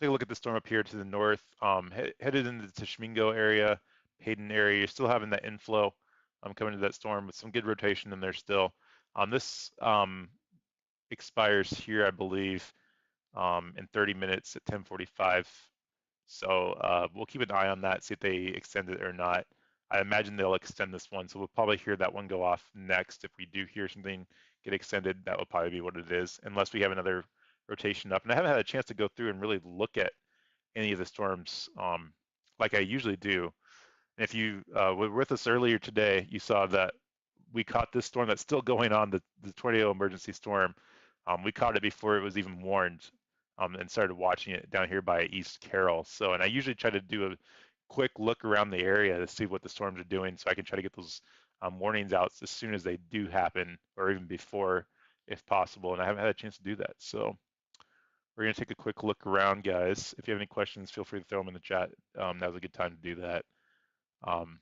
take a look at the storm up here to the north, headed into the Tishmingo area, Hayden area. You're still having that inflow coming to that storm with some good rotation in there still. This expires here, I believe, in 30 minutes at 10:45. So we'll keep an eye on that, see if they extend it or not. I imagine they'll extend this one, so we'll probably hear that one go off next. If we do hear something get extended, that will probably be what it is, unless we have another rotation up. And I haven't had a chance to go through and really look at any of the storms like I usually do. And if you were with us earlier today, you saw that we caught this storm that's still going on, the tornado emergency storm. We caught it before it was even warned, and started watching it down here by East Carroll. So, and I usually try to do a quick look around the area to see what the storms are doing, so I can try to get those warnings out as soon as they do happen, or even before, if possible. And I haven't had a chance to do that, so we're gonna take a quick look around, guys. If you have any questions, feel free to throw them in the chat. Now's a good time to do that. Um,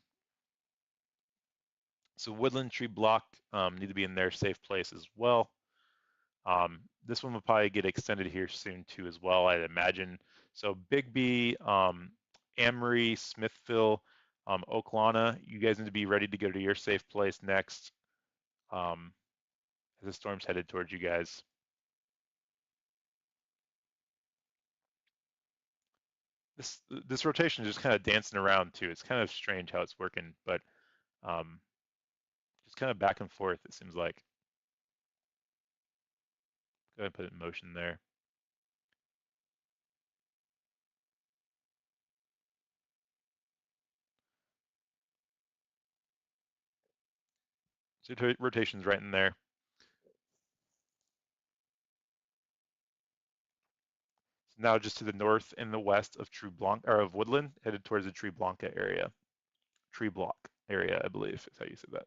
so woodland tree block need to be in their safe place as well. This one will probably get extended here soon too as well, I'd imagine. So Bigby, Amory, Smithville, Oaklawn, you guys need to be ready to go to your safe place next as the storm's headed towards you guys. This rotation is just kind of dancing around too. It's kind of strange how it's working, but um, just kind of back and forth, it seems like. Go ahead and put it in motion there. So rotation's right in there. So now just to the north and the west of True Blanc or of Woodland, headed towards the Tree Blanca area. Tree block area, I believe is how you said that.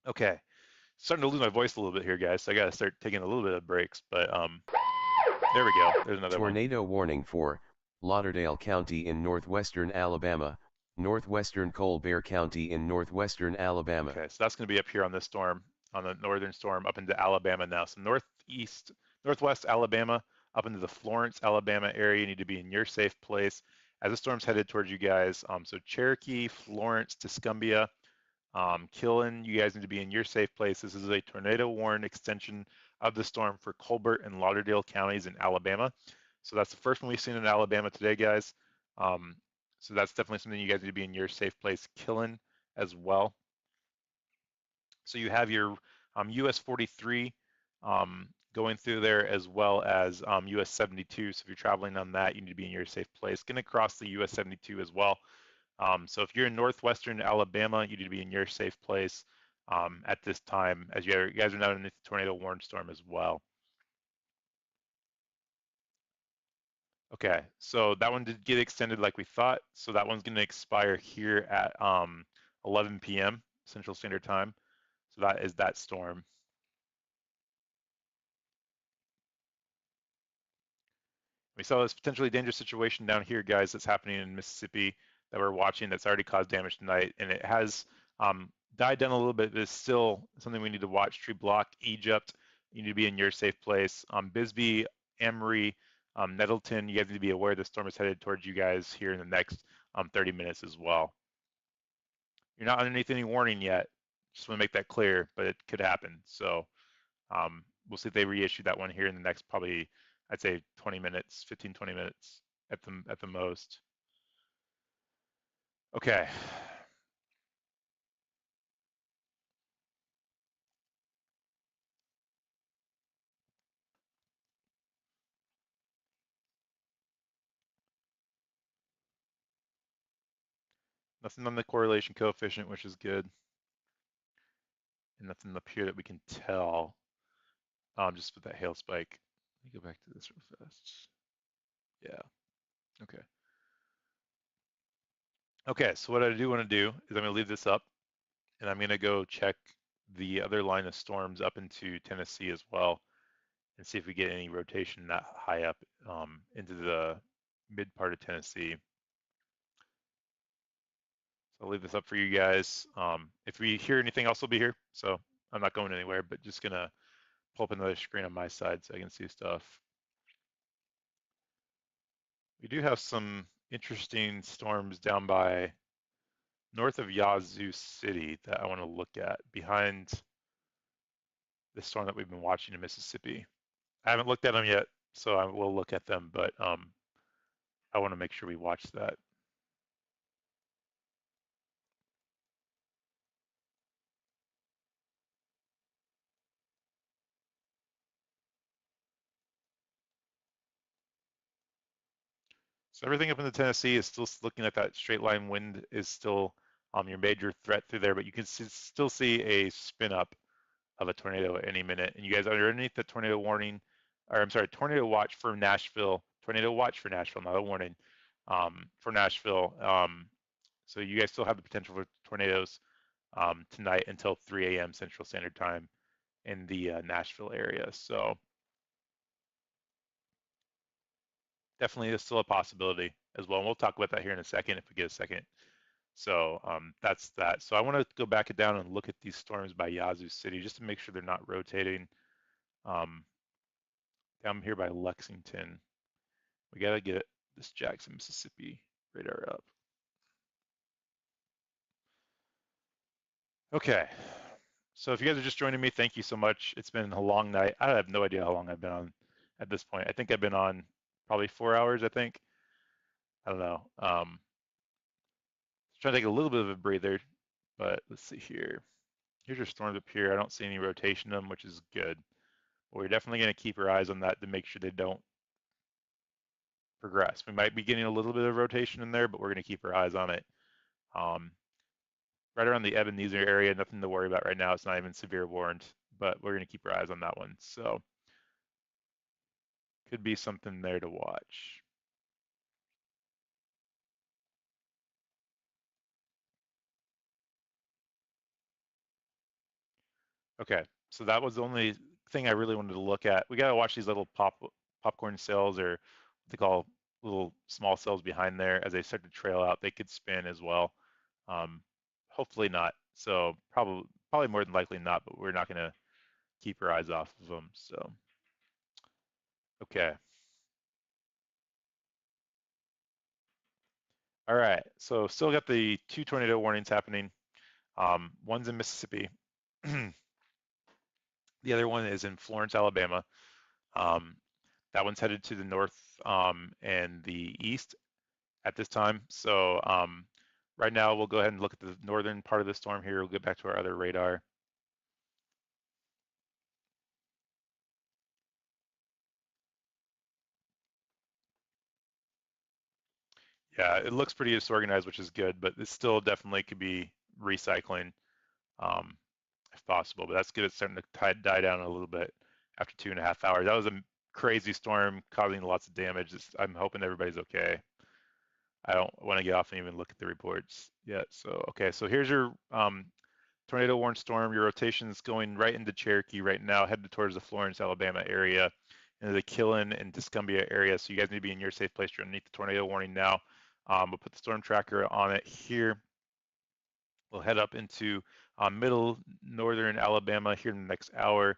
Okay, starting to lose my voice a little bit here, guys. So I gotta start taking a little bit of breaks, but there we go. There's another one. Tornado warning for Lauderdale County in northwestern Alabama, northwestern Colbert County in northwestern Alabama. Okay, so that's gonna be up here on this storm, on the northern storm, up into Alabama now. So northwest Alabama, up into the Florence, Alabama area. You need to be in your safe place as the storm's headed towards you guys. So Cherokee, Florence, Tuscumbia, Killen, you guys need to be in your safe place. This is a tornado warned extension of the storm for Colbert and Lauderdale counties in Alabama. So that's the first one we've seen in Alabama today, guys. So that's definitely something you guys need to be in your safe place. Killen as well. So you have your US 43 going through there, as well as US 72. So if you're traveling on that, you need to be in your safe place. Going to cross the US 72 as well. So if you're in northwestern Alabama, you need to be in your safe place at this time, as you guys are now in the tornado warned storm as well. Okay, so that one did get extended like we thought. So that one's going to expire here at 11 p.m. Central Standard Time. So that is that storm. We saw this potentially dangerous situation down here, guys, that's happening in Mississippi that we're watching that's already caused damage tonight. And it has died down a little bit, but it's still something we need to watch. Tree block, Egypt, you need to be in your safe place. Bisbee, Emory, Nettleton, you guys need to be aware the storm is headed towards you guys here in the next 30 minutes as well. You're not underneath any warning yet. Just want to make that clear, but it could happen. So we'll see if they reissue that one here in the next probably, I'd say 20 minutes, 15, 20 minutes at the most. Okay. Nothing on the correlation coefficient, which is good. And nothing up here that we can tell. Just with that hail spike. Let me go back to this real fast. Yeah. Okay. Okay, so what I do want to do is I'm going to leave this up, and I'm going to go check the other line of storms up into Tennessee as well, and see if we get any rotation that high up into the mid part of Tennessee. So I'll leave this up for you guys. If we hear anything else, I'll be here. So I'm not going anywhere, but just gonna pull up another screen on my side so I can see stuff. We do have some interesting storms down by north of Yazoo City that I want to look at behind the storm that we've been watching in Mississippi. I haven't looked at them yet, so I will look at them, but I want to make sure we watch that. So everything up in the Tennessee is still looking like that straight line wind is still your major threat through there, but you can still see a spin up of a tornado at any minute. And you guys are underneath the tornado warning, or I'm sorry, tornado watch for Nashville, tornado watch for Nashville, not a warning, for Nashville. So you guys still have the potential for tornadoes tonight until 3 a.m. Central Standard Time in the Nashville area. So definitely is still a possibility as well. And we'll talk about that here in a second if we get a second. So that's that. So I want to go back down and look at these storms by Yazoo City just to make sure they're not rotating. Um, down here by Lexington, we got to get this Jackson, Mississippi radar up. Okay. So if you guys are just joining me, thank you so much. It's been a long night. I have no idea how long I've been on at this point. I think I've been on probably 4 hours, I think. I don't know. Trying to take a little bit of a breather, but let's see here. Here's your storms up here. I don't see any rotation in them, which is good. But we're definitely going to keep our eyes on that to make sure they don't progress. We might be getting a little bit of rotation in there, but we're going to keep our eyes on it. Um, right around the Ebenezer area, nothing to worry about right now. It's not even severe warned, but we're going to keep our eyes on that one. So could be something there to watch. Okay, so that was the only thing I really wanted to look at. We got to watch these little popcorn cells, or what they call little small cells behind there as they start to trail out. They could spin as well. Um, hopefully not. So probably more than likely not, but we're not going to keep our eyes off of them. So okay. All right. So still got the two tornado warnings happening. One's in Mississippi. The other one is in Florence, Alabama. Um, that one's headed to the north and the east at this time. So right now we'll go ahead and look at the northern part of the storm here. We'll get back to our other radar. Yeah, it looks pretty disorganized, which is good, but it still definitely could be recycling um, if possible. But that's good. It's starting to die down a little bit after 2.5 hours. That was a crazy storm causing lots of damage. I'm hoping everybody's okay. I don't want to get off and even look at the reports yet. So, okay, so here's your tornado warned storm. Your rotation is going right into Cherokee right now, headed towards the Florence, Alabama area, into the Killen and Tuscumbia area. So you guys need to be in your safe place. You're underneath the tornado warning now. We'll put the storm tracker on it here. We'll head up into middle northern Alabama here in the next hour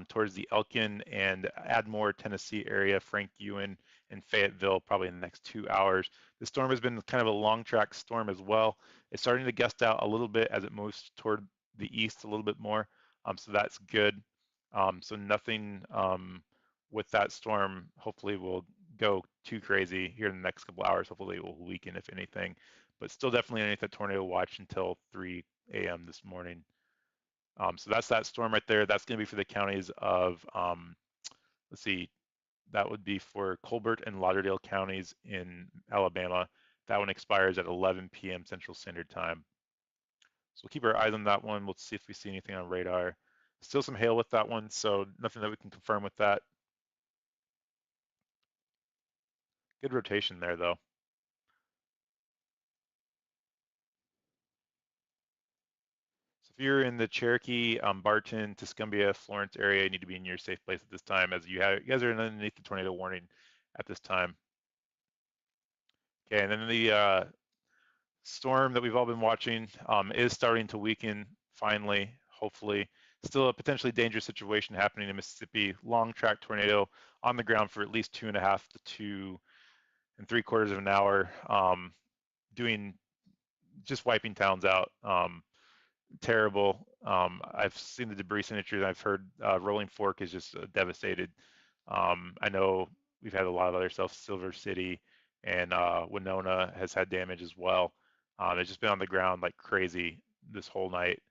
towards the Elkin and Ardmore, Tennessee area, Frank Ewan and Fayetteville probably in the next 2 hours. The storm has been kind of a long track storm as well. It's starting to gust out a little bit as it moves toward the east a little bit more. So that's good. So nothing with that storm hopefully will go too crazy here in the next couple hours. Hopefully it will weaken if anything, but still definitely underneath the tornado watch until 3 a.m. this morning. So that's that storm right there. That's going to be for the counties of, let's see, that would be for Colbert and Lauderdale counties in Alabama. That one expires at 11 p.m. Central Standard Time. So we'll keep our eyes on that one. We'll see if we see anything on radar. Still some hail with that one, so nothing that we can confirm with that. Good rotation there, though. So if you're in the Cherokee, Barton, Tuscumbia, Florence area, you need to be in your safe place at this time, as you guys are underneath the tornado warning at this time. Okay, and then the storm that we've all been watching is starting to weaken finally, hopefully. Still a potentially dangerous situation happening in Mississippi. Long track tornado on the ground for at least 2.5 to 2 3/4 of an hour, doing just wiping towns out. Terrible. I've seen the debris signatures. I've heard Rolling Fork is just devastated. I know we've had a lot of other stuff. Silver City and Winona has had damage as well. It's just been on the ground like crazy this whole night.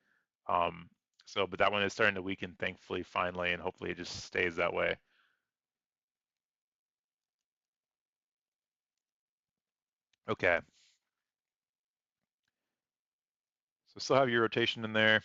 Um, but that one is starting to weaken, thankfully, finally, and hopefully it just stays that way. Okay, so still have your rotation in there.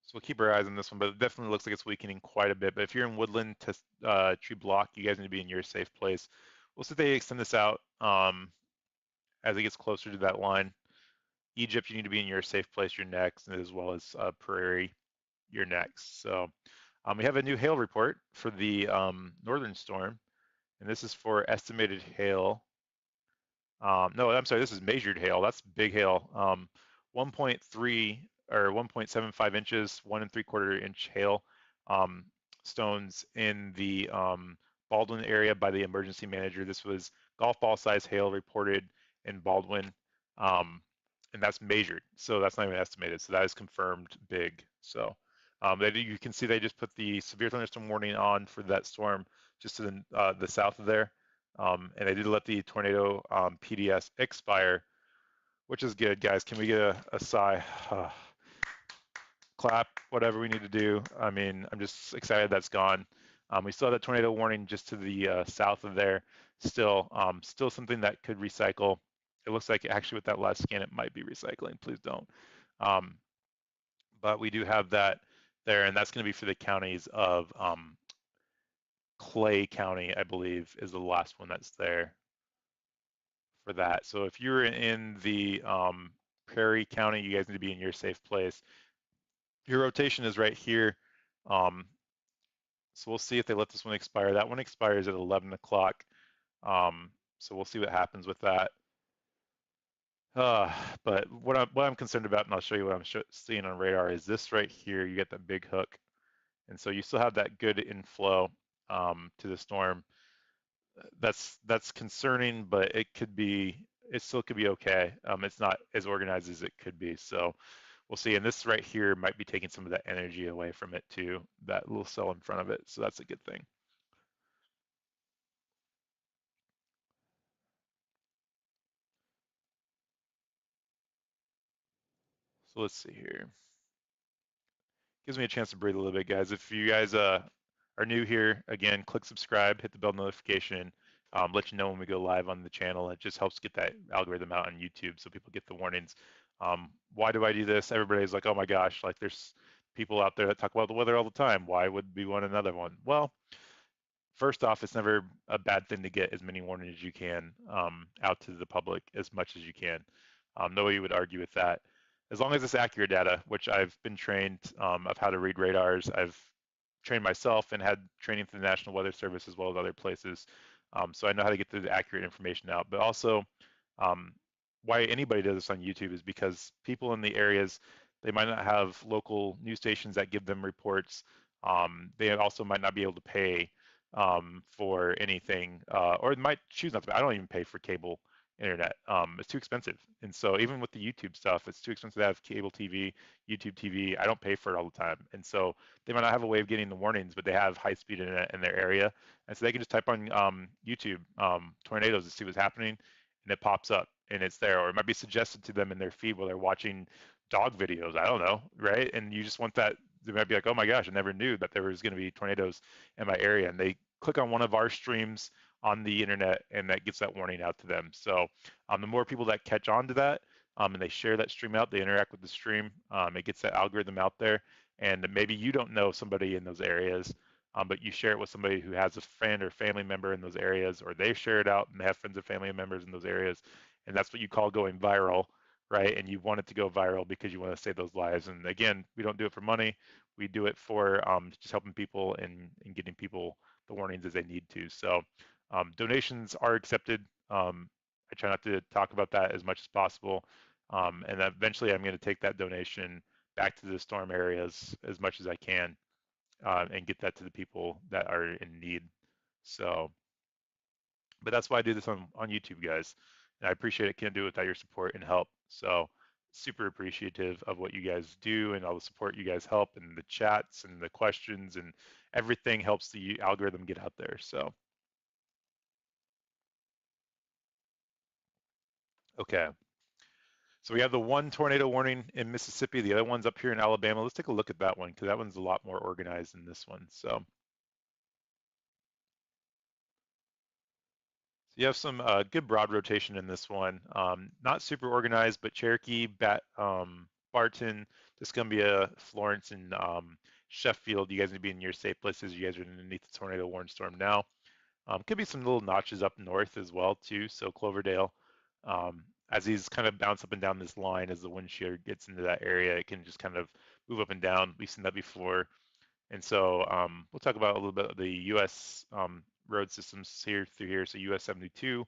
So we'll keep our eyes on this one, but it definitely looks like it's weakening quite a bit. But if you're in woodland tree block, you guys need to be in your safe place. We'll see if they extend this out as it gets closer to that line. Egypt, you need to be in your safe place, your next, as well as Prairie, your next. So we have a new hail report for the northern storm, and this is for estimated hail. No, I'm sorry, this is measured hail. That's big hail. 1.3 or 1.75 inches, 1 3/4 inch hail um, stones in the Baldwin area by the emergency manager. This was golf ball size hail reported in Baldwin, um, and that's measured. So that's not even estimated. So that is confirmed big. So you can see they just put the severe thunderstorm warning on for that storm just to the south of there. And they did let the tornado PDS expire, which is good, guys. Can we get a sigh? Clap, whatever we need to do. I mean, I'm just excited that's gone. We still have that tornado warning just to the south of there. Still something that could recycle. It looks like actually with that last scan, it might be recycling. Please don't. Um, but we do have that there, and that's going to be for the counties of Clay County, I believe, is the last one that's there for that. So if you're in the Prairie County, you guys need to be in your safe place. Your rotation is right here. Um, so we'll see if they let this one expire. That one expires at 11 o'clock. So we'll see what happens with that. Uh, but what I'm concerned about, and I'll show you what I'm seeing on radar, is this right here. You get that big hook, and so you still have that good inflow to the storm. That's concerning, but it still could be okay. It's not as organized as it could be, so we'll see. And this right here might be taking some of that energy away from it too, that little cell in front of it. So that's a good thing. So let's see here. Gives me a chance to breathe a little bit, guys. If you guys are new here, again, click subscribe, hit the bell notification, let you know when we go live on the channel. It just helps get that algorithm out on YouTube so people get the warnings. Why do I do this? Everybody's like, oh my gosh, like there's people out there that talk about the weather all the time. Why would we want another one? Well, first off, it's never a bad thing to get as many warnings as you can out to the public as much as you can. Nobody would argue with that. As long as it's accurate data, which I've been trained of how to read radars. I've trained myself and had training through the National Weather Service as well as other places. So I know how to get the accurate information out. But also, um, why anybody does this on YouTube is because people in the areas, they might not have local news stations that give them reports. They also might not be able to pay for anything, or might choose not to. I don't even pay for cable internet. It's too expensive, and so even with the YouTube stuff, it's too expensive to have cable TV, YouTube TV. I don't pay for it all the time, and so they might not have a way of getting the warnings, but they have high-speed internet in their area, and so they can just type on YouTube tornadoes to see what's happening, and it pops up, and it's there, or it might be suggested to them in their feed while they're watching dog videos. I don't know, right? And you just want that. They might be like, oh my gosh, I never knew that there was going to be tornadoes in my area, and they click on one of our streams on the internet, and that gets that warning out to them. So the more people that catch on to that, and they share that stream out, they interact with the stream, it gets that algorithm out there. And maybe you don't know somebody in those areas, but you share it with somebody who has a friend or family member in those areas, or they share it out and they have friends or family members in those areas. And that's what you call going viral, right? And you want it to go viral because you want to save those lives. And again, we don't do it for money. We do it for just helping people and getting people the warnings as they need to. So donations are accepted. I try not to talk about that as much as possible. And eventually I'm going to take that donation back to the storm areas as much as I can and get that to the people that are in need. So, but that's why I do this on YouTube, guys. And I appreciate it. Can't do it without your support and help. So, super appreciative of what you guys do and all the support you guys help and the chats and the questions and everything helps the algorithm get out there. So, okay. So we have the one tornado warning in Mississippi. The other one's up here in Alabama. Let's take a look at that one because that one's a lot more organized than this one. So you have some good broad rotation in this one. Not super organized, but Cherokee, Barton, Tuscumbia, Florence, and Sheffield. You guys need to be in your safe places. You guys are underneath the tornado warning storm now. Could be some little notches up north as well too. So Cloverdale, as these kind of bounce up and down this line, as the wind shear gets into that area, it can just kind of move up and down. We've seen that before. And so we'll talk about a little bit of the U.S. Road systems here through here. So US 72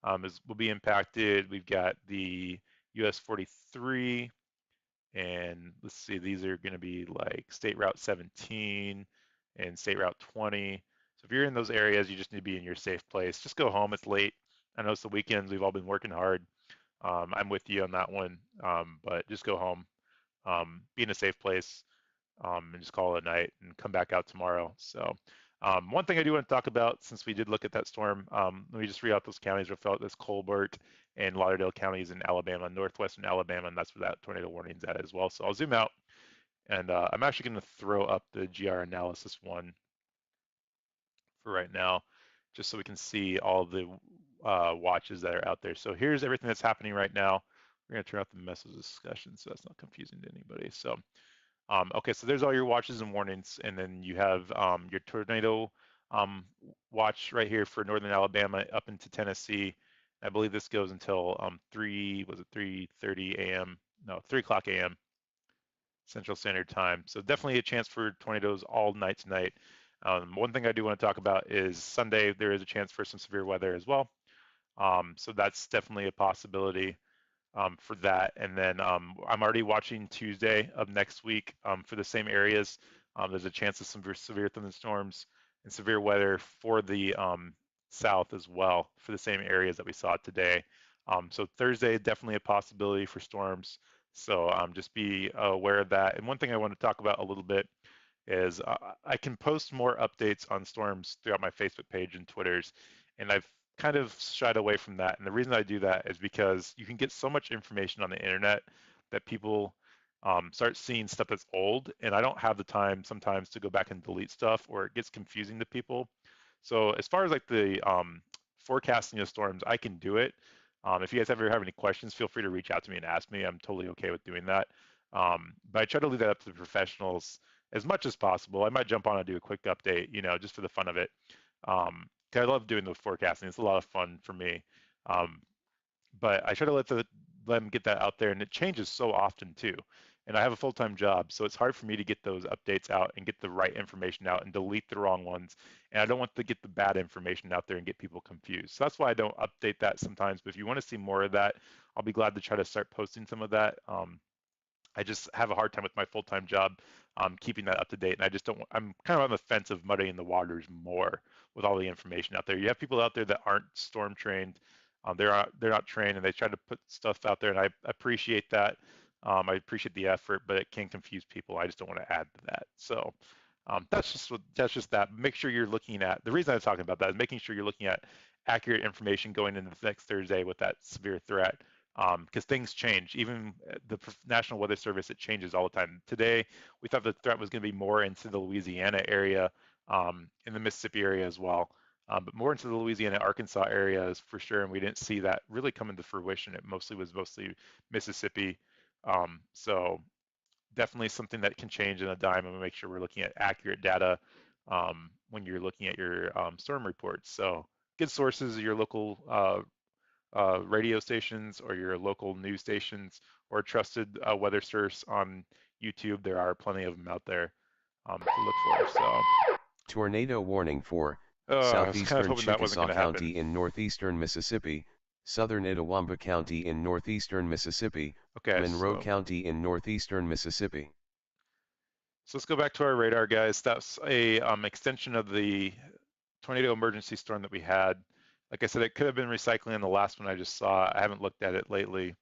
will be impacted. We've got the US 43, and let's see, these are going to be like State Route 17 and State Route 20. So if you're in those areas, you just need to be in your safe place. Just go home. It's late. I know it's the weekends. We've all been working hard. I'm with you on that one, but just go home. Be in a safe place and just call it a night and come back out tomorrow. So one thing I do want to talk about, since we did look at that storm, let me just read out those counties. We felt this Colbert and Lauderdale counties in Alabama, northwestern Alabama, and that's where that tornado warning's at as well. So I'll zoom out, and I'm actually going to throw up the GR analysis one for right now, just so we can see all the watches that are out there. So here's everything that's happening right now. We're going to turn off the message discussion so that's not confusing to anybody. So okay, so there's all your watches and warnings, and then you have your tornado watch right here for northern Alabama up into Tennessee. I believe this goes until 3:30 a.m. No, 3 o'clock a.m. Central Standard Time. So definitely a chance for tornadoes all night tonight. One thing I do want to talk about is Sunday. There is a chance for some severe weather as well. So that's definitely a possibility for that. And then I'm already watching Tuesday of next week for the same areas. There's a chance of some severe thunderstorms and severe weather for the south as well for the same areas that we saw today. So Thursday, definitely a possibility for storms. So just be aware of that. And one thing I want to talk about a little bit is I can post more updates on storms throughout my Facebook page and Twitters, and I've kind of shied away from that. And the reason I do that is because you can get so much information on the internet that people start seeing stuff that's old, and I don't have the time sometimes to go back and delete stuff, or it gets confusing to people. So as far as like the forecasting of storms, I can do it. If you guys ever have any questions, feel free to reach out to me and ask me. I'm totally okay with doing that. But I try to leave that up to the professionals as much as possible. I might jump on and do a quick update, just for the fun of it. 'Cause I love doing the forecasting. It's a lot of fun for me. Um, but I try to let them get that out there, and it changes so often too. And I have a full-time job, so it's hard for me to get those updates out and get the right information out and delete the wrong ones. And I don't want to get the bad information out there and get people confused. So that's why I don't update that sometimes. But if you want to see more of that, I'll be glad to try to start posting some of that. I just have a hard time with my full-time job keeping that up to date, and I just don't. I'm kind of on the fence of muddying the waters more with all the information out there. You have people out there that aren't storm trained. They're not trained, and they try to put stuff out there, and I appreciate that. I appreciate the effort, but it can confuse people. I just don't want to add to that. So that's just that. Make sure you're looking at the reason I'm talking about that is making sure you're looking at accurate information going into the next Thursday with that severe threat, because things change. Even the National Weather Service, it changes all the time. Today, we thought the threat was going to be more into the Louisiana area, in the Mississippi area as well, but more into the Louisiana, Arkansas areas for sure. And we didn't see that really come into fruition. It mostly Mississippi. So definitely something that can change in a dime, and we make sure we're looking at accurate data when you're looking at your storm reports. So good sources are your local radio stations or your local news stations, or trusted weather source on YouTube. There are plenty of them out there to look for. So Tornado warning for I was kind of southeastern hoping that wasn't going Chickasaw to happen. County in northeastern Mississippi, southern Itawamba County in northeastern Mississippi, Okay, Monroe so County in northeastern Mississippi. let's go back to our radar, guys. That's a extension of the tornado emergency storm that we had. Like I said, it could have been recycling in the last one I just saw. I haven't looked at it lately.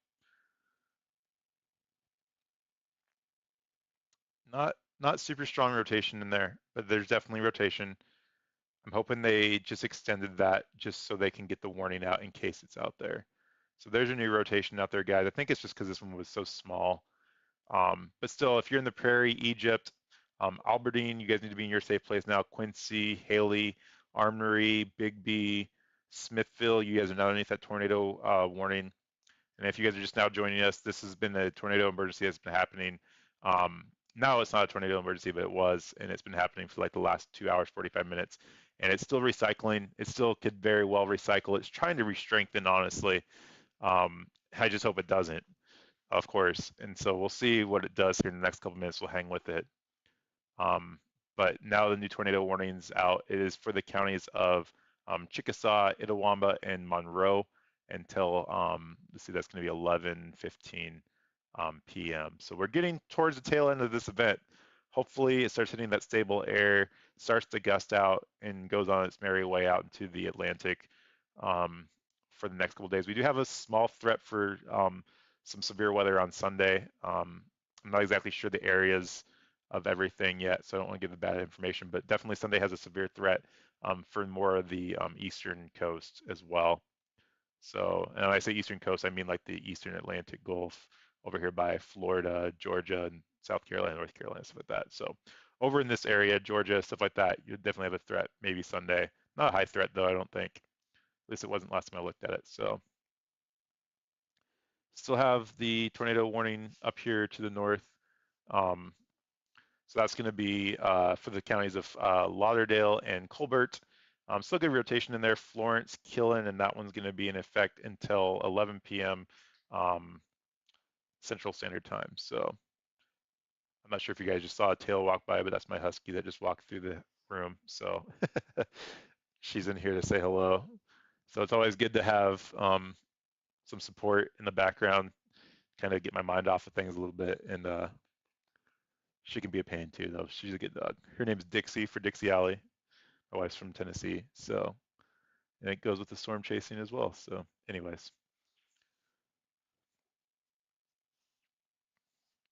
Not super strong rotation in there, but there's definitely rotation. I'm hoping they just extended that just so they can get the warning out in case it's out there. So there's your new rotation out there, guys. I think it's just because this one was so small. But still, if you're in the Prairie, Egypt, Aberdeen, you guys need to be in your safe place now. Quincy, Haley, Armory, Bigby, Smithville, you guys are not underneath that tornado warning. And if you guys are just now joining us, this has been a tornado emergency that's been happening. Um, Now it's not a tornado emergency, but it was, and it's been happening for like the last 2 hours, 45 minutes. And it's still recycling. It still could very well recycle. It's trying to re-strengthen, honestly. I just hope it doesn't, of course. And so we'll see what it does here in the next couple minutes. We'll hang with it. Um, but now the new tornado warning's out. It is for the counties of Chickasaw, Itawamba, and Monroe until, let's see, that's going to be 11:15 p.m. So we're getting towards the tail end of this event. Hopefully it starts hitting that stable air, starts to gust out, and goes on its merry way out into the Atlantic for the next couple days. We do have a small threat for some severe weather on Sunday. I'm not exactly sure the areas of everything yet, so I don't want to give the bad information, but definitely Sunday has a severe threat for more of the eastern coast as well. So, and when I say eastern coast, I mean like the eastern Atlantic Gulf over here by Florida, Georgia, and South Carolina, North Carolina, stuff like that. So, over in this area, Georgia, stuff like that, you definitely have a threat maybe Sunday. Not a high threat though, I don't think. At least it wasn't last time I looked at it. So, still have the tornado warning up here to the north. Um, So that's going to be for the counties of Lauderdale and Colbert. Still good rotation in there. Florence, Killen, and that one's going to be in effect until 11 p.m. Um, Central Standard Time. So I'm not sure if you guys just saw a tail walk by, but that's my husky that just walked through the room. So she's in here to say hello. So it's always good to have some support in the background, kind of get my mind off of things a little bit. And she can be a pain too, though. She's a good dog. Her name's Dixie for Dixie Alley. My wife's from Tennessee, so and it goes with the storm chasing as well. So, anyways,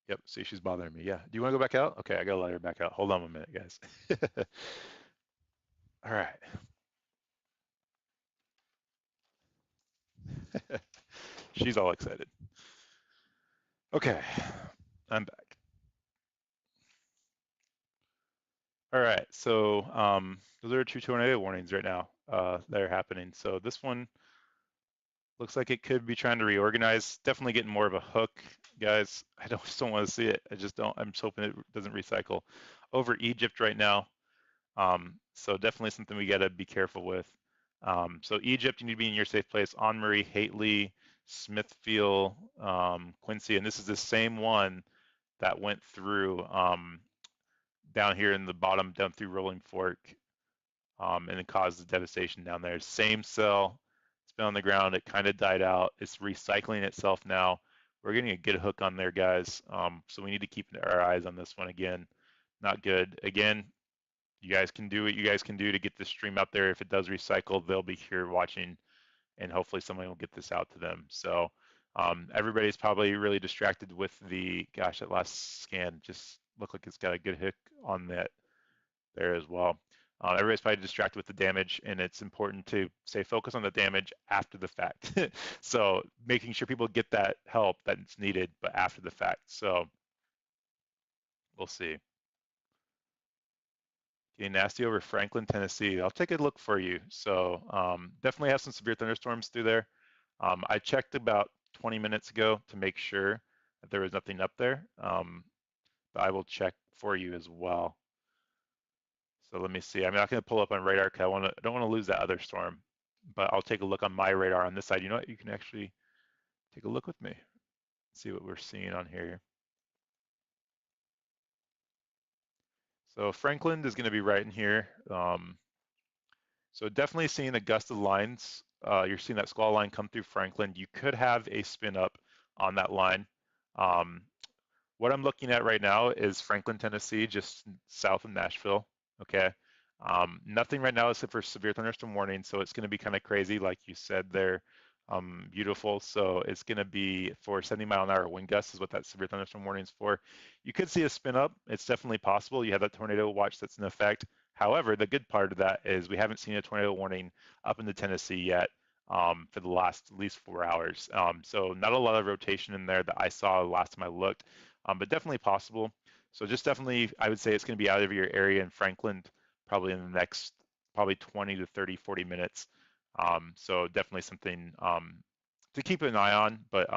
yep. See, she's bothering me. Yeah. Do you want to go back out? Okay, I gotta let her back out. Hold on a minute, guys. All right. She's all excited. Okay, I'm back. All right. So, those are two tornado warnings right now that are happening. So this one looks like it could be trying to reorganize. Definitely getting more of a hook, guys. I just don't want to see it. I just don't. I'm just hoping it doesn't recycle. Over Egypt right now. So definitely something we got to be careful with. So Egypt, you need to be in your safe place. On Murray, Hately, Smithfield, Quincy, and this is the same one that went through down here in the bottom, down through Rolling Fork, and it caused the devastation down there. Same cell. It's been on the ground. It kind of died out. It's recycling itself now. We're getting a good hook on there, guys. So we need to keep our eyes on this one again. Not good. Again, you guys can do what you guys can do to get this stream out there. If it does recycle, they'll be here watching, and hopefully someone will get this out to them. So everybody's probably really distracted with the, gosh, that last scan just looked like it's got a good hook on that there as well. Everybody's probably distracted with the damage, and it's important to stay focused on the damage after the fact. So making sure people get that help that's needed, but after the fact. So we'll see. Getting nasty over Franklin, Tennessee. I'll take a look for you. So definitely have some severe thunderstorms through there. I checked about 20 minutes ago to make sure that there was nothing up there, but I will check for you as well. So let me see. I'm not going to pull up on radar because I don't want to lose that other storm, but I'll take a look on my radar on this side. You know what? You can actually take a look with me, see what we're seeing on here. So Franklin is going to be right in here. So definitely seeing the gusted lines. You're seeing that squall line come through Franklin. You could have a spin up on that line. Um, what I'm looking at right now is Franklin, Tennessee, just south of Nashville. Okay. Nothing right now except for severe thunderstorm warning. So it's going to be kind of crazy, like you said there. Beautiful. So it's going to be for 70-mile-an-hour wind gusts is what that severe thunderstorm warning is for. You could see a spin up. It's definitely possible. You have that tornado watch that's in effect. However, the good part of that is we haven't seen a tornado warning up into Tennessee yet. for the last at least 4 hours. So not a lot of rotation in there that I saw last time I looked, but definitely possible. So just definitely, I would say it's going to be out of your area in Franklin probably in the next probably 20 to 30, 40 minutes. So definitely something to keep an eye on, but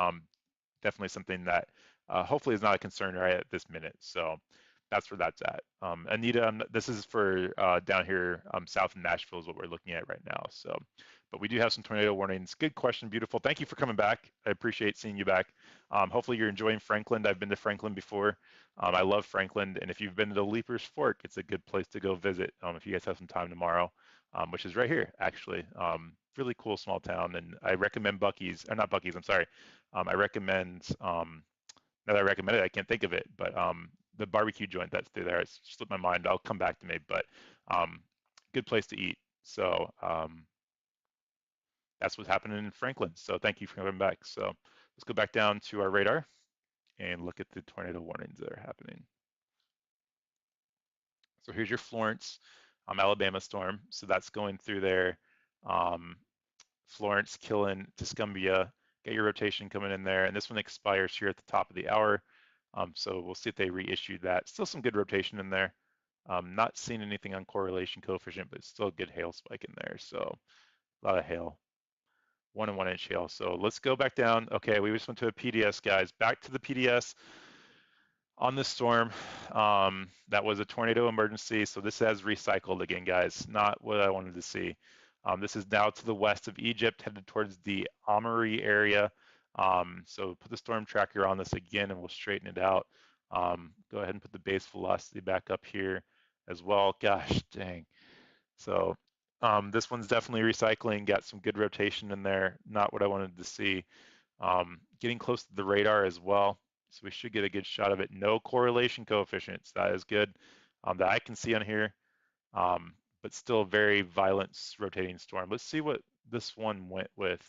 definitely something that hopefully is not a concern right at this minute. So that's where that's at. Anita, this is for down here south of Nashville is what we're looking at right now. So, but we do have some tornado warnings. Good question, beautiful. Thank you for coming back. I appreciate seeing you back. Hopefully you're enjoying Franklin. I've been to Franklin before. I love Franklin, and if you've been to Leapers Fork, it's a good place to go visit if you guys have some time tomorrow, which is right here actually. Really cool small town, and I recommend Bucky's, or not Bucky's, I'm sorry. I recommend, now that I recommend it, I can't think of it, but the barbecue joint that's through there, it's slipped my mind. I'll come back to me, but good place to eat. So that's what's happening in Franklin. So thank you for coming back. So let's go back down to our radar and look at the tornado warnings that are happening. So here's your Florence, Alabama storm. So that's going through there. Um, Florence, Killen, Tuscumbia, get your rotation coming in there. And this one expires here at the top of the hour. So we'll see if they reissue that. Still some good rotation in there. Not seeing anything on correlation coefficient, but still a good hail spike in there. So a lot of hail, 1 and 1 inch hail. So let's go back down. Okay, we just went to a PDS, guys. Back to the PDS on this storm. That was a tornado emergency. So this has recycled again, guys. Not what I wanted to see. This is now to the west of Egypt, headed towards the Amari area. So put the storm tracker on this again and we'll straighten it out. Go ahead and put the base velocity back up here as well. Gosh, dang. So this one's definitely recycling, got some good rotation in there. Not what I wanted to see. Getting close to the radar as well. So we should get a good shot of it. No correlation coefficients. That is good that I can see on here, but still a very violent rotating storm. Let's see what this one went with.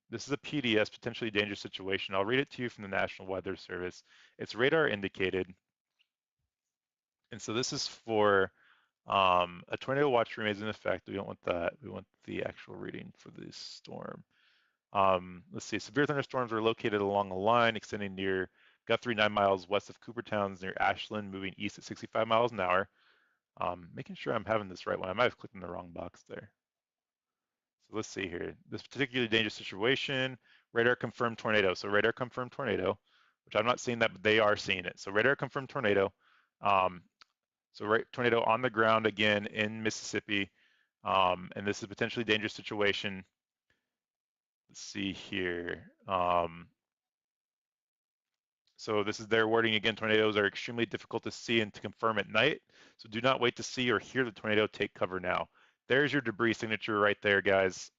This is a PDS, potentially dangerous situation. I'll read it to you from the National Weather Service. It's radar indicated. And so this is for a tornado watch remains in effect. We don't want that. We want the actual reading for this storm. Let's see, severe thunderstorms are located along a line extending near Guthrie 9 miles west of Coopertowns near Ashland, moving east at 65 miles an hour. Making sure I'm having this right one. I might have clicked in the wrong box there. So let's see here. This particularly dangerous situation, radar confirmed tornado. So radar confirmed tornado, which I'm not seeing that, but they are seeing it. So radar confirmed tornado. Tornado on the ground again in Mississippi. And this is a potentially dangerous situation. Let's see here. So this is their wording again. Tornadoes are extremely difficult to see and to confirm at night. So do not wait to see or hear the tornado. Take cover now. There's your debris signature right there, guys.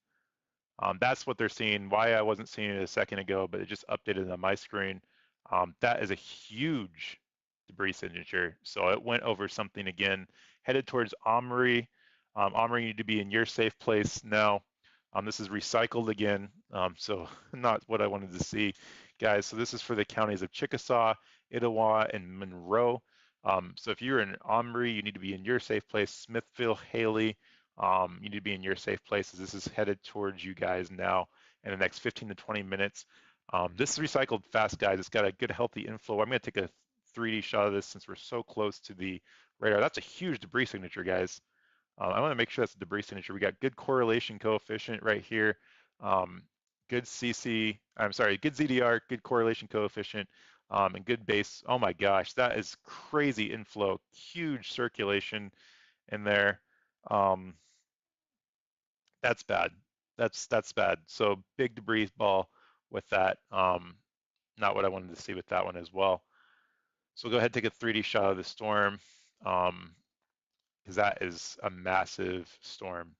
That's what they're seeing. Why I wasn't seeing it a second ago, but it just updated on my screen. That is a huge debris signature. So it went over something again, headed towards Omri. Omri, you need to be in your safe place now. This is recycled again, so not what I wanted to see, guys. So this is for the counties of Chickasaw, Etowah, and Monroe. So if you're in Omri, you need to be in your safe place. Smithville, Haley, you need to be in your safe places. This is headed towards you guys now in the next 15 to 20 minutes. This is recycled fast, guys. It's got a good, healthy inflow. I'm going to take a 3D shot of this since we're so close to the radar. That's a huge debris signature, guys. I want to make sure that's a debris signature. We got good correlation coefficient right here. Good CC, I'm sorry, good ZDR, good correlation coefficient, and good base. Oh my gosh, that is crazy inflow. Huge circulation in there. That's bad. That's bad. So big debris ball with that. Not what I wanted to see with that one as well. So go ahead and take a 3D shot of the storm, because that is a massive storm.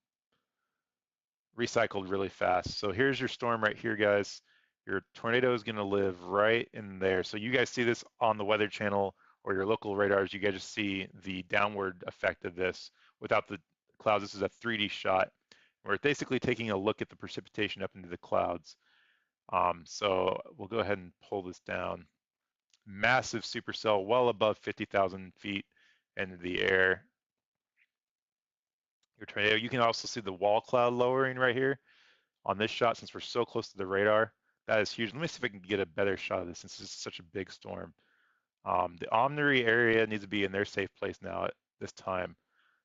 Recycled really fast. So here's your storm right here, guys. Your tornado is going to live right in there. So you guys see this on the Weather Channel or your local radars. You guys just see the downward effect of this without the clouds. This is a 3D shot. We're basically taking a look at the precipitation up into the clouds. So we'll go ahead and pull this down. Massive supercell, well above 50,000 feet into the air. your tornado. You can also see the wall cloud lowering right here on this shot since we're so close to the radar. That is huge. Let me see if I can get a better shot of this since this is such a big storm. The Omni area needs to be in their safe place now at this time.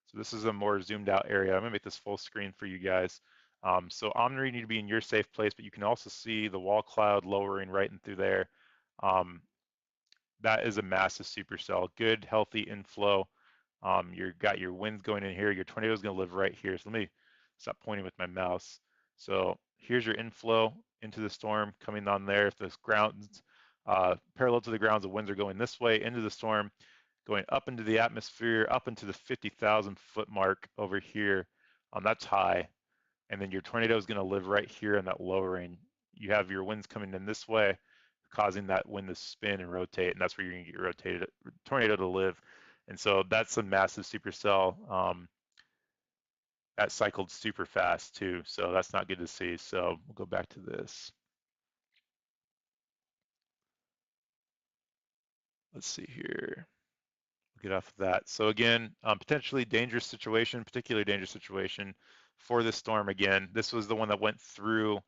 So this is a more zoomed out area. I'm gonna make this full screen for you guys. So Omni need to be in your safe place, but you can also see the wall cloud lowering right in through there. Um, that is a massive supercell. Good, healthy inflow. You've got your winds going in here. Your tornado is going to live right here. So let me stop pointing with my mouse. So here's your inflow into the storm coming on there. If the ground's parallel to the grounds, the winds are going this way into the storm, going up into the atmosphere, up into the 50,000 foot mark over here. That's high. And then your tornado is going to live right here in that lowering. You have your winds coming in this way, causing that wind to spin and rotate, and that's where you're going to get your rotated tornado to live. And so that's a massive supercell. That cycled super fast too, so that's not good to see. So we'll go back to this. Let's see here. We'll get off of that. So again, potentially dangerous situation, particularly dangerous situation for this storm. Again, this was the one that went through.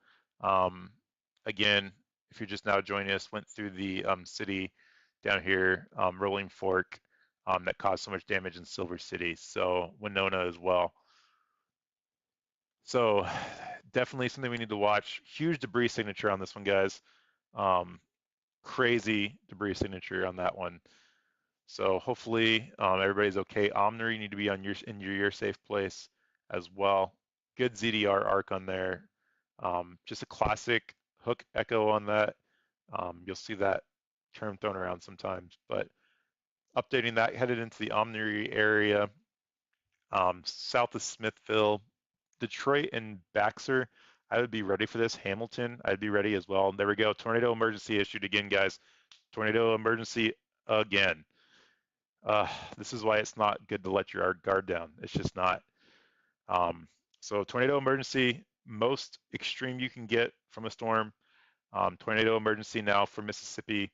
Again, if you're just now joining us, went through the city down here, Rolling Fork, that caused so much damage in Silver City. So Winona as well. So definitely something we need to watch. Huge debris signature on this one, guys. Crazy debris signature on that one. So hopefully everybody's okay. Omni, you need to be on your safe place as well. Good ZDR arc on there. Just a classic hook echo on that. You'll see that term thrown around sometimes, but updating that headed into the Omni area, south of Smithville, Detroit and Baxter. I would be ready for this. Hamilton, I'd be ready as well. There we go. Tornado emergency issued again, guys. Tornado emergency again. This is why it's not good to let your guard down. It's just not. Um, so tornado emergency, most extreme you can get from a storm. Tornado emergency now for Mississippi,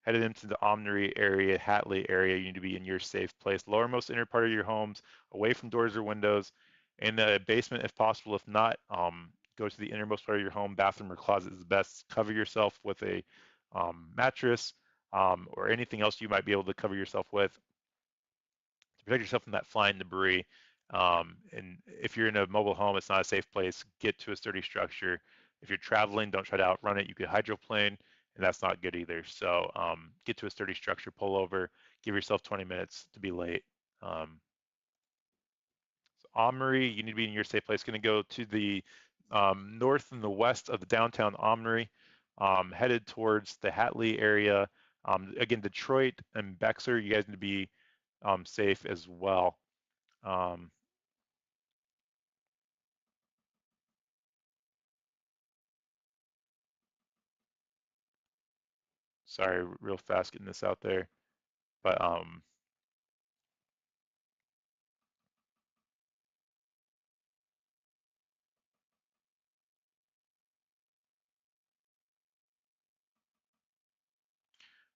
headed into the Omni area, Hatley area. You need to be in your safe place. Lowermost inner part of your homes, away from doors or windows, in the basement if possible. If not, go to the innermost part of your home. Bathroom or closet is best. Cover yourself with a mattress or anything else you might be able to cover yourself with to protect yourself from that flying debris. And if you're in a mobile home, it's not a safe place. Get to a sturdy structure. If you're traveling, don't try to outrun it. You could hydroplane, and that's not good either. So get to a sturdy structure, pull over, give yourself 20 minutes to be late. So Omri, you need to be in your safe place. Going to go to the north and the west of the downtown Omri, headed towards the Hatley area. Again, Detroit and Bexar, you guys need to be safe as well. Sorry, real fast getting this out there, but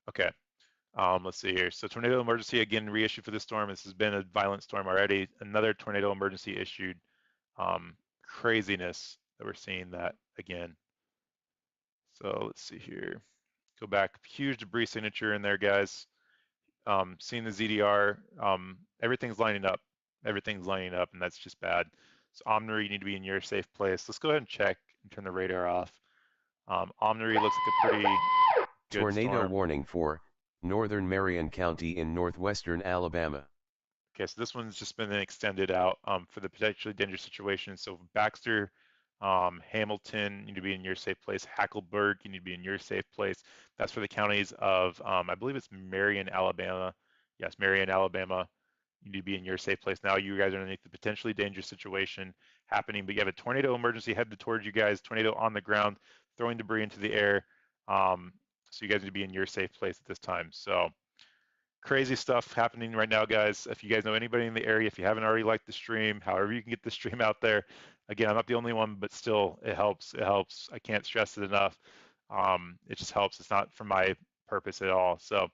okay. Let's see here. So tornado emergency again reissued for this storm. This has been a violent storm already. Another tornado emergency issued. Craziness that we're seeing that again. So let's see here. Go back. Huge debris signature in there, guys. Seeing the ZDR. Everything's lining up. Everything's lining up, and that's just bad. So Omni, you need to be in your safe place. Let's go ahead and check and turn the radar off. Omni looks like a pretty good Tornado storm. warning for northern Marion County in northwestern Alabama. Okay, so this one's just been extended out for the potentially dangerous situation. So Baxter, Hamilton, you need to be in your safe place. Hackleburg, you need to be in your safe place. That's for the counties of, I believe it's Marion, Alabama. Yes, Marion, Alabama. You need to be in your safe place. Now you guys are underneath the potentially dangerous situation happening, but you have a tornado emergency headed towards you guys, tornado on the ground, throwing debris into the air. So you guys need to be in your safe place at this time. So crazy stuff happening right now, guys. If you guys know anybody in the area, if you haven't already liked the stream, however you can get the stream out there. Again, I'm not the only one, but still, it helps. It helps. I can't stress it enough. It just helps. It's not for my purpose at all. So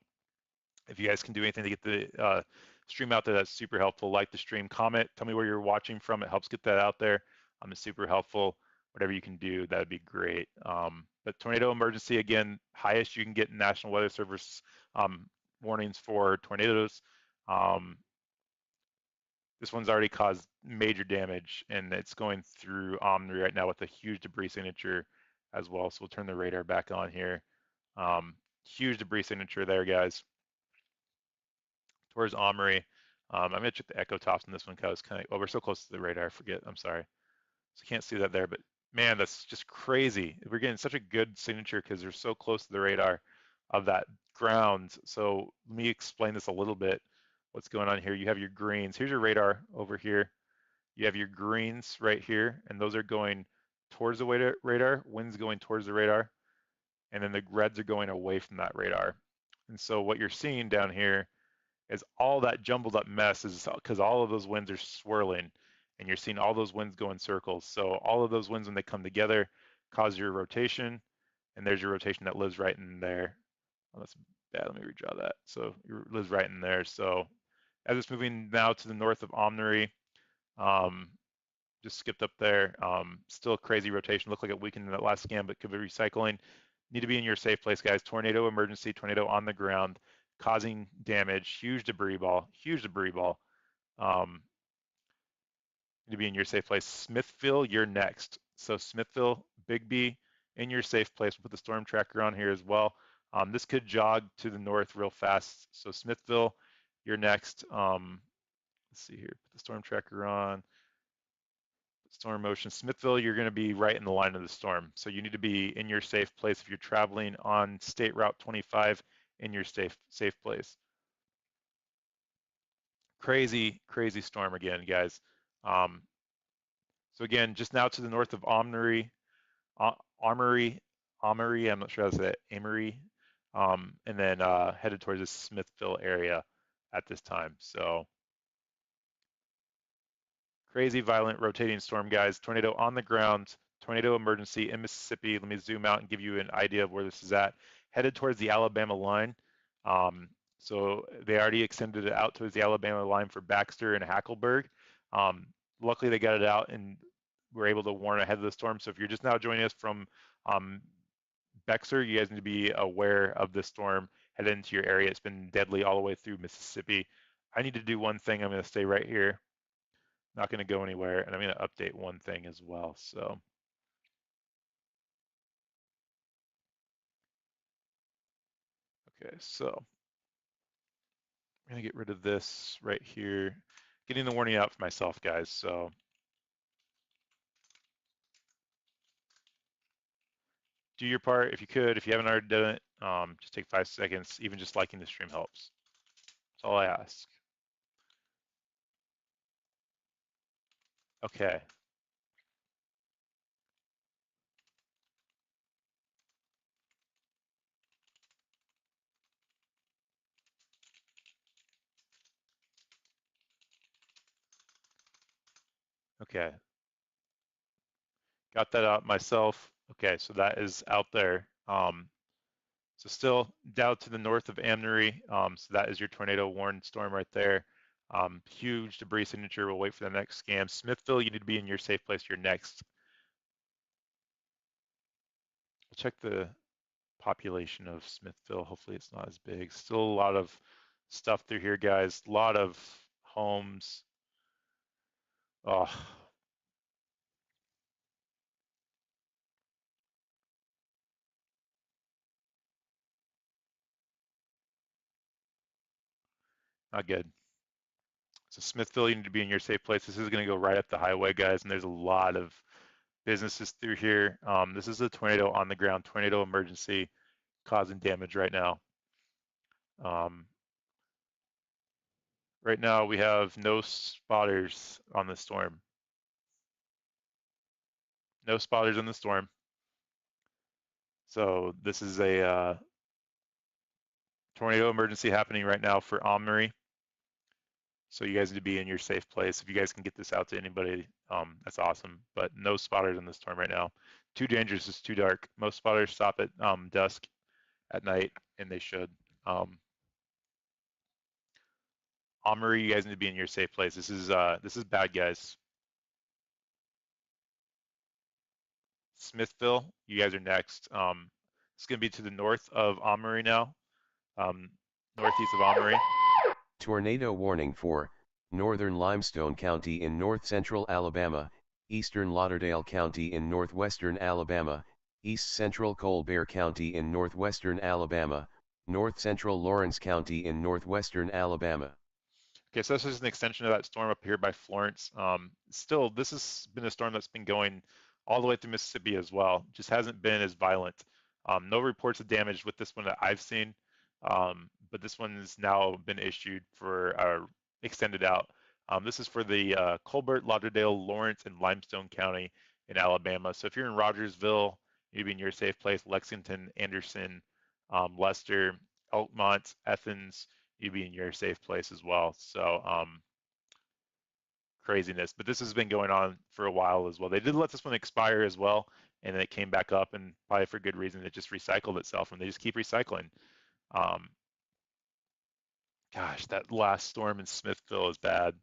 if you guys can do anything to get the stream out there, that's super helpful. Like the stream, comment, tell me where you're watching from. It helps get that out there. It's super helpful. Whatever you can do, that'd be great. But tornado emergency, again, highest you can get in National Weather Service warnings for tornadoes. This one's already caused major damage, and it's going through Omni right now with a huge debris signature as well. So we'll turn the radar back on here. Huge debris signature there, guys. Towards Omri. I'm gonna check the echo tops on this one because kind of, oh, we're so close to the radar. I forget. I'm sorry. So can't see that there, but man, that's just crazy. We're getting such a good signature because they're so close to the radar of that ground. So let me explain this a little bit. What's going on here? You have your greens. Here's your radar over here. You have your greens right here, and those are going towards the radar. Winds going towards the radar, and then the reds are going away from that radar. And so what you're seeing down here is all that jumbled up mess is because all of those winds are swirling, and you're seeing all those winds go in circles. So all of those winds, when they come together, cause your rotation, and there's your rotation that lives right in there. Oh, that's bad. Let me redraw that. So it lives right in there. So as it's moving now to the north of Omni, just skipped up there. Still crazy rotation. Looked like it weakened in that last scan, but could be recycling. Need to be in your safe place, guys. Tornado emergency, tornado on the ground, causing damage. Huge debris ball. Huge debris ball. Need to be in your safe place. Smithville, you're next. So Smithville, Big B, in your safe place. We'll put the storm tracker on here as well. This could jog to the north real fast. So Smithville, you're next. Let's see here. Put the storm tracker on. Storm motion. Smithville, you're going to be right in the line of the storm. So you need to be in your safe place if you're traveling on State Route 25 in your safe place. Crazy, crazy storm again, guys. So again, just now to the north of Armory, I'm not sure how to say it, Amory, and then headed towards the Smithville area at this time. So crazy violent rotating storm, guys. Tornado on the ground, tornado emergency in Mississippi. Let me zoom out and give you an idea of where this is at. Headed towards the Alabama line. So they already extended it out towards the Alabama line for Baxter and Hackleburg. Luckily, they got it out and were able to warn ahead of the storm. So if you're just now joining us from Bexar, you guys need to be aware of the storm headed into your area. It's been deadly all the way through Mississippi. I need to do one thing. I'm going to stay right here. Not going to go anywhere, and I'm going to update one thing as well. So okay, so I'm going to get rid of this right here. Getting the warning out for myself, guys. So do your part if you could. If you haven't already done it, just take 5 seconds. Even just liking the stream helps. That's all I ask. Okay. Okay. Got that out myself. Okay, so that is out there. So still down to the north of Amnery. So that is your tornado warned storm right there. Huge debris signature. We'll wait for the next scan. Smithville, you need to be in your safe place. You're next. We'll check the population of Smithville. Hopefully it's not as big. Still a lot of stuff through here, guys. A lot of homes. Oh, not good. So Smithville, you need to be in your safe place. This is going to go right up the highway, guys, and there's a lot of businesses through here. This is a tornado on the ground, tornado emergency, causing damage right now. Right now we have no spotters on the storm. No spotters in the storm. So this is a tornado emergency happening right now for Omri. So you guys need to be in your safe place. If you guys can get this out to anybody, that's awesome. But no spotters in the storm right now. Too dangerous, it's too dark. Most spotters stop at dusk at night, and they should. Omri, you guys need to be in your safe place. This is bad, guys. Smithville, you guys are next. It's going to be to the north of Omri now, northeast of Omri. Tornado warning for northern Limestone County in north-central Alabama, eastern Lauderdale County in northwestern Alabama, east-central Colbert County in northwestern Alabama, north-central Lawrence County in northwestern Alabama. Okay, so this is an extension of that storm up here by Florence. Still, this has been a storm that's been going all the way through Mississippi as well. Just hasn't been as violent. No reports of damage with this one that I've seen, but this one has now been issued for extended out. This is for the Colbert, Lauderdale, Lawrence, and Limestone County in Alabama. So if you're in Rogersville, you'd be in your safe place. Lexington, Anderson, Leicester, Elkmont, Athens, you'd be in your safe place as well. So craziness, but this has been going on for a while as well. They did let this one expire as well, and then it came back up, and probably for good reason. It just recycled itself, and they just keep recycling. Um, Gosh, that last storm in Smithville is bad.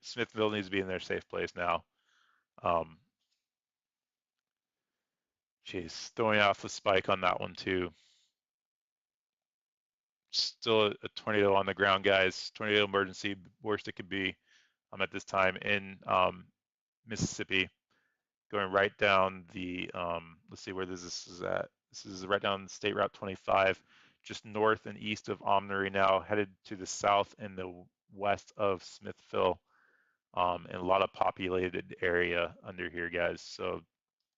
Smithville needs to be in their safe place now. Um, Geez, throwing off the spike on that one too. Still a tornado on the ground, guys. Tornado emergency, worst it could be at this time in Mississippi, going right down the, let's see where this is at. This is right down State Route 25, just north and east of Omri now, headed to the south and the west of Smithville, and a lot of populated area under here, guys. So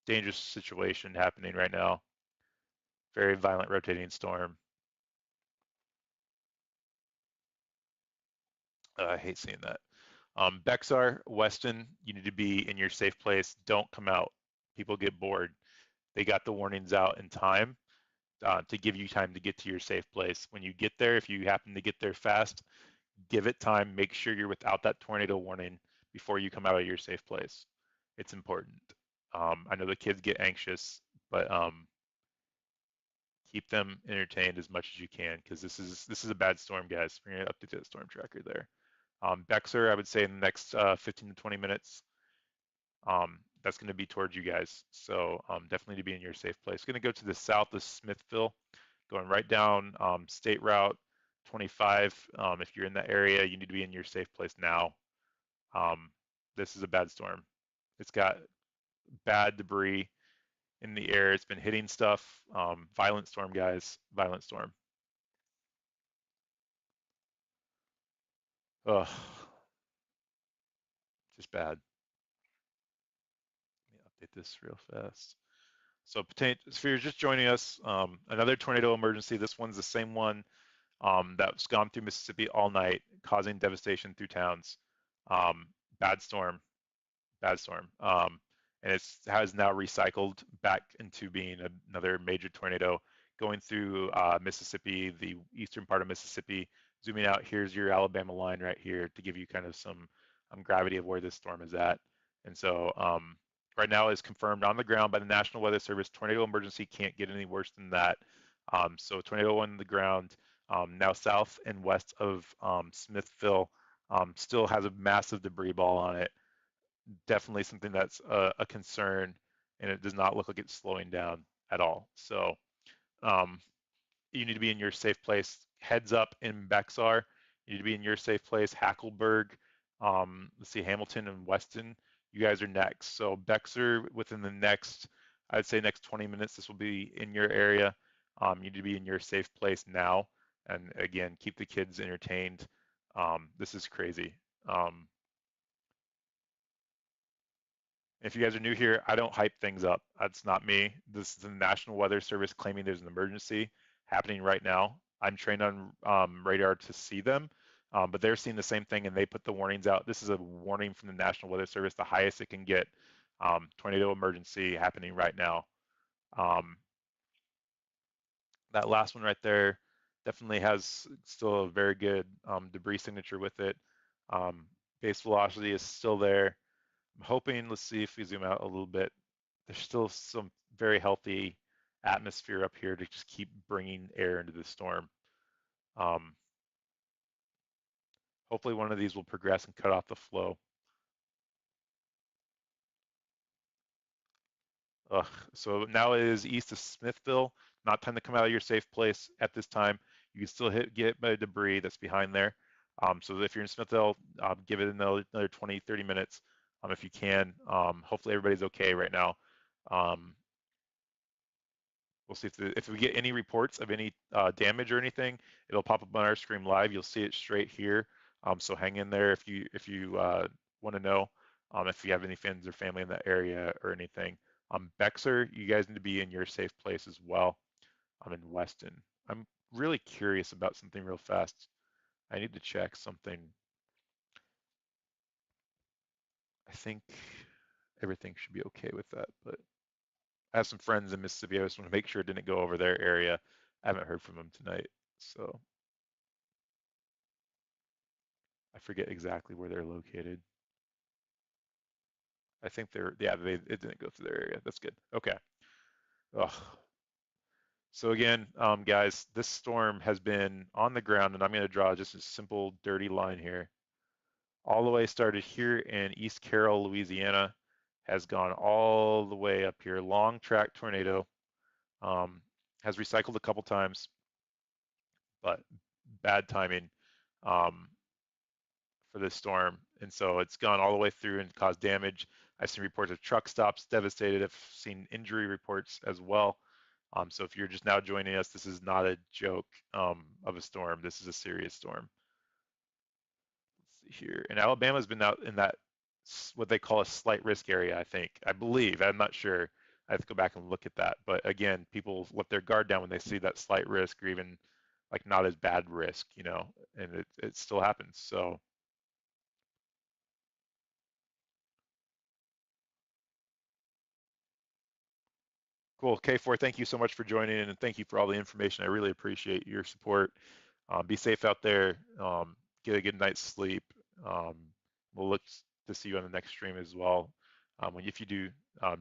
dangerous situation happening right now. Very violent rotating storm. I hate seeing that. Bexar, Weston, you need to be in your safe place. Don't come out. People get bored. They got the warnings out in time to give you time to get to your safe place. When you get there, if you happen to get there fast, give it time. Make sure you're without that tornado warning before you come out of your safe place. It's important. I know the kids get anxious, but keep them entertained as much as you can because this is a bad storm, guys. We're gonna update that storm tracker there. Bexar, I would say in the next 15 to 20 minutes, that's going to be towards you guys. So definitely to be in your safe place. Going to go to the south of Smithville, going right down State Route 25. If you're in that area, you need to be in your safe place now. This is a bad storm. It's got bad debris in the air. It's been hitting stuff. Violent storm, guys. Violent storm. Ugh, just bad. Let me update this real fast. So, if you're just joining us, another tornado emergency. This one's the same one that's gone through Mississippi all night, causing devastation through towns. Bad storm, bad storm. And it has now recycled back into being another major tornado going through Mississippi, the eastern part of Mississippi. Zooming out, here's your Alabama line right here to give you kind of some gravity of where this storm is at. And so right now is confirmed on the ground by the National Weather Service. Tornado emergency can't get any worse than that. So tornado on the ground now south and west of Smithville still has a massive debris ball on it. Definitely something that's a concern, and it does not look like it's slowing down at all. So um, you need to be in your safe place. Heads up in Bexar, you need to be in your safe place. Hackleburg, let's see, Hamilton and Weston, you guys are next. So Bexar, within the next, I'd say next 20 minutes, this will be in your area. You need to be in your safe place now. And again, keep the kids entertained. This is crazy. If you guys are new here, I don't hype things up. That's not me. This is the National Weather Service claiming there's an emergency happening right now. I'm trained on radar to see them, but they're seeing the same thing and they put the warnings out. This is a warning from the National Weather Service, the highest it can get. Tornado emergency happening right now. That last one right there definitely has still a very good debris signature with it. Base velocity is still there. I'm hoping, let's see if we zoom out a little bit. There's still some very healthy atmosphere up here to just keep bringing air into the storm. Um, Hopefully one of these will progress and cut off the flow. Ugh. So now it is east of Smithville. Not time to come out of your safe place at this time. You can still get by debris that's behind there. So if you're in Smithville, give it another 20, 30 minutes if you can. Hopefully everybody's okay right now. Um, we'll see if we get any reports of any damage or anything, it'll pop up on our stream live. You'll see it straight here. So hang in there if you want to know if you have any friends or family in that area or anything. Bexar, you guys need to be in your safe place as well. I'm in Weston. I'm really curious about something real fast. I need to check something. I think everything should be okay with that, but I have some friends in Mississippi. I just want to make sure it didn't go over their area. I haven't heard from them tonight, so I forget exactly where they're located. I think it didn't go through their area. That's good. Okay. Ugh. So again, guys, this storm has been on the ground, and I'm going to draw just a simple dirty line here. All the way started here in East Carroll, Louisiana, has gone all the way up here. Long track tornado, has recycled a couple times, but bad timing for this storm. And so it's gone all the way through and caused damage. I've seen reports of truck stops devastated. I've seen injury reports as well. So if you're just now joining us, this is not a joke of a storm. This is a serious storm. Let's see here. And Alabama's been out in that what they call a slight risk area, I think. I believe. I'm not sure. I have to go back and look at that. But again, people let their guard down when they see that slight risk or even like not as bad risk, and it still happens. So cool. K4, thank you so much for joining in and thank you for all the information. I really appreciate your support. Be safe out there. Get a good night's sleep. Um, we'll look to see you on the next stream as well. If you do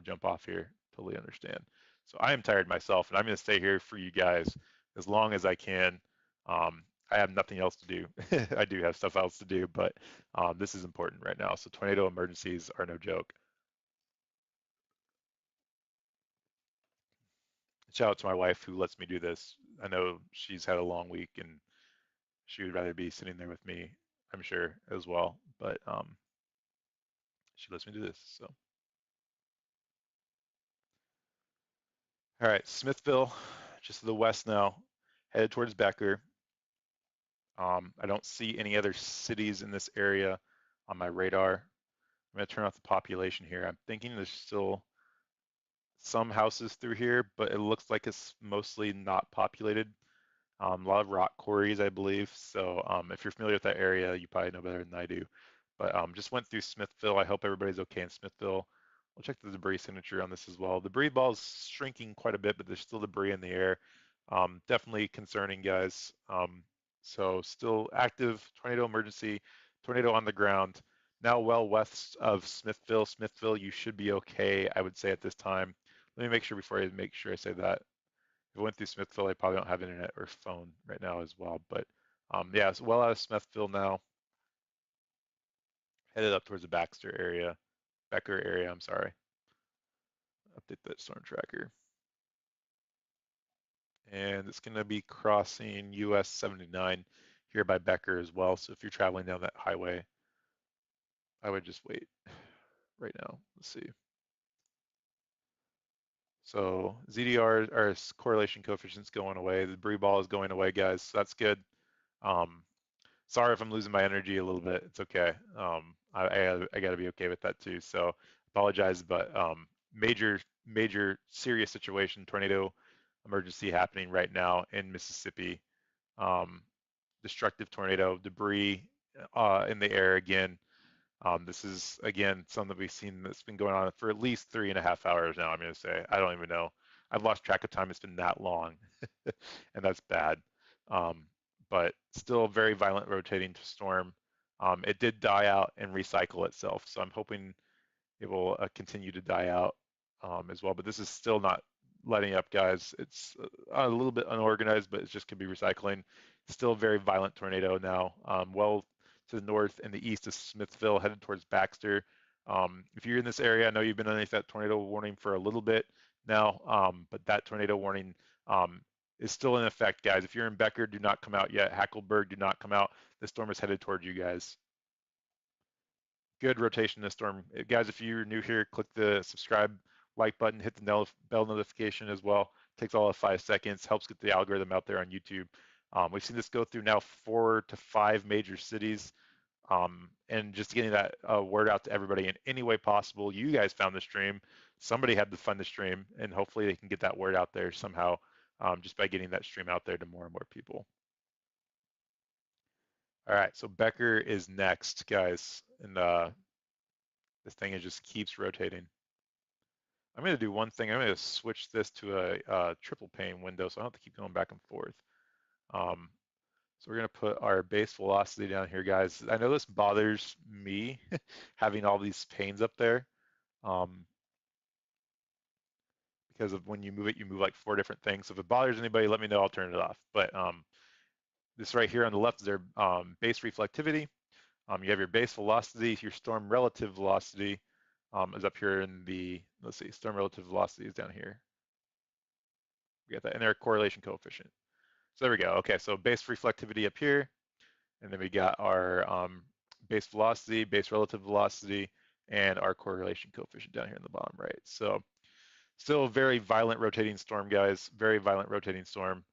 jump off here, totally understand. So I am tired myself, and I'm going to stay here for you guys as long as I can. I have nothing else to do. I do have stuff else to do, but this is important right now. So tornado emergencies are no joke. Shout out to my wife who lets me do this. I know she's had a long week and she would rather be sitting there with me, I'm sure, as well. But she lets me do this. So, all right, Smithville, just to the west now, headed towards Becker. I don't see any other cities in this area on my radar. I'm going to turn off the population here. I'm thinking there's still some houses through here, but it looks like it's mostly not populated. A lot of rock quarries, I believe. So if you're familiar with that area, you probably know better than I do. But just went through Smithville. I hope everybody's okay in Smithville. We'll check the debris signature on this as well. The debris ball is shrinking quite a bit, but there's still debris in the air. Definitely concerning, guys. So still active tornado emergency, tornado on the ground. Now well west of Smithville. Smithville, you should be okay, I would say at this time. Let me make sure before I make sure I say that. If I went through Smithville, I probably don't have internet or phone right now as well. But yeah, it's well out of Smithville now. Headed up towards the Becker area, I'm sorry. Update that storm tracker. And it's going to be crossing US 79 here by Becker as well. So if you're traveling down that highway, I would just wait right now. Let's see. So ZDR, our correlation coefficient's going away. The debris ball is going away, guys. So that's good. Sorry if I'm losing my energy a little bit. It's okay. I got to be okay with that too. So apologize, but major serious situation, tornado emergency happening right now in Mississippi. Um, Destructive tornado, debris in the air again. This is again something that we've seen that's been going on for at least 3.5 hours now. I'm going to say I don't even know. I've lost track of time. It's been that long, and that's bad. Um, but still very violent rotating storm. It did die out and recycle itself, so I'm hoping it will continue to die out as well. But this is still not letting up, guys. It's a little bit unorganized, but it just could be recycling. Still a very violent tornado now. Well to the north, and the east is Smithville, headed towards Baxter. If you're in this area, I know you've been underneath that tornado warning for a little bit now, but that tornado warning um, is still in effect, guys. If you're in Becker, do not come out yet. Hackleburg, do not come out. The storm is headed towards you guys. Good rotation in the storm. Guys, if you're new here, click the subscribe, like button, hit the bell notification as well. Takes all of 5 seconds, helps get the algorithm out there on YouTube. We've seen this go through now 4 to 5 major cities. And just getting that word out to everybody in any way possible. You guys found the stream. Somebody had to fund the stream, and hopefully they can get that word out there somehow just by getting that stream out there to more and more people. All right, so Becker is next, guys, and this thing just keeps rotating. I'm going to do one thing. I'm going to switch this to a triple pane window so I don't have to keep going back and forth. So we're going to put our base velocity down here, guys. I know this bothers me, having all these panes up there, because of when you move it, you move like 4 different things. So if it bothers anybody, let me know. I'll turn it off. But this right here on the left is their base reflectivity. You have your base velocity, your storm relative velocity is up here in the, let's see, storm relative velocity is down here. We got that, and their correlation coefficient. So there we go. Okay, so base reflectivity up here, and then we got our base velocity, base relative velocity, and our correlation coefficient down here in the bottom right. So still a very violent rotating storm, guys. Very violent rotating storm.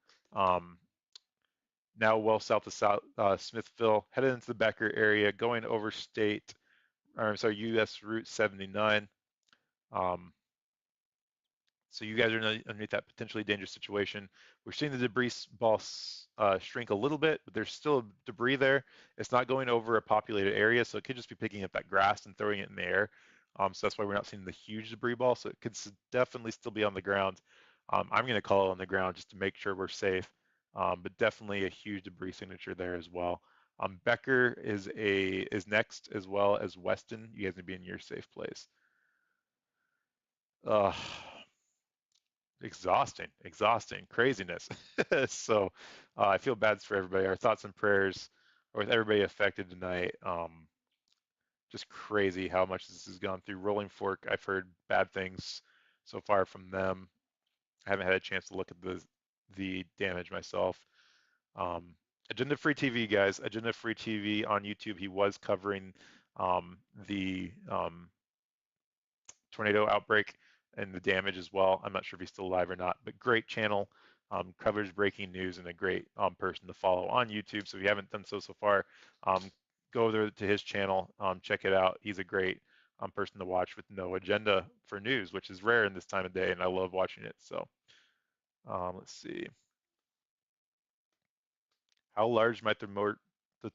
Now well south of Smithville, headed into the Becker area, going over state, or I'm sorry, US Route 79. So you guys are underneath that potentially dangerous situation. We're seeing the debris ball shrink a little bit, but there's still debris there. It's not going over a populated area, so it could just be picking up that grass and throwing it in the air. So that's why we're not seeing the huge debris ball. So it could definitely still be on the ground. I'm going to call it on the ground just to make sure we're safe, but definitely a huge debris signature there as well. Becker is next, as well as Weston. You guys need to be in your safe place. Exhausting, craziness. So I feel bad for everybody. Our thoughts and prayers are with everybody affected tonight. Just crazy how much this has gone through. Rolling Fork, I've heard bad things so far from them. I haven't had a chance to look at the damage myself. Agenda Free TV, guys. Agenda Free TV on YouTube. He was covering the tornado outbreak and the damage as well. I'm not sure if he's still alive or not, but great channel, covers breaking news, and a great person to follow on YouTube. So if you haven't done so far, go over to his channel, check it out. He's a great person to watch with no agenda for news, which is rare in this time of day, and I love watching it. So let's see. How large might the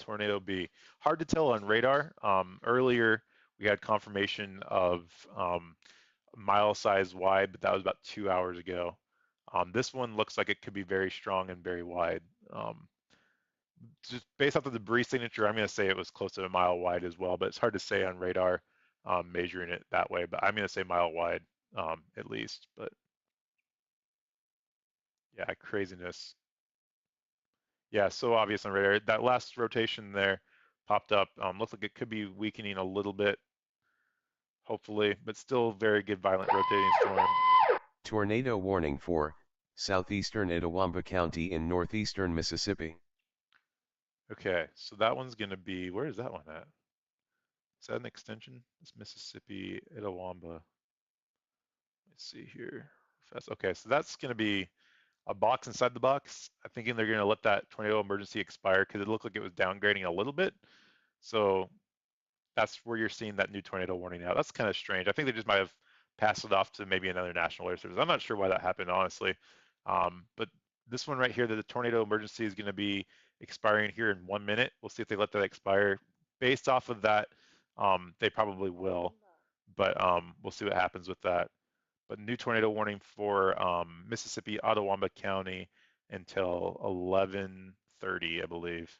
tornado be? Hard to tell on radar. Earlier, we had confirmation of mile size wide, but that was about 2 hours ago. This one looks like it could be very strong and very wide. Just based off the debris signature, I'm going to say it was close to a mile wide as well, but it's hard to say on radar measuring it that way. But I'm going to say mile wide at least. But yeah, craziness. Yeah, so obvious on radar. That last rotation there popped up. Looks like it could be weakening a little bit, hopefully, but still very good violent rotating storm. Tornado warning for southeastern Itawamba County in northeastern Mississippi. Okay, so that one's going to be, where is that one at? Is that an extension? It's Mississippi, Itawamba. Let's see here. Okay, so that's going to be a box inside the box. I'm thinking they're going to let that tornado emergency expire because it looked like it was downgrading a little bit. So that's where you're seeing that new tornado warning now. That's kind of strange. I think they just might have passed it off to maybe another national alert service. I'm not sure why that happened, honestly. But this one right here, the tornado emergency is going to be expiring here in 1 minute. We'll see if they let that expire. Based off of that, they probably will, but we'll see what happens with that. But new tornado warning for Mississippi, Ottawamba County until 11:30, I believe,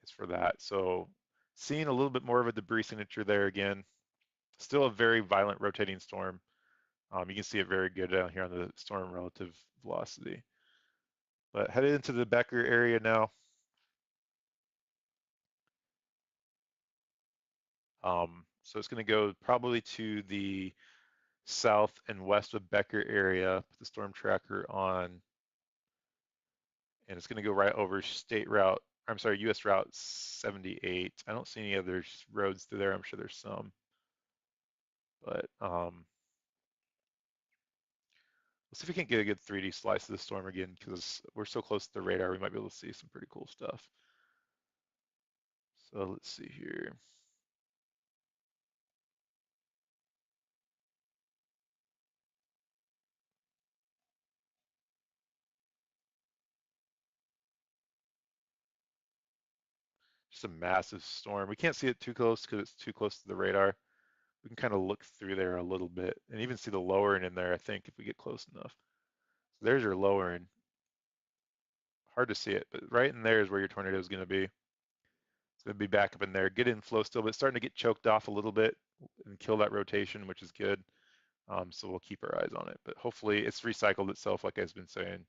is for that. So seeing a little bit more of a debris signature there again. Still a very violent rotating storm. You can see it very good down here on the storm relative velocity. But headed into the Becker area now. So it's going to go probably to the south and west of Becker area. Put the storm tracker on, and it's going to go right over state route. I'm sorry, US Route 78. I don't see any other roads through there. I'm sure there's some, but let's see if we can get a good 3D slice of the storm again, because we're so close to the radar, we might be able to see some pretty cool stuff. So let's see here. Just a massive storm. We can't see it too close because it's too close to the radar. We can kind of look through there a little bit and even see the lowering in there, I think, if we get close enough. So there's your lowering. Hard to see it, but right in there is where your tornado is going to be. It's going to be back up in there. Good inflow still, but it's starting to get choked off a little bit and kill that rotation, which is good. So we'll keep our eyes on it, but hopefully it's recycled itself, like I've been saying.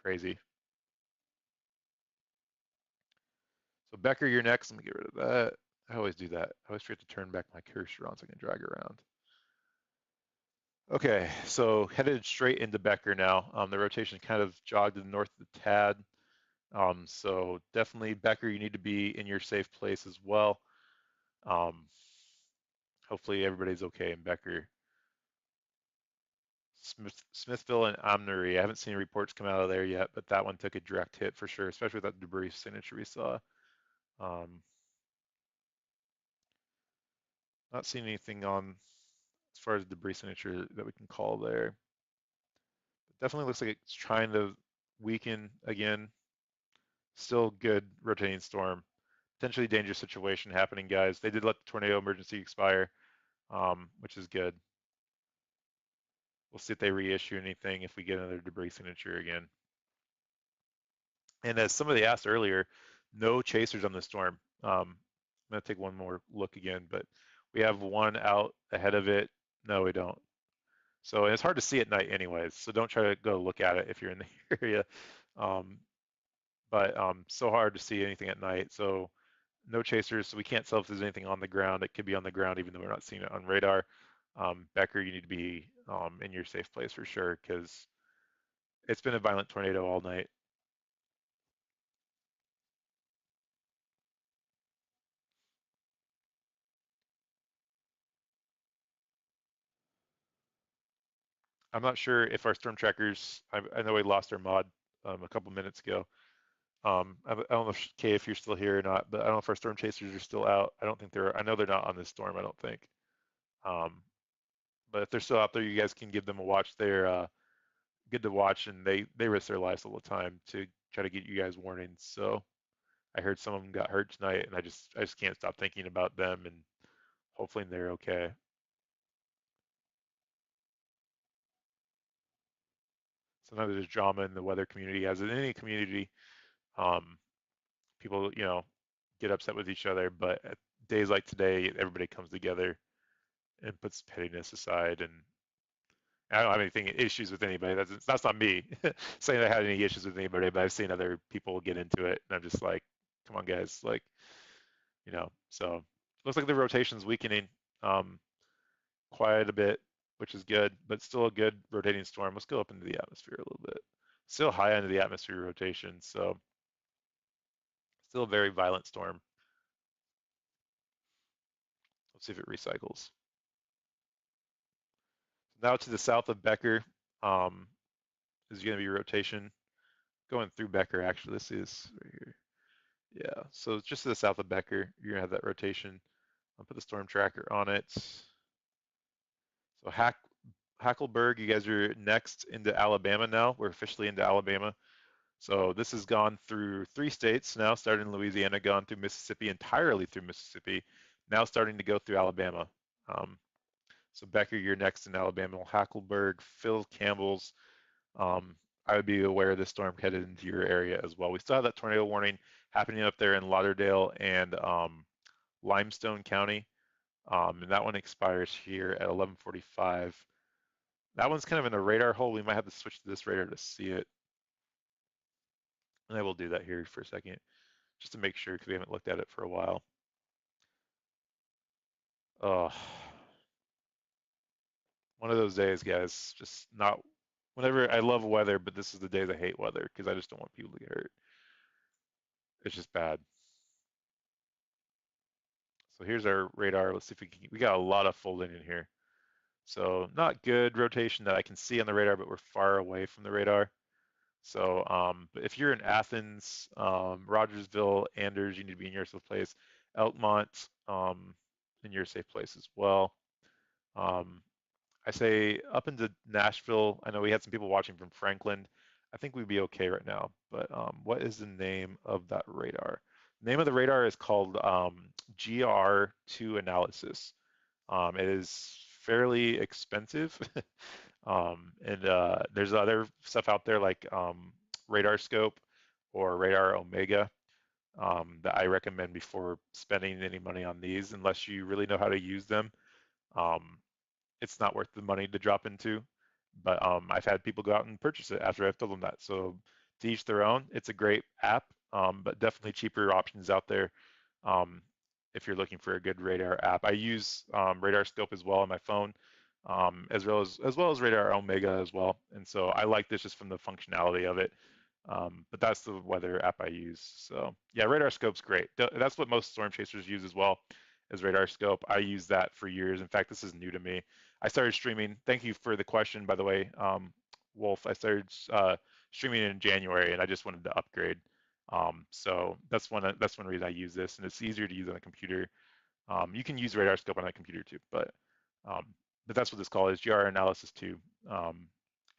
Crazy. So Becker, you're next. Let me get rid of that. I always do that. I always forget to turn back my cursor on so I can drag around. Okay, so headed straight into Becker now. The rotation kind of jogged to the north of the tad. So definitely Becker, you need to be in your safe place as well. Um, Hopefully everybody's okay in Becker. Smithville and Omnery. I haven't seen reports come out of there yet, but that one took a direct hit for sure, especially with that debris signature we saw. Not seeing anything on as far as debris signature that we can call there. Definitely looks like it's trying to weaken again. Still good rotating storm. Potentially dangerous situation happening, guys. They did let the tornado emergency expire, which is good. We'll see if they reissue anything if we get another debris signature again. And as somebody asked earlier, no chasers on the storm. I'm going to take one more look again, but we have one out ahead of it. No, we don't. So it's hard to see at night anyways, so don't try to go look at it if you're in the area. Um, but so hard to see anything at night. So no chasers, so we can't tell if there's anything on the ground. It could be on the ground even though we're not seeing it on radar. Becker, you need to be in your safe place for sure because it's been a violent tornado all night. I'm not sure if our storm trackers, I know we lost our mod a couple minutes ago. I don't know if, Kay, if you're still here or not, but I don't know if our storm chasers are still out. I don't think they're, I know they're not on this storm, I don't think. Um, but if they're still out there, you guys can give them a watch. They're good to watch, and they risk their lives all the time to try to get you guys warnings. So I heard some of them got hurt tonight, and I just can't stop thinking about them, and hopefully they're okay. Sometimes there's drama in the weather community, as in any community. Um, People, get upset with each other, but at days like today, everybody comes together and puts pettiness aside. And I don't have anything issues with anybody. That's not me saying I had any issues with anybody, but I've seen other people get into it, and I'm just like, come on, guys, like, So looks like the rotation's weakening quite a bit, which is good, but still a good rotating storm. Let's go up into the atmosphere a little bit. Still high into the atmosphere rotation, so still a very violent storm. Let's see if it recycles. Now to the south of Becker is going to be rotation going through Becker. Actually, let's see this right here. Yeah, so just to the south of Becker, you're gonna have that rotation. I'll put the storm tracker on it. So Hackleburg, you guys are next into Alabama now. We're officially into Alabama. So this has gone through 3 states now, starting in Louisiana, gone through Mississippi, entirely through Mississippi, now starting to go through Alabama. Um, so Becker, you're next in Alabama. Hackleburg, Phil Campbell's. I would be aware of this storm headed into your area as well. We still have that tornado warning happening up there in Lauderdale and Limestone County. And that one expires here at 11:45. That one's kind of in a radar hole. We might have to switch to this radar to see it. And I will do that here for a second, just to make sure, because we haven't looked at it for a while. Oh, one of those days, guys. Just not. Whenever I love weather, but this is the days I hate weather because I just don't want people to get hurt. It's just bad. So here's our radar. Let's see if we got a lot of folding in here. So not good rotation that I can see on the radar, but we're far away from the radar. So but if you're in Athens, Rogersville, Anders, you need to be in your safe place. Elkmont, in your safe place as well. Um, I say up into Nashville. I know we had some people watching from Franklin. I think we'd be okay right now. But what is the name of that radar? The name of the radar is called GR2 analysis. It is fairly expensive, and there's other stuff out there like Radar Scope or Radar Omega that I recommend before spending any money on these, unless you really know how to use them. Um, it's not worth the money to drop into. But I've had people go out and purchase it after I've told them that. So to each their own. It's a great app, but definitely cheaper options out there. Um, if you're looking for a good radar app, I use Radar Scope as well on my phone, as well as Radar Omega as well. And so I like this just from the functionality of it. But that's the weather app I use. So yeah, Radar Scope's great. That's what most storm chasers use as well, as Radar Scope. I use that for years. In fact, this is new to me. I started streaming. Thank you for the question, by the way, Wolf. I started streaming in January, and I just wanted to upgrade. So that's one reason I use this, and it's easier to use on a computer. You can use Radar Scope on a computer too, um, but that's what this call is, GR analysis 2. Um,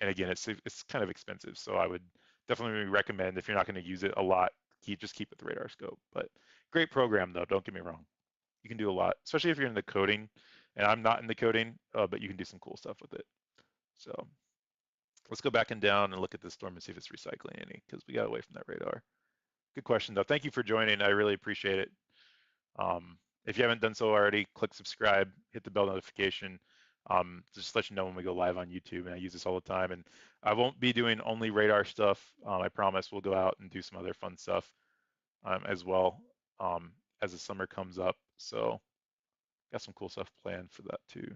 and again, it's kind of expensive, so I would definitely recommend if you're not going to use it a lot, just keep it the Radar Scope. But great program though, don't get me wrong. You can do a lot, especially if you're in the coding. And I'm not in the coding, but you can do some cool stuff with it. So let's go back and down and look at this storm and see if it's recycling any, because we got away from that radar. Good question though. Thank you for joining. I really appreciate it. If you haven't done so already, click subscribe, hit the bell notification. Just to let you know when we go live on YouTube, and I use this all the time. And I won't be doing only radar stuff. I promise we'll go out and do some other fun stuff as well as the summer comes up. So got some cool stuff planned for that too.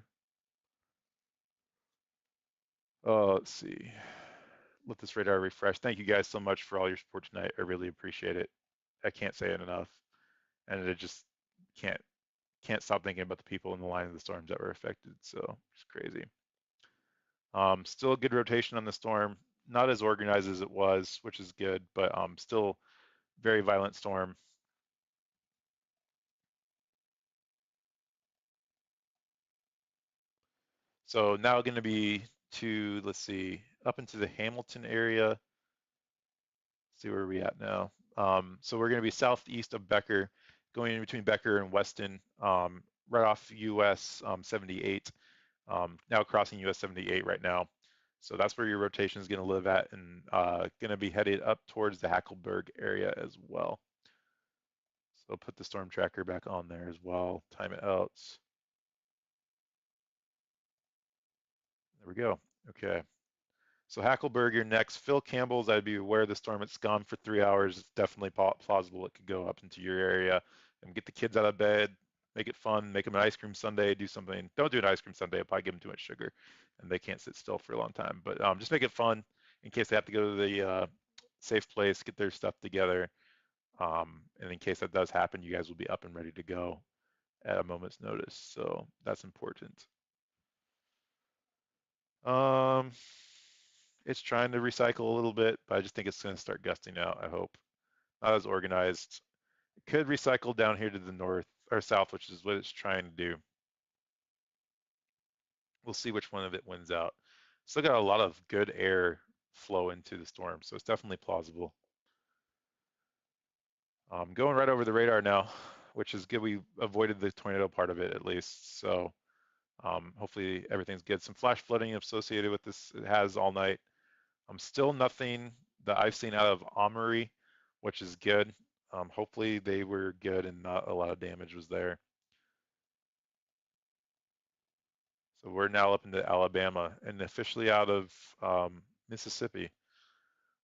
Let's see. Let this radar refresh. Thank you guys so much for all your support tonight. I really appreciate it. I can't say it enough, and it just can't can't stop thinking about the people in the line of the storms that were affected. So it's crazy. Still a good rotation on the storm. Not as organized as it was, which is good, but still very violent storm. So now going to be to, let's see, up into the Hamilton area. See where we at now. So we're going to be southeast of Becker, going in between Becker and Weston, right off US 78. Now crossing US 78 right now. So that's where your rotation is going to live at, and going to be headed up towards the Hackleburg area as well. So put the storm tracker back on there as well. Time it out. There we go. Okay. So Hackleburg, you're next. Phil Campbell's, I'd be aware of the storm. It's gone for 3 hours. It's definitely plausible it could go up into your area and get the kids out of bed, make it fun, make them an ice cream sundae, do something. Don't do an ice cream sundae, it'll probably give them too much sugar and they can't sit still for a long time. But just make it fun in case they have to go to the safe place, get their stuff together. And in case that does happen, you guys will be up and ready to go at a moment's notice. So that's important. Um, it's trying to recycle a little bit, but I just think it's going to start gusting out, I hope. Not as organized. It could recycle down here to the north or south, which is what it's trying to do. We'll see which one of it wins out. Still got a lot of good air flow into the storm, so it's definitely plausible. Going right over the radar now, which is good. We avoided the tornado part of it at least, so hopefully everything's good. Some flash flooding associated with this it has all night. Still nothing that I've seen out of Amory, which is good. Hopefully they were good and not a lot of damage was there. So we're now up into Alabama and officially out of Mississippi,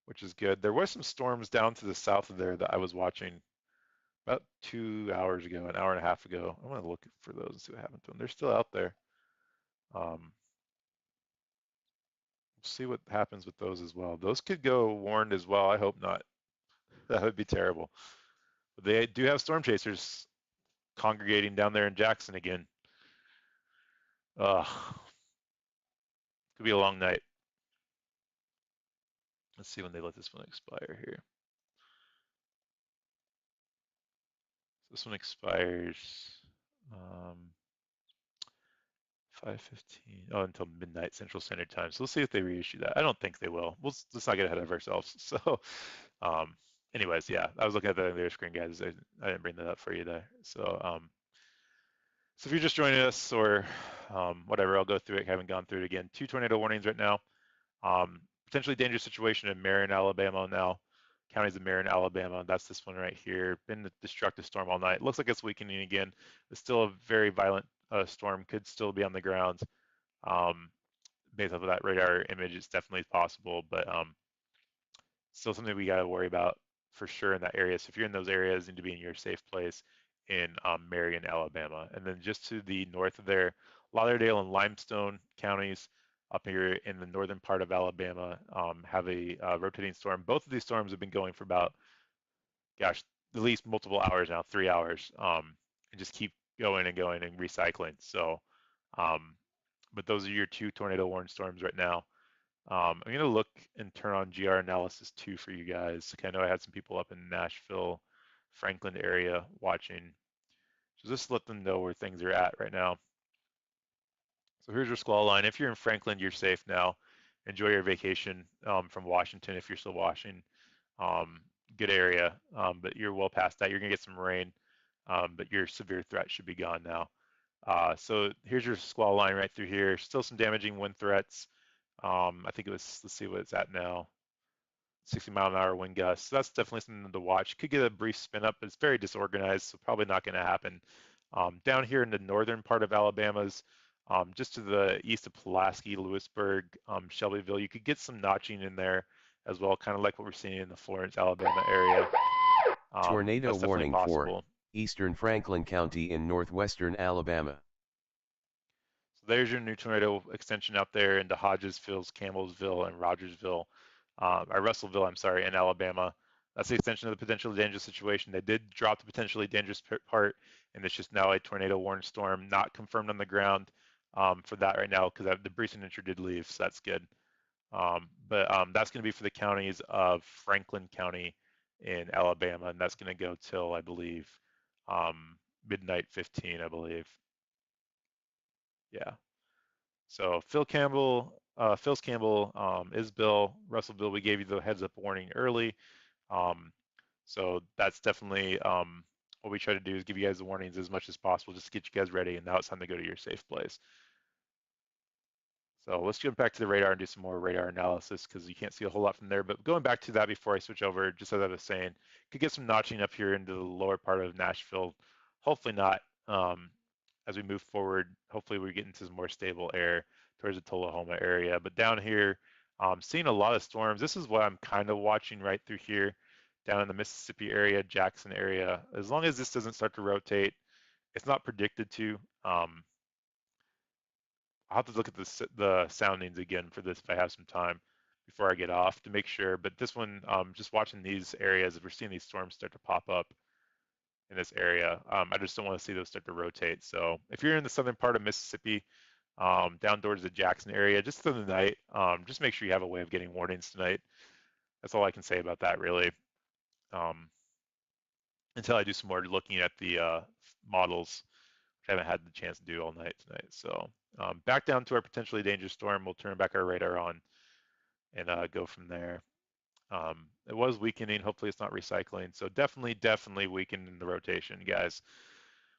which is good. There was some storms down to the south of there that I was watching. about 2 hours ago, an hour and a half ago. I want to look for those and see what happened to them. They're still out there. We'll see what happens with those as well. Those could go warned as well. I hope not. That would be terrible. But they do have storm chasers congregating down there in Jackson again. Ugh, could be a long night. Let's see when they let this one expire here. This one expires um, 5:15. Oh, until midnight Central Standard Time. So let's see if they reissue that. I don't think they will. Let's not get ahead of ourselves. So, um, anyways, yeah, I was looking at the other screen, guys. I didn't bring that up for you there. So if you're just joining us or whatever, I'll go through it. I haven't gone through it again. 2 tornado warnings right now. Potentially dangerous situation in Marion, Alabama now. Counties of Marion, Alabama. That's this one right here. Been a destructive storm all night. Looks like it's weakening again. It's still a very violent storm. Could still be on the ground. Based off of that radar image, it's definitely possible, but still something we got to worry about for sure in that area. So if you're in those areas, you need to be in your safe place in Marion, Alabama. And then just to the north of there, Lauderdale and Limestone counties up here in the northern part of Alabama have a rotating storm. Both of these storms have been going for about, gosh, at least multiple hours now, 3 hours, and just keep going and going and recycling. So, but those are your two tornado warning storms right now. I'm going to look and turn on GR analysis 2 for you guys. I know I had some people up in Nashville, Franklin area watching. So just let them know where things are at right now. So here's your squall line. If you're in Franklin, you're safe now. Enjoy your vacation from Washington if you're still watching. Um, Good area, but you're well past that. You're going to get some rain, but your severe threat should be gone now. So here's your squall line right through here. Still some damaging wind threats. I think it was, let's see what it's at now, 60-mile-an-hour wind gusts. So that's definitely something to watch. Could get a brief spin up, but it's very disorganized, so probably not going to happen. Down here in the northern part of Alabama's, just to the east of Pulaski, Lewisburg, Shelbyville, you could get some notching in there as well, kind of like what we're seeing in the Florence, Alabama area. Tornado That's definitely warning for possible. eastern Franklin County in northwestern Alabama. So there's your new tornado extension out there into Hodgesville, Campbellsville, and Rogersville, or Russellville, I'm sorry, in Alabama. That's the extension of the potentially dangerous situation. They did drop the potentially dangerous part, and it's just now a tornado warning storm, not confirmed on the ground for that right now because the brief signature did leave, so that's good. But that's going to be for the counties of Franklin County in Alabama, and that's going to go till, I believe, midnight 15, I believe. Yeah. So Phil Campbell, Phil's Campbell, Isbill, Russellville, we gave you the heads up warning early. Um, so that's definitely what we try to do is give you guys the warnings as much as possible just to get you guys ready. And now it's time to go to your safe place. So let's jump back to the radar and do some more radar analysis because you can't see a whole lot from there. But going back to that before I switch over, just as I was saying, could get some notching up here into the lower part of Nashville. Hopefully not. As we move forward, hopefully we get into some more stable air towards the Tullahoma area. But down here, seeing a lot of storms. This is what I'm kind of watching right through here, down in the Mississippi area, Jackson area. As long as this doesn't start to rotate, it's not predicted to. I'll have to look at the soundings again for this if I have some time before I get off to make sure. But this one, just watching these areas, if we're seeing these storms start to pop up in this area, I just don't want to see those start to rotate. So if you're in the southern part of Mississippi, down towards the Jackson area, just in the night, just make sure you have a way of getting warnings tonight. That's all I can say about that, really. Um, until I do some more looking at the models, which I haven't had the chance to do all night tonight. So back down to our potentially dangerous storm. We'll turn back our radar on and go from there. It was weakening. Hopefully it's not recycling. So definitely weakening the rotation, guys,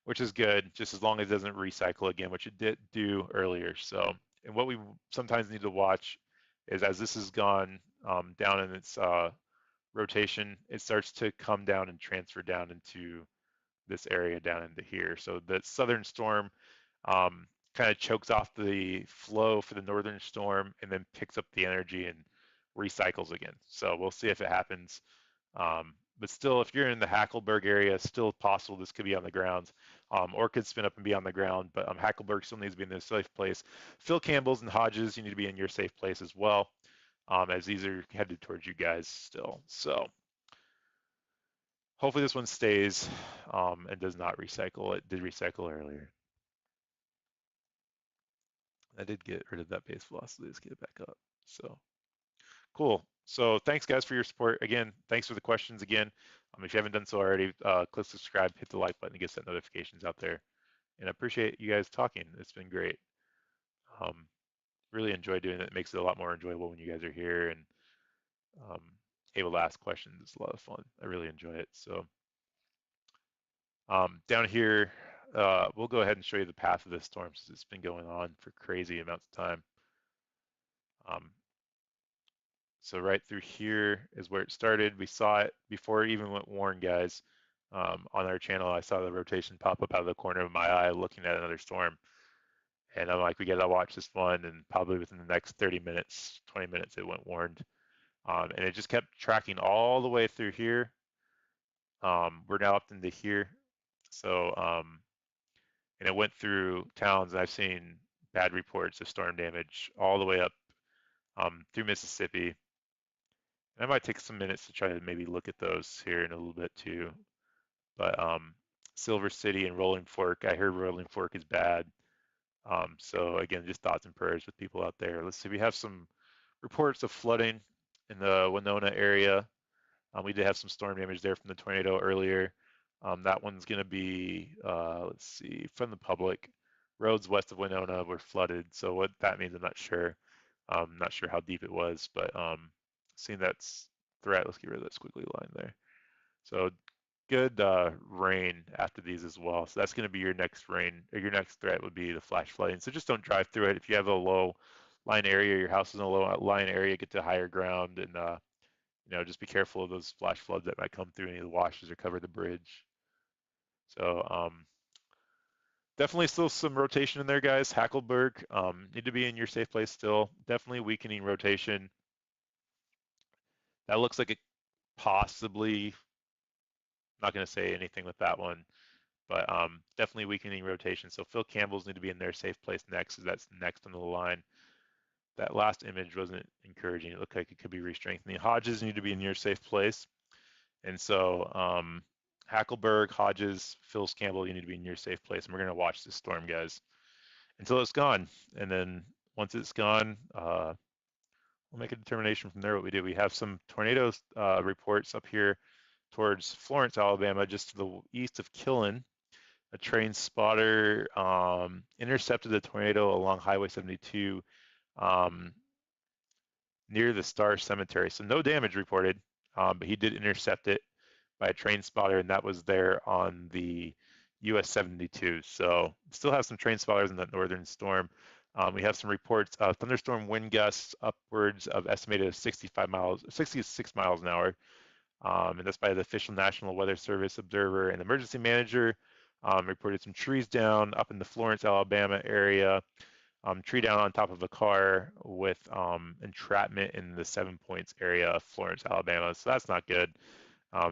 which is good, just as long as it doesn't recycle again, which it did do earlier. So, and what we sometimes need to watch is as this has gone down in its rotation, it starts to come down and transfer down into this area down into here. So the southern storm kind of chokes off the flow for the northern storm and then picks up the energy and recycles again. So we'll see if it happens But still, if you're in the Hackleburg area, still possible this could be on the ground, or could spin up and be on the ground. But Hackleburg still needs to be in a safe place. Phil Campbell's and Hodges, you need to be in your safe place as well, as these are headed towards you guys still. So hopefully this one stays and does not recycle. It did recycle earlier. I did get rid of that base velocity. Let's get it back up. So cool. So thanks guys for your support. Again, thanks for the questions again. If you haven't done so already, click subscribe, hit the like button to get set notifications out there. And I appreciate you guys talking. It's been great. Really enjoy doing it. It makes it a lot more enjoyable when you guys are here and um, able to ask questions. It's a lot of fun. I really enjoy it. So down here, we'll go ahead and show you the path of this storm since it's been going on for crazy amounts of time. So right through here is where it started. We saw it before it even went warm, guys. On our channel, I saw the rotation pop up out of the corner of my eye looking at another storm. And I'm like, we got to watch this one. And probably within the next 30 minutes, 20 minutes, it went warned. And it just kept tracking all the way through here. We're now up into here. So, and it went through towns, and I've seen bad reports of storm damage all the way up through Mississippi. And I might take some minutes to try to maybe look at those here in a little bit too. But Silver City and Rolling Fork, I heard Rolling Fork is bad. So again, just thoughts and prayers with people out there. Let's see, we have some reports of flooding in the Winona area. We did have some storm damage there from the tornado earlier. That one's going to be, let's see, from the public. Roads west of Winona were flooded. So what that means, I'm not sure. Not sure how deep it was, but seeing that's threat, let's get rid of that squiggly line there. So good rain after these as well. So that's going to be your next rain, or your next threat would be the flash flooding. So just don't drive through it. If you have a low line area, your house is in a low line area, get to higher ground and just be careful of those flash floods that might come through any of the washes or cover the bridge. So definitely still some rotation in there, guys. Hackleburg, need to be in your safe place still. Definitely weakening rotation. That looks like it possibly, not going to say anything with that one, but definitely weakening rotation. So Phil Campbell's need to be in their safe place next, because that's next on the line. That last image wasn't encouraging. It looked like it could be re-strengthening. Hodges need to be in your safe place. And so Hackleburg, Hodges, Phil Campbell, you need to be in your safe place. And we're going to watch this storm, guys, until it's gone. And then once it's gone, we'll make a determination from there what we do. We have some tornado reports up here towards Florence, Alabama, just to the east of Killen. A train spotter intercepted the tornado along Highway 72 near the Star Cemetery. So no damage reported, but he did intercept it by a train spotter, and that was there on the US 72. So still have some train spotters in that northern storm. We have some reports of thunderstorm wind gusts upwards of estimated of 66 miles an hour. And that's by the official National Weather Service observer and emergency manager. Reported some trees down up in the Florence, Alabama area. Tree down on top of a car with entrapment in the 7 Points area of Florence, Alabama. So that's not good.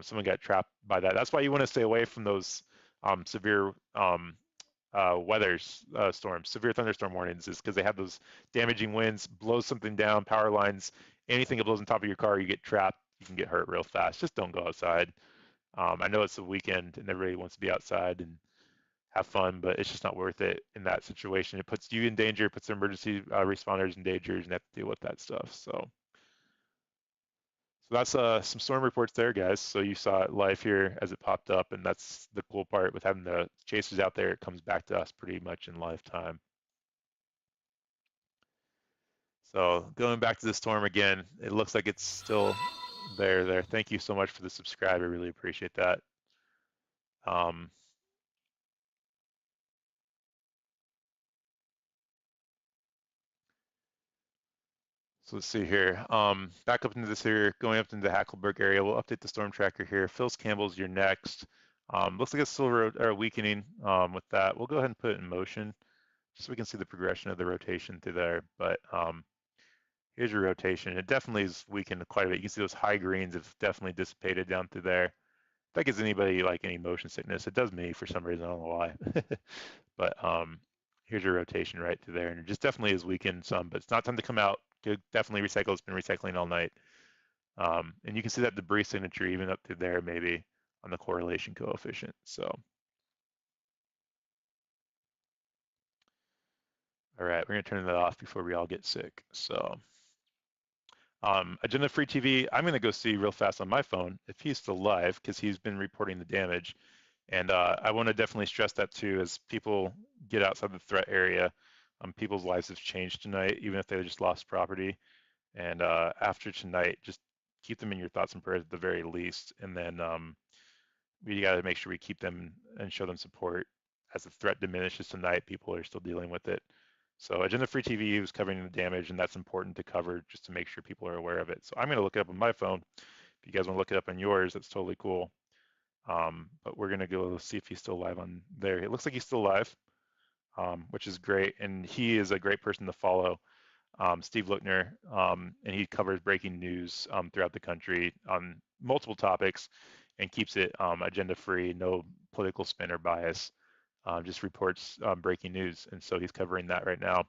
Someone got trapped by that. That's why you want to stay away from those severe weather storms, severe thunderstorm warnings, is because they have those damaging winds, blows something down, power lines, anything that blows on top of your car, you get trapped, you can get hurt real fast. Just don't go outside. I know it's a weekend and everybody wants to be outside and have fun, but it's just not worth it in that situation. It puts you in danger, puts the emergency responders in danger, and have to deal with that stuff. So that's some storm reports there, guys. So you saw it live here as it popped up, and that's the cool part with having the chasers out there. It comes back to us pretty much in lifetime. So going back to the storm again, it looks like it's still there. Thank you so much for the subscribe. I really appreciate that. So let's see here. Back up into this here, going up into the Hackleburg area. We'll update the storm tracker here. Phil Campbell's your next. Looks like it's still weakening with that. We'll go ahead and put it in motion just so we can see the progression of the rotation through there. But Here's your rotation. It definitely is weakened quite a bit. You can see those high greens have definitely dissipated down through there. If that gives anybody like any motion sickness, it does me for some reason. I don't know why. But here's your rotation right through there, and it just definitely is weakened some. But it's not time to come out. Could definitely recycle. It's been recycling all night, and you can see that debris signature even up through there maybe on the correlation coefficient. So, all right, we're gonna turn that off before we all get sick. So. Agenda Free TV, I'm going to go see real fast on my phone if he's still live because he's been reporting the damage. And I want to definitely stress that too as people get outside the threat area. People's lives have changed tonight, even if they just lost property. And after tonight, just keep them in your thoughts and prayers at the very least. And then we got to make sure we keep them and show them support. As the threat diminishes tonight, people are still dealing with it. So Agenda Free TV was covering the damage, and that's important to cover just to make sure people are aware of it. So I'm going to look it up on my phone. If you guys want to look it up on yours, that's totally cool. But we're going to go see if he's still live on there. It looks like he's still live, which is great. And he is a great person to follow, Steve Lookner, and he covers breaking news throughout the country on multiple topics and keeps it agenda free, no political spin or bias, just reports breaking news. And so he's covering that right now.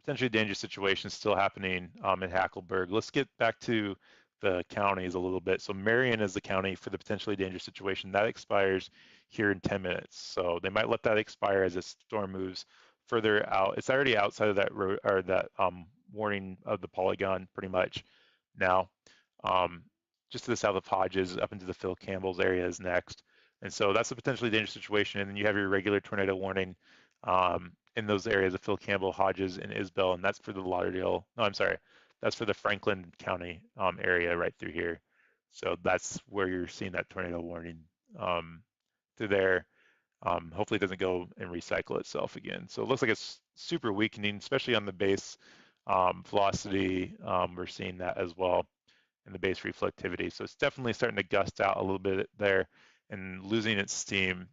Potentially dangerous situations still happening in Hackleburg. Let's get back to the counties a little bit. So Marion is the county for the potentially dangerous situation. That expires here in 10 minutes. So they might let that expire as the storm moves further out. It's already outside of that road or that warning of the polygon pretty much now. Just to the south of Hodges, up into the Phil Campbell's area is next. And so that's a potentially dangerous situation. And then you have your regular tornado warning in those areas of Phil Campbell, Hodges, and Isbell, and that's for the Lauderdale. No, I'm sorry, that's for the Franklin County area right through here. So that's where you're seeing that tornado warning through there. Hopefully it doesn't go and recycle itself again. So it looks like it's super weakening, especially on the base velocity. We're seeing that as well in the base reflectivity. So it's definitely starting to gust out a little bit there and losing its steam.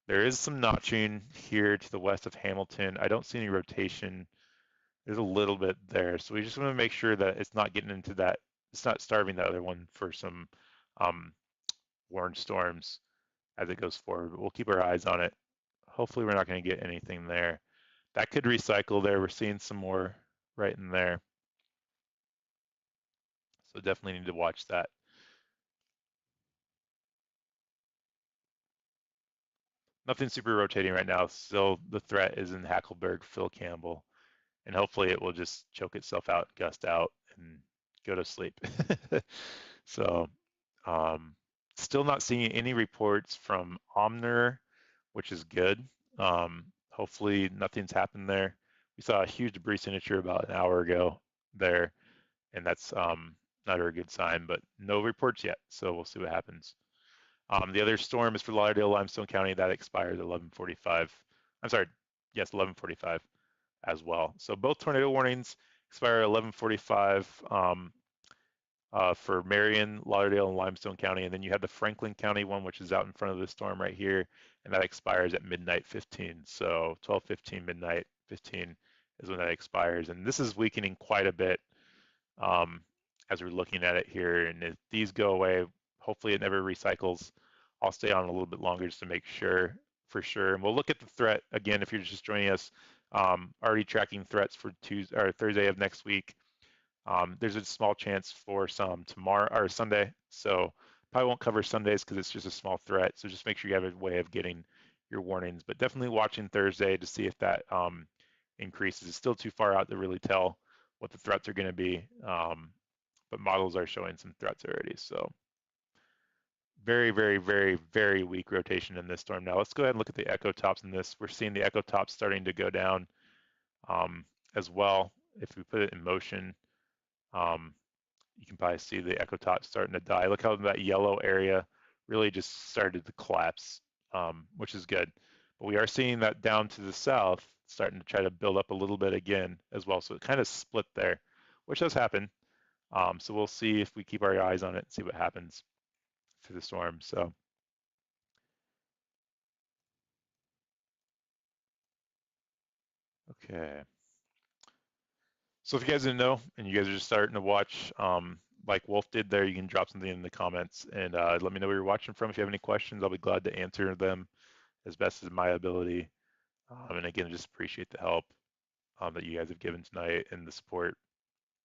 There is some notching here to the west of Hamilton. I don't see any rotation. There's a little bit there. So we just want to make sure that it's not getting into that, it's not starving the other one for some warned storms as it goes forward. But we'll keep our eyes on it. Hopefully we're not going to get anything there. That could recycle there. We're seeing some more right in there. So definitely need to watch that. Nothing super rotating right now. Still the threat is in Hackleburg, Phil Campbell. And hopefully it will just choke itself out, gust out, and go to sleep. So still not seeing any reports from Omner, which is good. Hopefully nothing's happened there. We saw a huge debris signature about an hour ago there, and that's not a good sign, but no reports yet. So we'll see what happens. The other storm is for Lauderdale, Limestone County. That expires at 11:45. I'm sorry, yes, 11:45 as well. So both tornado warnings expire at 11:45 for Marion, Lauderdale, and Limestone County. And then you have the Franklin County one, which is out in front of the storm right here, and that expires at midnight 15. So 12:15, midnight 15 is when that expires. And this is weakening quite a bit as we're looking at it here. And if these go away, hopefully it never recycles. I'll stay on a little bit longer just to make sure, for sure. And we'll look at the threat again if you're just joining us. Already tracking threats for Tuesday or Thursday of next week. There's a small chance for some tomorrow or Sunday. So probably won't cover Sundays because it's just a small threat. So just make sure you have a way of getting your warnings. But definitely watching Thursday to see if that increases. It's still too far out to really tell what the threats are going to be. But models are showing some threats already. So very, very, very, very weak rotation in this storm. Now let's go ahead and look at the echo tops in this. We're seeing the echo tops starting to go down as well. If we put it in motion, you can probably see the echo top starting to die. Look how that yellow area really just started to collapse, which is good. But we are seeing that down to the south starting to try to build up a little bit again as well. So it kind of split there, which does happen. So we'll see if we keep our eyes on it and see what happens through the storm. So okay. So if you guys didn't know and you guys are just starting to watch, like Wolf did there, you can drop something in the comments and let me know where you're watching from. If you have any questions, I'll be glad to answer them as best as my ability. And again, just appreciate the help that you guys have given tonight and the support.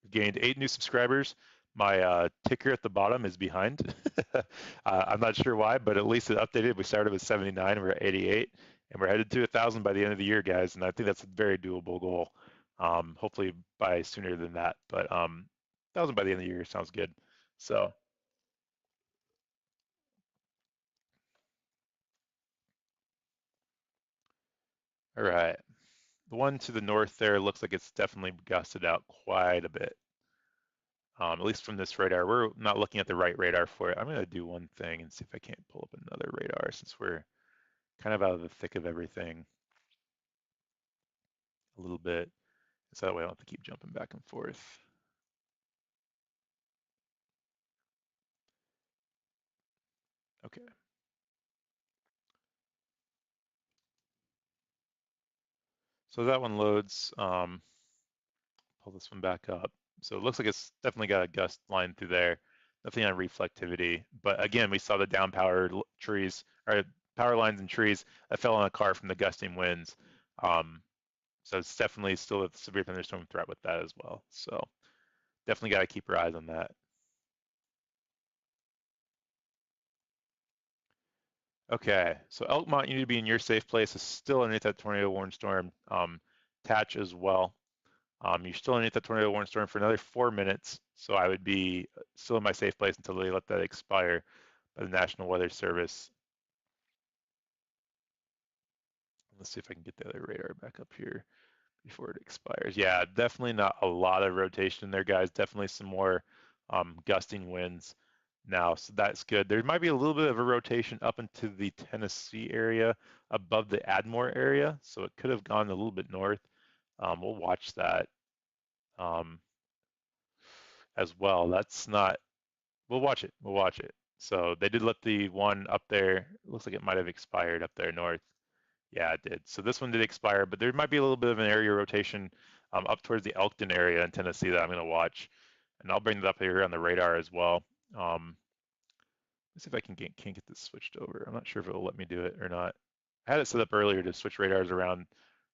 We've gained 8 new subscribers. My ticker at the bottom is behind. I'm not sure why, but at least it updated. We started with 79, we're at 88, and we're headed to 1,000 by the end of the year, guys. And I think that's a very doable goal. Hopefully by sooner than that, but 1,000 by the end of the year sounds good. So, all right. The one to the north there looks like it's definitely gusted out quite a bit. At least from this radar. We're not looking at the right radar for it. I'm going to do one thing and see if I can't pull up another radar since we're kind of out of the thick of everything a little bit. So that way I don't have to keep jumping back and forth. Okay. So that one loads. Pull this one back up. So it looks like it's definitely got a gust line through there. Nothing on reflectivity. But again, we saw the down power trees, or power lines and trees that fell on a car from the gusting winds. So it's definitely still a severe thunderstorm threat with that as well. So definitely got to keep your eyes on that. Okay, so Elkmont, you need to be in your safe place. It's still underneath that tornado warning storm. Tatch as well. You're still underneath that tornado warning storm for another 4 minutes. So I would be still in my safe place until they let that expire by the National Weather Service. Let's see if I can get the other radar back up here before it expires. Yeah, definitely not a lot of rotation there, guys. Definitely some more gusting winds now, so that's good. There might be a little bit of a rotation up into the Tennessee area above the Ardmore area, so it could have gone a little bit north. We'll watch that as well. That's not, we'll watch it. We'll watch it. So they did let the one up there, it looks like it might have expired up there north. Yeah, it did. So this one did expire, but there might be a little bit of an area rotation up towards the Elkton area in Tennessee that I'm going to watch. And I'll bring that up here on the radar as well. Let's see if I can't get this switched over. I'm not sure if it'll let me do it or not. I had it set up earlier to switch radars around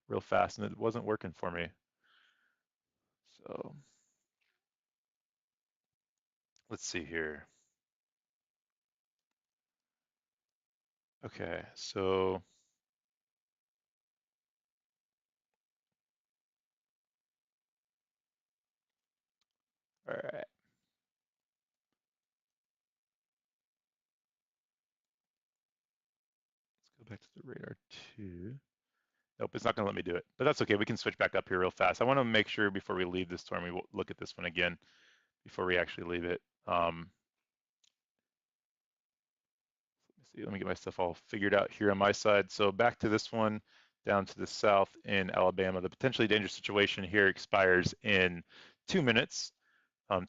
real fast, and it wasn't working for me. So let's see here. Okay, so all right. Let's go back to the radar 2. Nope, it's not going to let me do it, but that's okay. We can switch back up here real fast. I want to make sure before we leave this storm, we look at this one again before we actually leave it. Let me see, let me get my stuff all figured out here on my side. So back to this one, down to the south in Alabama. The potentially dangerous situation here expires in 2 minutes.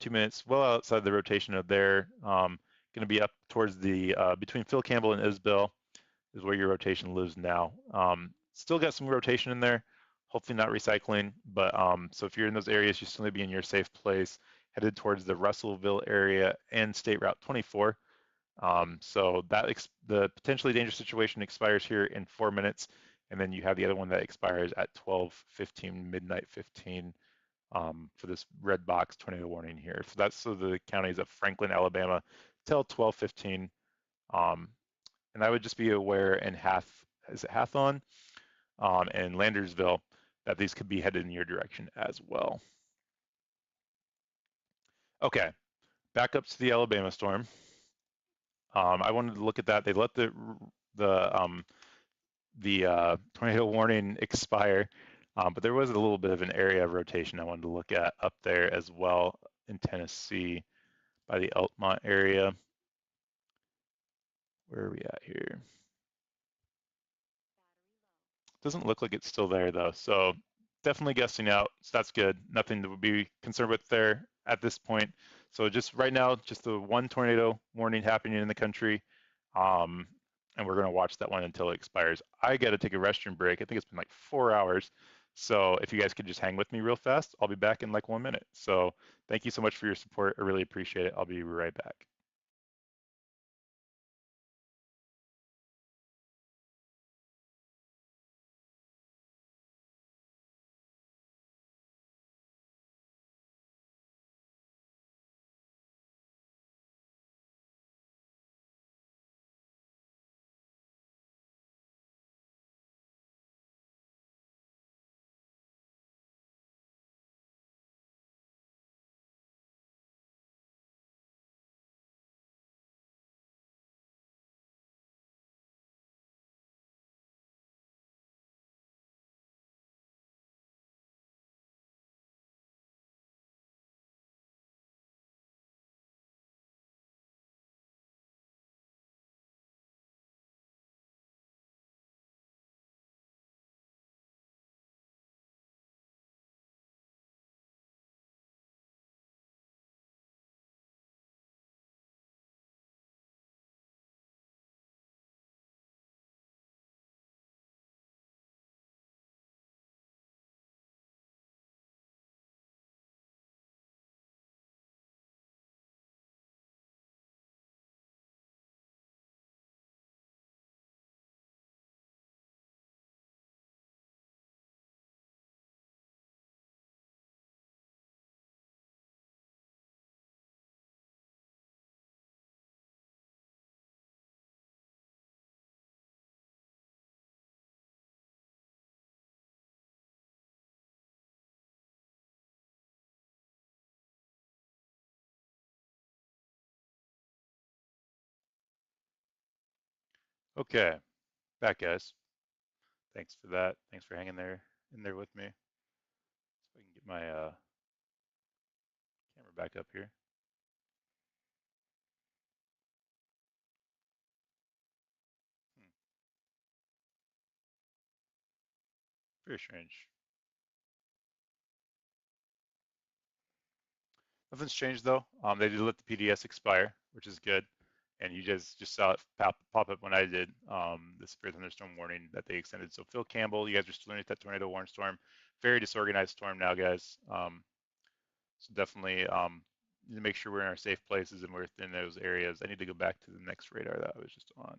2 minutes, well outside the rotation of there. Going to be up towards the, between Phil Campbell and Isbell is where your rotation lives now. Still got some rotation in there, hopefully not recycling, but so if you're in those areas, you still need to be in your safe place, headed towards the Russellville area and State Route 24. So that the potentially dangerous situation expires here in 4 minutes, and then you have the other one that expires at 12:15, midnight 15, for this red box tornado warning here. So that's so the counties of Franklin, Alabama, till 12:15. And I would just be aware in Hathon and Landersville that these could be headed in your direction as well. Okay, back up to the Alabama storm. I wanted to look at that. They let the tornado warning expire, but there was a little bit of an area of rotation I wanted to look at up there as well in Tennessee by the Elkmont area. Where are we at here? Doesn't look like it's still there though, so definitely guessing out. So that's good. Nothing to be concerned with there at this point. So just right now, just the one tornado warning happening in the country, and we're gonna watch that one until it expires. I got to take a restroom break. I think it's been like 4 hours, So if you guys could just hang with me real fast, I'll be back in like 1 minute. So thank you so much for your support. I really appreciate it. I'll be right back. Okay, back guys. Thanks for that. Thanks for hanging there in there with me. So I can get my camera back up here. Hmm, very strange. Nothing's changed though. They did let the PDS expire, which is good. And you just saw it pop up when I did the severe thunderstorm warning that they extended. So Phil Campbell, you guys are still underneath that tornado warning storm. Very disorganized storm now, guys. So definitely need to make sure we're in our safe places and we're within those areas. I need to go back to the next radar that I was just on.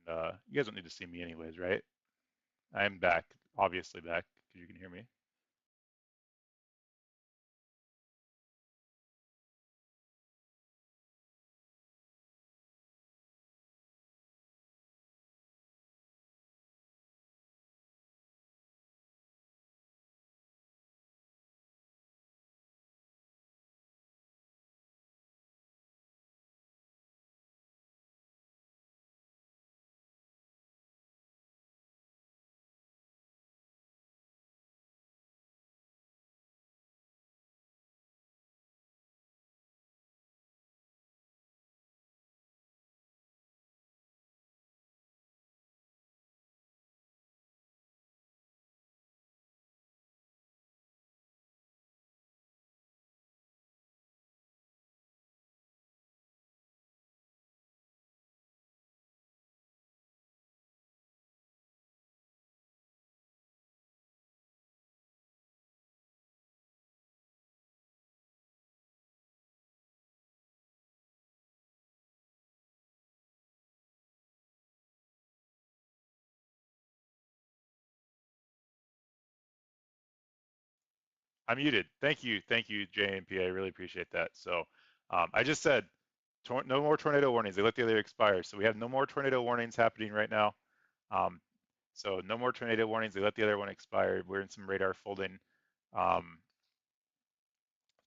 And you guys don't need to see me anyways, right? I am back, obviously back, because you can hear me. I'm muted. Thank you, JMP. I really appreciate that. So I just said no more tornado warnings. They let the other expire. So we have no more tornado warnings happening right now. Um, so no more tornado warnings. They let the other one expire. We're in some radar folding. Um,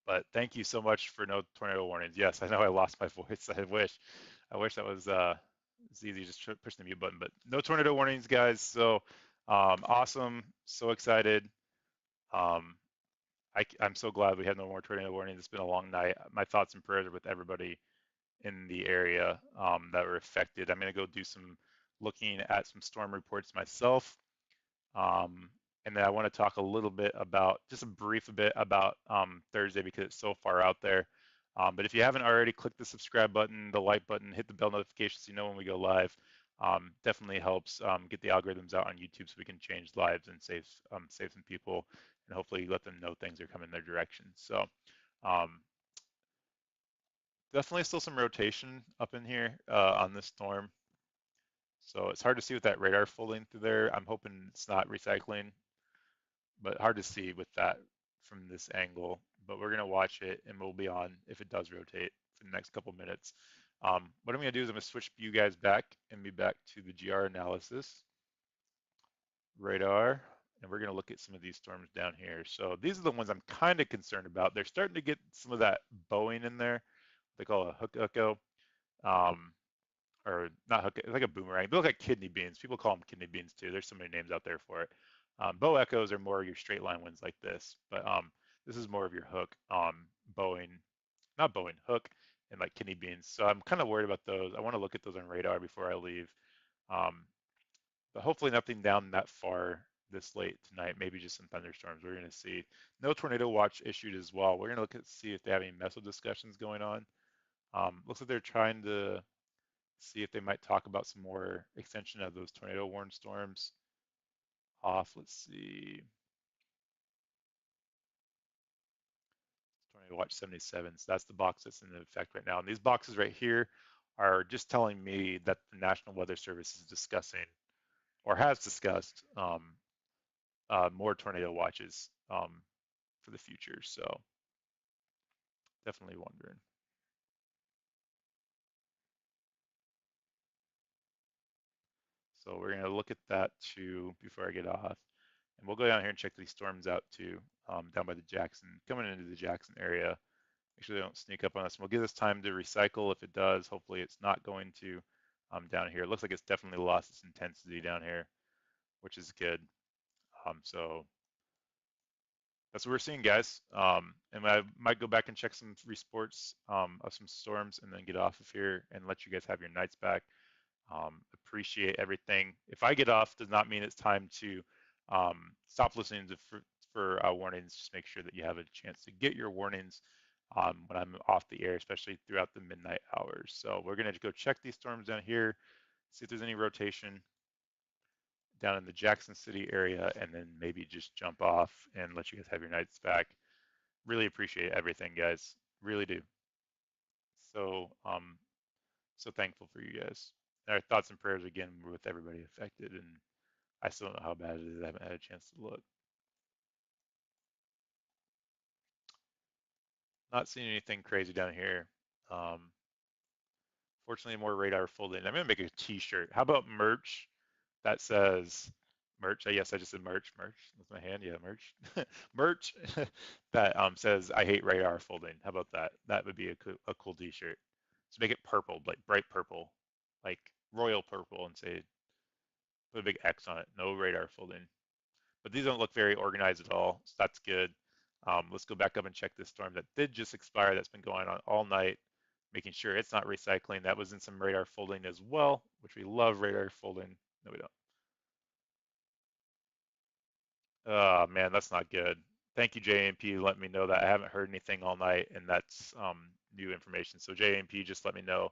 but thank you so much for no tornado warnings. Yes, I know I lost my voice. I wish that was it's easy. Just push the mute button. But no tornado warnings, guys. So awesome. So excited. Um, I'm so glad we had no more tornado warnings. It's been a long night. My thoughts and prayers are with everybody in the area that were affected. I'm going to go do some looking at some storm reports myself. And then I want to talk a little bit about, just a brief bit about Thursday because it's so far out there. But if you haven't already, click the subscribe button, the like button, hit the bell notification so you know when we go live. definitely helps get the algorithms out on YouTube so we can change lives and save some people and hopefully let them know things are coming their direction. So um, definitely still some rotation up in here on this storm. So it's hard to see with that radar folding through there. I'm hoping it's not recycling, but hard to see with that from this angle. But we're gonna watch it and we'll be on if it does rotate for the next couple minutes. What I'm gonna do is I'm gonna switch you guys back and be back to the GR analysis radar, and we're gonna look at some of these storms down here. So these are the ones I'm kind of concerned about. They're starting to get some of that bowing in there. They call a hook echo. Um, or not hook, it's like a boomerang. They look like kidney beans. People call them kidney beans too. There's so many names out there for it. Bow echoes are more your straight line ones like this, but this is more of your hook, bowing, not bowing, hook, and like kidney beans. So I'm kind of worried about those. I want to look at those on radar before I leave. Um, but hopefully nothing down that far this late tonight. Maybe just some thunderstorms. We're going to see. No tornado watch issued as well. We're going to look at see if they have any meso discussions going on. Looks like they're trying to see if they might talk about some more extension of those tornado warned storms off. Let's see. Tornado watch 77. So that's the box that's in effect right now. And these boxes right here are just telling me that the National Weather Service is discussing or has discussed more tornado watches for the future. So definitely wondering. So we're going to look at that too before I get off. And we'll go down here and check these storms out too, down by the Jackson, coming into the Jackson area. Make sure they don't sneak up on us. And we'll give this time to recycle. If it does, hopefully it's not going to down here. It looks like it's definitely lost its intensity down here, which is good. So that's what we're seeing, guys. And I might go back and check some reports of some storms and then get off of here and let you guys have your nights back. Appreciate everything. If I get off, does not mean it's time to stop listening to for warnings. Just make sure that you have a chance to get your warnings when I'm off the air, especially throughout the midnight hours. So we're gonna go check these storms down here, see if there's any rotation down in the Jackson City area, and then maybe just jump off and let you guys have your nights back. Really appreciate everything, guys. Really do. So so thankful for you guys. Our thoughts and prayers again with everybody affected, and I still don't know how bad it is. I haven't had a chance to look. Not seeing anything crazy down here. Fortunately, more radar folding. I'm gonna make a T-shirt. How about merch that says merch? Yes, I just said merch. Merch with my hand. Yeah, merch. Merch that says I hate radar folding. How about that? That would be a cool T-shirt. So make it purple, like bright purple, like royal purple, and say put a big X on it. No radar folding. But these don't look very organized at all, so that's good. Let's go back up and check this storm that did just expire. That's been going on all night, making sure it's not recycling. That was in some radar folding as well, which we love radar folding. No, we don't. Oh man, that's not good. Thank you, JMP, let me know that. I haven't heard anything all night, and that's new information. So JMP just let me know.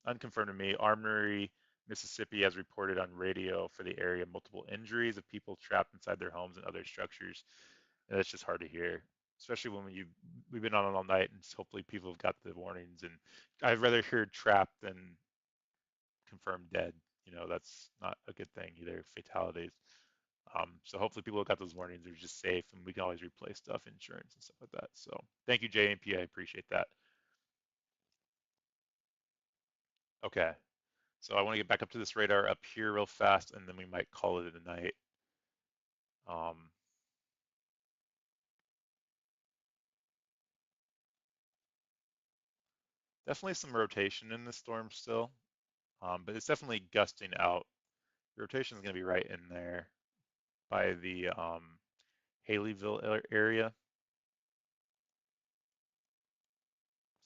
Unconfirmed to me, Armory, Mississippi has reported on radio for the area multiple injuries of people trapped inside their homes and other structures. And it's just hard to hear, especially when we've been on it all night, and hopefully people have got the warnings. And I'd rather hear trapped than confirmed dead. You know, that's not a good thing either. Fatalities. So hopefully people got those warnings are just safe, and we can always replace stuff, insurance and stuff like that. So thank you, JMP. I appreciate that. Okay. So I want to get back up to this radar up here real fast, and then we might call it a night. Um, Definitely some rotation in the storm still, but it's definitely gusting out. The rotation is going to be right in there by the Haleyville area.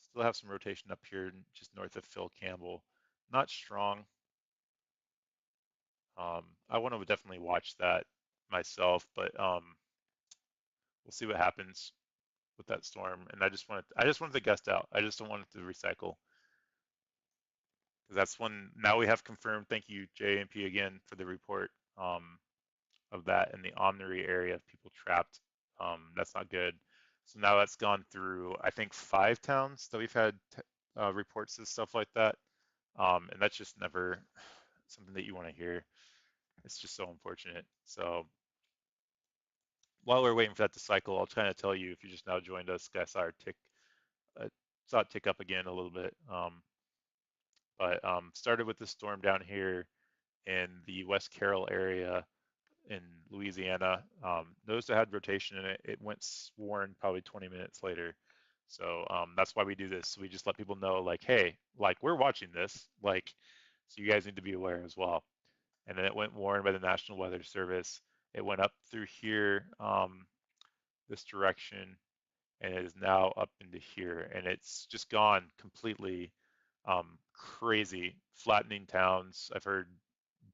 Still have some rotation up here just north of Phil Campbell. Not strong. I want to definitely watch that myself, but we'll see what happens with that storm. And I just wanted to gust out. I just don't want it to recycle that's when, now we have confirmed, thank you JMP again for the report of that in the Omnary area of people trapped. That's not good. So now that's gone through, I think, 5 towns that we've had reports of stuff like that. And that's just never something that you want to hear. It's just so unfortunate. So while we're waiting for that to cycle, I'll kind of tell you, if you just now joined us, guys, saw it tick up again a little bit. But started with the storm down here in the West Carroll area in Louisiana. Noticed it had rotation in it. It went sworn probably 20 minutes later. So that's why we do this. We just let people know, like, hey, like, we're watching this, like, so you guys need to be aware as well. And then it went warned by the National Weather Service. It went up through here, this direction, and it is now up into here, and it's just gone completely crazy, flattening towns. I've heard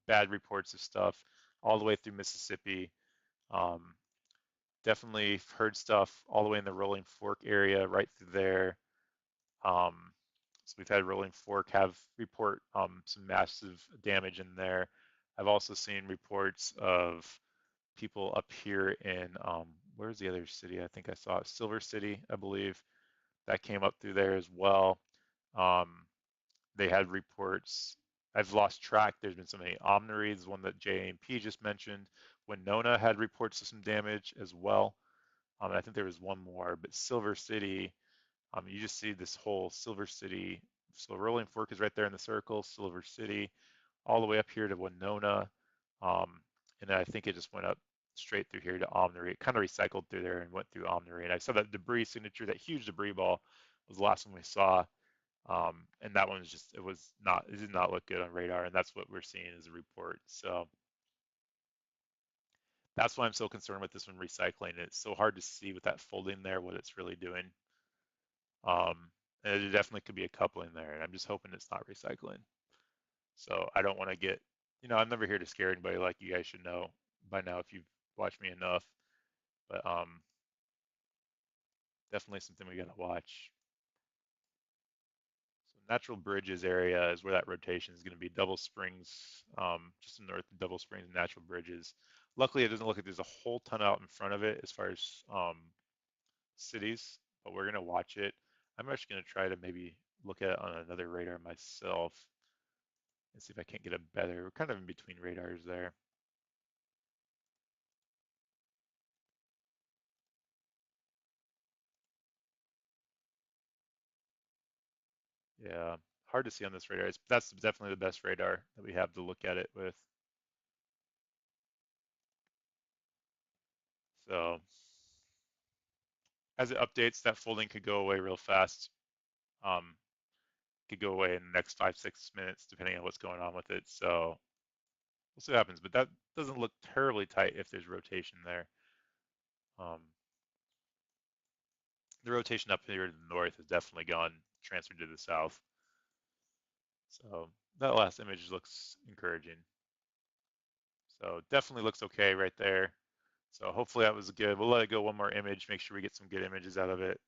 bad reports of stuff all the way through Mississippi. Um, Definitely heard stuff all the way in the Rolling Fork area, right through there. So we've had Rolling Fork have report some massive damage in there. I've also seen reports of people up here in where's the other city? I think I saw it, Silver City, I believe, that came up through there as well. Um, they had reports. I've lost track. There's been so many. Omnary is one that JMP just mentioned. Winona had reports of some damage as well. And I think there was one more, but Silver City, you just see this whole Silver City. So Rolling Fork is right there in the circle, Silver City, all the way up here to Winona. And then I think it just went up straight through here to Omnary. It kind of recycled through there and went through Omnary. And I saw that debris signature, that huge debris ball was the last one we saw. And that one was just, it did not look good on radar. And that's what we're seeing as a report. So that's why I'm so concerned with this one recycling. It's so hard to see with that folding there what it's really doing. And it definitely could be a coupling there, and I'm just hoping it's not recycling. So I don't want to get, I'm never here to scare anybody, like you guys should know by now if you've watched me enough. But definitely something we gotta watch. So Natural Bridges area is where that rotation is going to be. Double Springs, just north of Double Springs and Natural Bridges. Luckily, it doesn't look like there's a whole ton out in front of it as far as cities, but we're gonna watch it. I'm actually gonna try to maybe look at it on another radar myself and see if I can't get a better. We're kind of in between radars there. Yeah, hard to see on this radar. That's definitely the best radar that we have to look at it with. So as it updates, that folding could go away real fast. Um, could go away in the next 5-6 minutes, depending on what's going on with it. So we'll see what happens. But that doesn't look terribly tight if there's rotation there. The rotation up here to the north has definitely gone transferred to the south. So that last image looks encouraging. So definitely looks okay right there. So hopefully that was good. We'll let it go one more image, make sure we get some good images out of it,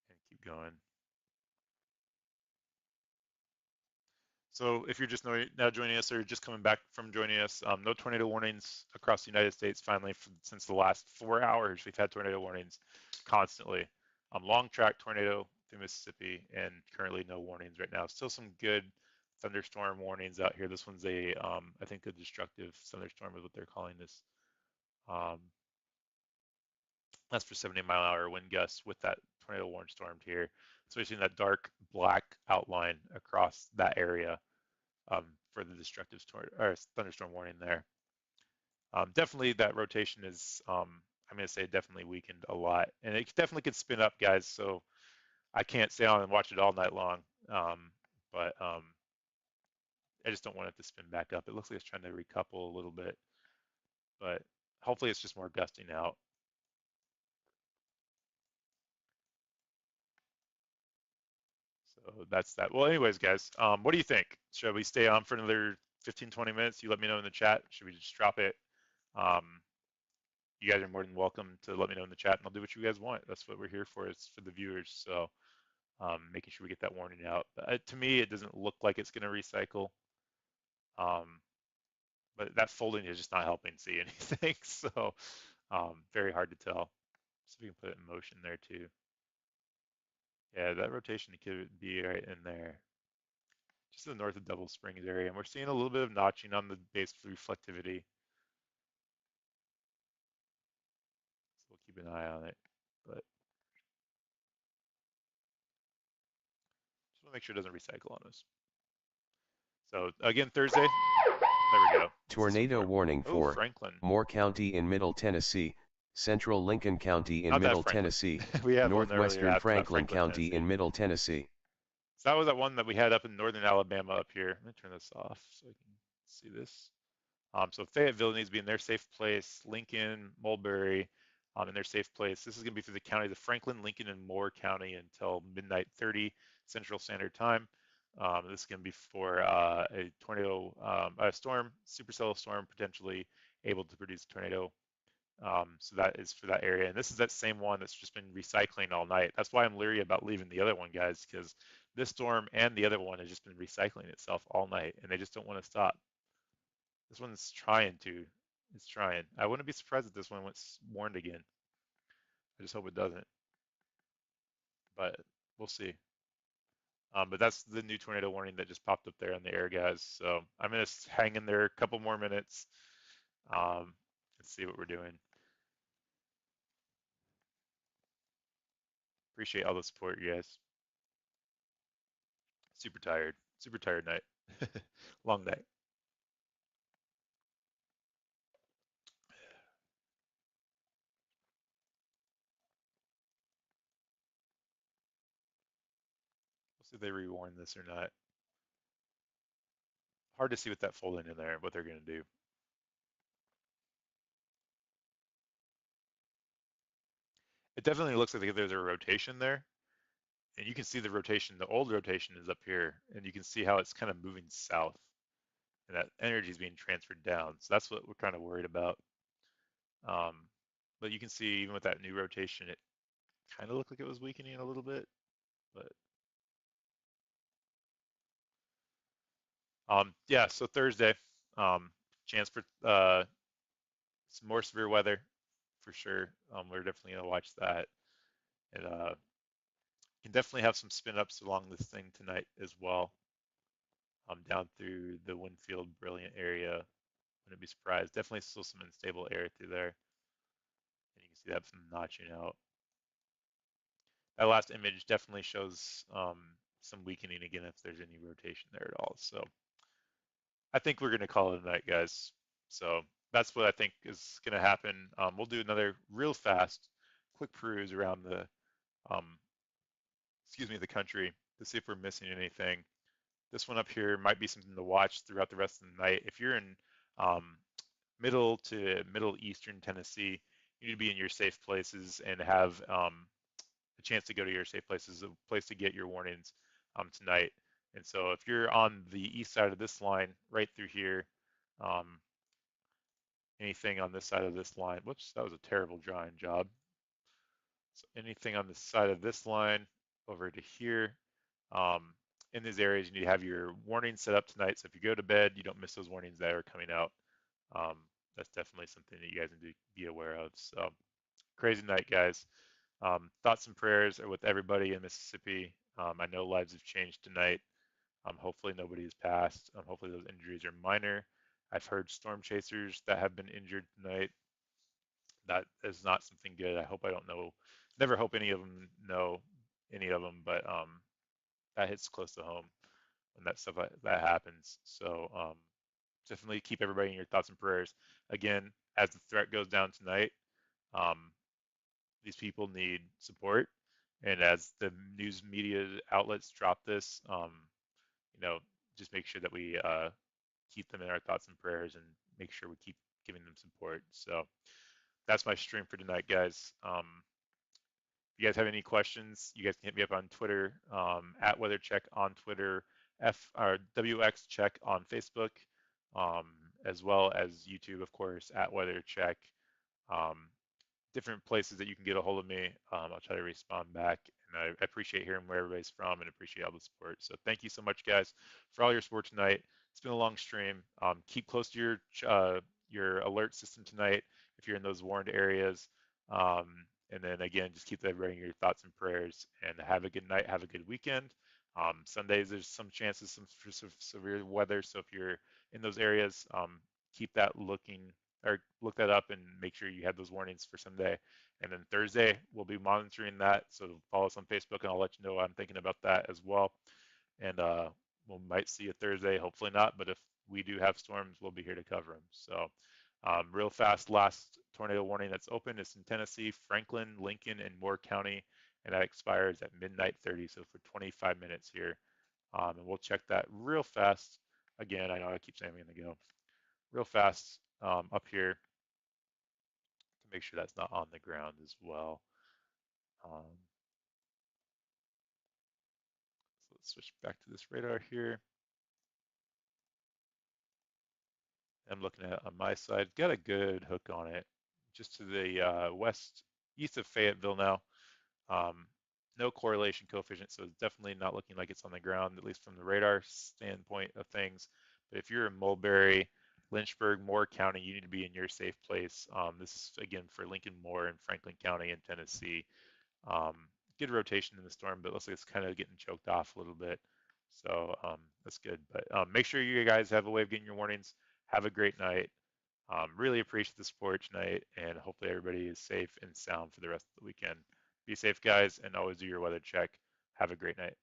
and keep going. So if you're just now joining us or just coming back from joining us, no tornado warnings across the United States finally since the last 4 hours. We've had tornado warnings constantly. Long track tornado through Mississippi, and currently no warnings right now. Still some good thunderstorm warnings out here. This one's I think a destructive thunderstorm is what they're calling this. That's for 70-mile-an-hour wind gusts with that tornado warning storm here. So we're seeing that dark black outline across that area for the destructive thunderstorm warning there. Definitely that rotation is, I'm going to say, definitely weakened a lot. And it definitely could spin up, guys. So I can't stay on and watch it all night long. But I just don't want it to spin back up. It looks like it's trying to recouple a little bit. But hopefully it's just more gusting out. So that's that. Well, anyways, guys, what do you think? Should we stay on for another 15, 20 minutes? You let me know in the chat. Should we just drop it? You guys are more than welcome to let me know in the chat, and I'll do what you guys want. That's what we're here for. It's for the viewers. So making sure we get that warning out. But to me, it doesn't look like it's going to recycle. But that folding is just not helping see anything. So very hard to tell. So we can put it in motion there too. Yeah, that rotation could be right in there, just to the north of Double Springs area. And we're seeing a little bit of notching on the base reflectivity. So we'll keep an eye on it. But just want to make sure it doesn't recycle on us. So again, Thursday, there we go. Tornado warning Oh, for Franklin. Moore County in Middle Tennessee, Central Lincoln County in Not Middle that Franklin. Tennessee, We had one earlier Northwestern about Franklin Franklin, County Tennessee. in Middle Tennessee. So that was that one that we had up in northern Alabama up here. Let me turn this off so I can see this. So Fayetteville needs to be in their safe place. Lincoln, Mulberry, in their safe place. This is going to be for the counties of Franklin, Lincoln, and Moore County until midnight 30 Central Standard Time. This is going to be for a tornado, a storm, supercell storm, potentially able to produce a tornado. So that is for that area. And this is that same one that's just been recycling all night. That's why I'm leery about leaving the other one, guys, because this storm and the other one has just been recycling itself all night, and they just don't want to stop. This one's trying to. It's trying. I wouldn't be surprised if this one was warned again. I just hope it doesn't. But we'll see. But that's the new tornado warning that just popped up there on the air, guys. So I'm going to hang in there a couple more minutes and see what we're doing. Appreciate all the support, you guys. Super tired night. Long night. We'll see if they rewarn this or not. Hard to see with that folding in there, what they're going to do. It definitely looks like there's a rotation there. And you can see the rotation, the old rotation is up here, and you can see how it's kind of moving south, and that energy is being transferred down. So that's what we're kind of worried about. But you can see even with that new rotation, it kind of looked like it was weakening a little bit. But yeah, so Thursday, chance for some more severe weather for sure. We're definitely gonna watch that, and can definitely have some spin ups along this thing tonight as well. Down through the Winfield Brilliant area. Wouldn't be surprised. Definitely still some unstable air through there. And you can see that from notching out. That last image definitely shows some weakening again if there's any rotation there at all. So I think we're going to call it a night, guys. So that's what I think is going to happen. We'll do another real fast, quick peruse around the, the country to see if we're missing anything. This one up here might be something to watch throughout the rest of the night. If you're in middle to middle eastern Tennessee, you need to be in your safe places and have a chance to go to your safe places, a place to get your warnings tonight. And so if you're on the east side of this line, right through here, anything on this side of this line, whoops, that was a terrible drawing job. So anything on the side of this line over to here, in these areas, you need to have your warnings set up tonight. So if you go to bed, you don't miss those warnings that are coming out. That's definitely something that you guys need to be aware of. So crazy night, guys. Thoughts and prayers are with everybody in Mississippi. I know lives have changed tonight. Hopefully nobody has passed. Hopefully those injuries are minor. I've heard storm chasers that have been injured tonight. That is not something good. I hope I don't know. Never hope any of them know any of them, but that hits close to home when that stuff that happens. So definitely keep everybody in your thoughts and prayers. Again, as the threat goes down tonight, these people need support. And as the news media outlets drop this, just make sure that we keep them in our thoughts and prayers and make sure we keep giving them support. So that's my stream for tonight, guys. If you guys have any questions, you guys can hit me up on Twitter, at WeatherCheck on Twitter, WX Check on Facebook, as well as YouTube, of course, at WeatherCheck. different places that you can get a hold of me. I'll try to respond back, and I appreciate hearing where everybody's from and appreciate all the support. So thank you so much, guys, for all your support tonight. It's been a long stream. Keep close to your alert system tonight if you're in those warned areas. And then again, just keep everybody in your thoughts and prayers. And have a good night. Have a good weekend. Sundays, there's some chances for severe weather. So if you're in those areas, keep that looking or look that up and make sure you have those warnings for Sunday. And then Thursday, we'll be monitoring that. So follow us on Facebook, and I'll let you know I'm thinking about that as well. And we might see you Thursday, hopefully not. But if we do have storms, we'll be here to cover them. So real fast, last tornado warning that's open is in Tennessee, Franklin, Lincoln, and Moore County. And that expires at midnight 30, so for 25 minutes here. And we'll check that real fast. Again, I know I keep saying I'm going to go real fast up here to make sure that's not on the ground as well. So let's switch back to this radar here. I'm looking at it on my side. Got a good hook on it, just to the east of Fayetteville now. No correlation coefficient, so it's definitely not looking like it's on the ground, at least from the radar standpoint of things. But if you're in Mulberry, Lynchburg, Moore County, you need to be in your safe place. This is again for Lincoln, Moore, and Franklin County in Tennessee. Good rotation in the storm, but looks like it's kind of getting choked off a little bit. So that's good. But make sure you guys have a way of getting your warnings. Have a great night. Really appreciate the support tonight, and hopefully everybody is safe and sound for the rest of the weekend. Be safe, guys, and always do your weather check. Have a great night.